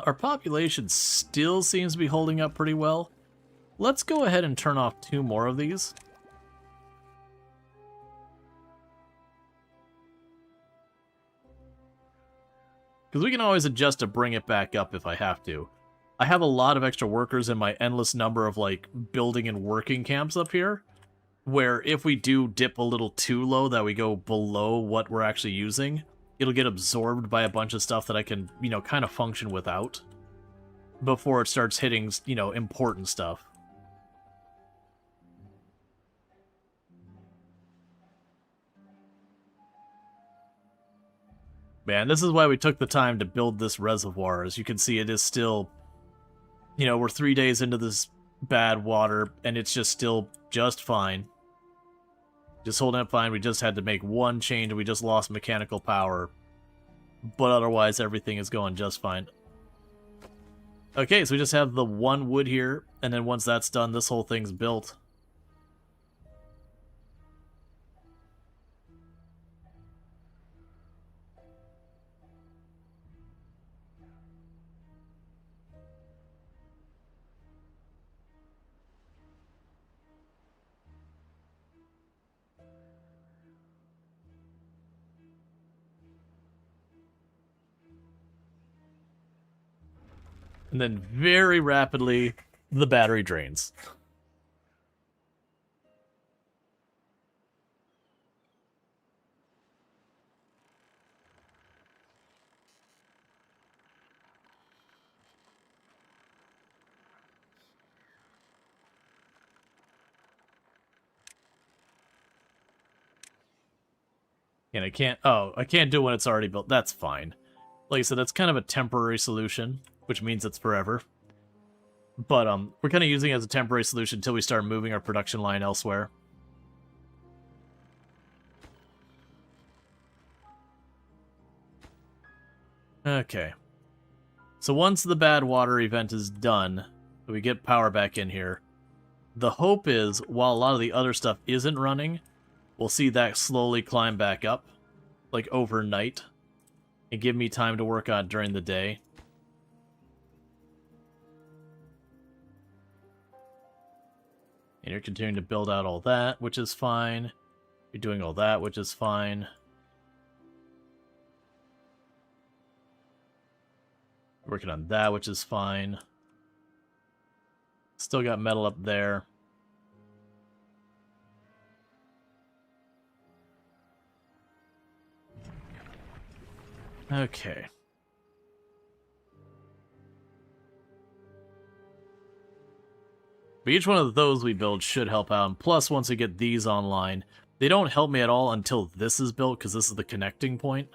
Speaker 1: Our population still seems to be holding up pretty well. Let's go ahead and turn off 2 more of these. Because we can always adjust to bring it back up if I have to. I have a lot of extra workers in my endless number of, like, building and working camps up here, where if we do dip a little too low that we go below what we're actually using, it'll get absorbed by a bunch of stuff that I can, kind of function without before it starts hitting, important stuff. Man, this is why we took the time to build this reservoir. As you can see, it is still, we're 3 days into this bad water, and it's just still just fine. Just holding up fine. We just had to make 1 change, and we just lost mechanical power. But otherwise, everything is going just fine. Okay, so we just have the 1 wood here, and then once that's done, this whole thing's built. And then very rapidly, the battery drains. And I can't do it when it's already built. That's fine. Like I said, that's kind of a temporary solution, which means it's forever. But we're kind of using it as a temporary solution until we start moving our production line elsewhere. Okay. So once the bad water event is done, we get power back in here. The hope is, while a lot of the other stuff isn't running, we'll see that slowly climb back up, like overnight, and give me time to work on during the day. And you're continuing to build out all that, which is fine. You're doing all that, which is fine. Working on that, which is fine. Still got metal up there. Okay. But each one of those we build should help out. And plus, once we get these online, they don't help me at all until this is built, because this is the connecting point.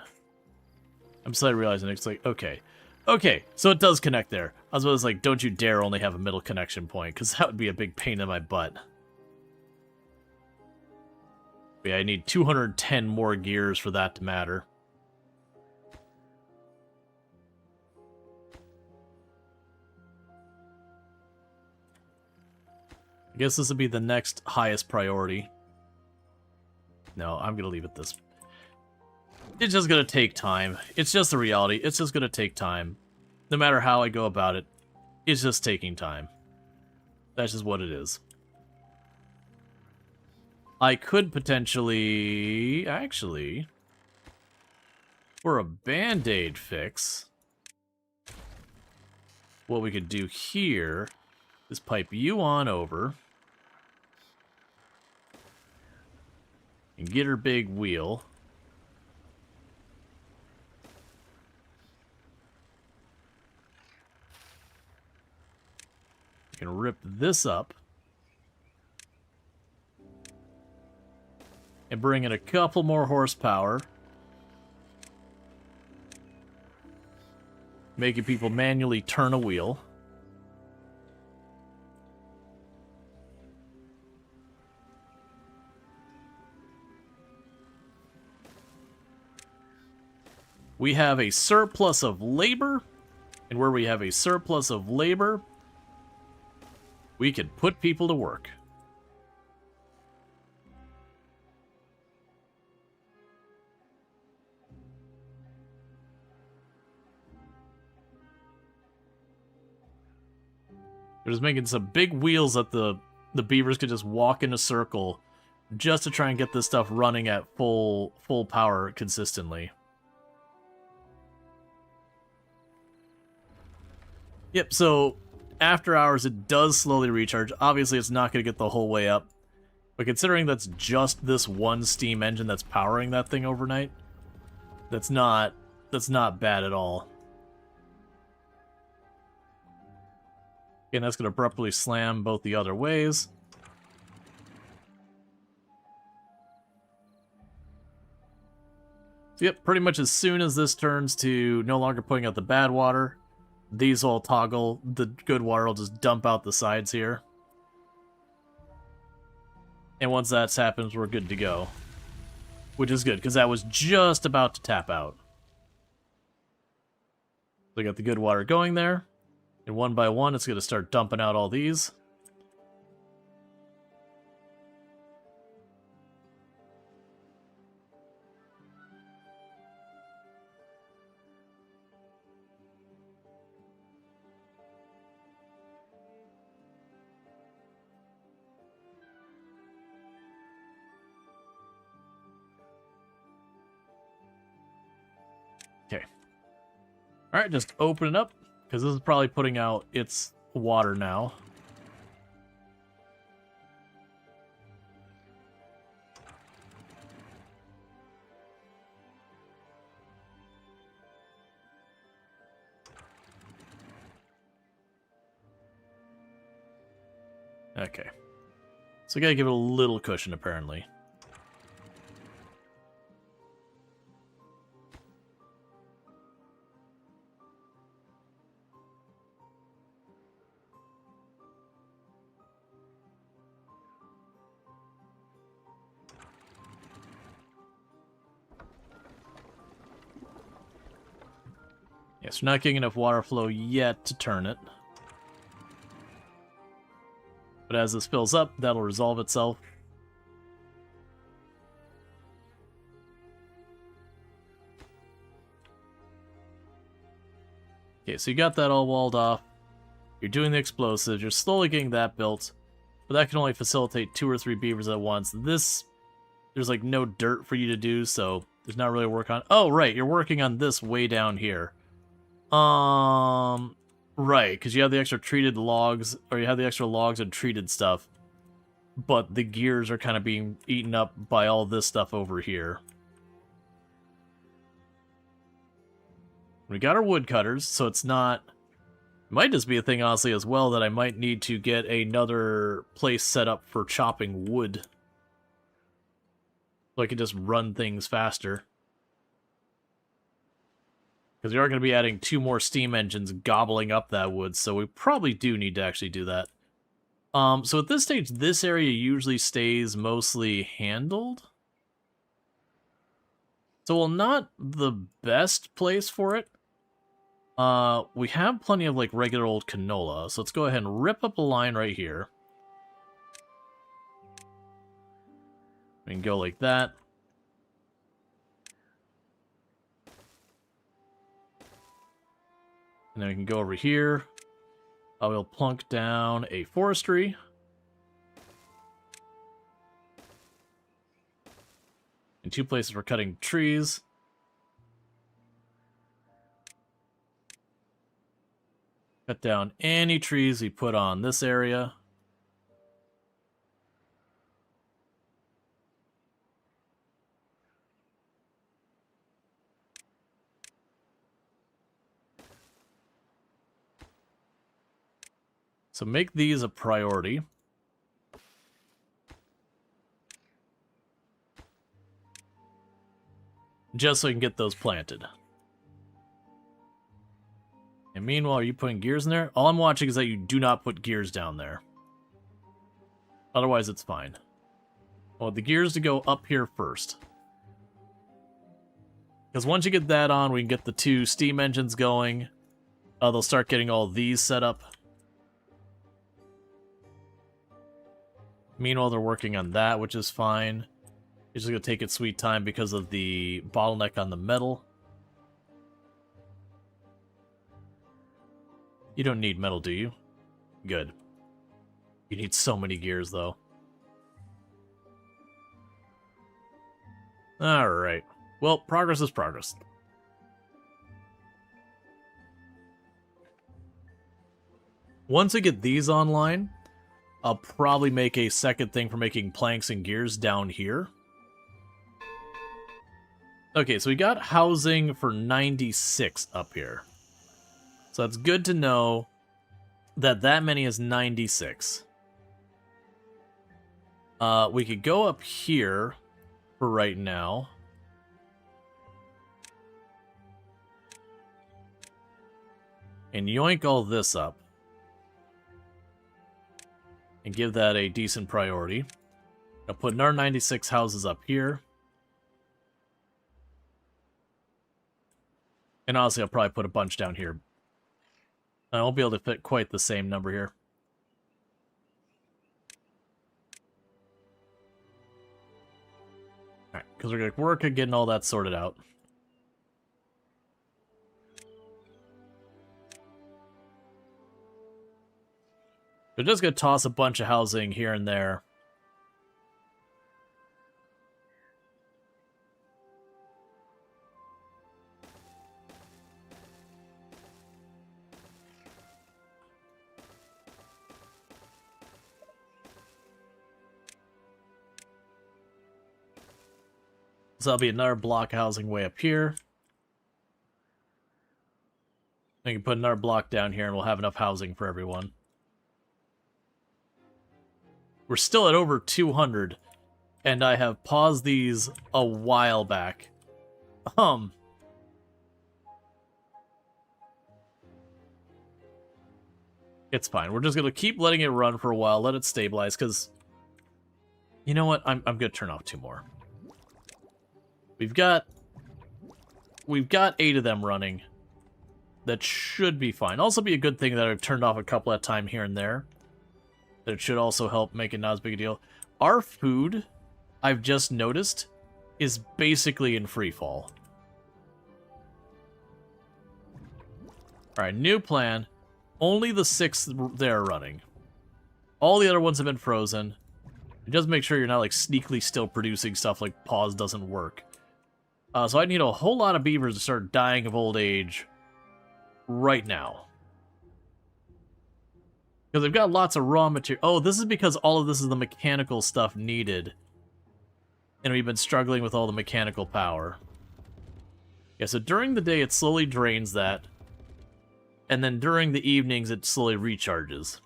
Speaker 1: I'm suddenly realizing it's like, okay. Okay, so it does connect there. I was like, don't you dare only have a middle connection point, because that would be a big pain in my butt. But yeah, I need 210 more gears for that to matter. I guess this would be the next highest priority. No, I'm going to leave it this. It's just going to take time. It's just the reality. It's just going to take time. No matter how I go about it, it's just taking time. That's just what it is. I could potentially... Actually... For a band-aid fix... What we could do here is pipe you on over... and get her big wheel. You can rip this up. And bring in a couple more horsepower. Making people manually turn a wheel. We have a surplus of labor, and where we have a surplus of labor, we can put people to work. They're just making some big wheels that the beavers could just walk in a circle just to try and get this stuff running at full power consistently. Yep, so after hours it does slowly recharge. Obviously it's not going to get the whole way up. But considering that's just this one steam engine that's powering that thing overnight, that's not bad at all. Again, that's going to abruptly slam both the other ways. So yep, pretty much as soon as this turns to no longer putting out the bad water, these will toggle, the good water will just dump out the sides here. And once that happens, we're good to go. Which is good, because that was just about to tap out. So we got the good water going there. And one by one, it's going to start dumping out all these. Okay. Alright, just open it up, because this is probably putting out its water now. Okay. So we gotta give it a little cushion, apparently. Yes, we're not getting enough water flow yet to turn it. But as this fills up, that'll resolve itself. Okay, so you got that all walled off. You're doing the explosives. You're slowly getting that built. But that can only facilitate 2 or 3 beavers at once. This there's like no dirt for you to do, so there's not really work on. Oh, right, you're working on this way down here. Right, because you have the extra treated logs, or you have the extra logs and treated stuff, but the gears are kind of being eaten up by all this stuff over here. We got our woodcutters, so it's not... It might just be a thing, honestly, as well, that I might need to get another place set up for chopping wood. So I can just run things faster. Because we are going to be adding 2 more steam engines gobbling up that wood, so we probably do need to actually do that. So at this stage, this area usually stays mostly handled. So, well, not the best place for it. We have plenty of, like, regular old canola, so let's go ahead and rip up a line right here. We can go like that. And then we can go over here. I will plunk down a forestry. In 2 places for cutting trees. Cut down any trees we put on this area. So make these a priority. Just so we can get those planted. And meanwhile, are you putting gears in there? All I'm watching is that you do not put gears down there. Otherwise, it's fine. I want the gears to go up here first. Because once you get that on, we can get the 2 steam engines going. They'll start getting all these set up. Meanwhile, they're working on that, which is fine. It's just going to take its sweet time because of the bottleneck on the metal. You don't need metal, do you? Good. You need so many gears, though. Alright. Well, progress is progress. Once I get these online, I'll probably make a second thing for making planks and gears down here. Okay, so we got housing for 96 up here. So that's good to know that many is 96. We could go up here for right now. And yoink all this up. And give that a decent priority. I'll put another 96 houses up here. And honestly, I'll probably put a bunch down here. I won't be able to fit quite the same number here. Alright, because we're going to work at getting all that sorted out. They're just going to toss a bunch of housing here and there. So that'll be another block of housing way up here. We can put another block down here and we'll have enough housing for everyone. We're still at over 200, and I have paused these a while back. It's fine. We're just going to keep letting it run for a while, let it stabilize, because... You know what? I'm going to turn off 2 more. We've got 8 of them running. That should be fine. Also be a good thing that I've turned off a couple at a time here and there. That it should also help make it not as big a deal. Our food, I've just noticed, is basically in free fall. Alright, new plan. Only the 6 there are running. All the other ones have been frozen. Just make sure you're not like sneakily still producing stuff like pause doesn't work. So I need a whole lot of beavers to start dying of old age right now. Because they've got lots of raw material. Oh, this is because all of this is the mechanical stuff needed. And we've been struggling with all the mechanical power. Yeah, so during the day it slowly drains that. And then during the evenings it slowly recharges.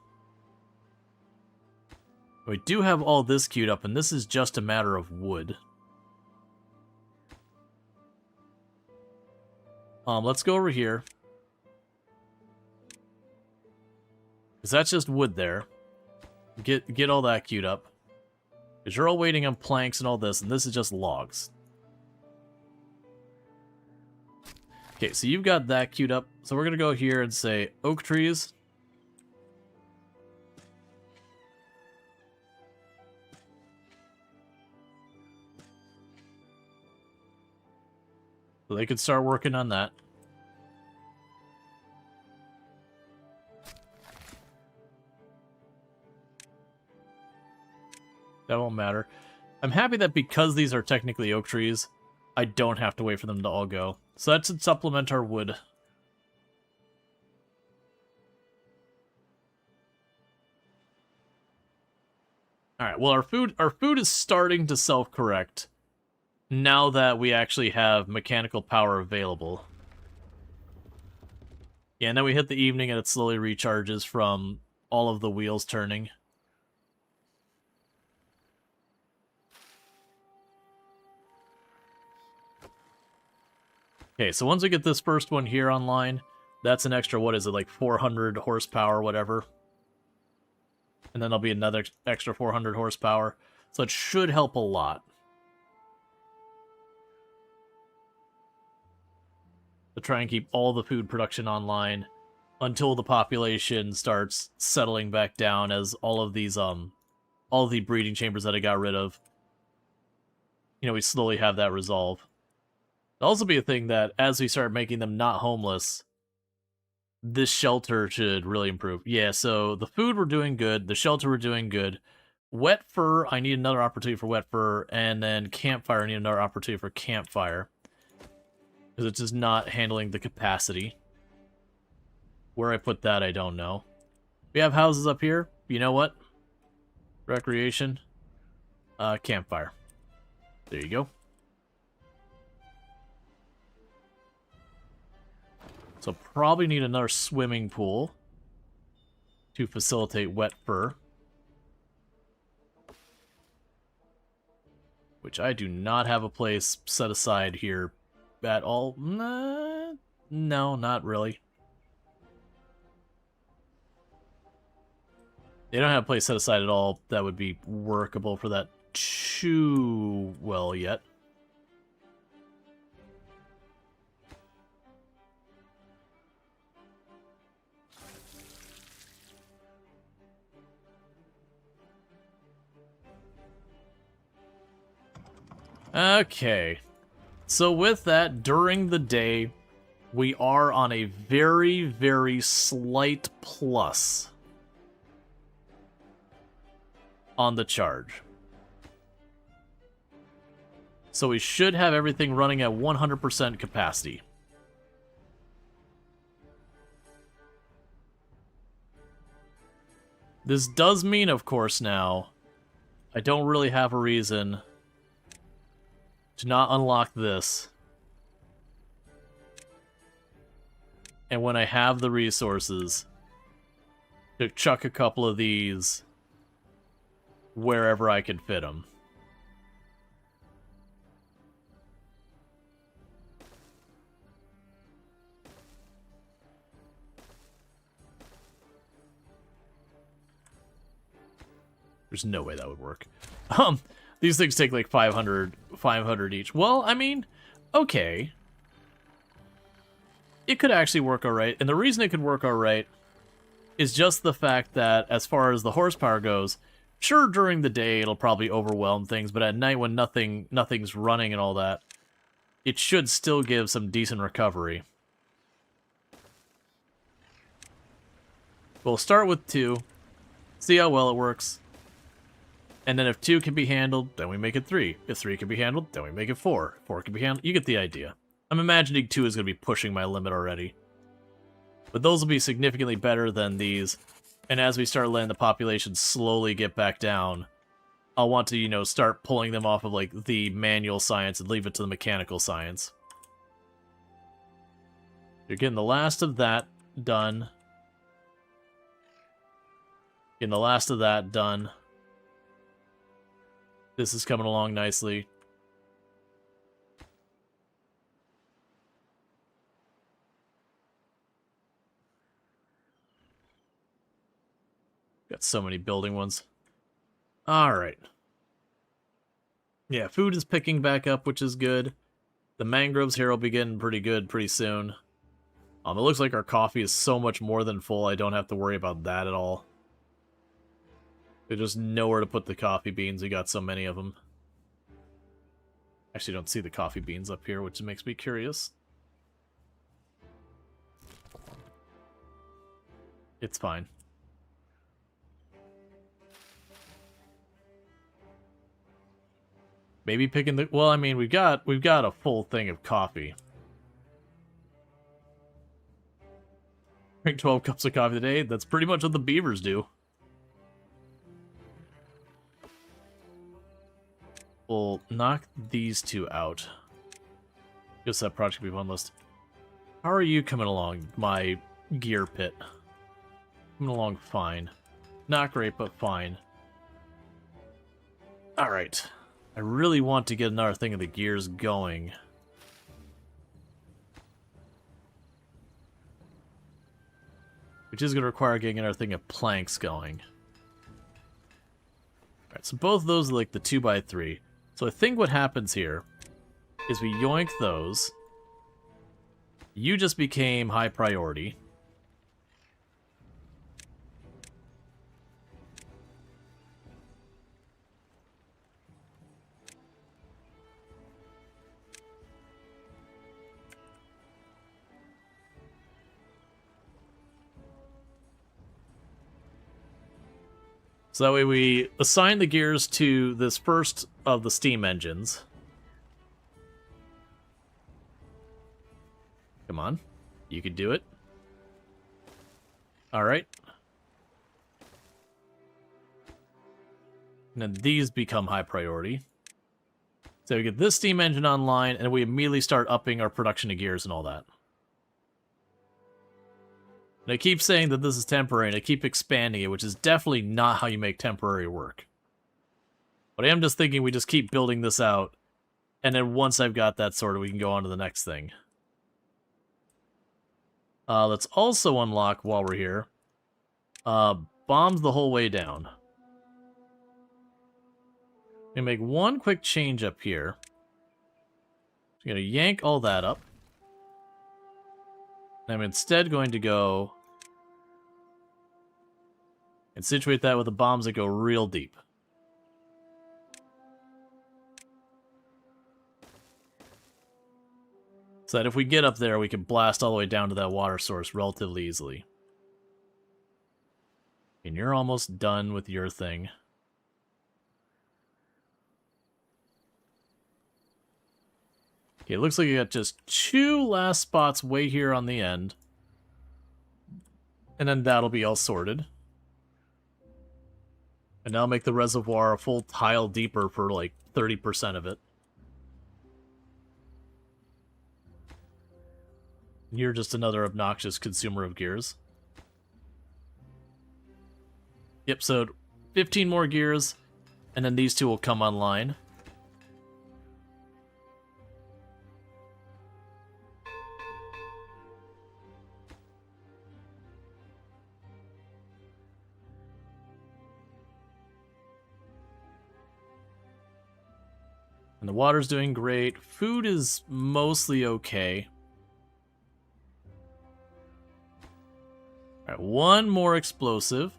Speaker 1: We do have all this queued up, and this is just a matter of wood. Let's go over here. Because that's just wood there. Get all that queued up. Because you're all waiting on planks and all this, and this is just logs. Okay, so you've got that queued up. So we're going to go here and say oak trees. So they could start working on that. That won't matter. I'm happy that because these are technically oak trees, I don't have to wait for them to all go. So that should supplement our wood. Alright, well our food is starting to self-correct now that we actually have mechanical power available. Yeah, and then we hit the evening and it slowly recharges from all of the wheels turning. Okay, so once we get this first one here online, that's an extra, what is it, like 400 horsepower or whatever. And then there'll be another extra 400 horsepower. So it should help a lot. To try and keep all the food production online until the population starts settling back down as all of these, all the breeding chambers that I got rid of, you know, we slowly have that resolve. It'll also be a thing that as we start making them not homeless, this shelter should really improve. Yeah, so the food we're doing good, the shelter we're doing good. Wet fur, I need another opportunity for wet fur, and then campfire, I need another opportunity for campfire. Because it's just not handling the capacity. Where I put that, I don't know. We have houses up here. You know what? Recreation. Campfire. There you go. So probably need another swimming pool to facilitate wet fur. Which I do not have a place set aside here at all. No, not really. They don't have a place set aside at all that would be workable for that too well yet. Okay. So with that, during the day, we are on a very, very slight plus on the charge. So we should have everything running at 100% capacity. This does mean, of course, now, I don't really have a reason to not unlock this. And when I have the resources, to chuck a couple of these wherever I can fit them. There's no way that would work. These things take like 500 each. Well, I mean, okay. It could actually work alright. And the reason it could work alright is just the fact that as far as the horsepower goes, sure, during the day it'll probably overwhelm things, but at night when nothing's running and all that, it should still give some decent recovery. We'll start with 2. See how well it works. And then if 2 can be handled, then we make it 3. If 3 can be handled, then we make it 4. 4 can be handled. You get the idea. I'm imagining 2 is going to be pushing my limit already. But those will be significantly better than these. And as we start letting the population slowly get back down, I'll want to, you know, start pulling them off of, like, the manual science and leave it to the mechanical science. You're getting the last of that done. Getting the last of that done. This is coming along nicely. Got so many building ones. Alright. Yeah, food is picking back up, which is good. The mangroves here will be getting pretty good pretty soon. It looks like our coffee is so much more than full, I don't have to worry about that at all. There's just nowhere to put the coffee beans, we got so many of them. Actually, don't see the coffee beans up here, which makes me curious. It's fine. Maybe picking the... Well, I mean, we've got a full thing of coffee. Drink 12 cups of coffee a day. That's pretty much what the beavers do. We'll knock these 2 out. Guess that project will be one list. How are you coming along, my gear pit? Coming along fine. Not great, but fine. Alright. I really want to get another thing of the gears going. Which is going to require getting another thing of planks going. Alright, so both of those are like the 2x3. So I think what happens here is we yoink those. You just became high priority. So that way we assign the gears to this first of the steam engines. Come on. You can do it. Alright. And then these become high priority. So we get this steam engine online, and we immediately start upping our production of gears and all that. And I keep saying that this is temporary, and I keep expanding it, which is definitely not how you make temporary work. But I am just thinking we just keep building this out, and then once I've got that sorted, we can go on to the next thing. Let's also unlock, while we're here, bombs the whole way down. I'm going to make one quick change up here. I'm going to yank all that up. I'm instead going to go and situate that with the bombs that go real deep. So that if we get up there, we can blast all the way down to that water source relatively easily. And you're almost done with your thing. Okay, it looks like you got just 2 last spots way here on the end. And then that'll be all sorted. And now make the reservoir a full tile deeper for like 30% of it. You're just another obnoxious consumer of gears. Yep, so 15 more gears, and then these 2 will come online. And the water's doing great. Food is mostly okay. Alright, one more explosive.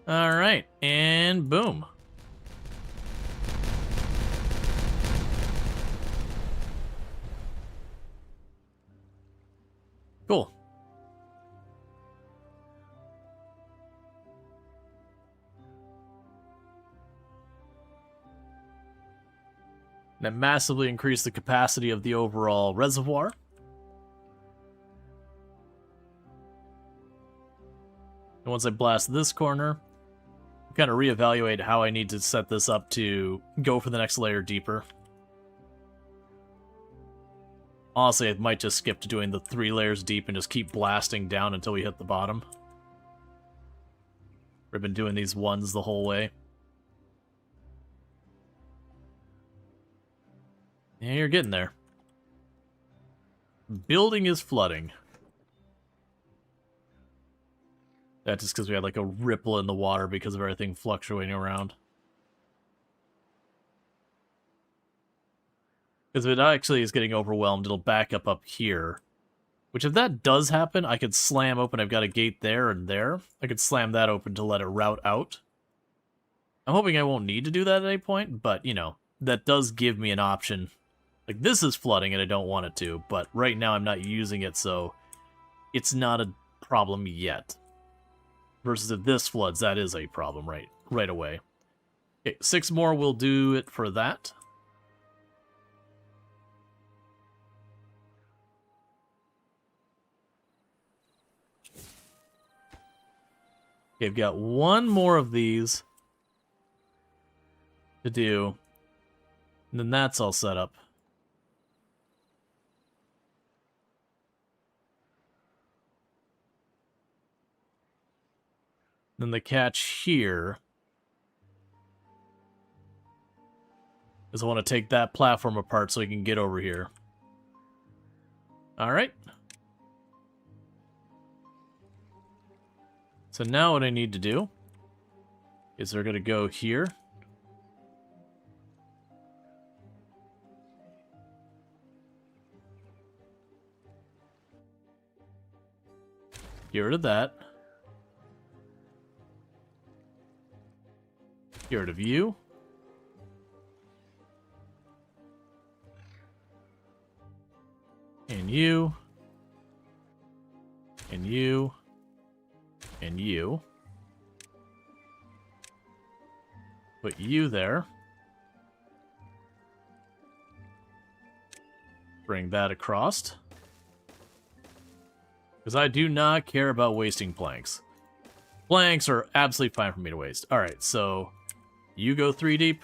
Speaker 1: Alright, and boom. Cool. That massively increased the capacity of the overall reservoir. And once I blast this corner, kind of reevaluate how I need to set this up to go for the next layer deeper. Honestly, I might just skip to doing the 3 layers deep and just keep blasting down until we hit the bottom. We've been doing these ones the whole way. Yeah, you're getting there. Building is flooding. That's just because we had like a ripple in the water because of everything fluctuating around. Because if it actually is getting overwhelmed, it'll back up here. Which if that does happen, I could slam open. I've got a gate there and there. I could slam that open to let it route out. I'm hoping I won't need to do that at any point, but, you know, that does give me an option. Like, this is flooding and I don't want it to, but right now I'm not using it, so it's not a problem yet. Versus if this floods, that is a problem right away. Okay, 6 more will do it for that. Okay, I've got 1 more of these to do, and then that's all set up. Then the catch here is I want to take that platform apart so we can get over here. Alright. So now what I need to do is they're going to go here. Get rid of that. Get rid of you. And you. And you. And you. Put you there. Bring that across. Because I do not care about wasting planks. Planks are absolutely fine for me to waste. Alright, so you go 3 deep.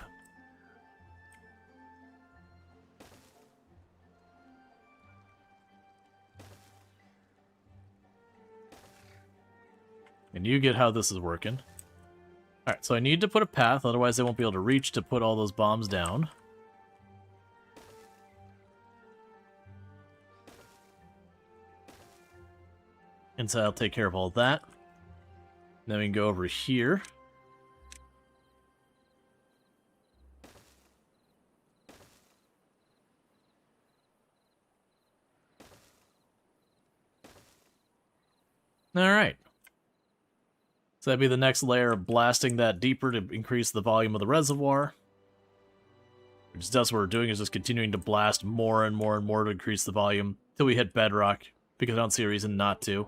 Speaker 1: And you get how this is working. Alright, so I need to put a path, otherwise I won't be able to reach to put all those bombs down. And so I'll take care of all that. Then we can go over here. Alright. So that'd be the next layer of blasting that deeper to increase the volume of the reservoir. Which that's what we're doing, is just continuing to blast more and more and more to increase the volume till we hit bedrock, because I don't see a reason not to.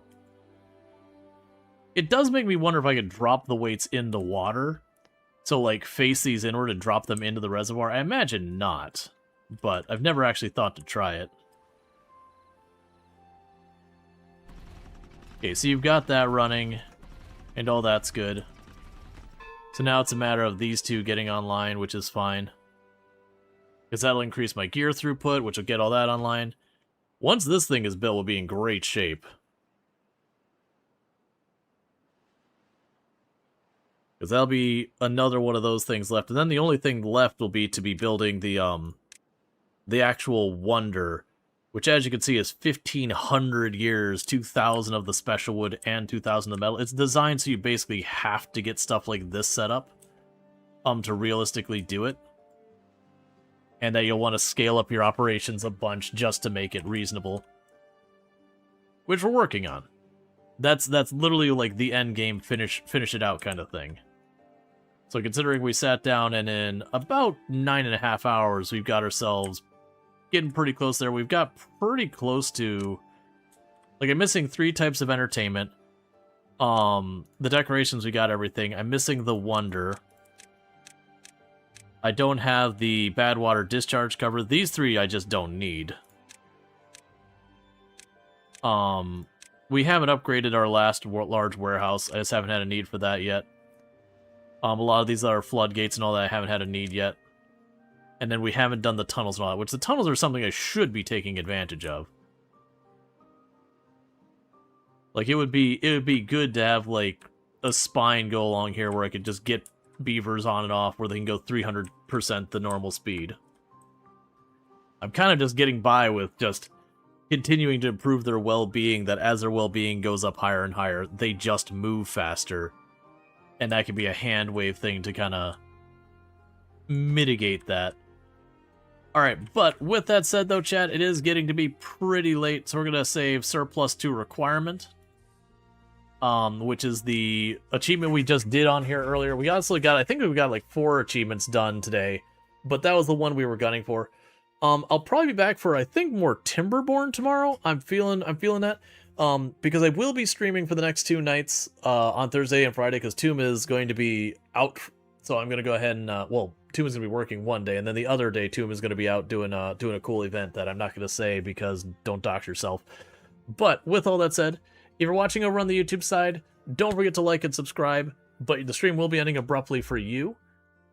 Speaker 1: It does make me wonder if I could drop the weights in the water. So, like, face these inward and drop them into the reservoir. I imagine not, but I've never actually thought to try it. Okay, so you've got that running, and all that's good. So now it's a matter of these 2 getting online, which is fine. Because that'll increase my gear throughput, which will get all that online. Once this thing is built, we'll be in great shape. Because that'll be another one of those things left. And then the only thing left will be to be building the actual Wonder, which, as you can see, is 1,500 years, 2,000 of the special wood and 2,000 of the metal. It's designed so you basically have to get stuff like this set up to realistically do it. And that you'll want to scale up your operations a bunch just to make it reasonable. Which we're working on. That's literally like the end game, finish it out kind of thing. So considering we sat down and in about 9.5 hours, we've got ourselves getting pretty close there. We've got pretty close to... Like, I'm missing 3 types of entertainment. The decorations, we got everything. I'm missing the Wonder. I don't have the bad water discharge cover. These 3 I just don't need. We haven't upgraded our last large warehouse. I just haven't had a need for that yet. A lot of these are floodgates and all that I haven't had a need yet. And then we haven't done the tunnels and all that, which the tunnels are something I should be taking advantage of. Like, it would be good to have, like, a spine go along here where I could just get beavers on and off where they can go 300% the normal speed. I'm kind of just getting by with just continuing to improve their well-being, that as their well-being goes up higher and higher, they just move faster. And that could be a hand wave thing to kind of mitigate that. Alright, but with that said though, chat, it is getting to be pretty late, so we're going to save surplus to requirement. Which is the achievement we just did on here earlier. We also got, I think we got like 4 achievements done today, but that was the one we were gunning for. I'll probably be back for, I think, more Timberborn tomorrow. I'm feeling that. Because I will be streaming for the next 2 nights, on Thursday and Friday, because Tomb is going to be out. So I'm going to go ahead and, well, Tomb is going to be working one day, and then the other day Tomb is going to be out doing a cool event that I'm not going to say because don't dox yourself. But with all that said, if you're watching over on the YouTube side, don't forget to like and subscribe, but the stream will be ending abruptly for you.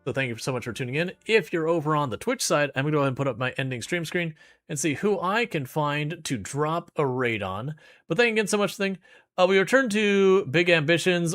Speaker 1: So thank you so much for tuning in. If you're over on the Twitch side, I'm going to go ahead and put up my ending stream screen and see who I can find to drop a raid on. But thank you again so much, we return to Big Ambitions.